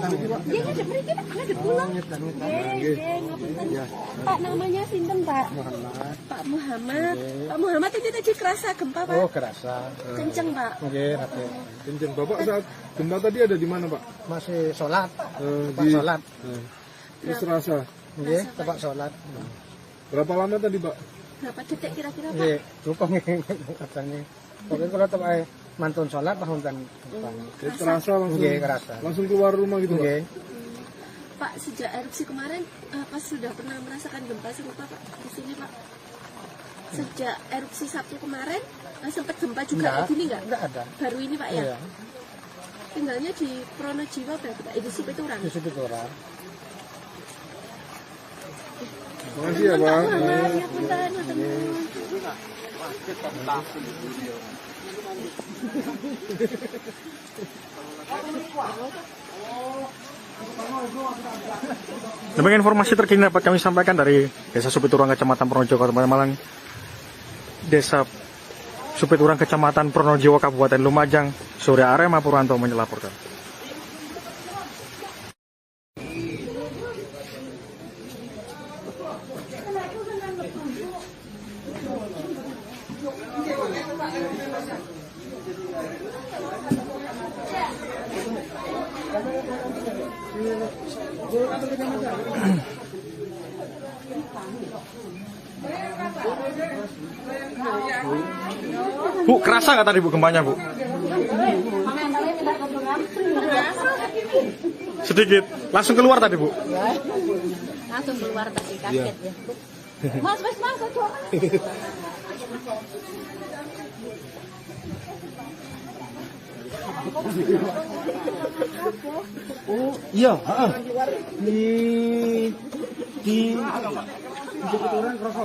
Dia ngadep mriki Pak, ngadep kula. Nggih, ngapunten. Pak namanya sinten Pak? Pak Muhammad. Pak Muhammad ini tadi kerasa gempa Pak? Oh, kerasa. Kenceng Pak. Nggih, Rati. Kenceng. Bapak saat gempa tadi ada di mana, Pak? Masih sholat. Tempat Di sholat. Terus terasa. Nggih, tempat sholat. Berapa lama tadi, Pak? Berapa detik kira-kira Pak? Nggih, lupa nggih katanya. Pokoknya kalau tempat mantun sholat bahuntan. Jadi terasa langsung. Nggih, kerasa. Langsung keluar rumah gitu, Pak. Nggih. Pak, sejak erupsi kemarin pas sudah pernah merasakan gempa serupa Pak di sini Pak? Sejak erupsi Sabtu kemarin sempat gempa juga kayak gini nggak? Enggak ada. Baru ini Pak ya? Iya. Tinggalnya di Pronojiwo berarti Pak? Di Supiturang? Di situ orang. Terima kasih ya, Pak. Ya punten, punten. Demikian informasi terkini dapat kami sampaikan dari Desa Supiturang, Kecamatan Pronojiwo, Kabupaten Malang. Desa Supiturang, Kecamatan Pronojiwo, Kabupaten Lumajang. Surya Arema Purwanto melaporkan. Bu, kerasa nggak tadi Bu gempanya Bu? Sedikit, langsung keluar tadi Bu? Langsung keluar tadi kaget ya. Mas, aduh. Oh, iya, heeh. Di Supiturang kerasa.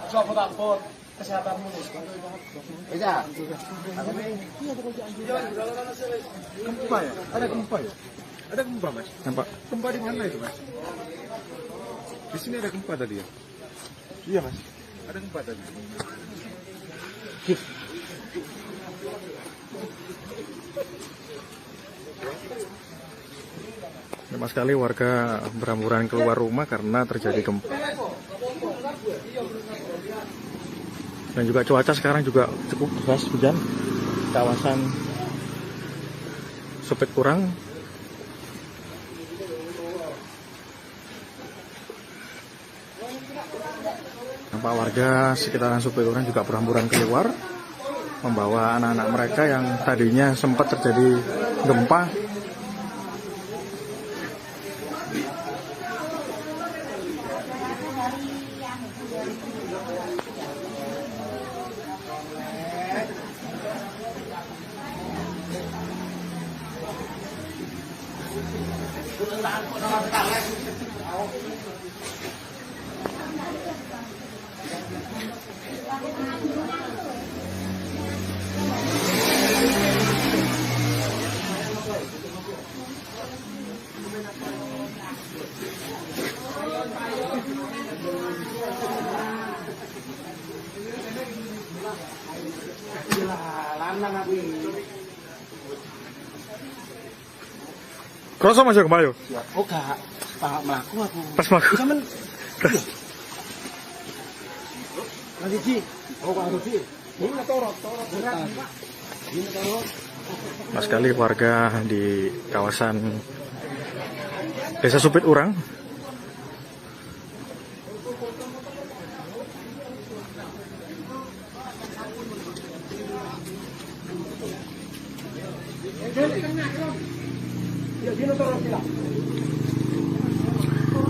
Coba takut kesehatanmu. Bisa. Gempa ya? Ada gempa ya? Ada gempa, Mas? Nampak? Gempa di mana itu, Mas? Di sini ada gempa tadi ya? Iya, Mas. Ada gempa tadi. Lama sekali warga berhamburan keluar rumah karena terjadi gempa. Dan juga cuaca sekarang juga cukup deras hujan. Kawasan Supiturang. Nampak warga sekitaran Supiturang juga berhamburan keluar, membawa anak-anak mereka yang tadinya sempat terjadi gempa. Kroso masuk ke Bayu. Oh, gak. Pak melaku aku. Pas melaku. Samen. Lagi Ji. Oh, Pak Rufi. Ini torot. Ini torot. Mas sekali warga di kawasan Desa Supiturang.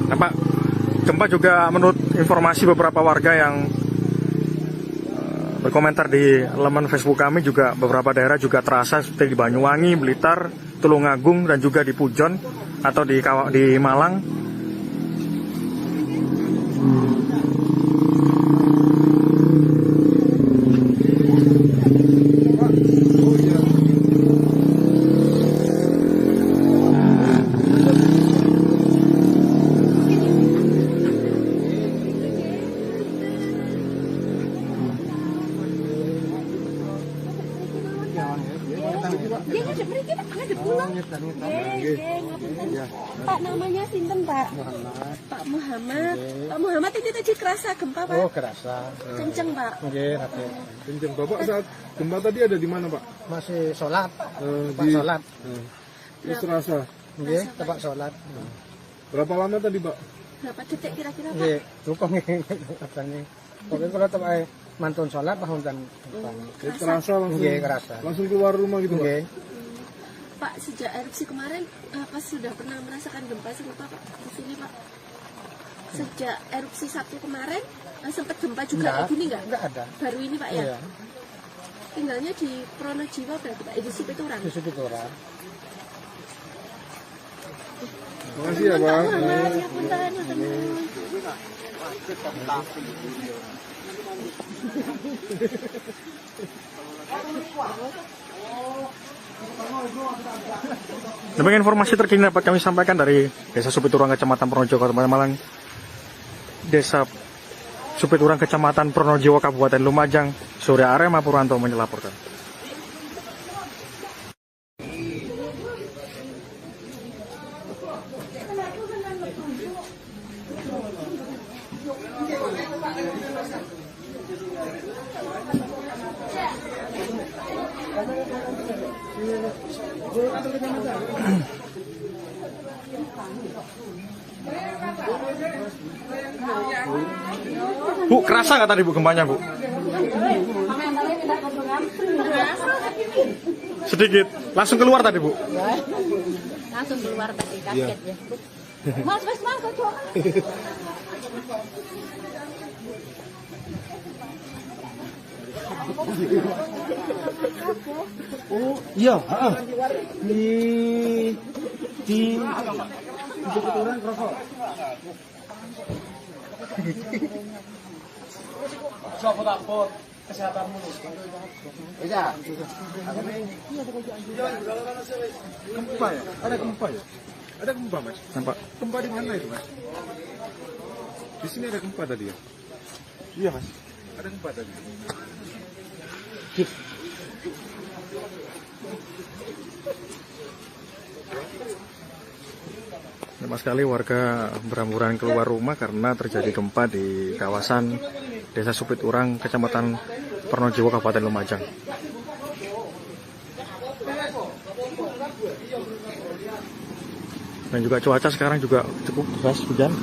Nampak gempa juga menurut informasi beberapa warga yang berkomentar di laman Facebook kami, juga beberapa daerah juga terasa seperti di Banyuwangi, Blitar, Tulungagung, dan juga di Pujon atau di Malang. Dia ngadep mriki Pak, ngadep kula. Nggih, ngapunten. Pak namanya sinten Pak? Pak Muhammad. Pak Muhammad ini tadi kerasa gempa Pak? Oh, kerasa. Kenceng Pak. Nggih, Rati. Kenceng. Bapak saat gempa tadi ada di mana, Pak? Masih sholat. Pak Di sholat. Terus terasa. Nggih, tempat sholat. Berapa lama tadi, Pak? Berapa detik kira-kira Pak? Nggih, cukup nggih katanya. Pokoknya kalau tempat mantun sholat pahuntan. Terasa langsung. Nggih, kerasa. Langsung keluar rumah gitu, Pak. Nggih. Pak sejak erupsi kemarin apa sudah pernah merasakan gempa serupa Pak di sini Pak? Sejak erupsi Sabtu kemarin sempat gempa juga kayak gini nggak? Enggak ada. Baru ini Pak ya? Iya. Tinggalnya di Pronojiwo berarti Pak? Di Supiturang? Di situ orang. Terima kasih ya, Pak. Ya punten, punten. Demikian informasi terkini dapat kami sampaikan dari Desa Supiturang, Kecamatan Pronojiwo, Kabupaten Malang. Desa Supiturang, Kecamatan Pronojiwo, Kabupaten Lumajang. Surya Arema Purwanto melaporkan. Bu, kerasa nggak tadi Bu gempanya Bu? Sedikit, langsung keluar tadi Bu? Langsung keluar tadi kaget ya. Mas, kok Oh, iya, heeh. Di Supiturang kerasa. Sapot kesehatanmu. Iya. Gempa ya? Ada gempa ya? Ada gempa, Mas? Nampak? Gempa di mana itu, Mas? Di sini ada gempa tadi ya? Iya, Mas. Ada gempa tadi. Lama sekali warga berhamburan keluar rumah karena terjadi gempa di kawasan Desa Supiturang, Kecamatan Pronojiwo, Kabupaten Lumajang. Dan juga cuaca sekarang juga cukup deras hujan.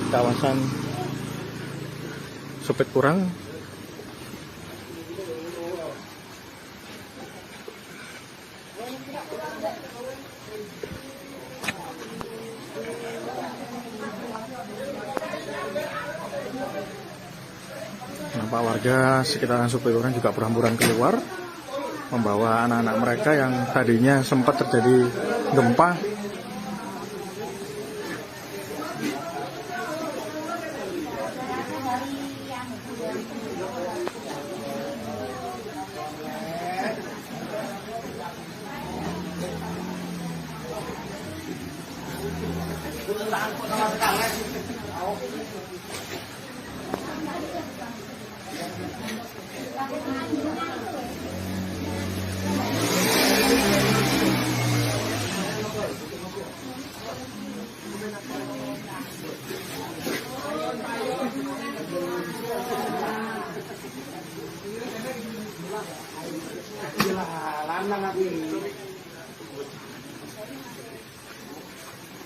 Kawasan Supiturang. Nampak warga sekitaran Supiturang juga berhamburan keluar, membawa anak-anak mereka yang tadinya sempat terjadi gempa.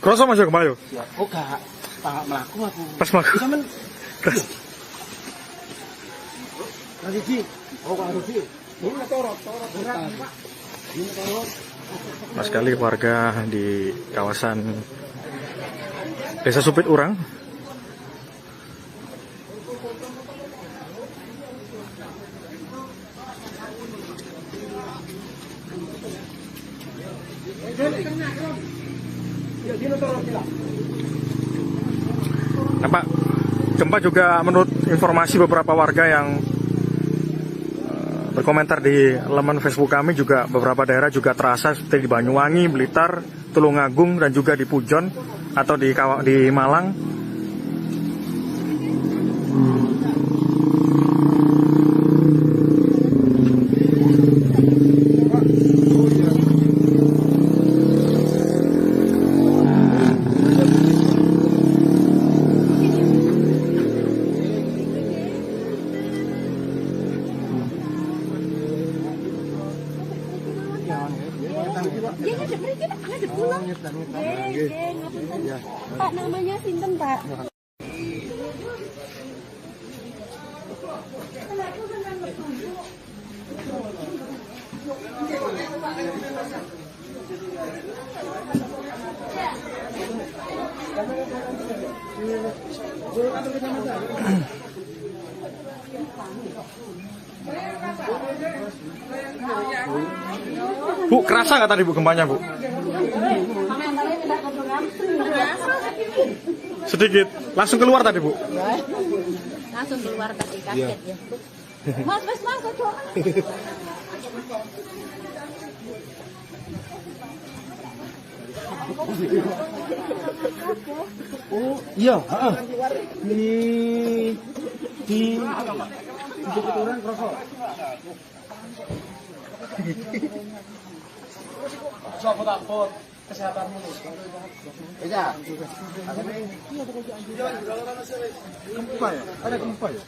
Kerasa masuk gempa yo? Oh, gak melaku aku. Pas melaku. Sampeyan lagi Ji. Oh, Kak Rufi. Ini torot berat, Pak. Ini torot. Mas sekali warga di kawasan Desa Supiturang. Nampak gempa juga menurut informasi beberapa warga yang berkomentar di laman Facebook kami, juga beberapa daerah juga terasa seperti di Banyuwangi, Blitar, Tulungagung, dan juga di Pujon atau di Malang. Dia ngadep mriki Pak, ngadep kula. Nggih, ngapunten. Pak namanya sinten Pak? Bu, kerasa nggak tadi Bu gempanya Bu? Sedikit. Langsung keluar tadi Bu? Langsung keluar tadi kaget ya. Mas, kocok. Oh iya, di orang kerosok. Sopo takut kesehatanmu. Iya. Gempa ya? Ada gempa ya?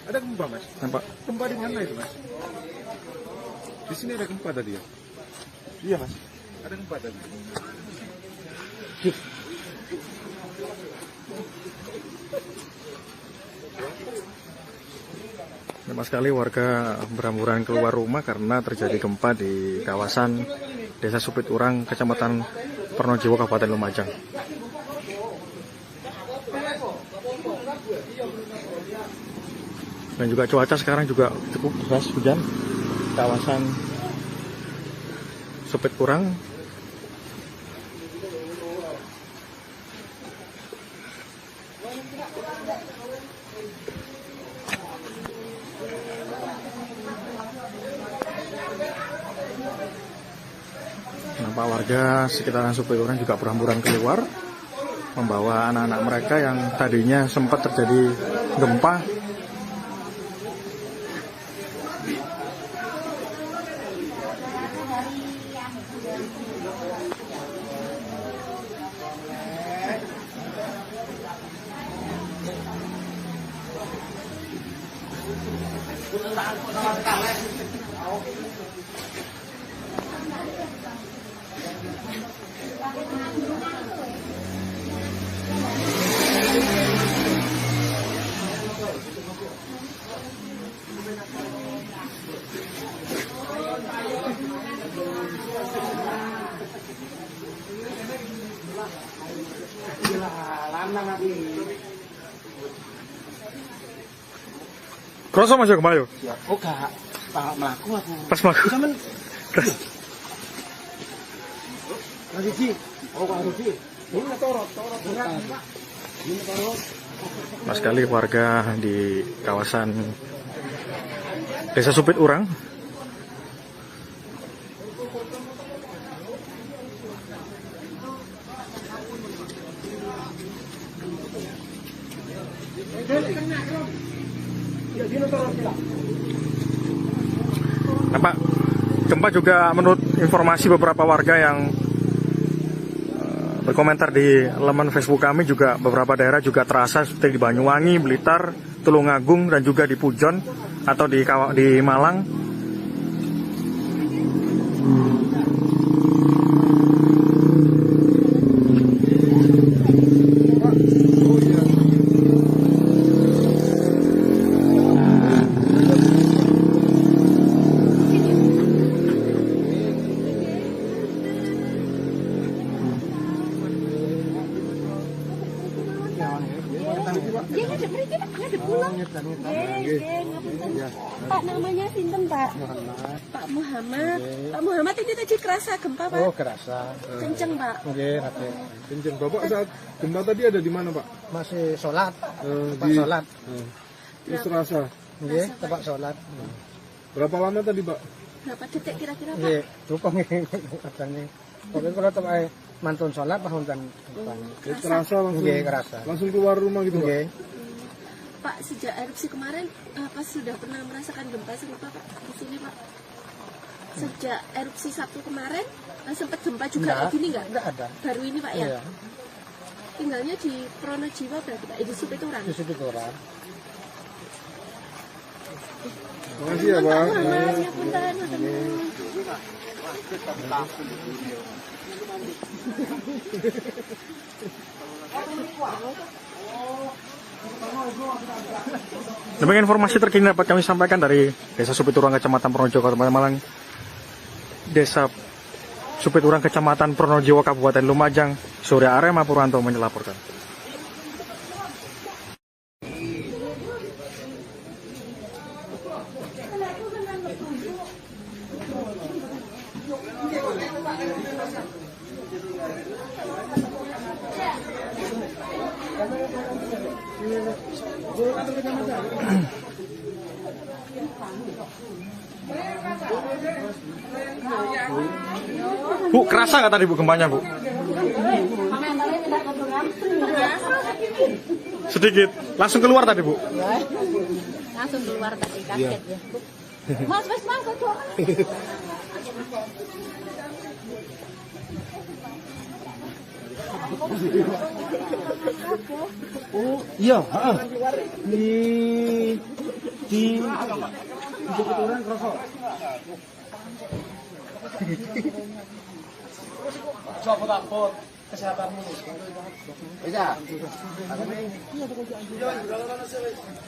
Ada gempa Mas? Nampak? Gempa di mana itu Mas? Di sini ada gempa tadi ya? Iya Mas. Ada gempa tadi. Banyak sekali warga berhamburan keluar rumah karena terjadi gempa di kawasan Desa Supiturang, Kecamatan Pronojiwo, Kabupaten Lumajang. Dan juga cuaca sekarang juga cukup deras hujan. Kawasan Supiturang nampak warga sekitaran Supiturang juga berhamburan keluar membawa anak-anak mereka yang tadinya sempat terjadi gempa. Kroso Mas kembali. Oh gak, Pak mlaku aku. Pas mlaku. Sampeyan lagi Ji. Oh Pak Rudi. Ini torot. Ini torot. Mas sekali warga di kawasan Desa Supiturang nampak gempa juga menurut informasi beberapa warga yang berkomentar di laman Facebook kami, juga beberapa daerah juga terasa seperti di Banyuwangi, Blitar, Tulungagung, dan juga di Pujon atau di Malang. Dia ngadep mriki Pak, ngadep kula. Nggih, ngapunten. Pak namanya sinten Pak? Pak Muhammad. Pak Muhammad ini tadi kerasa gempa Pak? Oh kerasa. Kenceng Pak. Nggih, Rate. Kenceng. Bapak saat gempa tadi ada di mana Pak? Masih sholat. Tempat Di sholat. Terus terasa. Nggih, tempat sholat. Berapa lama tadi Pak? Berapa detik kira-kira Pak? Nggih, cukup nggih katanya. Pokoknya kalau tempat mantun sholat pahuntan. Terasa langsung. Nggih, kerasa. Langsung keluar rumah gitu Pak? Nggih. Pak, sejak erupsi kemarin, apa sudah pernah merasakan gempa serupa Pak di sini Pak? Sejak erupsi Sabtu kemarin, sempat gempa juga kayak gini nggak? Enggak ada. Baru ini Pak ya? Iya. Tinggalnya di Pronojiwo berarti Pak? Di Supiturang? Di situ orang. Terima kasih ya Pak. Muhammad, ya punten. Demikian informasi terkini dapat kami sampaikan dari Desa Supiturang, Kecamatan Pronojiwo, Kabupaten Malang. Desa Supiturang, Kecamatan Pronojiwo, Kabupaten Lumajang, Surya Arema Purwanto melaporkan. Bu, kerasa nggak tadi Bu gempanya Bu? Sedikit, langsung keluar tadi Bu? Langsung keluar tadi kaget ya. Mas kok tuh. Oh iya, di Supiturang kerasa. Coba takut kesehatanmu. Bisa.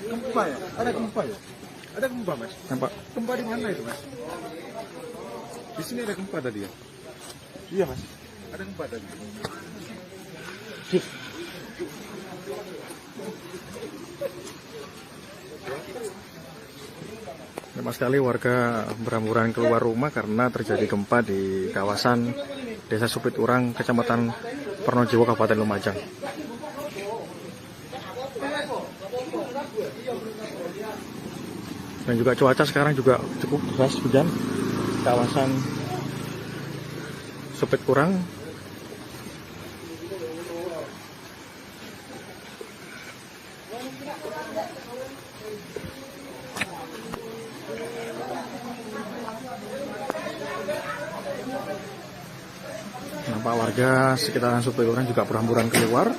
Gempa ya? Ada gempa ya? Ada gempa Mas? Nampak? Gempa di mana itu Mas? Di sini ada gempa tadi ya? Iya Mas. Ada gempa tadi. Memang sekali warga berhamburan keluar rumah karena terjadi gempa di kawasan Desa Supiturang, Kecamatan Pronojiwo, Kabupaten Lumajang. Dan juga cuaca sekarang juga cukup deras hujan. Kawasan Supiturang nampak warga sekitaran Supiturang juga berhamburan keluar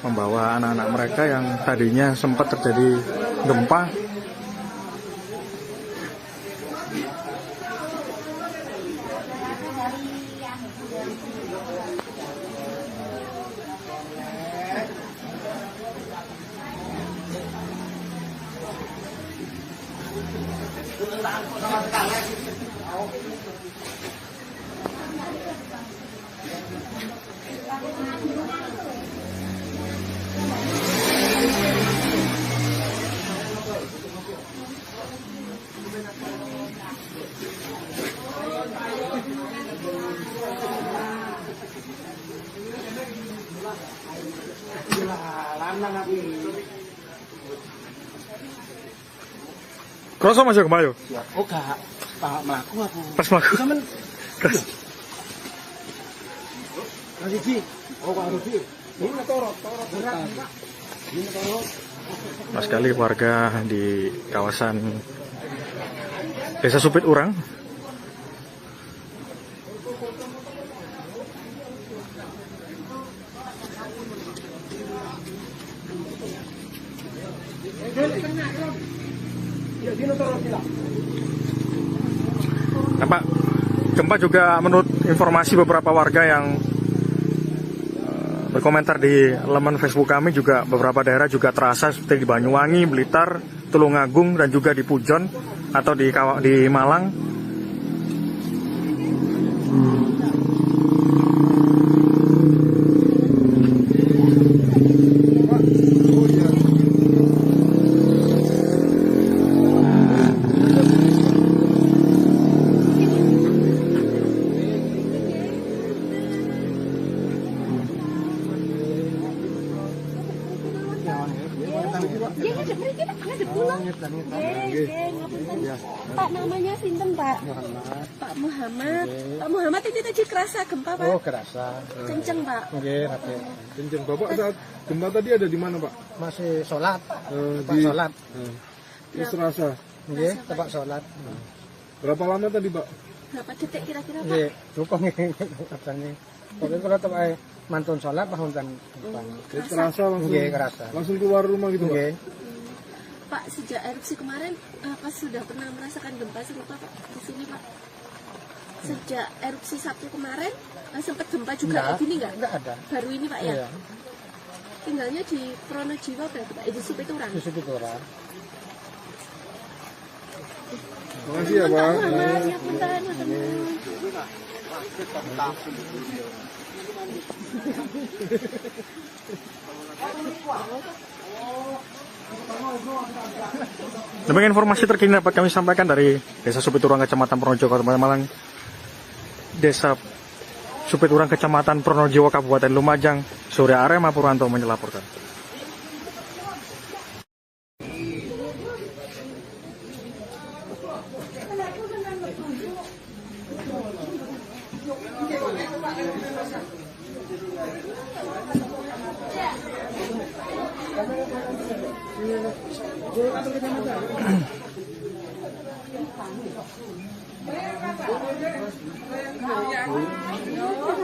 membawa anak-anak mereka yang tadinya sempat terjadi gempa. Kroso masuk kemayo. Oh gak, Pak melaku aku. Pas mlaku. Sampeyan Rafiki. Oh Pak Rafiki. Ini torot berat Pak. Ini torot. Mas sekali warga di kawasan Desa Supiturang nampak gempa juga menurut informasi beberapa warga yang berkomentar di laman Facebook kami juga beberapa daerah juga terasa seperti di Banyuwangi, Blitar, Tulungagung dan juga di Pujon atau di Malang. Pak namanya sinten Pak? Pak Muhammad. Pak Muhammad ini tadi kerasa gempa Pak? Oh kerasa. Kenceng Pak. Nggih, Raden. Kenceng. Bapak saat gempa tadi ada di mana Pak? Masih sholat. Tempat Di sholat. Terus terasa. Nggih, tempat sholat. Berapa lama tadi Pak? Berapa detik kira-kira Pak? Nggih, cukup nggih katanya. Pokoknya kalau tempat mantun sholat pahuntan. Terus terasa langsung. Nggih, kerasa. Langsung keluar rumah gitu Pak? Nggih. Pak sejak erupsi kemarin apa sudah pernah merasakan gempa serupa Pak di sini Pak? Sejak erupsi Sabtu kemarin sempat gempa juga kayak gini nggak? Enggak ada. Baru ini Pak ya? Iya, Tinggalnya di Pronojiwo berarti Pak? Di Supiturang? di Supiturang. Makasih ya, Pak. Mas, ya punten, teman. Demikian informasi terkini dapat kami sampaikan dari Desa Supiturang, Kecamatan Pronojiwo, Kabupaten Malang. Desa Supiturang, Kecamatan Pronojiwo, Kabupaten Lumajang, Surya Arema Purwanto melaporkan.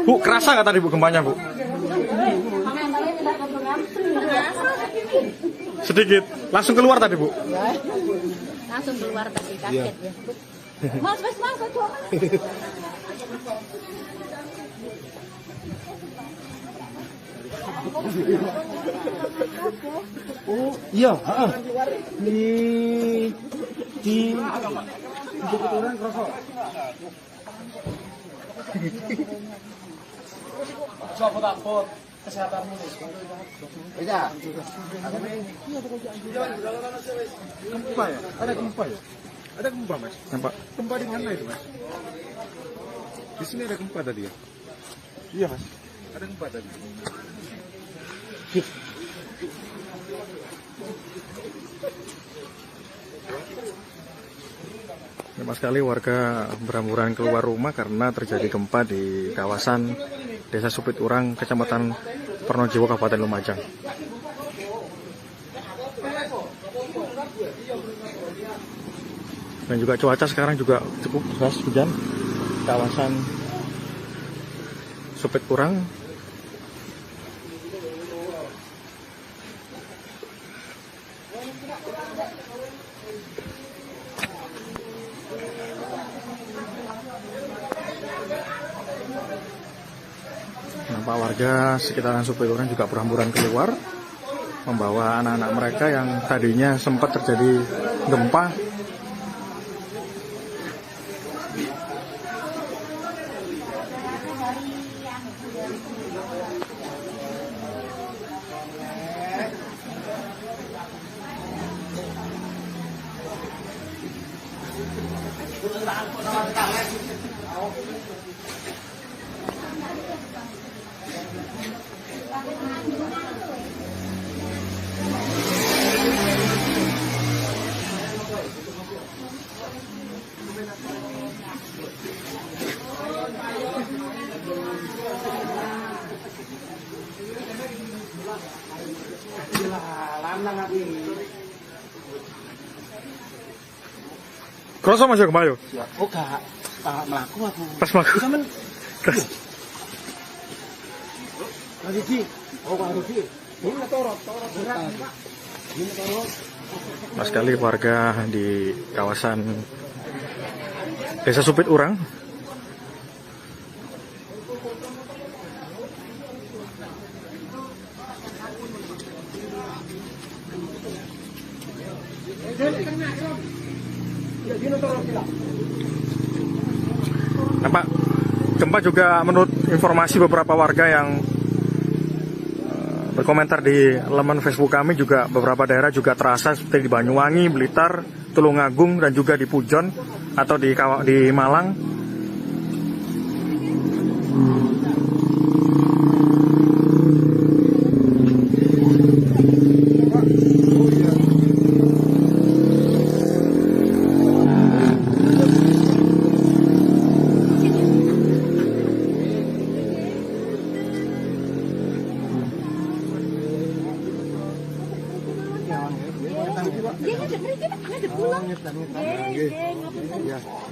Bu, kerasa nggak tadi Bu gempanya Bu? Sedikit, langsung keluar tadi Bu? Langsung keluar tadi kaget ya. Mas, aduh. Oh, iya, heeh. Di Supiturang kerasa. Siapa takut kesehatanmu nih? Iya. Gempa ya? Ada gempa ya? Ada gempa, Mas? Nampak? Gempa di mana itu, Mas? Di sini ada gempa tadi ya? Iya, Mas. Ada gempa tadi. Lama sekali warga berhamburan keluar rumah karena terjadi gempa di kawasan Desa Supiturang, Kecamatan Pronojiwo, Kabupaten Lumajang. Dan juga cuaca sekarang juga cukup deras, hujan. Kawasan Supiturang. Nampak warga sekitaran Supiturang juga berhamburan keluar, membawa anak-anak mereka yang tadinya sempat terjadi gempa. Kerasa Mas ya gempa yo? Oh, gak melaku aku. Pas melaku. Sampeyan Keras. lagi Ji. Oh, Pak Rufi. Ini torot berat, Pak. Ini torot. Pas sekali warga di kawasan Desa Supiturang. Nampak gempa juga menurut informasi beberapa warga yang berkomentar di laman Facebook kami, juga beberapa daerah juga terasa seperti di Banyuwangi, Blitar, Tulungagung, dan juga di Pujon atau di Malang.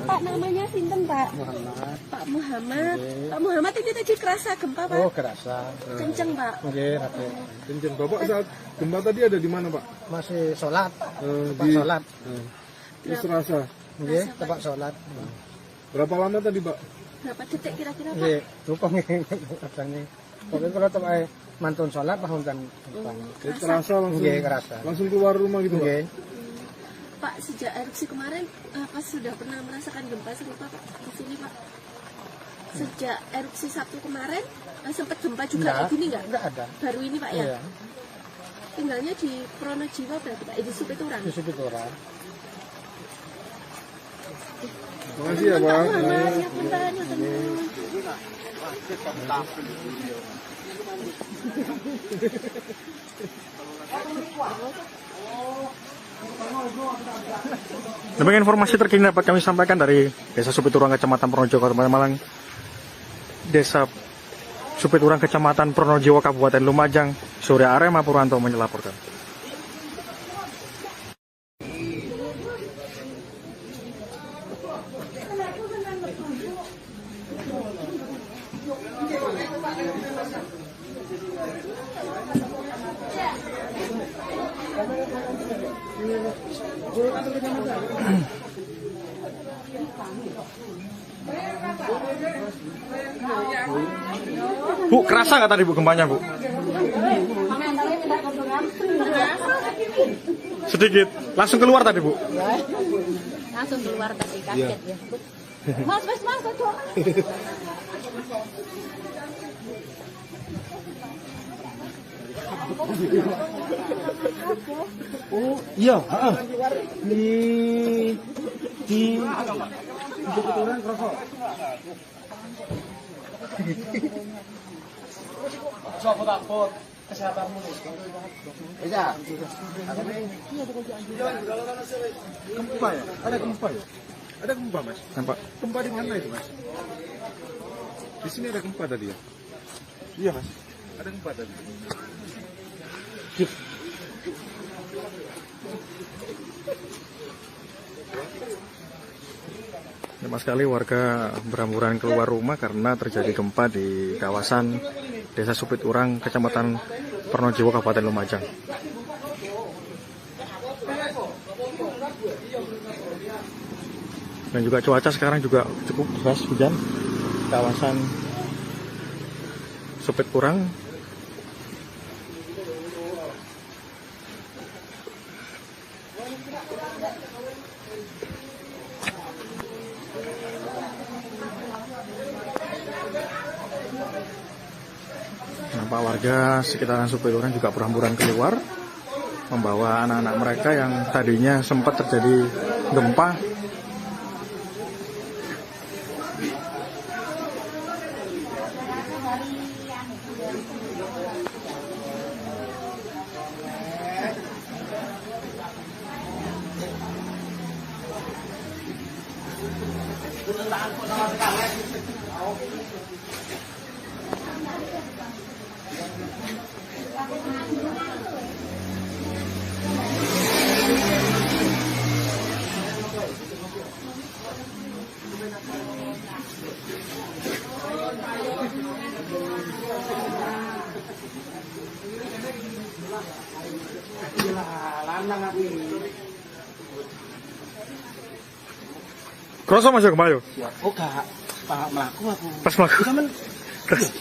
Pak, namanya sinten Pak? Pak Muhammad. Pak Muhammad ini tadi kerasa gempa Pak? Oh, kerasa. Kenceng Pak. Nggih, Raden. Kenceng. Bapak saat gempa tadi ada di mana, Pak? Masih sholat. Tempat Di sholat. Terus terasa. Nggih, tempat sholat. Berapa lama tadi, Pak? berapa detik kira-kira Pak? Nggih, lupa nggih kadang pokoknya kalau tetap ae mantun sholat pahun kan. Jadi terasa langsung, Nggih, kerasa. langsung keluar rumah gitu, Pak. Nggih. Pak, sejak erupsi kemarin apa sudah pernah merasakan gempa serupa Pak di sini Pak? Sejak erupsi Sabtu kemarin sempat gempa juga kayak gini nggak? Enggak ada. Baru ini Pak ya? Iya, Tinggalnya di Pronojiwo berarti Pak, di Supiturang. di Supiturang. Terima kasih ya, Pak. Ya, punten, ya, tenun. Demikian informasi terkini dapat kami sampaikan dari Desa Supiturang, Kecamatan Pronojiwo, Kabupaten Malang. Desa Supiturang, Kecamatan Pronojiwo, Kabupaten Lumajang. Surya Arema Purwanto melaporkan. Bu, kerasa nggak tadi Bu gempanya Bu? Sedikit, langsung keluar tadi Bu. Langsung keluar tadi kaget ya. Mas, aduh. Oh, iya, heeh. Di Supiturang kerasa. Iya. Gempa ya? Ada gempa ya? Ada gempa, Mas? Nampak? Gempa di mana itu, Mas? Di sini ada gempa tadi ya? Iya, Mas. Ada gempa tadi. Banyak sekali warga berhamburan keluar rumah karena terjadi gempa di kawasan Desa Supiturang, Kecamatan Pronojiwo, Kabupaten Lumajang. Dan juga cuaca sekarang juga cukup deras, hujan. Kawasan Supiturang. Nampak warga sekitaran Supiturang juga berhamburan keluar, membawa anak-anak mereka yang tadinya sempat terjadi gempa. Kroso masuk ke Bayu. Oh, Kak. Pak mlaku aku. Pas melakukan. Sampeyan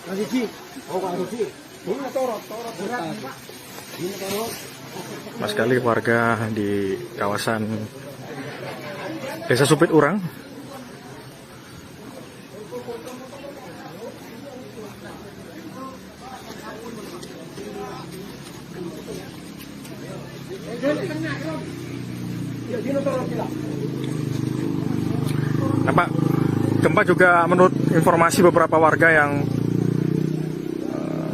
lagi Ji. Oh, Pak Rufi. Ini torot. Ini torot. Mas sekali warga di kawasan Desa Supiturang. Nampak gempa juga menurut informasi beberapa warga yang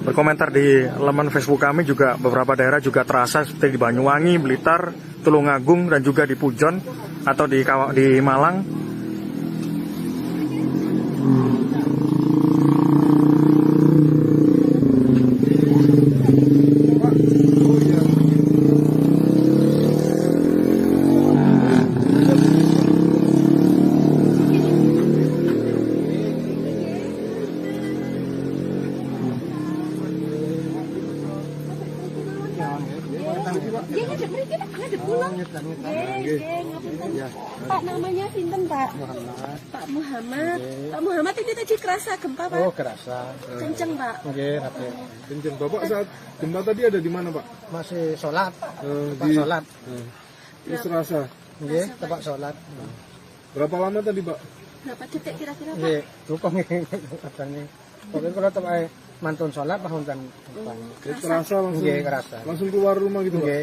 berkomentar di laman Facebook kami, juga beberapa daerah juga terasa seperti di Banyuwangi, Blitar, Tulungagung, dan juga di Pujon atau di Malang. Dia ngadep mriki Pak, ngadep pulang. Pak, namanya sinten Pak? Pak? Muhammad. Pak Muhammad. Oke. Pak Muhammad ini tadi kerasa gempa Pak? Oh, kerasa. Kenceng Pak. Oke, rapi. Kenceng. Bapak saat gempa tadi ada di mana, Pak? Masih sholat. Tempat Di sholat. Terus terasa. Oke, tempat sholat. Berapa lama tadi, Pak? Berapa detik kira-kira Pak? Oke, tukang katanya. Pokoknya kalau tempat mantun sholat, paham kan. Terasa langsung. Oke, kerasa. Langsung keluar rumah gitu, Pak. Oke.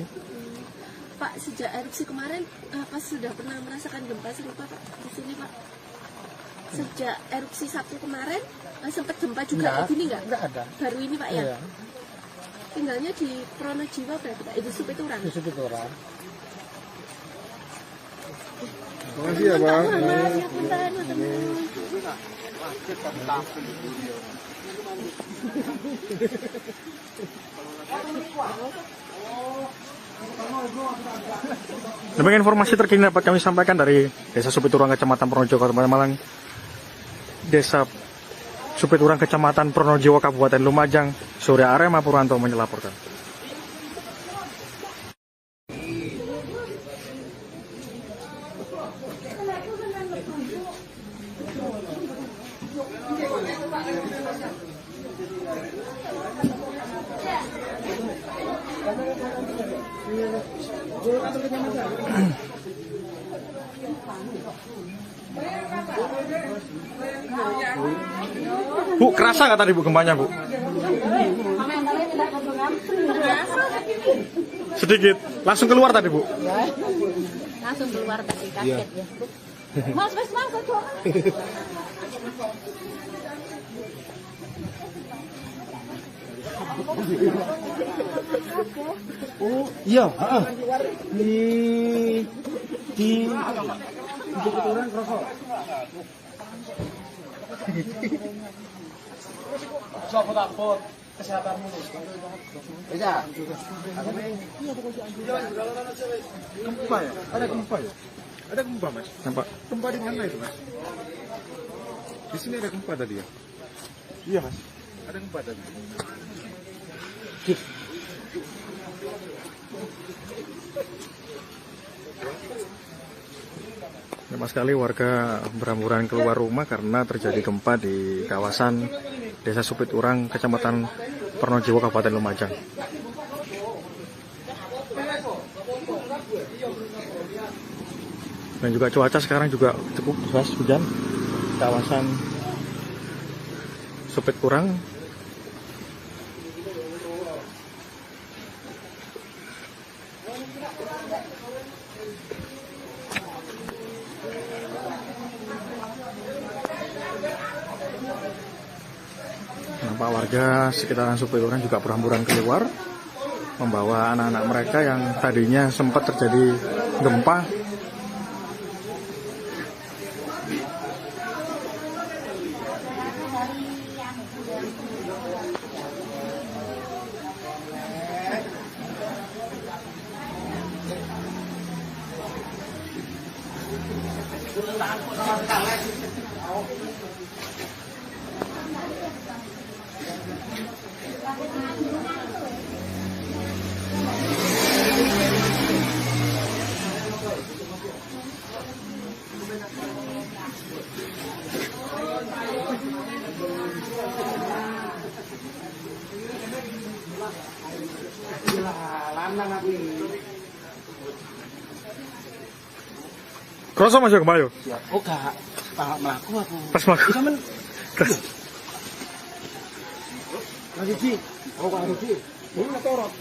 Pak, sejak erupsi kemarin, apa sudah pernah merasakan gempa serupa Pak di sini Pak? Sejak erupsi Sabtu kemarin, sempat gempa juga Enggak. kayak gini nggak? Enggak ada. Baru ini Pak ya? Iya. Tinggalnya di Pronojiwo berarti Pak? Di Supiturang? Di situ orang. Makasih ya, Pak. Muhammad, ya punten, teman. Demikian informasi terkini dapat kami sampaikan dari Desa Supiturang, Kecamatan Pronojiwo, Kabupaten Malang. Desa Supiturang, Kecamatan Pronojiwo, Kabupaten Lumajang. Surya Arema Purwanto melaporkan. Bu, kerasa nggak tadi Bu gempanya Bu? Sedikit, langsung keluar tadi Bu. Langsung keluar tadi kaget ya. Mas, kok. Oh, iya, heeh. Di Supiturang kerasa. Takut kesehatanmu. Bisa. Gempa ya? Ada gempa ya? Ada gempa, Mas? Nampak? Gempa di mana itu, Mas? Di sini ada gempa tadi ya? Iya, Mas. Ada gempa tadi. Memang sekali warga berhamburan keluar rumah karena terjadi gempa di kawasan Desa Supiturang, Kecamatan Pronojiwo, Kabupaten Lumajang. Dan juga cuaca sekarang juga cukup deras, hujan. Kawasan Supiturang. Nampak warga sekitaran Supiturang juga berhamburan keluar, membawa anak-anak mereka yang tadinya sempat terjadi gempa. Kroso masuk gempa yo. Oh, gak melaku aku. Pas mlaku. Sampeyan lagi Ji. Oh, Pak Ruki. Ini torot.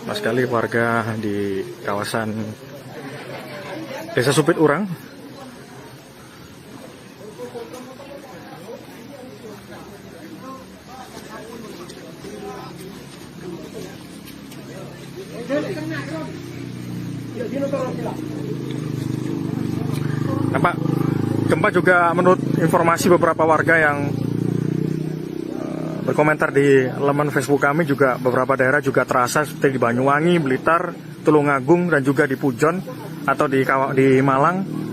Mas sekali warga di kawasan Desa Supiturang. Nampak gempa juga menurut informasi beberapa warga yang berkomentar di laman Facebook kami, juga beberapa daerah juga terasa seperti di Banyuwangi, Blitar, Tulungagung, dan juga di Pujon atau di Malang.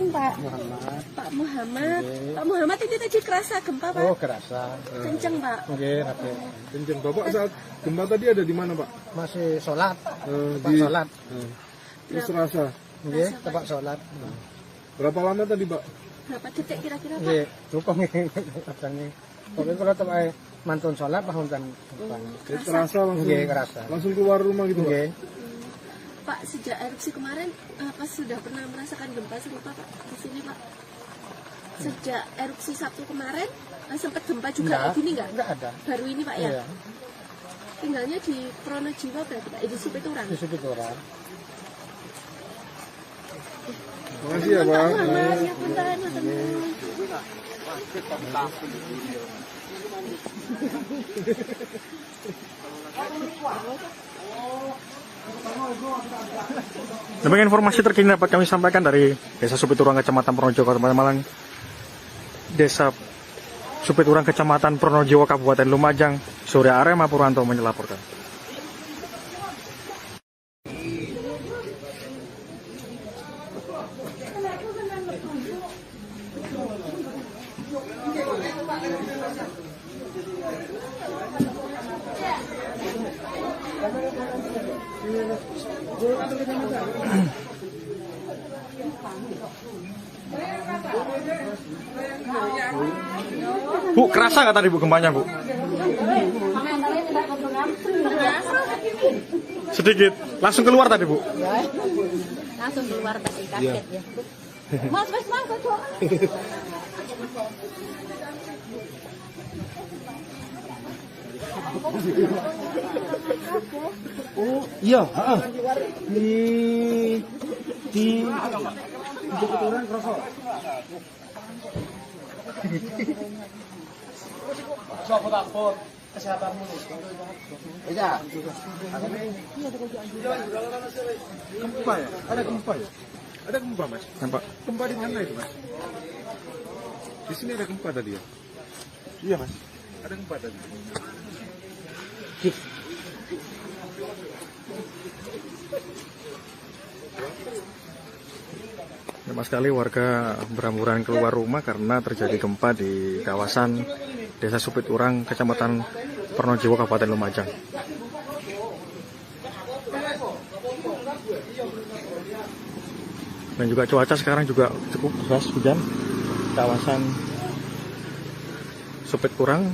Pak? Muhammad. Pak Muhammad. Oke. Pak Muhammad ini tadi kerasa gempa Pak? Oh, kerasa. Kenceng Pak. Oke, rapi. Kenceng. Bapak saat gempa tadi ada di mana Pak? Masih sholat. Tempat Di sholat. Terus rasa. Oke, tempat sholat. Berapa lama tadi Pak? Berapa detik kira-kira Pak? Oke, cukup nih. Katanya. Oke, kalau tempat mantun sholat, bangun kan. Terasa langsung. Oke, kerasa. Langsung keluar rumah gitu Pak. Oke. Pak, sejak erupsi kemarin, apa sudah pernah merasakan gempa serupa Pak di sini Pak? Sejak erupsi Sabtu kemarin, sempat gempa juga Enggak, kayak gini nggak? enggak ada. Baru ini Pak ya? Iya, Tinggalnya di Pronojiwo berarti Pak? Di Supiturang? di situ orang. Makasih ya Pak. Muhammad, ya punten, matur nuwun. Demikian informasi terkini dapat kami sampaikan dari Desa Supiturang, Kecamatan Pronojiwo, Kabupaten Malang. Desa Supiturang, Kecamatan Pronojiwo, Kabupaten Lumajang, Surya Arema Purwanto melaporkan. Bu, kerasa nggak tadi Bu gempanya Bu? Sedikit, langsung keluar tadi Bu. Langsung keluar tadi kaget ya. Mas, kok. Oh, iya, heeh. Di orang kerasa. Kesehatanmu. Iya. Gempa ya? Ada gempa ya? Ada gempa Mas? Nampak? Gempa di mana itu Mas? Di sini ada gempa tadi ya? Iya Mas. Ada gempa tadi. Lama sekali warga berhamburan keluar rumah karena terjadi gempa di kawasan Desa Supiturang, Kecamatan Pronojiwo, Kabupaten Lumajang. Dan juga cuaca sekarang juga cukup deras, hujan. Kawasan Supiturang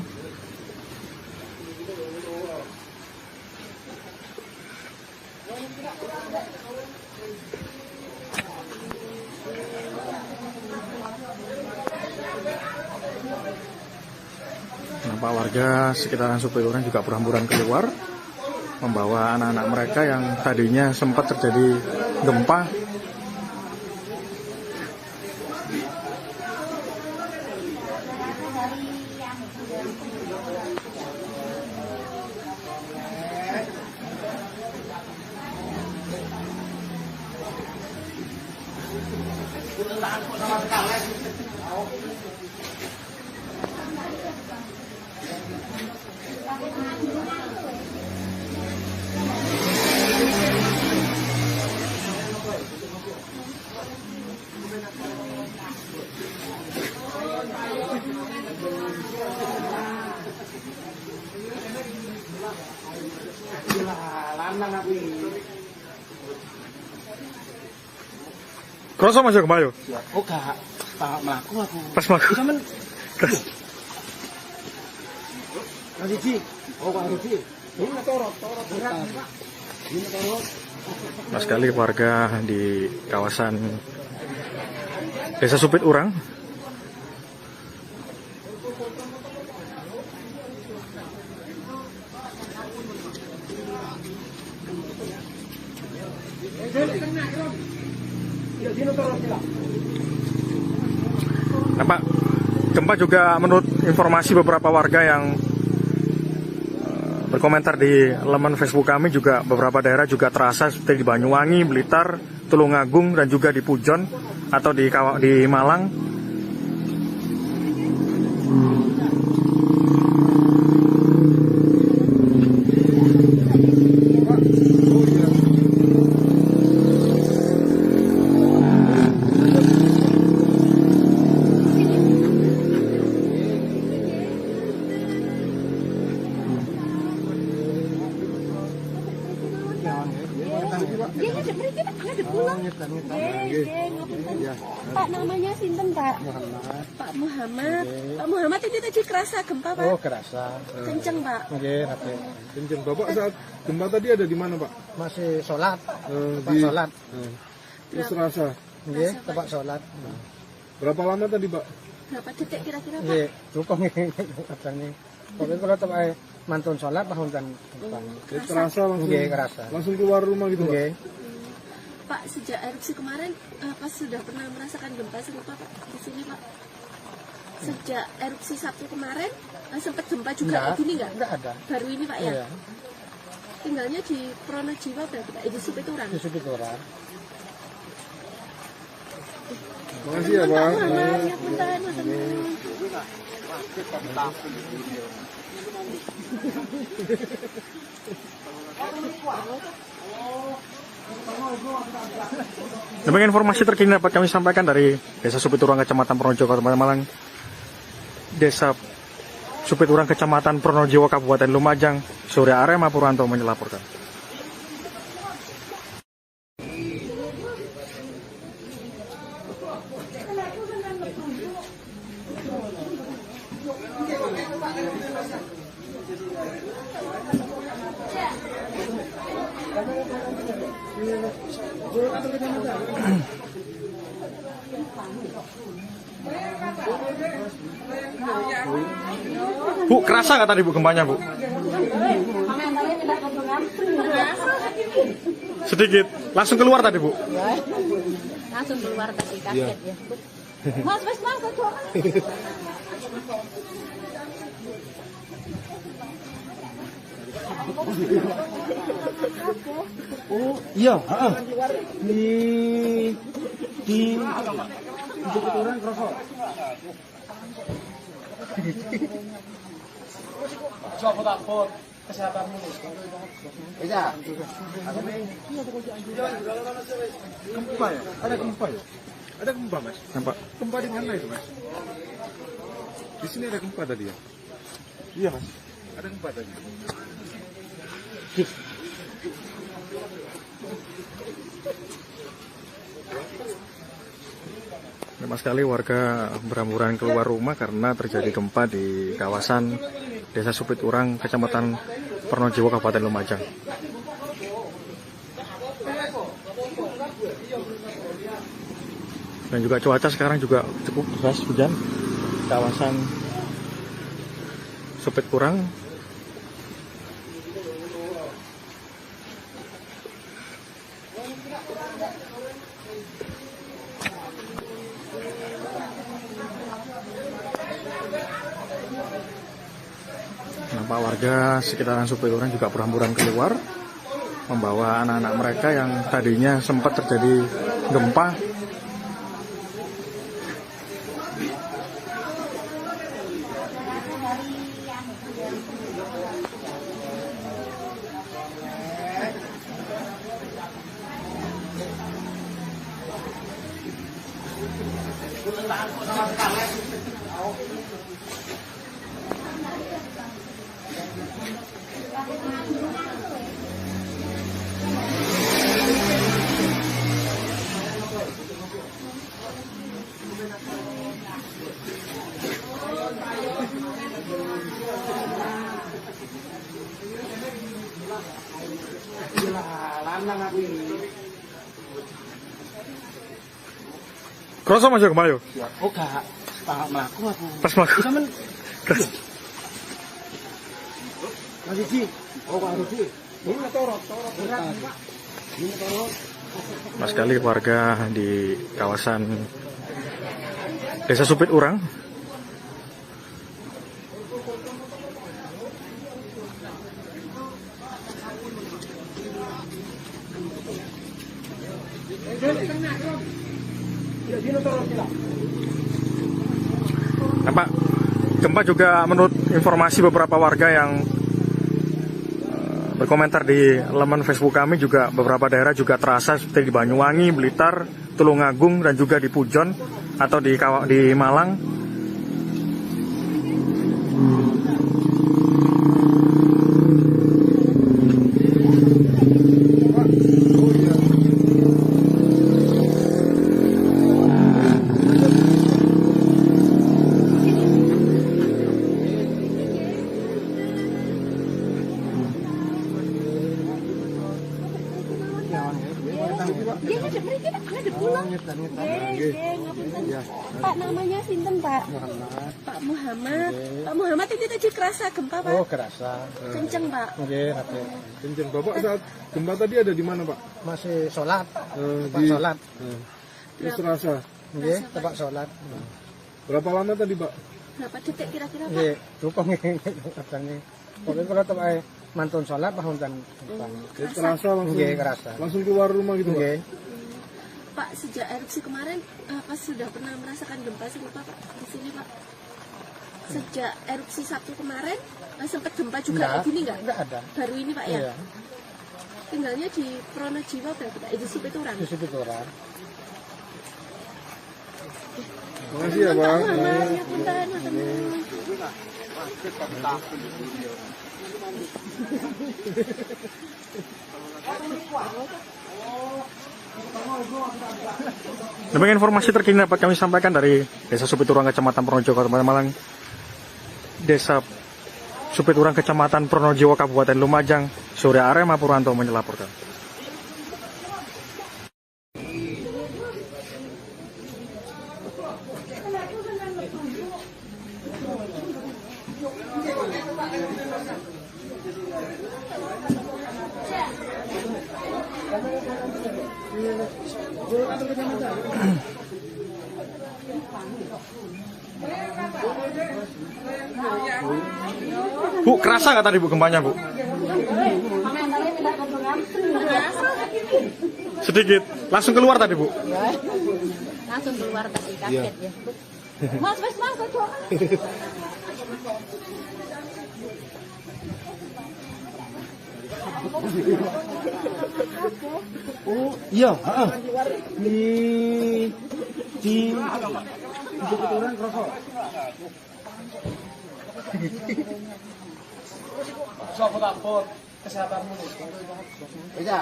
nampak warga sekitaran Supiturang juga berhamburan keluar membawa anak-anak mereka yang tadinya sempat terjadi gempa. Kroso Mas gempa yo. Oh, gak melaku aku. Pas mlaku. Sampeyan Terus Riji. Oh, Pak Riji. Ini torot berat, Pak. Ini torot. pas sekali warga di kawasan Desa Supiturang nampak gempa juga menurut informasi beberapa warga yang berkomentar di laman Facebook kami juga beberapa daerah juga terasa seperti di Banyuwangi, Blitar, Tulungagung dan juga di Pujon atau di Malang. Pak namanya sinten Pak? Muhammad. Pak Muhammad. Pak Muhammad ini tadi kerasa gempa Pak? Oh, kerasa. Kenceng Pak. Nggih, Rate. Kenceng. Bapak saat gempa tadi ada di mana, Pak? Masih sholat. Tempat Di sholat. Terus terasa. Nggih, tempat sholat. Berapa lama tadi, Pak? Berapa detik kira-kira Pak? Nggih, rukun katanya. Pokoknya kalau tempat mantun sholat tahun kan. Jadi terasa langsung. Nggih, kerasa. Langsung keluar rumah gitu, Pak? Nggih. Pak sejak erupsi kemarin apa sudah pernah merasakan gempa serupa Pak di sini Pak? Sejak erupsi Sabtu kemarin sempat gempa juga kayak gini nggak? Enggak ada. Baru ini Pak ya? Iya. Tinggalnya di Pronojiwa berarti Pak? Di Supiturang? Di Supiturang. Makasih ya, Pak. Muhammad, ya punten, matur nuwun. Demikian informasi terkini dapat kami sampaikan dari Desa Supiturang, Kecamatan Pronojiwo, Kabupaten Malang. Desa Supiturang, Kecamatan Pronojiwo, Kabupaten Lumajang. Surya Arema Purwanto melaporkan. Bu, kerasa nggak tadi Bu gempanya Bu? Sedikit. Langsung keluar tadi Bu? Langsung keluar tadi kaget ya. Mas, Oh, iya, heeh. Di Supiturang kerasa. Coba takut kesehatanmu. Bisa. Gempa ya? Ada gempa ya? Ada gempa, Mas? Nampak? Gempa di mana itu, Mas? Di sini ada gempa tadi ya? Iya, Mas. Ada gempa tadi. Memang sekali warga berhamburan keluar rumah karena terjadi gempa di kawasan Desa Supiturang, Kecamatan Pronojiwo, Kabupaten Lumajang. Dan juga cuaca sekarang juga cukup deras hujan. Kawasan Supiturang nampak warga sekitaran Supiturang juga berhamburan keluar membawa anak-anak mereka yang tadinya sempat terjadi gempa. Kroso Mas gempa yo. Oh, gak. Pak mlaku aku. Pas mlaku. Sampeyan Keras. Mas Iki. Oh, Pak Rudi. Ini torot. Ini torot. Mas sekali warga di kawasan Desa Supiturang nampak gempa juga menurut informasi beberapa warga yang berkomentar di laman Facebook kami juga beberapa daerah juga terasa seperti di Banyuwangi, Blitar, Tulungagung dan juga di Pujon atau di Malang. Iya. Pak namanya sinten Pak? Muhammad. Pak Muhammad. Oke. Pak Muhammad ini tadi kerasa gempa Pak? Oh, kerasa. Kenceng Pak. Nggih, hati. Kenceng. Bapak saat gempa tadi ada di mana, Pak? Masih sholat. Tempat Di sholat. Terus terasa. Nggih, tempat sholat. Berapa lama tadi, Pak? Berapa detik kira-kira Pak? Nggih, lupa nggih katanya. Pokoknya kalau tempat mantun sholat pahuntan. Ya, terasa langsung. Nggih, kerasa. Langsung keluar rumah gitu, Pak. Nggih. Pak sejak erupsi kemarin pas sudah pernah merasakan gempa serupa Pak di sini Pak? Sejak erupsi Sabtu kemarin sempat gempa juga Enggak, kayak gini nggak? enggak ada. Baru ini Pak ya? Iya, Tinggalnya di Pronojiwo berarti Pak? Di Supiturang? di situ orang. Makasih ya, Pak. Muhammad, ya punten, matur nuwun. Demikian informasi terkini dapat kami sampaikan dari Desa Supiturang, Kecamatan Pronojiwo, Kabupaten Malang. Desa Supiturang, Kecamatan Pronojiwo, Kabupaten Lumajang. Surya Arema Puranto melaporkan. Bu, kerasa nggak tadi Bu gempanya Bu? Sedikit, langsung keluar tadi Bu? Langsung keluar tadi kaget ya. Mas, kok Oh, iya, heeh. Di situ orang kerasa. Sopo takut kesehatanmu nih. Iya.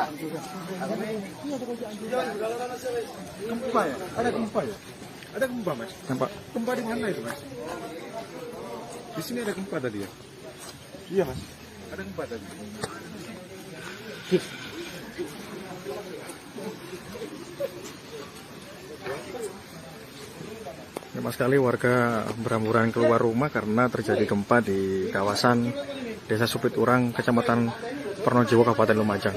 Gempa ya? Ada gempa ya? Ada gempa, Mas? Nampak? Gempa di mana itu, Mas? Di sini ada gempa tadi ya? Iya, Mas. Ada gempa tadi. Memang sekali warga berhamburan keluar rumah karena terjadi gempa di kawasan Desa Supiturang, Kecamatan Pronojiwo, Kabupaten Lumajang.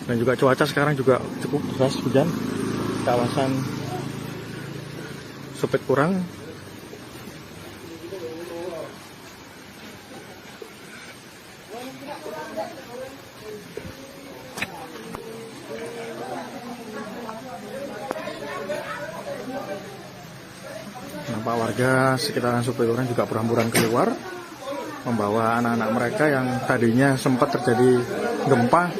Dan juga cuaca sekarang juga cukup deras, hujan. Kawasan Supiturang. Nampak warga sekitaran Supiturang juga berhamburan keluar, membawa anak-anak mereka yang tadinya sempat terjadi gempa.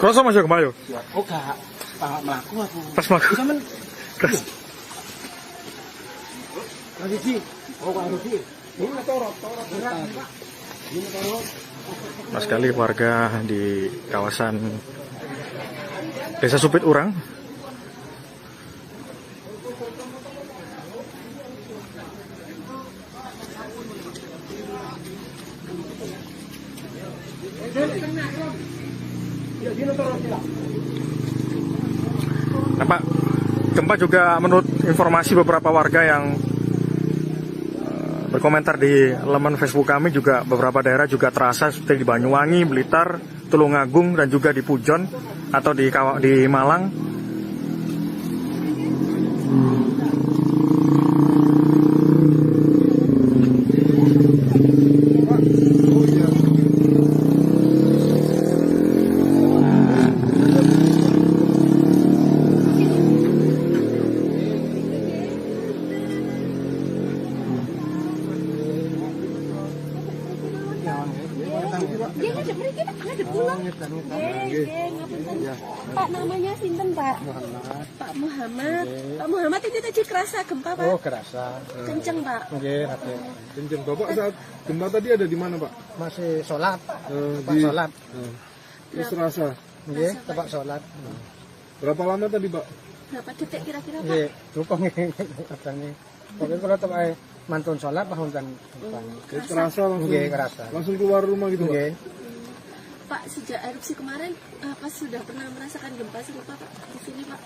Kerasa masuk kembali. Oh, gak melaku aku. Pas melaku. Sama Keras. lagi sih. Oh, Pak Rufi. Ini torot berat, Pak. Ini torot. Mas sekali warga di kawasan Desa Supiturang. Nampak gempa juga menurut informasi beberapa warga yang berkomentar di laman Facebook kami, juga beberapa daerah juga terasa seperti di Banyuwangi, Blitar, Tulungagung, dan juga di Pujon atau di Malang. ngapunten. Ya. Pak namanya sinten, Pak? Muhammad. Pak Muhammad. Pak Muhammad ini tadi kerasa gempa, Pak? Oh, kerasa. Kenceng, Pak. Nggih, Raden. Kenceng. Bapak saat gempa tadi ada di mana, Pak? Masih sholat. Tempat Di sholat. Terus terasa. Nggih, tempat sholat. Berapa lama tadi, Pak? Berapa detik kira-kira, Pak? Nggih, cukup nggih katanya. Pokoknya kalau tempat mantun sholat bahunkan. Terus terasa langsung. Nggih, kerasa. Langsung keluar rumah gitu, Pak? Nggih. Pak, sejak erupsi kemarin, apa sudah pernah merasakan gempa serupa, Pak? Di sini, Pak.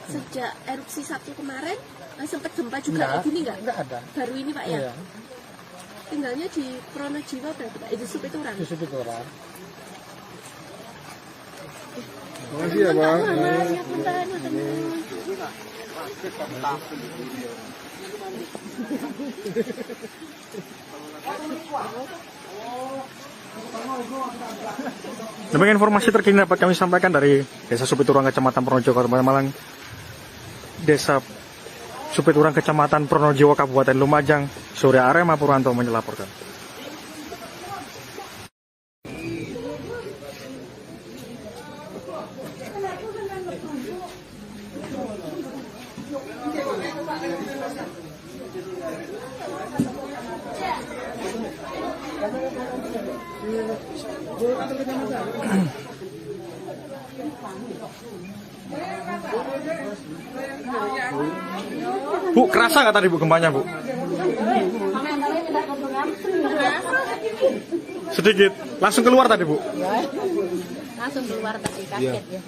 Sejak erupsi Sabtu kemarin, sempat gempa juga kayak gini nggak? Enggak ada. Baru ini, Pak, ya? Iya. Tinggalnya di Pronojiwa berarti, Pak? Itu Supiturang. Di Supiturang. Makasih ya, Pak. Ya, punten, punten. Demikian informasi terkini dapat kami sampaikan dari Desa Supiturang, Kecamatan Pronojiwo, Kabupaten Malang. Desa Supiturang, Kecamatan Pronojiwo, Kabupaten Lumajang, Surya Arema Purwanto melaporkan. Bu, kerasa nggak tadi Bu gempanya Bu? Sedikit, langsung keluar tadi Bu? Langsung keluar tadi kaget ya.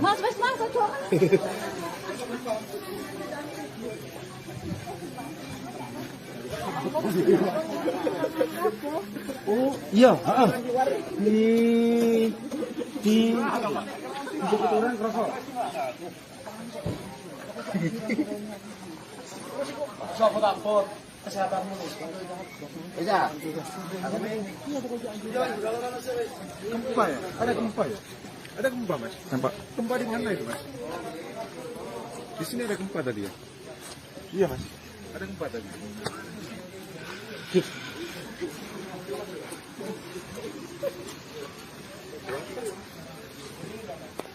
Mas, aja. Oh, iya, heeh. Di Supiturang kerasa. Kesehatanmu. Iya. Gempa ya? Ada gempa ya? Ada gempa, Mas? Nampak? Gempa di mana itu, Mas? Di sini ada gempa tadi ya? Iya, Mas. Ada gempa tadi.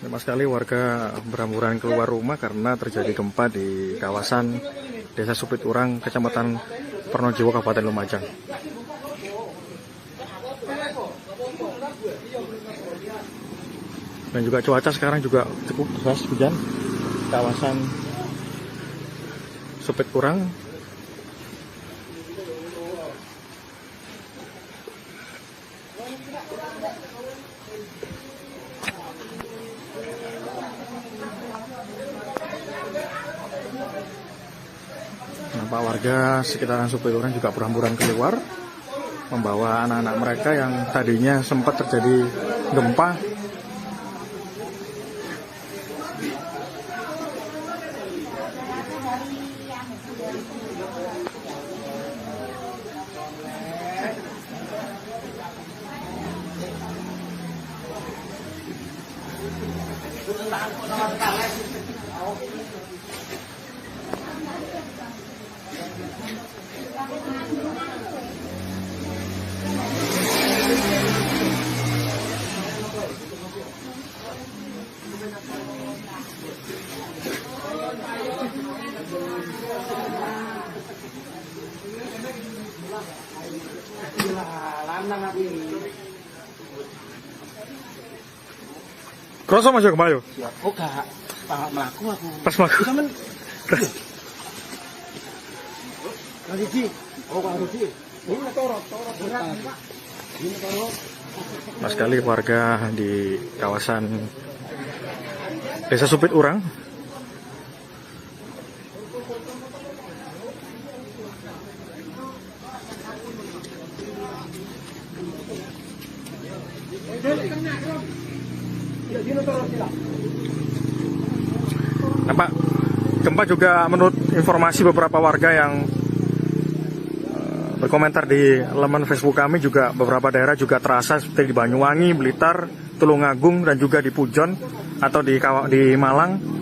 Memang sekali warga berhamburan keluar rumah karena terjadi gempa di kawasan Desa Supiturang, Kecamatan Pronojiwo, Kabupaten Lumajang. Dan juga cuaca sekarang juga cukup deras, hujan. Kawasan Supiturang nampak warga sekitaran Supiturang juga berhamburan keluar membawa anak-anak mereka yang tadinya sempat terjadi gempa. Kroso Mas yo kemayo. Oh, gak. Pak melaku aku. Pas mlaku. Sampeyan. Lagi Ji. Oh, Pak Rudi. Ini torot berat, Pak. Ini torot. Mas sekali warga di kawasan Desa Supiturang nampak gempa juga menurut informasi beberapa warga yang berkomentar di laman Facebook kami, juga beberapa daerah juga terasa seperti di Banyuwangi, Blitar, Tulungagung, dan juga di Pujon atau di Malang.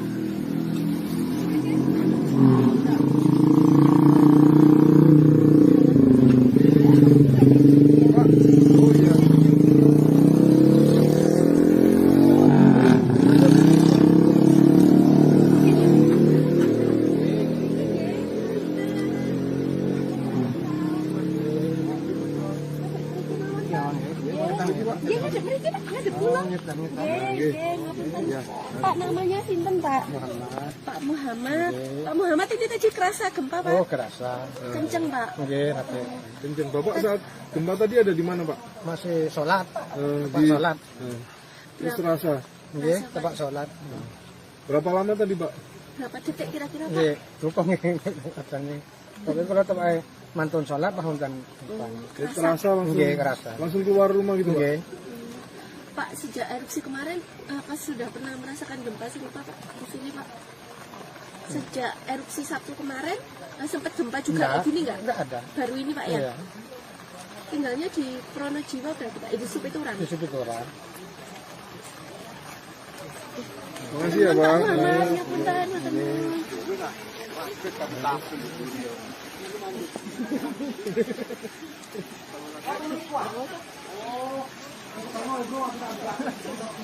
ngapunten. Pak, namanya sinten, Pak? Muhammad. Pak Muhammad. Pak Muhammad ini tadi kerasa gempa, Pak? Oh, kerasa. Kenceng, Pak. Nggih, nate. Kenceng. Bapak saat gempa tadi ada di mana, Pak? Masih sholat. Tempat Di sholat. Terus terasa. Nggih, tempat sholat. Berapa lama tadi, Pak? Berapa detik kira-kira, Pak? Nggih, rupang katanya. Tapi kalau tempat mantun sholat pahun kan. Jadi terasa langsung. Nggih, kerasa. Langsung keluar rumah gitu, Pak? Nggih. Pak, sejak erupsi kemarin, apa sudah pernah merasakan gempa serupa, Pak? Di sini, Pak. Sejak erupsi Sabtu kemarin, sempat gempa juga kayak gini nggak? Enggak ada. Baru ini, Pak, ya? Iya. Tinggalnya di Pronojiwo berarti, Pak? Di Supiturang. Di situ orang. Makasih ya, Pak. Pak Muhammad, ya punten, matur nuwun.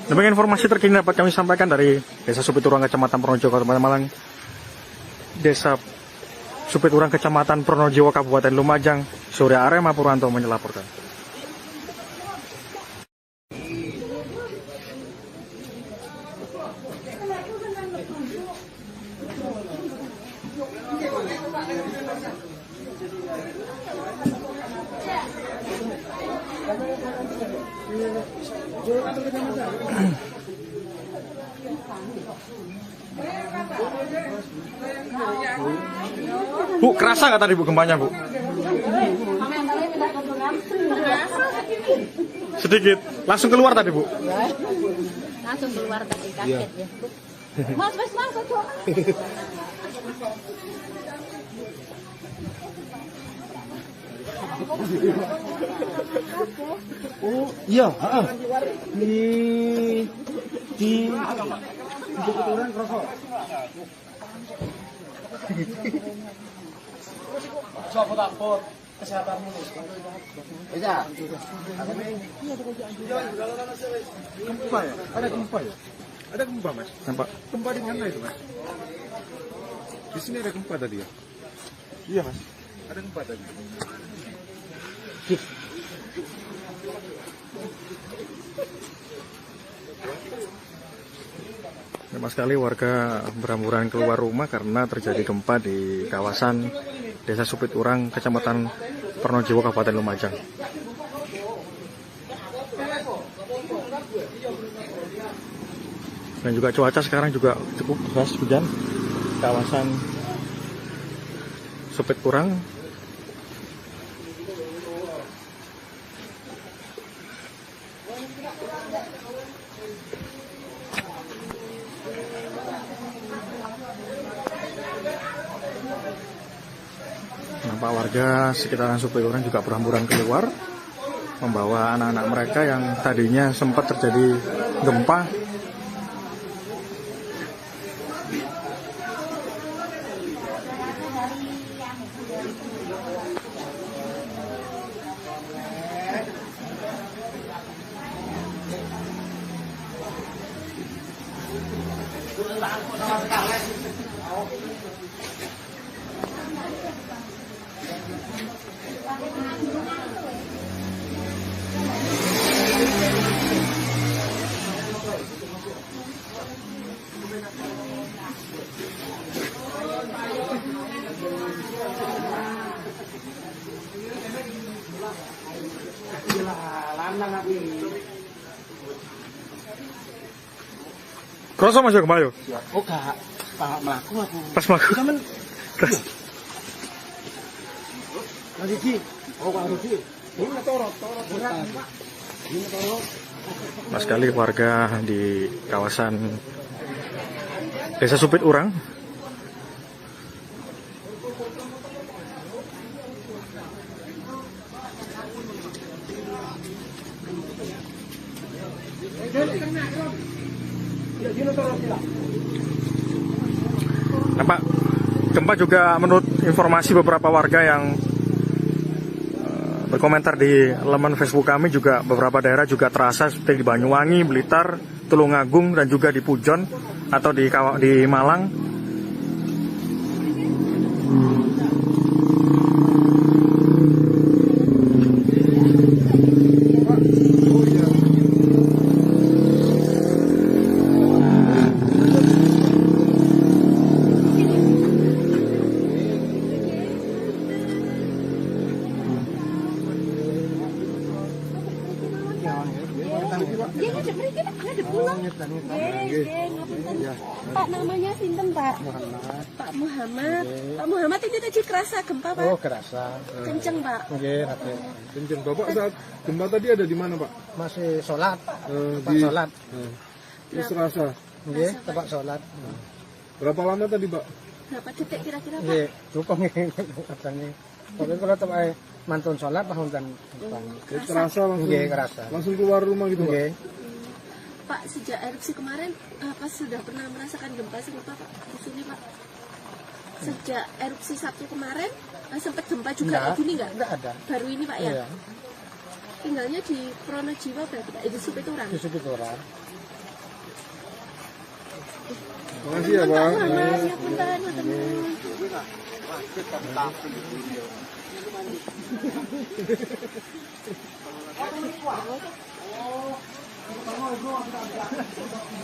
Demikian informasi terkini dapat kami sampaikan dari Desa Supiturang, Kecamatan Pronojiwo, Kabupaten Malang. Desa Supiturang, Kecamatan Pronojiwo, Kabupaten Lumajang. Surya Arema Purwanto melaporkan. Bu, kerasa nggak tadi Bu gempanya Bu? Sedikit. Langsung keluar tadi Bu? Langsung keluar tadi kaget ya. Mas, coba. Oh, iya, heeh. Di orang kerasa. Coba dapur kesehatanmu. Bisa. Gempa ya? Ada gempa ya? Ada gempa, Mas? Nampak? Gempa di mana itu, Mas? Di sini ada gempa tadi ya? Iya, Mas. Ada gempa tadi. Memang sekali warga berhamburan keluar rumah karena terjadi gempa di kawasan Desa Supiturang, Kecamatan Pronojiwo, Kabupaten Lumajang. Dan juga cuaca sekarang juga cukup deras, hujan. Kawasan Supiturang nampak warga sekitaran Supiturang juga berhamburan keluar membawa anak-anak mereka yang tadinya sempat terjadi gempa. Kroso masuk ke Bayu. Oh, Kak. Pak mlaku aku. Pas mlaku. Sampeyan lagi Ki. Oh, Pak Ruki. Ini torot. Ini torot. Mas sekali warga di kawasan Desa Supiturang nampak gempa juga menurut informasi beberapa warga yang berkomentar di laman Facebook kami, juga beberapa daerah juga terasa seperti di Banyuwangi, Blitar, Tulungagung, dan juga di Pujon atau di Malang. badhe pulang. Nggih, ngapunten. Pak namanya sinten, Pak? Muhammad. Pak Muhammad. Pak Muhammad ini tadi kerasa gempa, Pak? Oh, kerasa. Kenceng, Pak. Nggih, Rate. Kenceng. Bapak saat gempa tadi ada di mana, Pak? Masih sholat. Tempat Di sholat. Terus rasa. Nggih, tempat sholat. Berapa lama tadi, Pak? Berapa detik kira-kira, Pak? Nggih, cukup nggih katanya. Tapi kalau tempat mantun sholat pahuntan. Jadi terasa langsung. Nggih, kerasa. Langsung keluar rumah gitu, Pak. Nggih. Pak, sejak erupsi kemarin, apa sudah pernah merasakan gempa serupa, Pak? Di sini, Pak. Sejak erupsi Sabtu kemarin, sempat gempa juga Enggak, kayak gini nggak? enggak ada. Baru ini, Pak, ya? Iya, Tinggalnya di Pronojiwo berarti, Pak? Di Supiturang? di Supiturang. Makasih ya, Pak. Muhammad, ya punten, matur nuwun.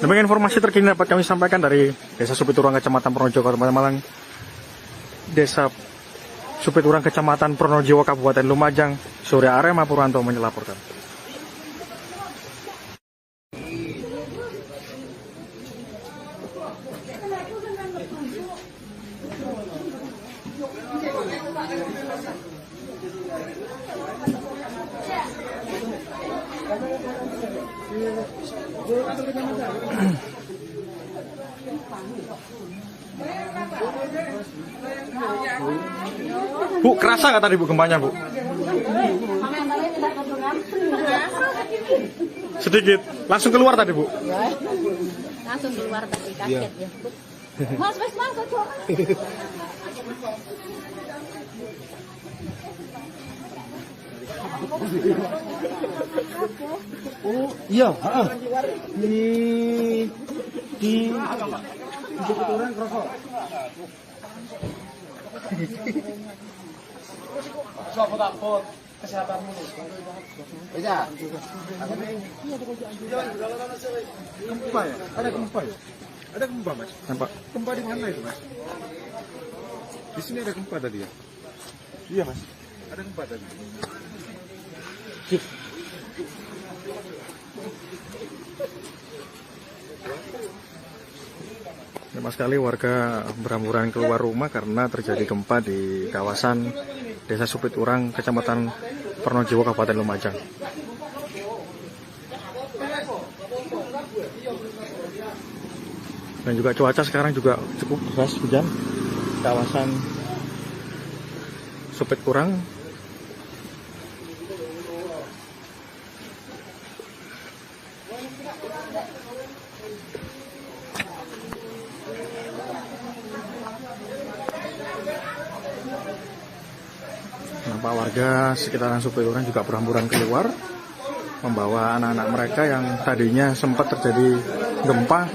Demikian informasi terkini dapat kami sampaikan dari Desa Supiturang, Kecamatan Pronojiwo, Kabupaten Malang. Desa Supiturang, Kecamatan Pronojiwo, Kabupaten Lumajang. Surya Arema Purwanto melaporkan. Bu, kerasa nggak tadi Bu gempanya Bu? Sedikit, langsung keluar tadi Bu. Langsung keluar tadi kaget ya. Mas, kocok. Oh, iya, heeh. Di Supiturang kerasa. Kesehatanmu. Bisa. Gempa ya? Ada gempa ya? Ada gempa, Mas? Nampak? Gempa di mana itu, Mas? Di sini ada gempa tadi ya? Iya, Mas. Ada gempa tadi. Lama sekali warga berhamburan keluar rumah karena terjadi gempa di kawasan Desa Supiturang, Kecamatan Pronojiwo, Kabupaten Lumajang. Dan juga cuaca sekarang juga cukup deras, hujan. Kawasan Supiturang. Nampak warga sekitaran Supiturang juga berhamburan keluar, membawa anak-anak mereka yang tadinya sempat terjadi gempa.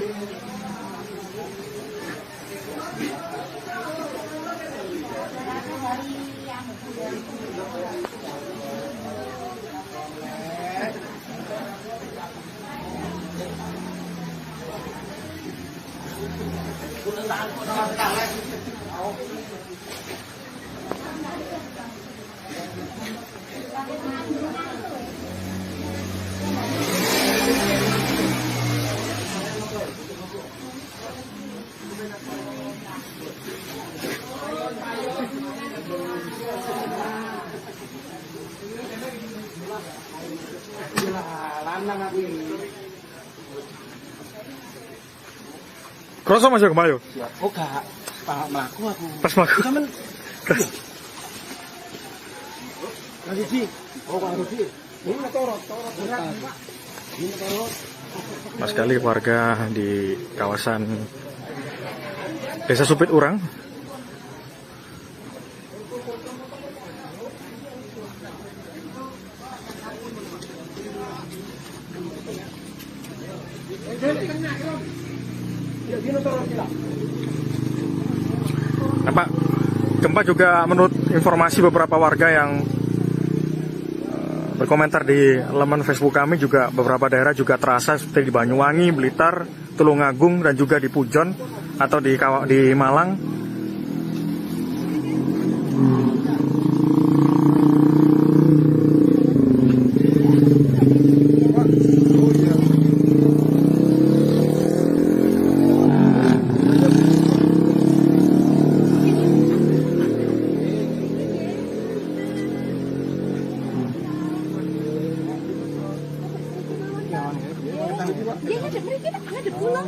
Kroso Mas ya kemayo? Oh, gak. Melaku aku. Pas mlaku. Sampeyan lagi Ji. Oh, Pak Rudi. Ini torot berat, Pak. Ini torot. Mas sekali warga di kawasan Desa Supiturang. Nampak gempa juga menurut informasi beberapa warga yang berkomentar di laman Facebook kami, juga beberapa daerah juga terasa seperti di Banyuwangi, Blitar, Tulungagung, dan juga di Pujon atau di Malang. kita ada pulang.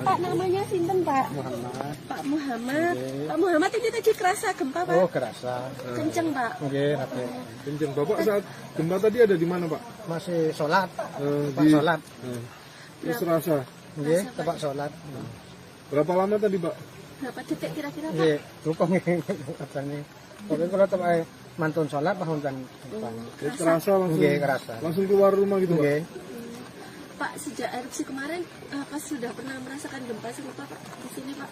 Pak namanya sinten Pak? Muhammad. Pak Muhammad. Pak Muhammad ini tadi kerasa gempa Pak? Oh, kerasa. Kenceng Pak. Nggih, rapi. Kenceng. Bapak saat gempa tadi ada di mana, Pak? Masih sholat. Pak Di sholat. Terus rasa. Nggih, tempat sholat. Berapa lama tadi, Pak? Berapa detik kira-kira Pak? Nggih, lupa nggih katanya. Pokoknya kalau tempat mantun sholat bahun kan. Terasa langsung. Nggih, kerasa. Langsung keluar rumah gitu, Pak? Nggih. Pak sejak erupsi kemarin apa sudah pernah merasakan gempa serupa Pak di sini Pak?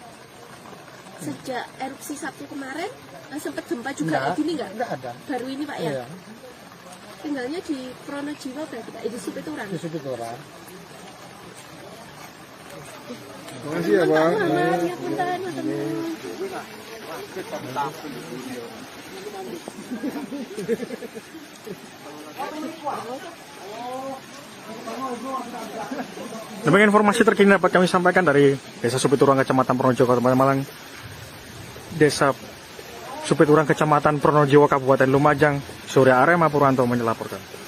Sejak erupsi Sabtu kemarin sempat gempa juga kayak gini nggak? Enggak ada. Baru ini Pak ya? Iya. Tinggalnya di Pronojiwo berarti Pak? Itu Supiturang? Di Supiturang. Terima kasih ya, Pak. Ya punten, Demikian informasi terkini dapat kami sampaikan dari Desa Supiturang, Kecamatan Pronojiwo, Kabupaten Malang. Desa Supiturang, Kecamatan Pronojiwo, Kabupaten Lumajang, Surya Arema Purwanto melaporkan.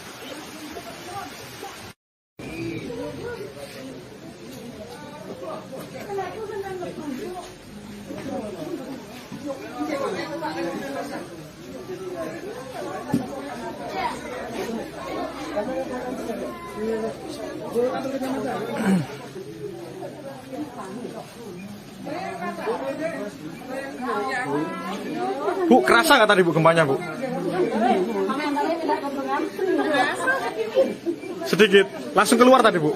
Bu, kerasa nggak tadi Bu gempanya Bu? Sedikit, langsung keluar tadi Bu?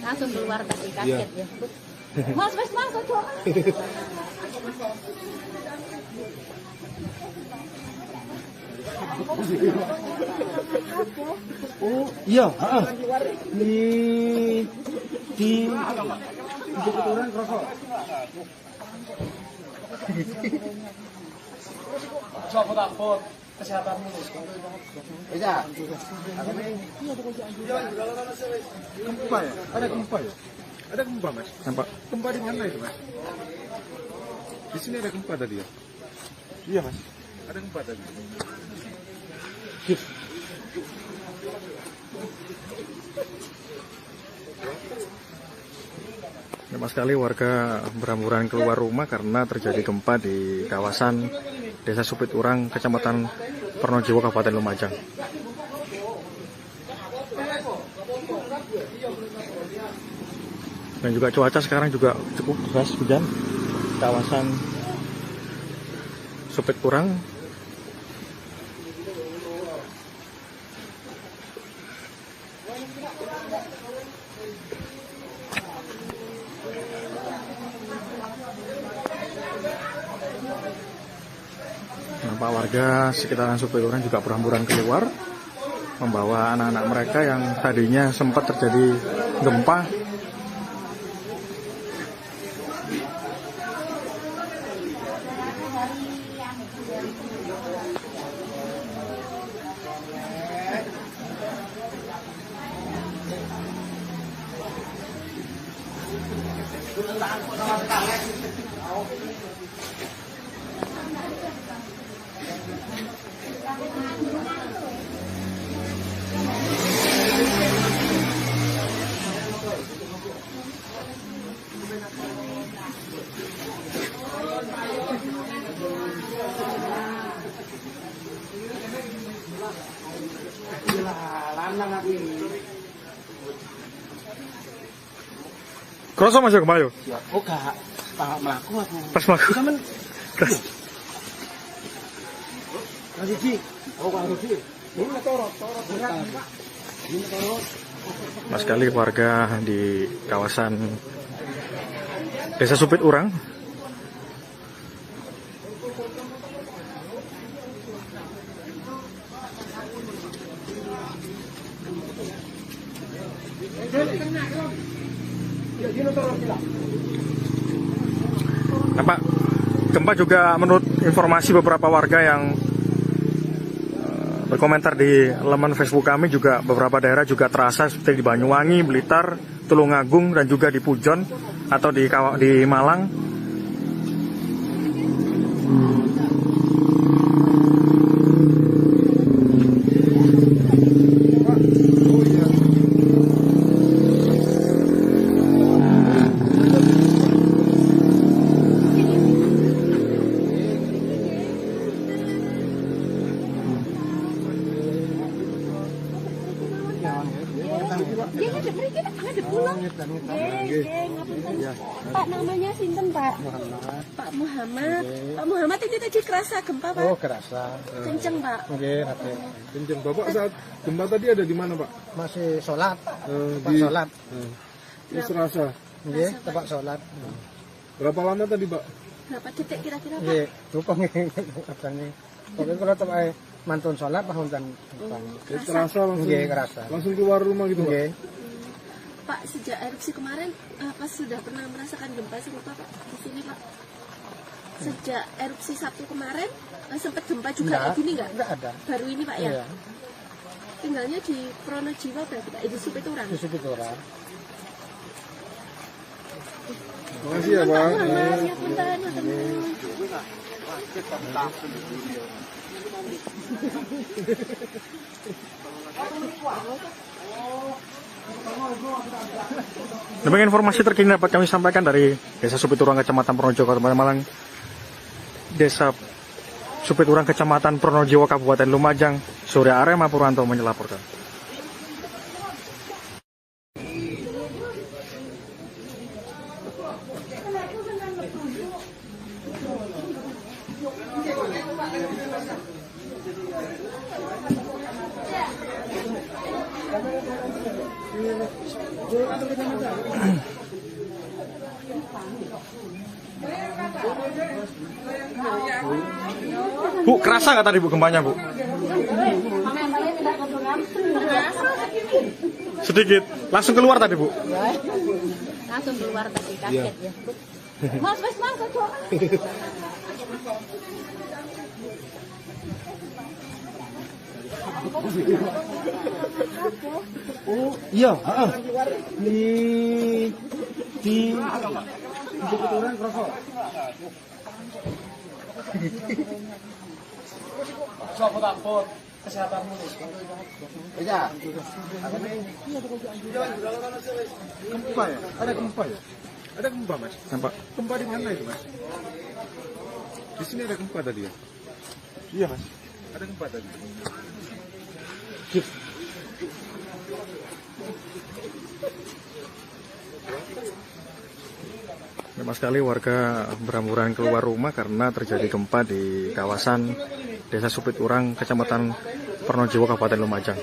Langsung keluar tadi kaget ya. Mas, coba. Oh, iya, heeh. Di Supiturang kerasa. Kesehatanmu. Bisa. Gempa ya? Ada gempa ya? Ada gempa, Mas? Nampak? Gempa di mana itu, Mas? Di sini ada gempa tadi ya? Iya, Mas. Ada gempa tadi. Banyak sekali warga berhamburan keluar rumah karena terjadi gempa di kawasan Desa Supiturang, Kecamatan Pronojiwo, Kabupaten Lumajang. Dan juga cuaca sekarang juga cukup deras hujan. Kawasan Supiturang nampak warga sekitaran Supiturang juga berhamburan keluar membawa anak-anak mereka yang tadinya sempat terjadi gempa. Kroso Mas gempa yo. Oh, gak. Pak mlaku aku. Pas mlaku. Sampeyan Terus Rudi. Oh, Pak Rudi. Ini toro. Mas sekali warga di kawasan Desa Supiturang nampak gempa juga menurut informasi beberapa warga yang berkomentar di laman Facebook kami, juga beberapa daerah juga terasa seperti di Banyuwangi, Blitar, Tulungagung, dan juga di Pujon atau di Malang. ngadep mriki, ngadep kula. Nggih, ngapunten. Pak namanya sinten, Pak? Pak Muhammad. Pak Muhammad ini tadi kerasa gempa, Pak? Oh, kerasa. Kenceng, Pak. Nggih, Rate. Kenceng. Bapak saat gempa tadi ada di mana, Pak? Masih sholat. Pak Di sholat. Terus rasa. Nggih, tempat sholat. Berapa lama tadi, Pak? Berapa detik kira-kira, Pak? Nggih, rupang katanya. Pokoknya kalau tempat mantun sholat, pahuntan. Terus terasa langsung. Nggih, kerasa. Langsung keluar rumah gitu, Pak? Nggih. Pak, sejak erupsi kemarin, apa sudah pernah merasakan gempa serupa, Pak? Di sini, Pak? Sejak erupsi Sabtu kemarin, sempat gempa juga kayak gini nggak? Nggak ada. Baru ini, Pak, ya? Iya. Tinggalnya di Pronojiwa berarti, Pak? Di Supiturang? Di situ orang. Makasih ya, Pak. Muhammad, ya punten, matur nuwun. Demikian informasi terkini dapat kami sampaikan dari Desa Supiturang, Kecamatan Pronojiwo, Kabupaten Malang. Desa Supiturang, Kecamatan Pronojiwo, Kabupaten Lumajang. Surya Arema Purwanto melaporkan. Bu, kerasa nggak tadi Bu gempanya Bu? Sedikit. Langsung keluar tadi Bu? Langsung keluar tadi kaget ya. Mas, mangga kok. Oh, iya, heeh. Di Supiturang kerasa. Sopo takut kesehatanmu. Iya. Gempa ya? Ada gempa ya? Ada gempa, Mas? Nampak? Gempa di mana itu, Mas? Di sini ada gempa tadi ya? Iya, Mas. Ada gempa tadi. Memang sekali warga berhamburan keluar rumah karena terjadi gempa di kawasan Desa Supiturang, Kecamatan Pronojiwo, Kabupaten Lumajang.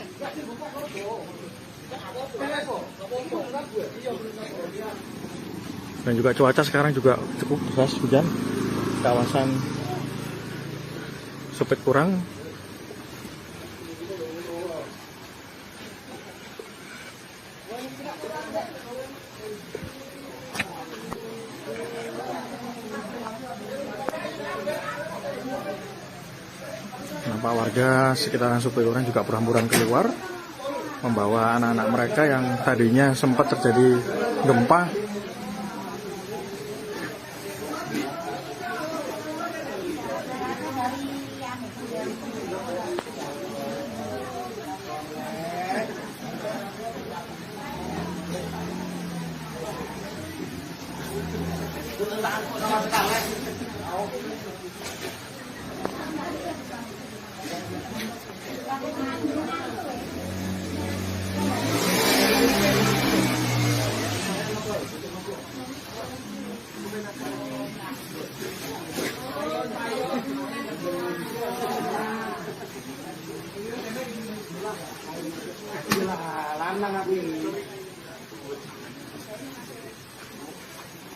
Dan juga cuaca sekarang juga cukup deras, hujan. Kawasan Supiturang. Nampak warga sekitaran Supiturang juga berhamburan keluar, membawa anak-anak mereka yang tadinya sempat terjadi gempa.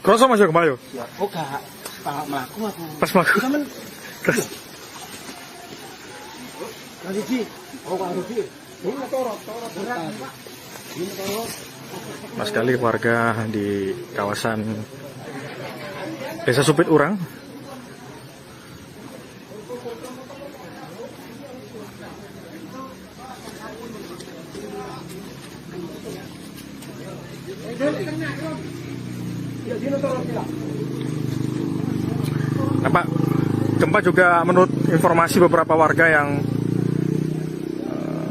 Kerasa masuk gempa yo? Oh, gak. Melaku aku. Pas melaku. Terus Lagi oh, Pak Rugi. Ini torot. mas sekali warga di kawasan Desa Supiturang. Nampak gempa juga menurut informasi beberapa warga yang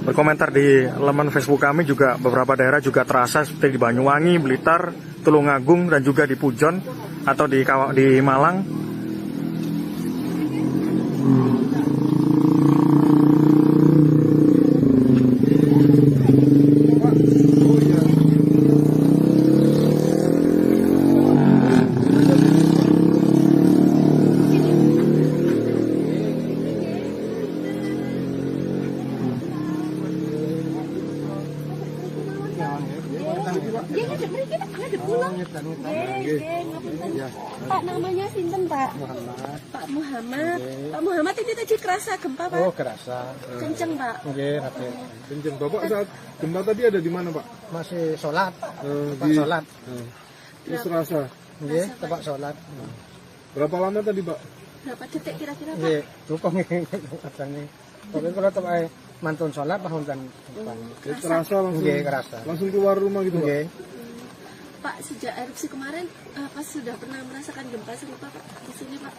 berkomentar di laman Facebook kami, juga beberapa daerah juga terasa seperti di Banyuwangi, Blitar, Tulungagung, dan juga di Pujon atau di Malang. Dia ngadep mriki Pak, ngadep kula. Nggih, ngapunten. Pak namanya sinten Pak? Muhammad. Pak Muhammad. Pak Muhammad ini tadi kerasa gempa Pak? Oh, kerasa. Kenceng Pak. Nggih, rapi. Kenceng. Bapak saat gempa tadi ada di mana, Pak? Masih sholat. Tempat Di sholat. Terus rasa. Nggih, tempat sholat. Berapa lama tadi, Pak? Berapa detik kira-kira Pak? Nggih, cukup nggih katanya. Tapi kalau tempat mantun sholat bahun kan. Terasa langsung. Nggih, kerasa. Langsung keluar rumah gitu, Pak? Nggih. Pak sejak erupsi kemarin apa sudah pernah merasakan gempa serupa Pak di sini Pak?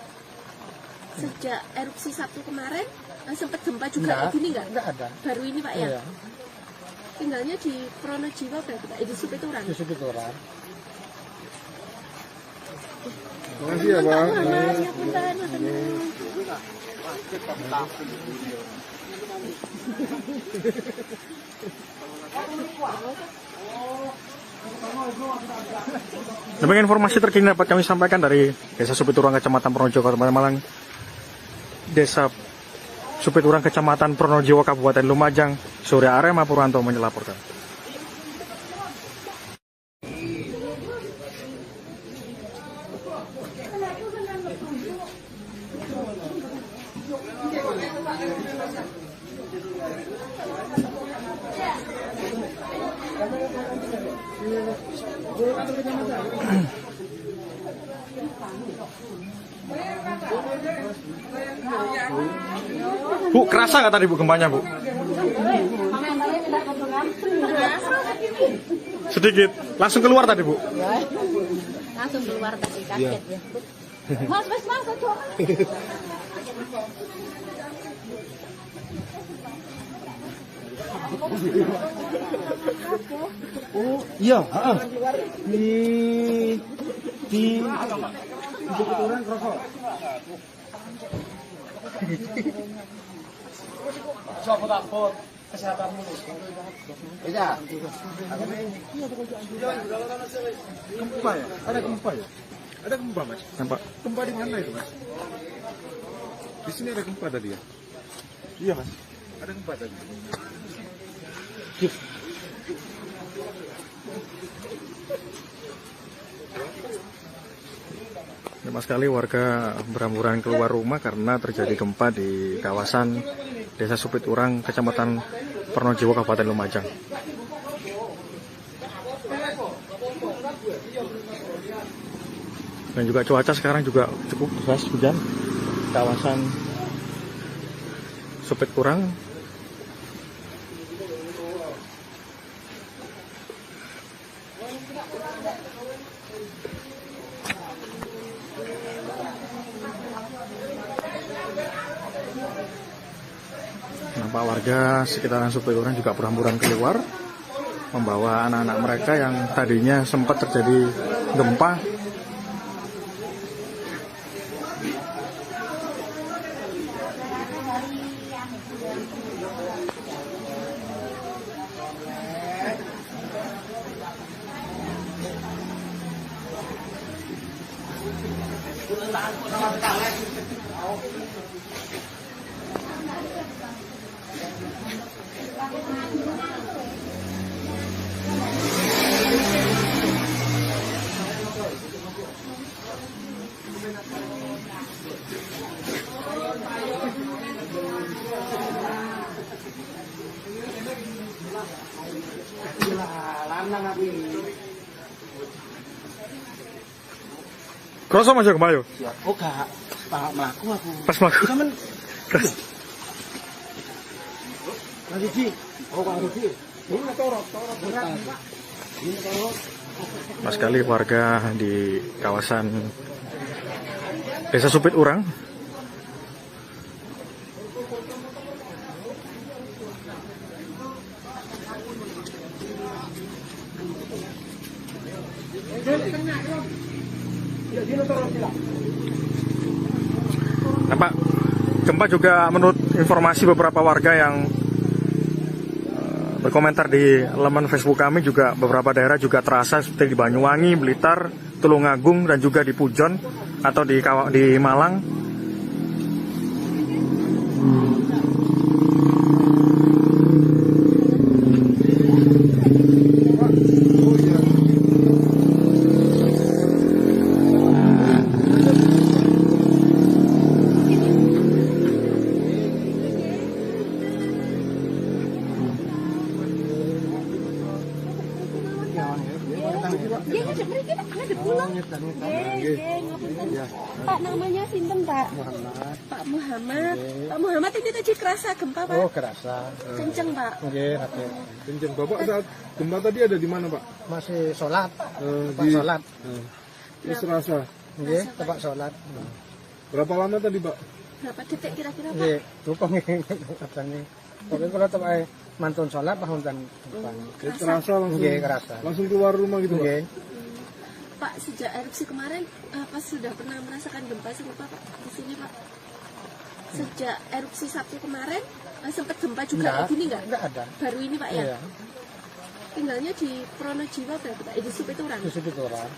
Sejak erupsi Sabtu kemarin sempat gempa juga kayak gini nggak? Enggak ada. Baru ini Pak ya? Iya. Tinggalnya di Pronojiwo berarti Pak? Di Supiturang? Di Supiturang. Terima kasih ya, Pak. Mas, ya punten, matur nuwun. Demikian informasi terkini dapat kami sampaikan dari Desa Supiturang, Kecamatan Pronojiwo, Kabupaten Malang. Desa Supiturang, Kecamatan Pronojiwo, Kabupaten Lumajang, Surya Arema Purwanto melaporkan. Bu, kerasa nggak tadi Bu gempanya Bu? Sedikit, langsung keluar tadi Bu? Langsung keluar tadi kaget ya. Mas, aduh. Oh, iya, heeh. Di Supiturang rokok. Siapa takut kesehatanmu? Iya. Gempa ya? Ada gempa ya? Ada gempa, Mas? Nampak? Gempa di mana itu, Mas? Di sini ada gempa tadi ya? Iya, Mas. Ada gempa tadi. Lama sekali warga berhamburan keluar rumah karena terjadi gempa di kawasan Desa Supiturang, Kecamatan Pronojiwo, Kabupaten Lumajang. Dan juga cuaca sekarang juga cukup deras, hujan. Kawasan Supiturang nampak warga sekitaran Supiturang juga berhamburan keluar membawa anak-anak mereka yang tadinya sempat terjadi gempa. Kroso Mas gempa yo. Oh, gak. Pak mlaku aku. Pas mlaku. Sampeyan Keras. lagi Ji. Oh, Pak Rudi. Ini torot berat, Pak. Ini torot. Pas sekali warga di kawasan Desa Supiturang nampak gempa juga menurut informasi beberapa warga yang berkomentar di laman Facebook kami, juga beberapa daerah juga terasa seperti di Banyuwangi, Blitar, Tulungagung, dan juga di Pujon atau di Malang. Oh iya. Dia ngadep mriki Pak, ngadep kula. Nggih, ngapunten. Pak namanya sinten, Pak? Muhammad. Pak Muhammad. Pak Muhammad ini tadi kerasa gempa, Pak? Oh, kerasa. Kenceng, Pak. Nggih, Raden. Kenceng. Bapak saat gempa tadi ada di mana, Pak? Masih sholat. Tempat Di sholat. Terus rasa. Nggih, tempat sholat. Berapa lama tadi, Pak? Berapa detik kira-kira, Pak? Nggih, lupa nggih katanya. Pokoknya kalau tempat mantun sholat pahuntan. Terasa langsung. Nggih, kerasa. Langsung keluar rumah gitu, Pak? Nggih. Pak, sejak erupsi kemarin, apa sudah pernah merasakan gempa serupa, Pak? Di sini, Pak. Sejak erupsi Sabtu kemarin, sempat gempa juga kayak gini nggak? Enggak ada. Baru ini, Pak, ya? Iya. Tinggalnya di Pronojiwa berarti, Pak? Di Supiturang? Di situ orang.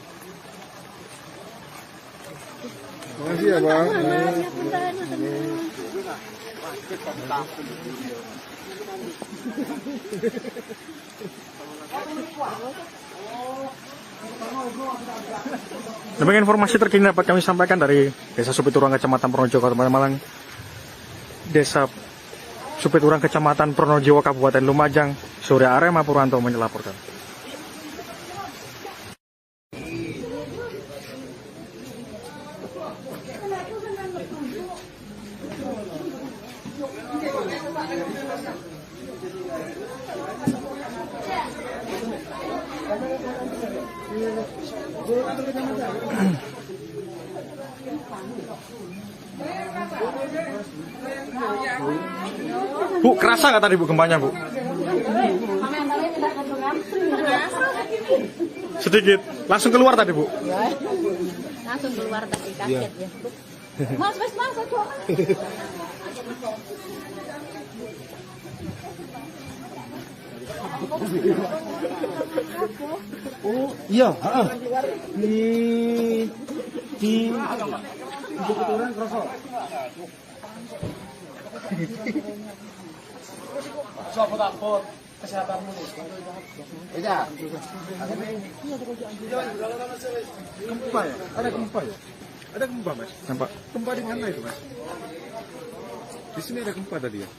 Makasih ya, Pak. Muhammad, ya punten, ngaten. Demikian informasi terkini dapat kami sampaikan dari Desa Supiturang, Kecamatan Pronojiwo, Kabupaten Malang. Desa Supiturang, Kecamatan Pronojiwo, Kabupaten Lumajang. Surya Arema Purwanto melaporkan. Bu, kerasa nggak tadi Bu gempanya Bu? Sedikit. Langsung keluar tadi Bu? Langsung keluar tadi kaget ya. Mas, aduh. Oh, iya, heeh. Di Supiturang kerasa. Sopo takut kesehatanmu nih. Iya. Gempa ya? Ada gempa ya? Ada gempa, Mas? Nampak? Gempa di mana itu, Mas? Di sini ada gempa tadi ya?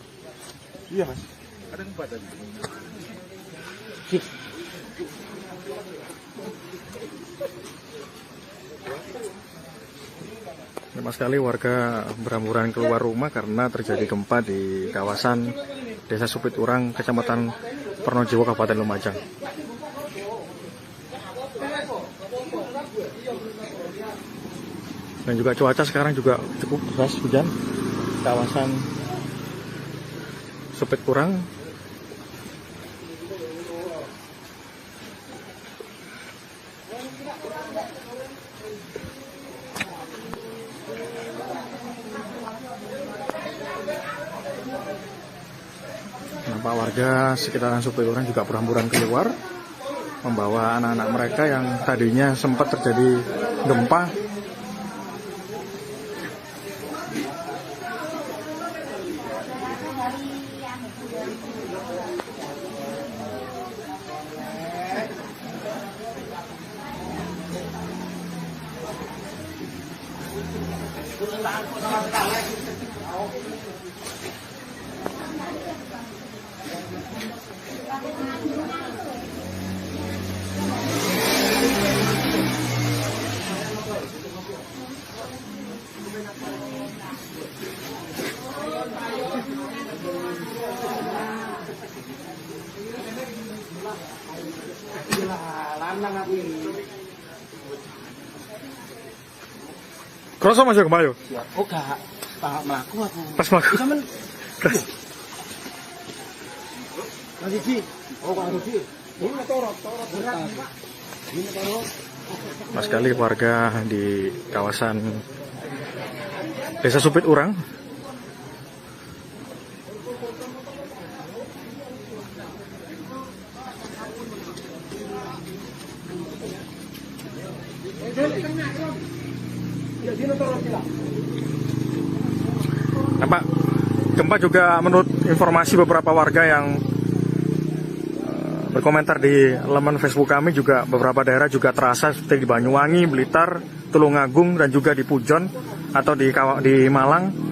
Iya, Mas. Ada gempa tadi. Banyak sekali warga berhamburan keluar rumah karena terjadi gempa di kawasan Desa Supiturang, Kecamatan Pronojiwo, Kabupaten Lumajang. Dan juga cuaca sekarang juga cukup deras, hujan. Kawasan Supiturang nampak warga sekitaran Supiturang juga berhamburan keluar membawa anak-anak mereka yang tadinya sempat terjadi gempa. Kroso Mas gempa yo. Oh, gak melaku aku. Pas mlaku. Sampeyan Mas Ji. Oh, Pak Rudi. Ini torot berat, Pak. Ini torot. Mas sekali warga di kawasan Desa Supiturang. Nampak gempa juga menurut informasi beberapa warga yang berkomentar di laman Facebook kami, juga beberapa daerah juga terasa seperti di Banyuwangi, Blitar, Tulungagung, dan juga di Pujon atau di Malang.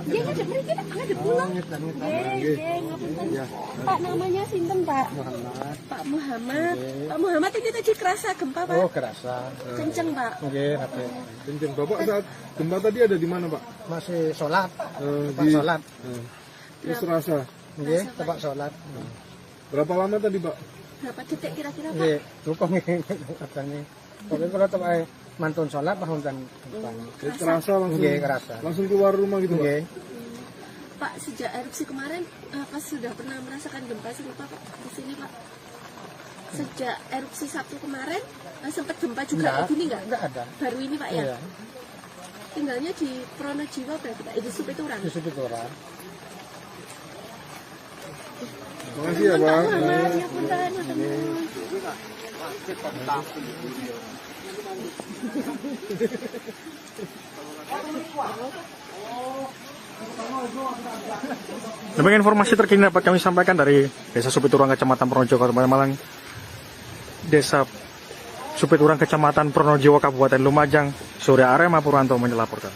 Dia ngadep mriki Pak, ngadep pulang. Nggih, ngapunten. Pak namanya sinten Pak? Pak Muhammad. Pak Muhammad ini tadi kerasa gempa Pak? Oh, kerasa. Kenceng Pak. Nggih, rapi. Kenceng. Bapak saat gempa tadi ada di mana, Pak? Masih sholat. Tempat Di sholat. Terus terasa. Nggih, tempat sholat. Berapa lama tadi, Pak? Berapa detik kira-kira Pak? Nggih, lupa nggih katanya. Pokoknya kalau tempat mantun sholat bahkan gempa. Terasa langsung. Nggih, kerasa. Langsung keluar rumah gitu, Pak? Nggih. Pak, sejak erupsi kemarin, pas sudah pernah merasakan gempa serupa Pak di sini Pak? Sejak erupsi Sabtu kemarin, sempat gempa juga kayak gini nggak? Enggak ada. Baru ini Pak ya? Iya. Tinggalnya di Pronojiwo berarti Pak? Di Supiturang? Di situ orang. Terima kasih ya, Pak. Muhammad, ya punten, matur nuwun. Demikian informasi terkini dapat kami sampaikan dari Desa Supiturang, Kecamatan Pronojiwo, Kabupaten Malang. Desa Supiturang, Kecamatan Pronojiwo, Kabupaten Lumajang. Surya Arema Purwanto melaporkan.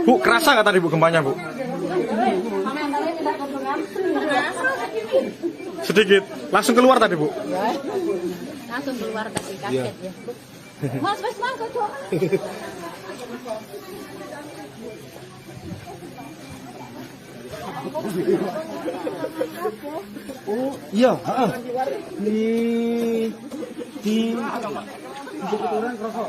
Bu, kerasa nggak tadi Bu gempanya Bu? Sedikit, langsung keluar tadi Bu? Langsung keluar tadi kaget ya. Mas mangga coba. Oh, iya, heeh. Di Supiturang kerasa.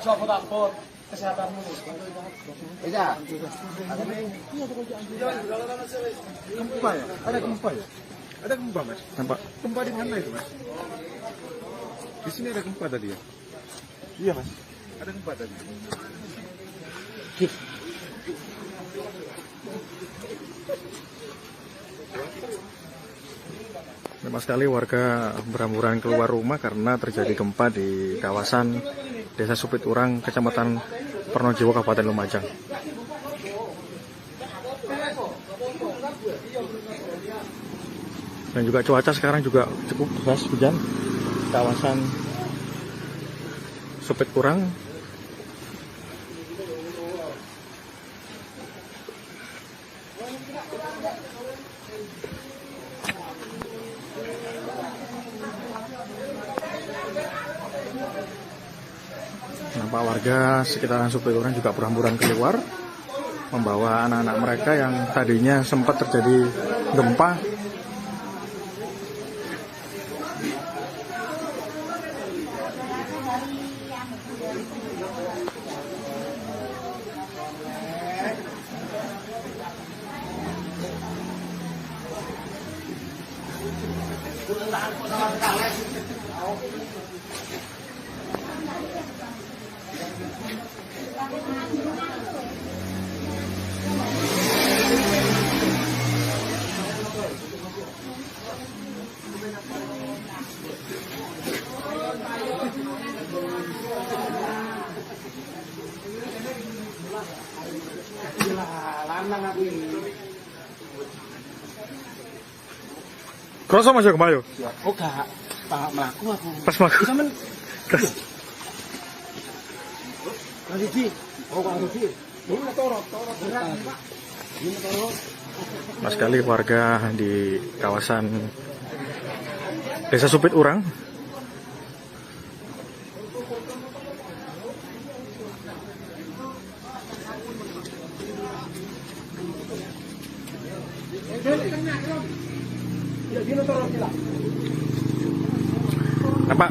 Coba takut kesehatanmu. Iya. Gempa ya? Ada gempa ya? Ada gempa, Mas? Nampak? Gempa di mana itu, Mas? Di sini ada gempa tadi ya? Iya, Mas. Ada gempa tadi. Memang sekali warga berhamburan keluar rumah karena terjadi gempa di kawasan Desa Supiturang, Kecamatan Pronojiwo, Kabupaten Lumajang. Dan juga cuaca sekarang juga cukup deras, hujan. Kawasan Supiturang. Nampak warga sekitaran Supiturang juga berhamburan keluar, membawa anak-anak mereka yang tadinya sempat terjadi gempa. Kroso masuk kemayo. Oh, gak. Pak melaku aku. Pas mlaku. Sampeyan Lagi oh Pak Rudi. Ini torot berat Pak. Ini torot. Mas sekali warga di kawasan Desa Supiturang. Nampak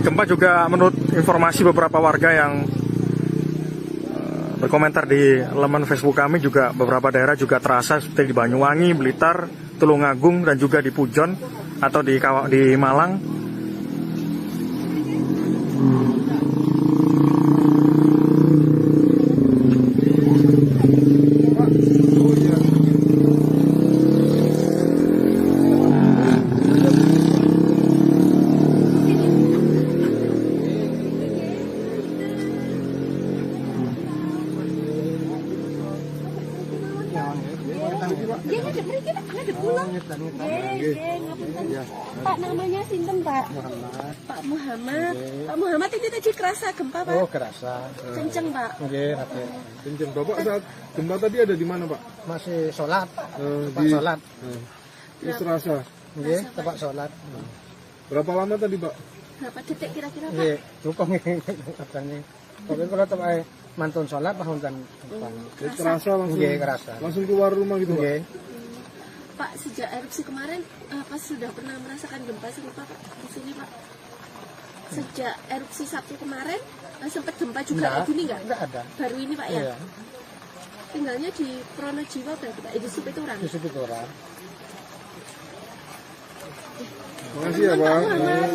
gempa juga menurut informasi beberapa warga yang berkomentar di laman Facebook kami, juga beberapa daerah juga terasa seperti di Banyuwangi, Blitar, Tulungagung, dan juga di Pujon atau di Malang. Dia ngadep mriki Pak, ngadep kula. Nggih, ngapunten. Pak namanya sinten Pak? Muhammad. Pak Muhammad. Pak Muhammad ini tadi kerasa gempa Pak? Oh, kerasa. Kenceng Pak. Nggih, Raden. Kenceng. Bapak saat gempa tadi ada di mana Pak? Masih sholat. Tempat Di sholat. Terus terasa. Nggih, tempat sholat. Berapa lama tadi Pak? Berapa detik kira-kira Pak? Nggih, cukup katanya. Pokoknya kalau tempat mantun sholat bahkan Jadi terasa langsung. Nggih, kerasa. Langsung keluar rumah gitu Pak. Nggih. Pak, sejak erupsi kemarin, apa sudah pernah merasakan gempa serupa Pak di sini Pak? Sejak erupsi Sabtu kemarin, sempat gempa juga kayak gini nggak? Enggak ada. Baru ini Pak ya? Iya, Tinggalnya di Pronojiwo berarti Pak? Di Supiturang? di Supiturang. Makasih ya Pak.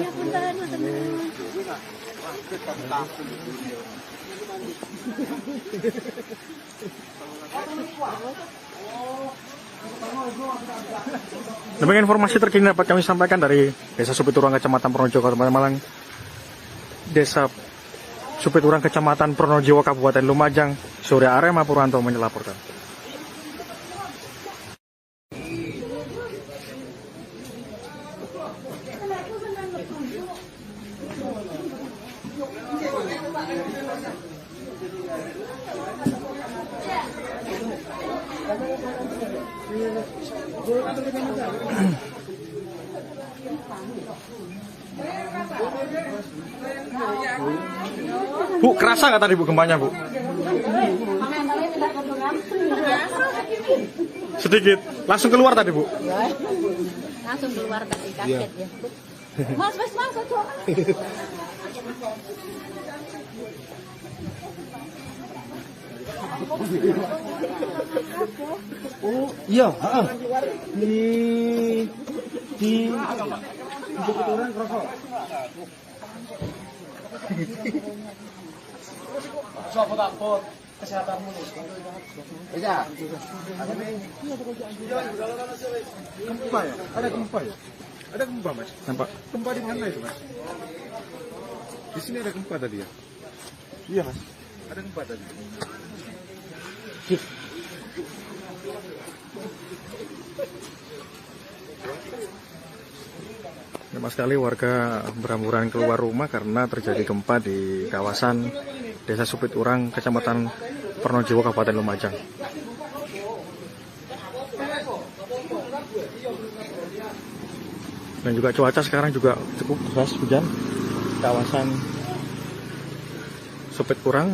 Ya punten, punten. Demikian informasi terkini dapat kami sampaikan dari Desa Supiturang, Kecamatan Pronojiwo, Kabupaten Malang. Desa Supiturang, Kecamatan Pronojiwo, Kabupaten Lumajang, Surya Arema Purwanto melaporkan. Bu, kerasa nggak tadi Bu gempanya Bu? Sedikit, langsung keluar tadi Bu? Langsung keluar tadi kaget ya. Mas, aduh. Oh, iya, heeh. Di Supiturang rokok. Kesehatanmu nih. Iya. Gempa ya? Ada gempa ya? Ada gempa Mas? Nampak? Gempa di mana itu Mas? Di sini ada gempa tadi ya? Iya Mas. Ada gempa tadi. Lama sekali warga berhamburan keluar rumah karena terjadi gempa di kawasan Desa Supiturang, Kecamatan Pronojiwo, Kabupaten Lumajang. Dan juga cuaca sekarang juga cukup deras hujan. Kawasan Supiturang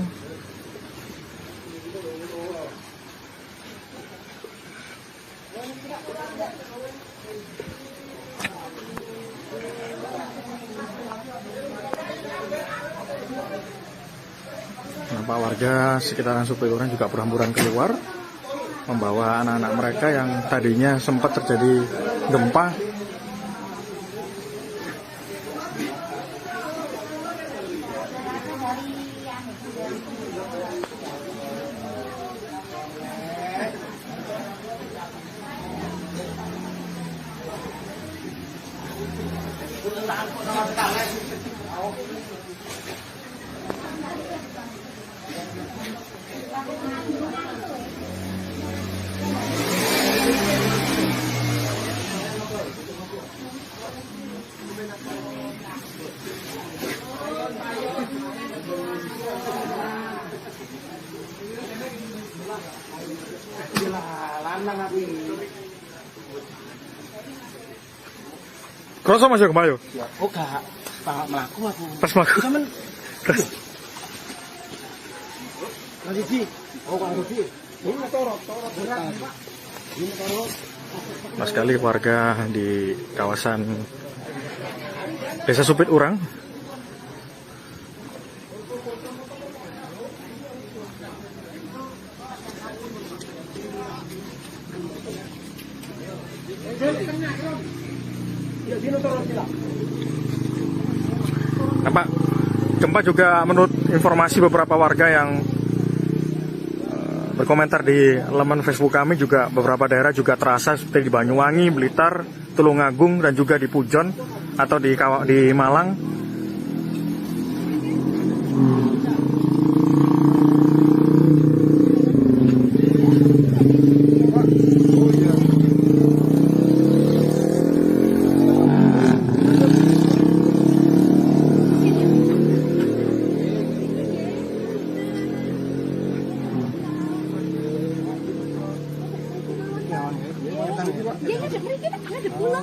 nampak warga sekitaran Supiturang juga berhamburan keluar membawa anak-anak mereka yang tadinya sempat terjadi gempa. Kroso Mas ya kemayo? Oh, gak melaku aku. Pas melaku. Cuman Lagi Ji. Oh, Pak Rudi. Ini torot berat, Pak. Ini torot. Mas sekali warga di kawasan Desa Supiturang. Nampak gempa juga menurut informasi beberapa warga yang berkomentar di laman Facebook kami, juga beberapa daerah juga terasa seperti di Banyuwangi, Blitar, Tulungagung, dan juga di Pujon atau di Malang. Dia ngadep mriki Pak, ngadep kula.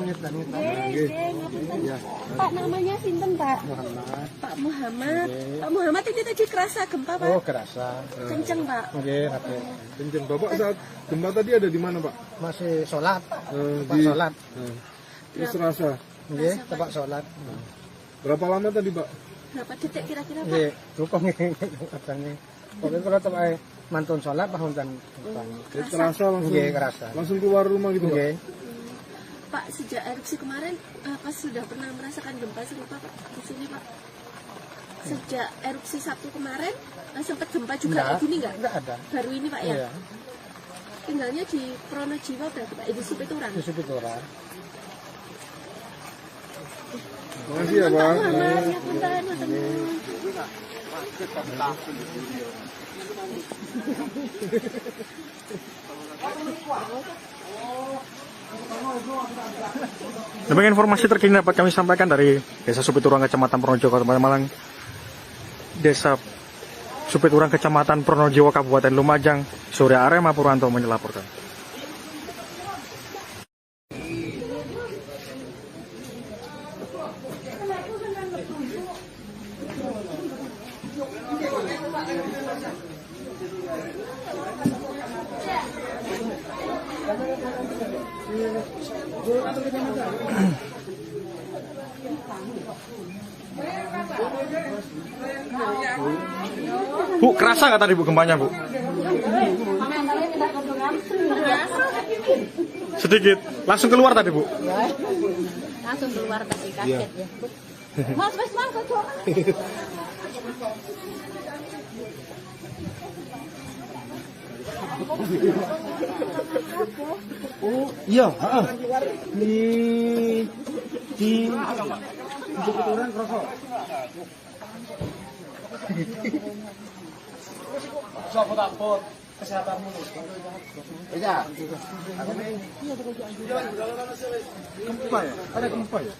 Pak namanya sinten Pak? Muhammad. Pak Muhammad. Pak Muhammad ini tadi kerasa gempa Pak. Oh, kerasa. Kenceng Pak. Nggih, rapi. Kenceng. Bapak saat gempa tadi ada di mana Pak? Masih sholat. Tempat Di sholat. Terus rasa. Nggih, tempat sholat. Berapa lama tadi Pak? Berapa detik kira-kira Pak? Nggih, lupa nggih katanya. Pokoknya kalau tempat mantun sholat bahun dan Jadi terasa langsung. nggih kerasa. Langsung keluar rumah gitu Pak? Nggih. Pak sejak erupsi kemarin apa sudah pernah merasakan gempa serupa Pak di sini Pak? Sejak erupsi Sabtu kemarin sempat gempa juga kayak gini nggak? Enggak ada. Baru ini Pak ya? Iya, Tinggalnya di Pronojiwa berarti Pak, di Supiturang. di Supiturang. Makasih ya Pak. Pak Muhammad, ya punten, punten. Demikian informasi terkini dapat kami sampaikan dari Desa Supiturang, Kecamatan Pronojiwo, Kabupaten Malang. Desa Supiturang, Kecamatan Pronojiwo, Kabupaten Lumajang. Surya Arema Purwanto melaporkan. Bu, kerasa nggak tadi Bu gempanya Bu? Sedikit. Langsung keluar tadi Bu? Langsung keluar tadi kaget ya. Mas, Oh, iya, heeh. Di Supiturang kerasa. Sopo takut kesehatanmu. Iya. Gempa ya? Ada gempa ya?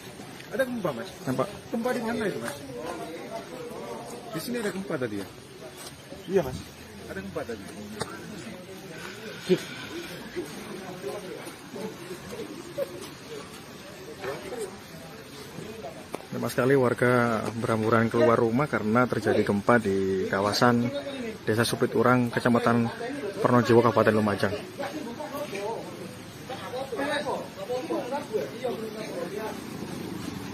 Ada gempa Mas? Nampak? Gempa di mana itu Mas? Di sini ada gempa tadi ya? Iya Mas. Ada gempa tadi. Banyak sekali warga berhamburan keluar rumah karena terjadi gempa di kawasan Desa Supiturang, Kecamatan Pronojiwo, Kabupaten Lumajang.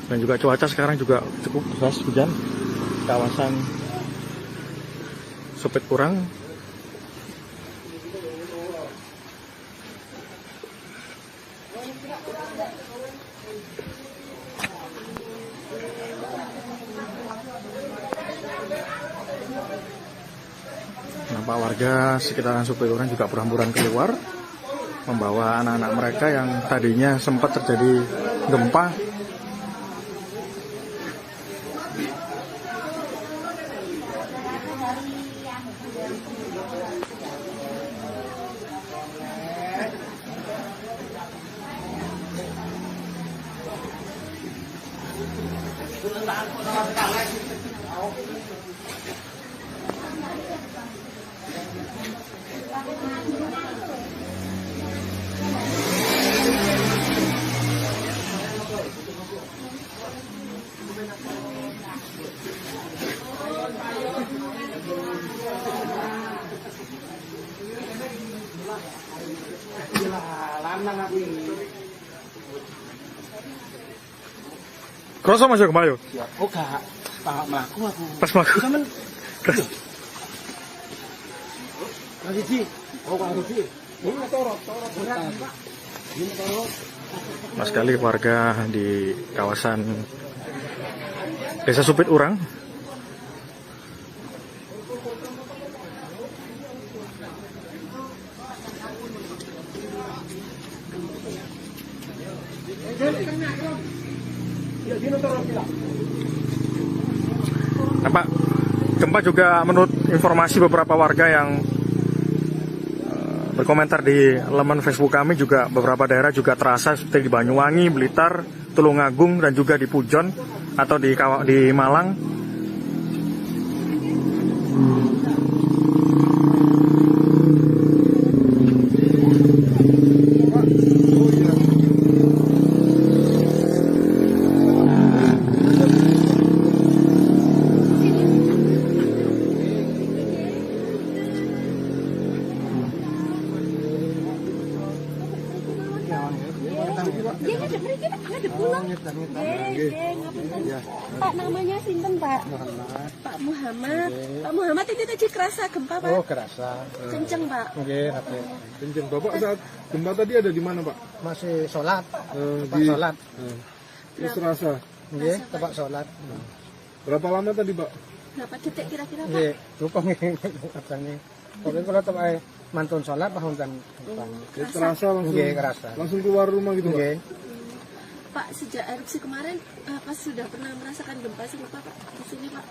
Dan juga cuaca sekarang juga cukup deras, hujan. Kawasan Supiturang. Nampak warga sekitaran Supiturang juga berhamburan keluar, membawa anak-anak mereka yang tadinya sempat terjadi gempa. Kroso masuk ke Mayo. Oh, gak. Pak mlaku aku. Pas mlaku. Sampeyan lagi Ji. Oh, Pak Rufi. Ini torot. Berat, Pak. Ini torot. Mas sekali warga di kawasan Desa Supiturang. Nampak gempa juga menurut informasi beberapa warga yang berkomentar di laman Facebook kami, juga beberapa daerah juga terasa seperti di Banyuwangi, Blitar, Tulungagung, dan juga di Pujon atau di Malang. Dia ngadep mriki Pak, ngadep pulang. Nggih, ngapunten. Pak namanya sinten Pak? Pak Muhammad. Pak Muhammad ini tadi kerasa gempa Pak? Oh, kerasa. Kenceng Pak. Nggih, hati. Kenceng. Bapak saat gempa tadi ada di mana, Pak? Masih sholat. Tempat Di sholat. Terus terasa. Nggih, tempat sholat. Berapa lama tadi, Pak? Berapa detik kira-kira Pak? Nggih, lupa nggih katanya. Pokoknya kalau tempat mantun sholat pahuntan. Ya, terasa langsung. Nggih, kerasa. Langsung keluar rumah gitu, Pak. Nggih. Pak sejak erupsi kemarin pas sudah pernah merasakan gempa serupa Pak di sini Pak?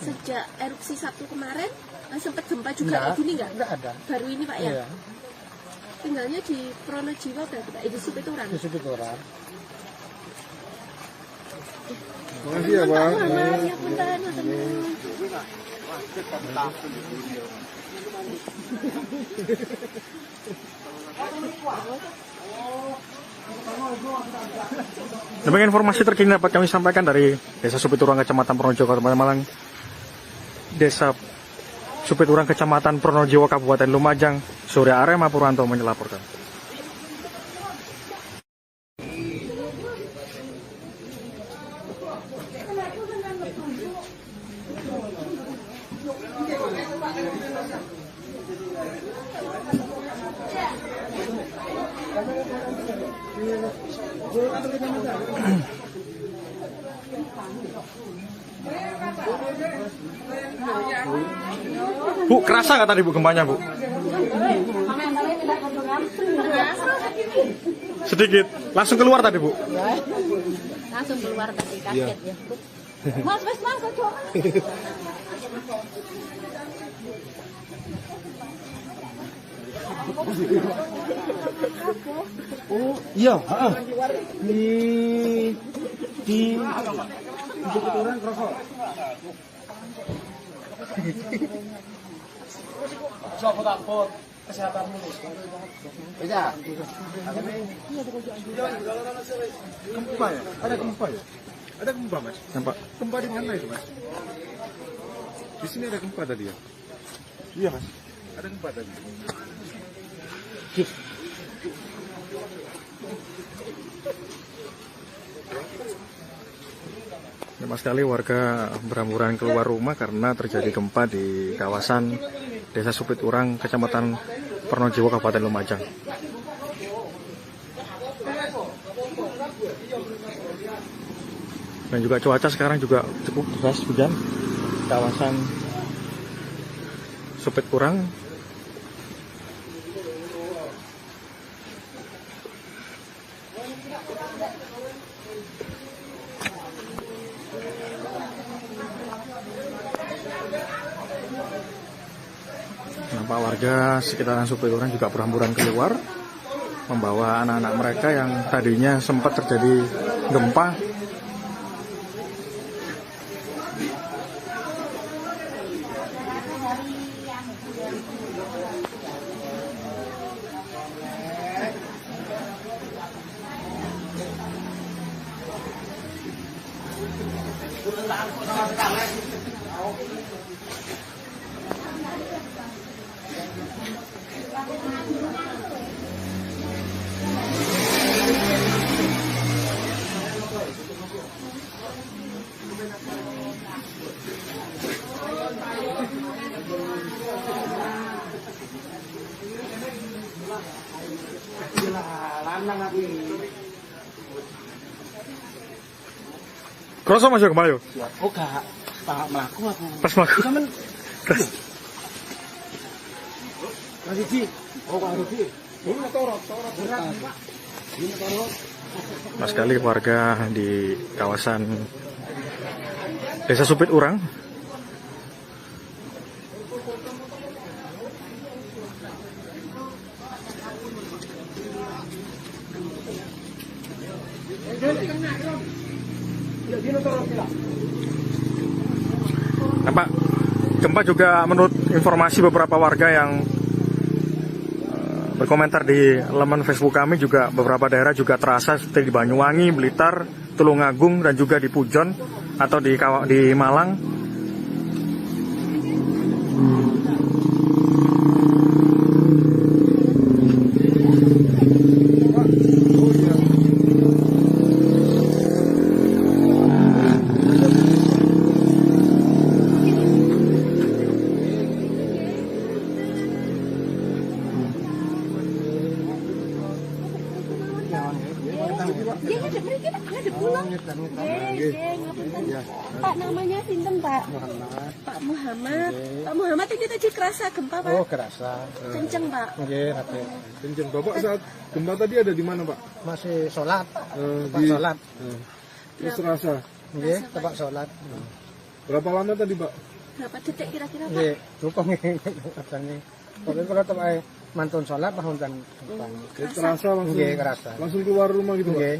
Sejak erupsi Sabtu kemarin sempat gempa juga kayak gini nggak? Enggak ada. Baru ini Pak ya? Iya. Tinggalnya di Pronojiwo berarti Pak? Di Supiturang? Di situ orang. Makasih ya, Pak. Muhammad, ya punten, punten. Demikian informasi terkini dapat kami sampaikan dari Desa Supiturang, Kecamatan Pronojiwo, Kabupaten Malang. Desa Supiturang, Kecamatan Pronojiwo, Kabupaten Lumajang, Surya Arema Purwanto melaporkan. Bu, kerasa nggak tadi Bu gempanya Bu? Sedikit, langsung keluar tadi Bu? Langsung keluar tadi kaget ya. Mas, kocok. Oh, iya, heeh. Di Supiturang kerasa. Coba takut kesehatanmu. Beda. Gempa ya? Ada gempa ya? Ada gempa, Mas? Nampak? Gempa di mana itu, Mas? Di sini ada gempa tadi ya? Iya, Mas. Ada gempa tadi. Memang sekali warga berhamburan keluar rumah karena terjadi gempa di kawasan Desa Supiturang, Kecamatan Pronojiwo, Kabupaten Lumajang. Dan juga cuaca sekarang juga cukup deras hujan. Kawasan Supiturang nampak warga sekitaran Supiturang juga berhamburan keluar membawa anak-anak mereka yang tadinya sempat terjadi gempa. Kroso masuk kemayo. Oh, gak. Pak melaku aku. Pas mlaku. Sampeyan Mas Iji. Oh, Pak Rufi. Ini motor berat, Pak. Ini motor. Mas sekali warga di kawasan Desa Supiturang nampak gempa juga menurut informasi beberapa warga yang berkomentar di laman Facebook kami, juga beberapa daerah juga terasa seperti di Banyuwangi, Blitar, Tulungagung, dan juga di Pujon atau di Malang. Dia ngadep mriki Pak, ngadep kula. Ya. Pak namanya sinten Pak? Muhammad. Pak Muhammad. Pak Muhammad ini tadi kerasa gempa Pak? Oh, kerasa. Kenceng Pak. Nggih, Rate. Kenceng. Bapak saat gempa tadi ada di mana Pak? Masih sholat. Tempat Di sholat. terus rasa. Nggih, tempat sholat. Berapa lama tadi Pak? Berapa detik kira-kira Pak? Nggih, cukup nggih katanya. Pokoknya kalau tempat mantun sholat bahun dan Terasa langsung. Nggih, kerasa. Langsung keluar rumah gitu Pak. Nggih.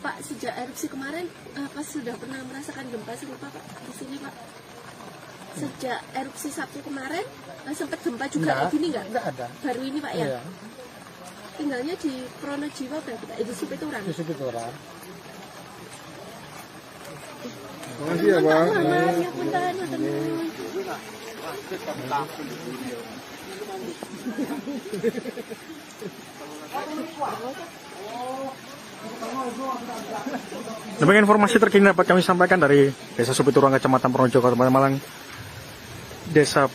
Pak sejak erupsi kemarin apa sudah pernah merasakan gempa serupa Pak di sini Pak? Sejak erupsi Sabtu kemarin sempat gempa juga kayak gini nggak? Enggak ada. Baru ini Pak ya? Iya. Tinggalnya di Pronojiwo berarti Pak? Di Supiturang? Di situ orang. Makasih ya Pak. Mas, ya punten, punten. Demikian informasi terkini dapat kami sampaikan dari Desa Supiturang, Kecamatan Pronojiwo, Kabupaten Malang. Desa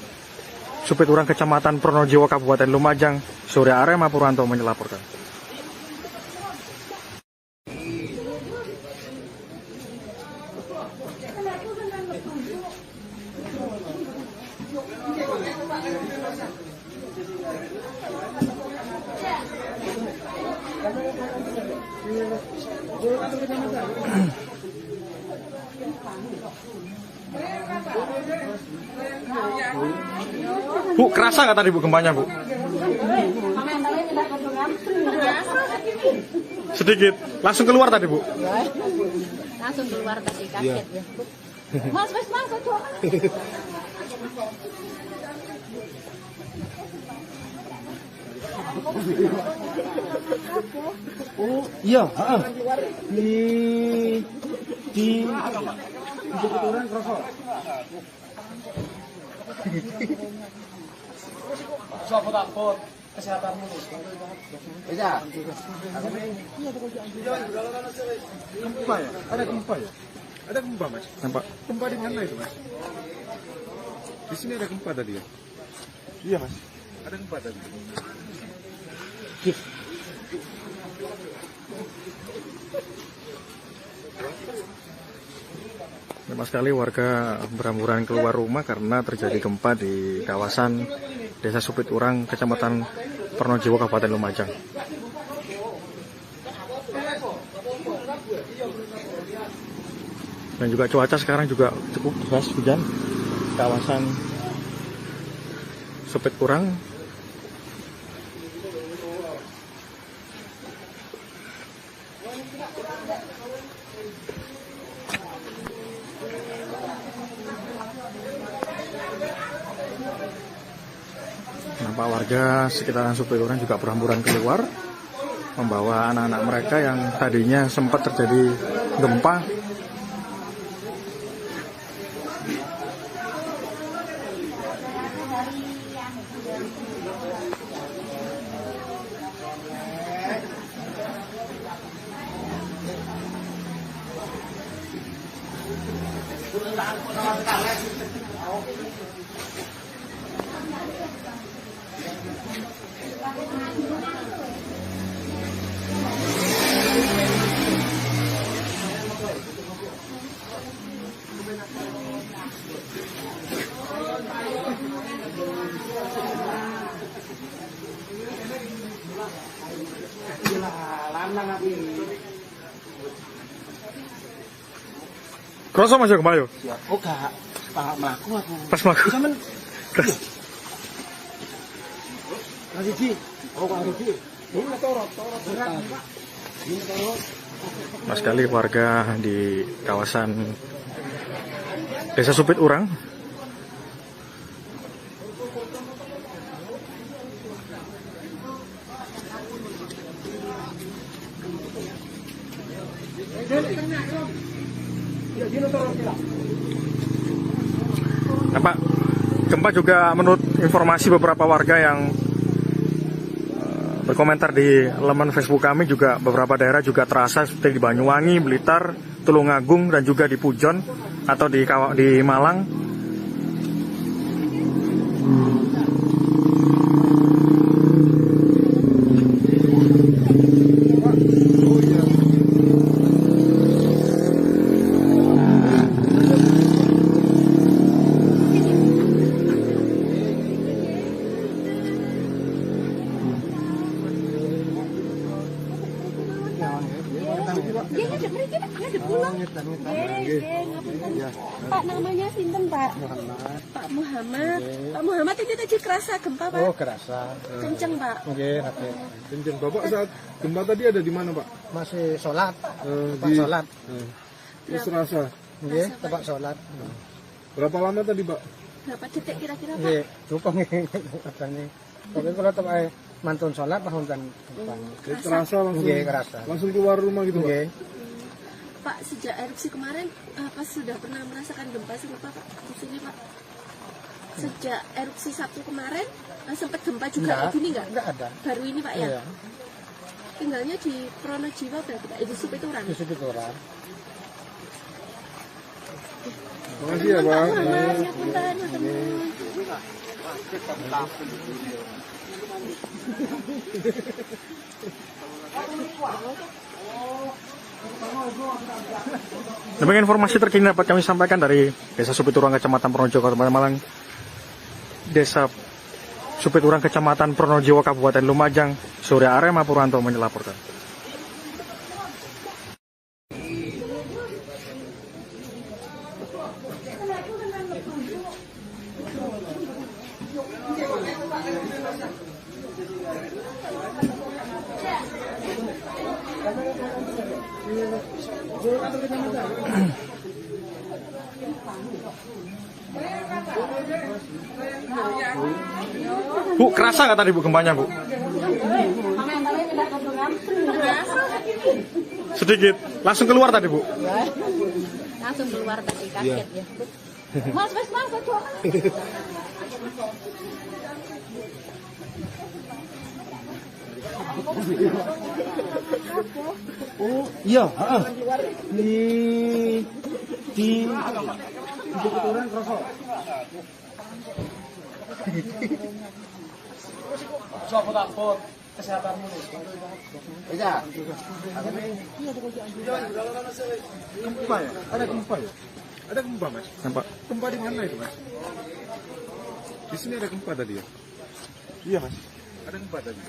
Supiturang, Kecamatan Pronojiwo, Kabupaten Lumajang, Surya Arema Purwanto melaporkan. Bu, kerasa nggak tadi Bu gempanya Bu? Sedikit, langsung keluar tadi Bu? Langsung keluar tadi kaget ya. Mas, aduh. Oh, iya, heeh. Di orang kerasa. Siapa takut kesehatanmu? Bisa. Gempa ya? Ada gempa ya? Ada gempa Mas? Nampak? Gempa di mana itu Mas? Di sini ada gempa tadi ya? Iya Mas. Ada gempa tadi. Memang sekali warga berhamburan keluar rumah karena terjadi gempa di kawasan Desa Supiturang, Kecamatan Pronojiwo, Kabupaten Lumajang. Dan juga cuaca sekarang juga cukup deras hujan. Kawasan Supiturang nampak warga sekitaran Supiturang juga berhamburan keluar membawa anak-anak mereka yang tadinya sempat terjadi gempa. Kroso Mas yo kemayo. Oh, gak melaku aku. Pas mlaku. Sampeyan lagi Ji. Oh, Pak Rugi. Ini torot berat, Pak. Ini torot. Mas sekali warga di kawasan Desa Supiturang nampak gempa juga menurut informasi beberapa warga yang berkomentar di laman Facebook kami, juga beberapa daerah juga terasa seperti di Banyuwangi, Blitar, Tulungagung, dan juga di Pujon atau di Malang. Oh iya. Dia ngadep mriki Pak, ngadep kula. Nggih, ngapunten. Pak namanya sinten Pak? Pak Muhammad. Pak Muhammad ini tadi kerasa gempa Pak? Oh, kerasa. Kenceng Pak. Nggih, rapi. Kenceng. Bapak saat gempa tadi ada di mana Pak? Masih sholat. Tempat Di sholat. Terus rasa. Nggih, tempat sholat. Berapa lama tadi Pak? Berapa detik kira-kira Pak? Nggih, cukup nggih katanya. Pokoknya kalau tempat mantun sholat tahun kan. Jadi terasa langsung. Nggih, kerasa. Langsung keluar rumah gitu Pak? Nggih. Pak sejak erupsi kemarin apa sudah pernah merasakan gempa serupa Pak di sini Pak? Sejak erupsi Sabtu kemarin sempat gempa juga kayak gini nggak? Enggak ada. Baru ini Pak ya? Iya. Tinggalnya di Pronojiwa berarti Pak? Di Supituran? Di situ orang. Makasih ya Pak. Muhammad, ya punten, teman. Demikian informasi terkini dapat kami sampaikan dari Desa Supiturang, Kecamatan Pronojiwo, Kabupaten Malang. Desa Supiturang, Kecamatan Pronojiwo, Kabupaten Lumajang, Surya Arema Purwanto melaporkan. Bu, kerasa nggak tadi Bu gempanya Bu? Sedikit, langsung keluar tadi Bu? Langsung keluar tadi kaget ya. Mas, aduh. Oh, iya, heeh. Di orang kerasa. Takut kesehatanmu nih. Iya. Gempa ya? Ada gempa ya? Ada gempa Mas? Nampak? Gempa di mana itu Mas? Di sini ada gempa tadi ya? Iya Mas. Ada gempa tadi.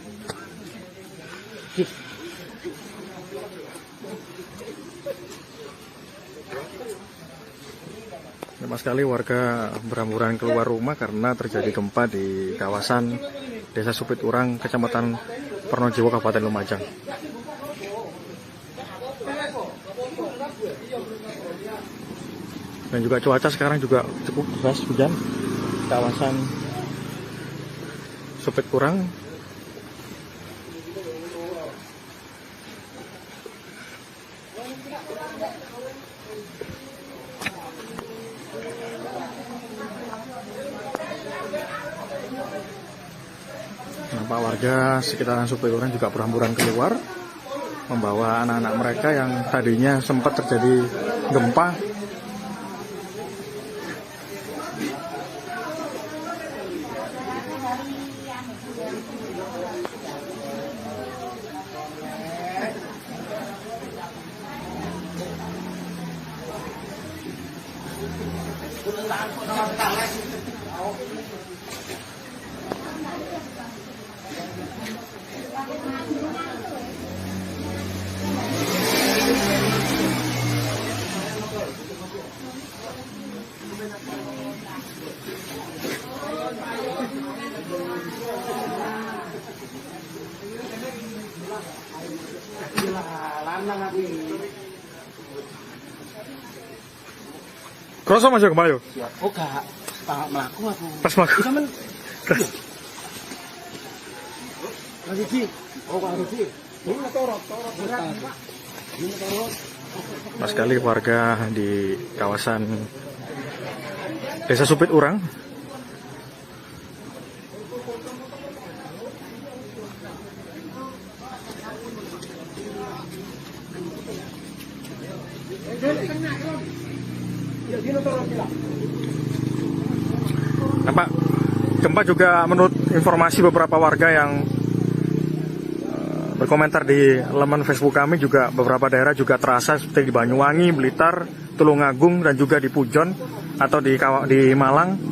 Lama sekali warga berhamburan keluar rumah karena terjadi gempa di kawasan Desa Supiturang, Kecamatan Pronojiwo, Kabupaten Lumajang. Dan juga cuaca sekarang juga cukup deras, hujan. Kawasan Supiturang. Nampak warga sekitaran Supiturang juga berhamburan keluar, membawa anak-anak mereka yang tadinya sempat terjadi gempa. Kroso Mas yo kemayo. Oh, gak melaku aku. Pas mlaku. Sampeyan lagi Ci. Oh, Pak Ci. Ini torot berat, Pak. Ini torot. Mas sekali warga di kawasan Desa Supiturang. Nampak gempa juga menurut informasi beberapa warga yang berkomentar di laman Facebook kami, juga beberapa daerah juga terasa seperti di Banyuwangi, Blitar, Tulungagung dan juga di Pujon atau di Malang.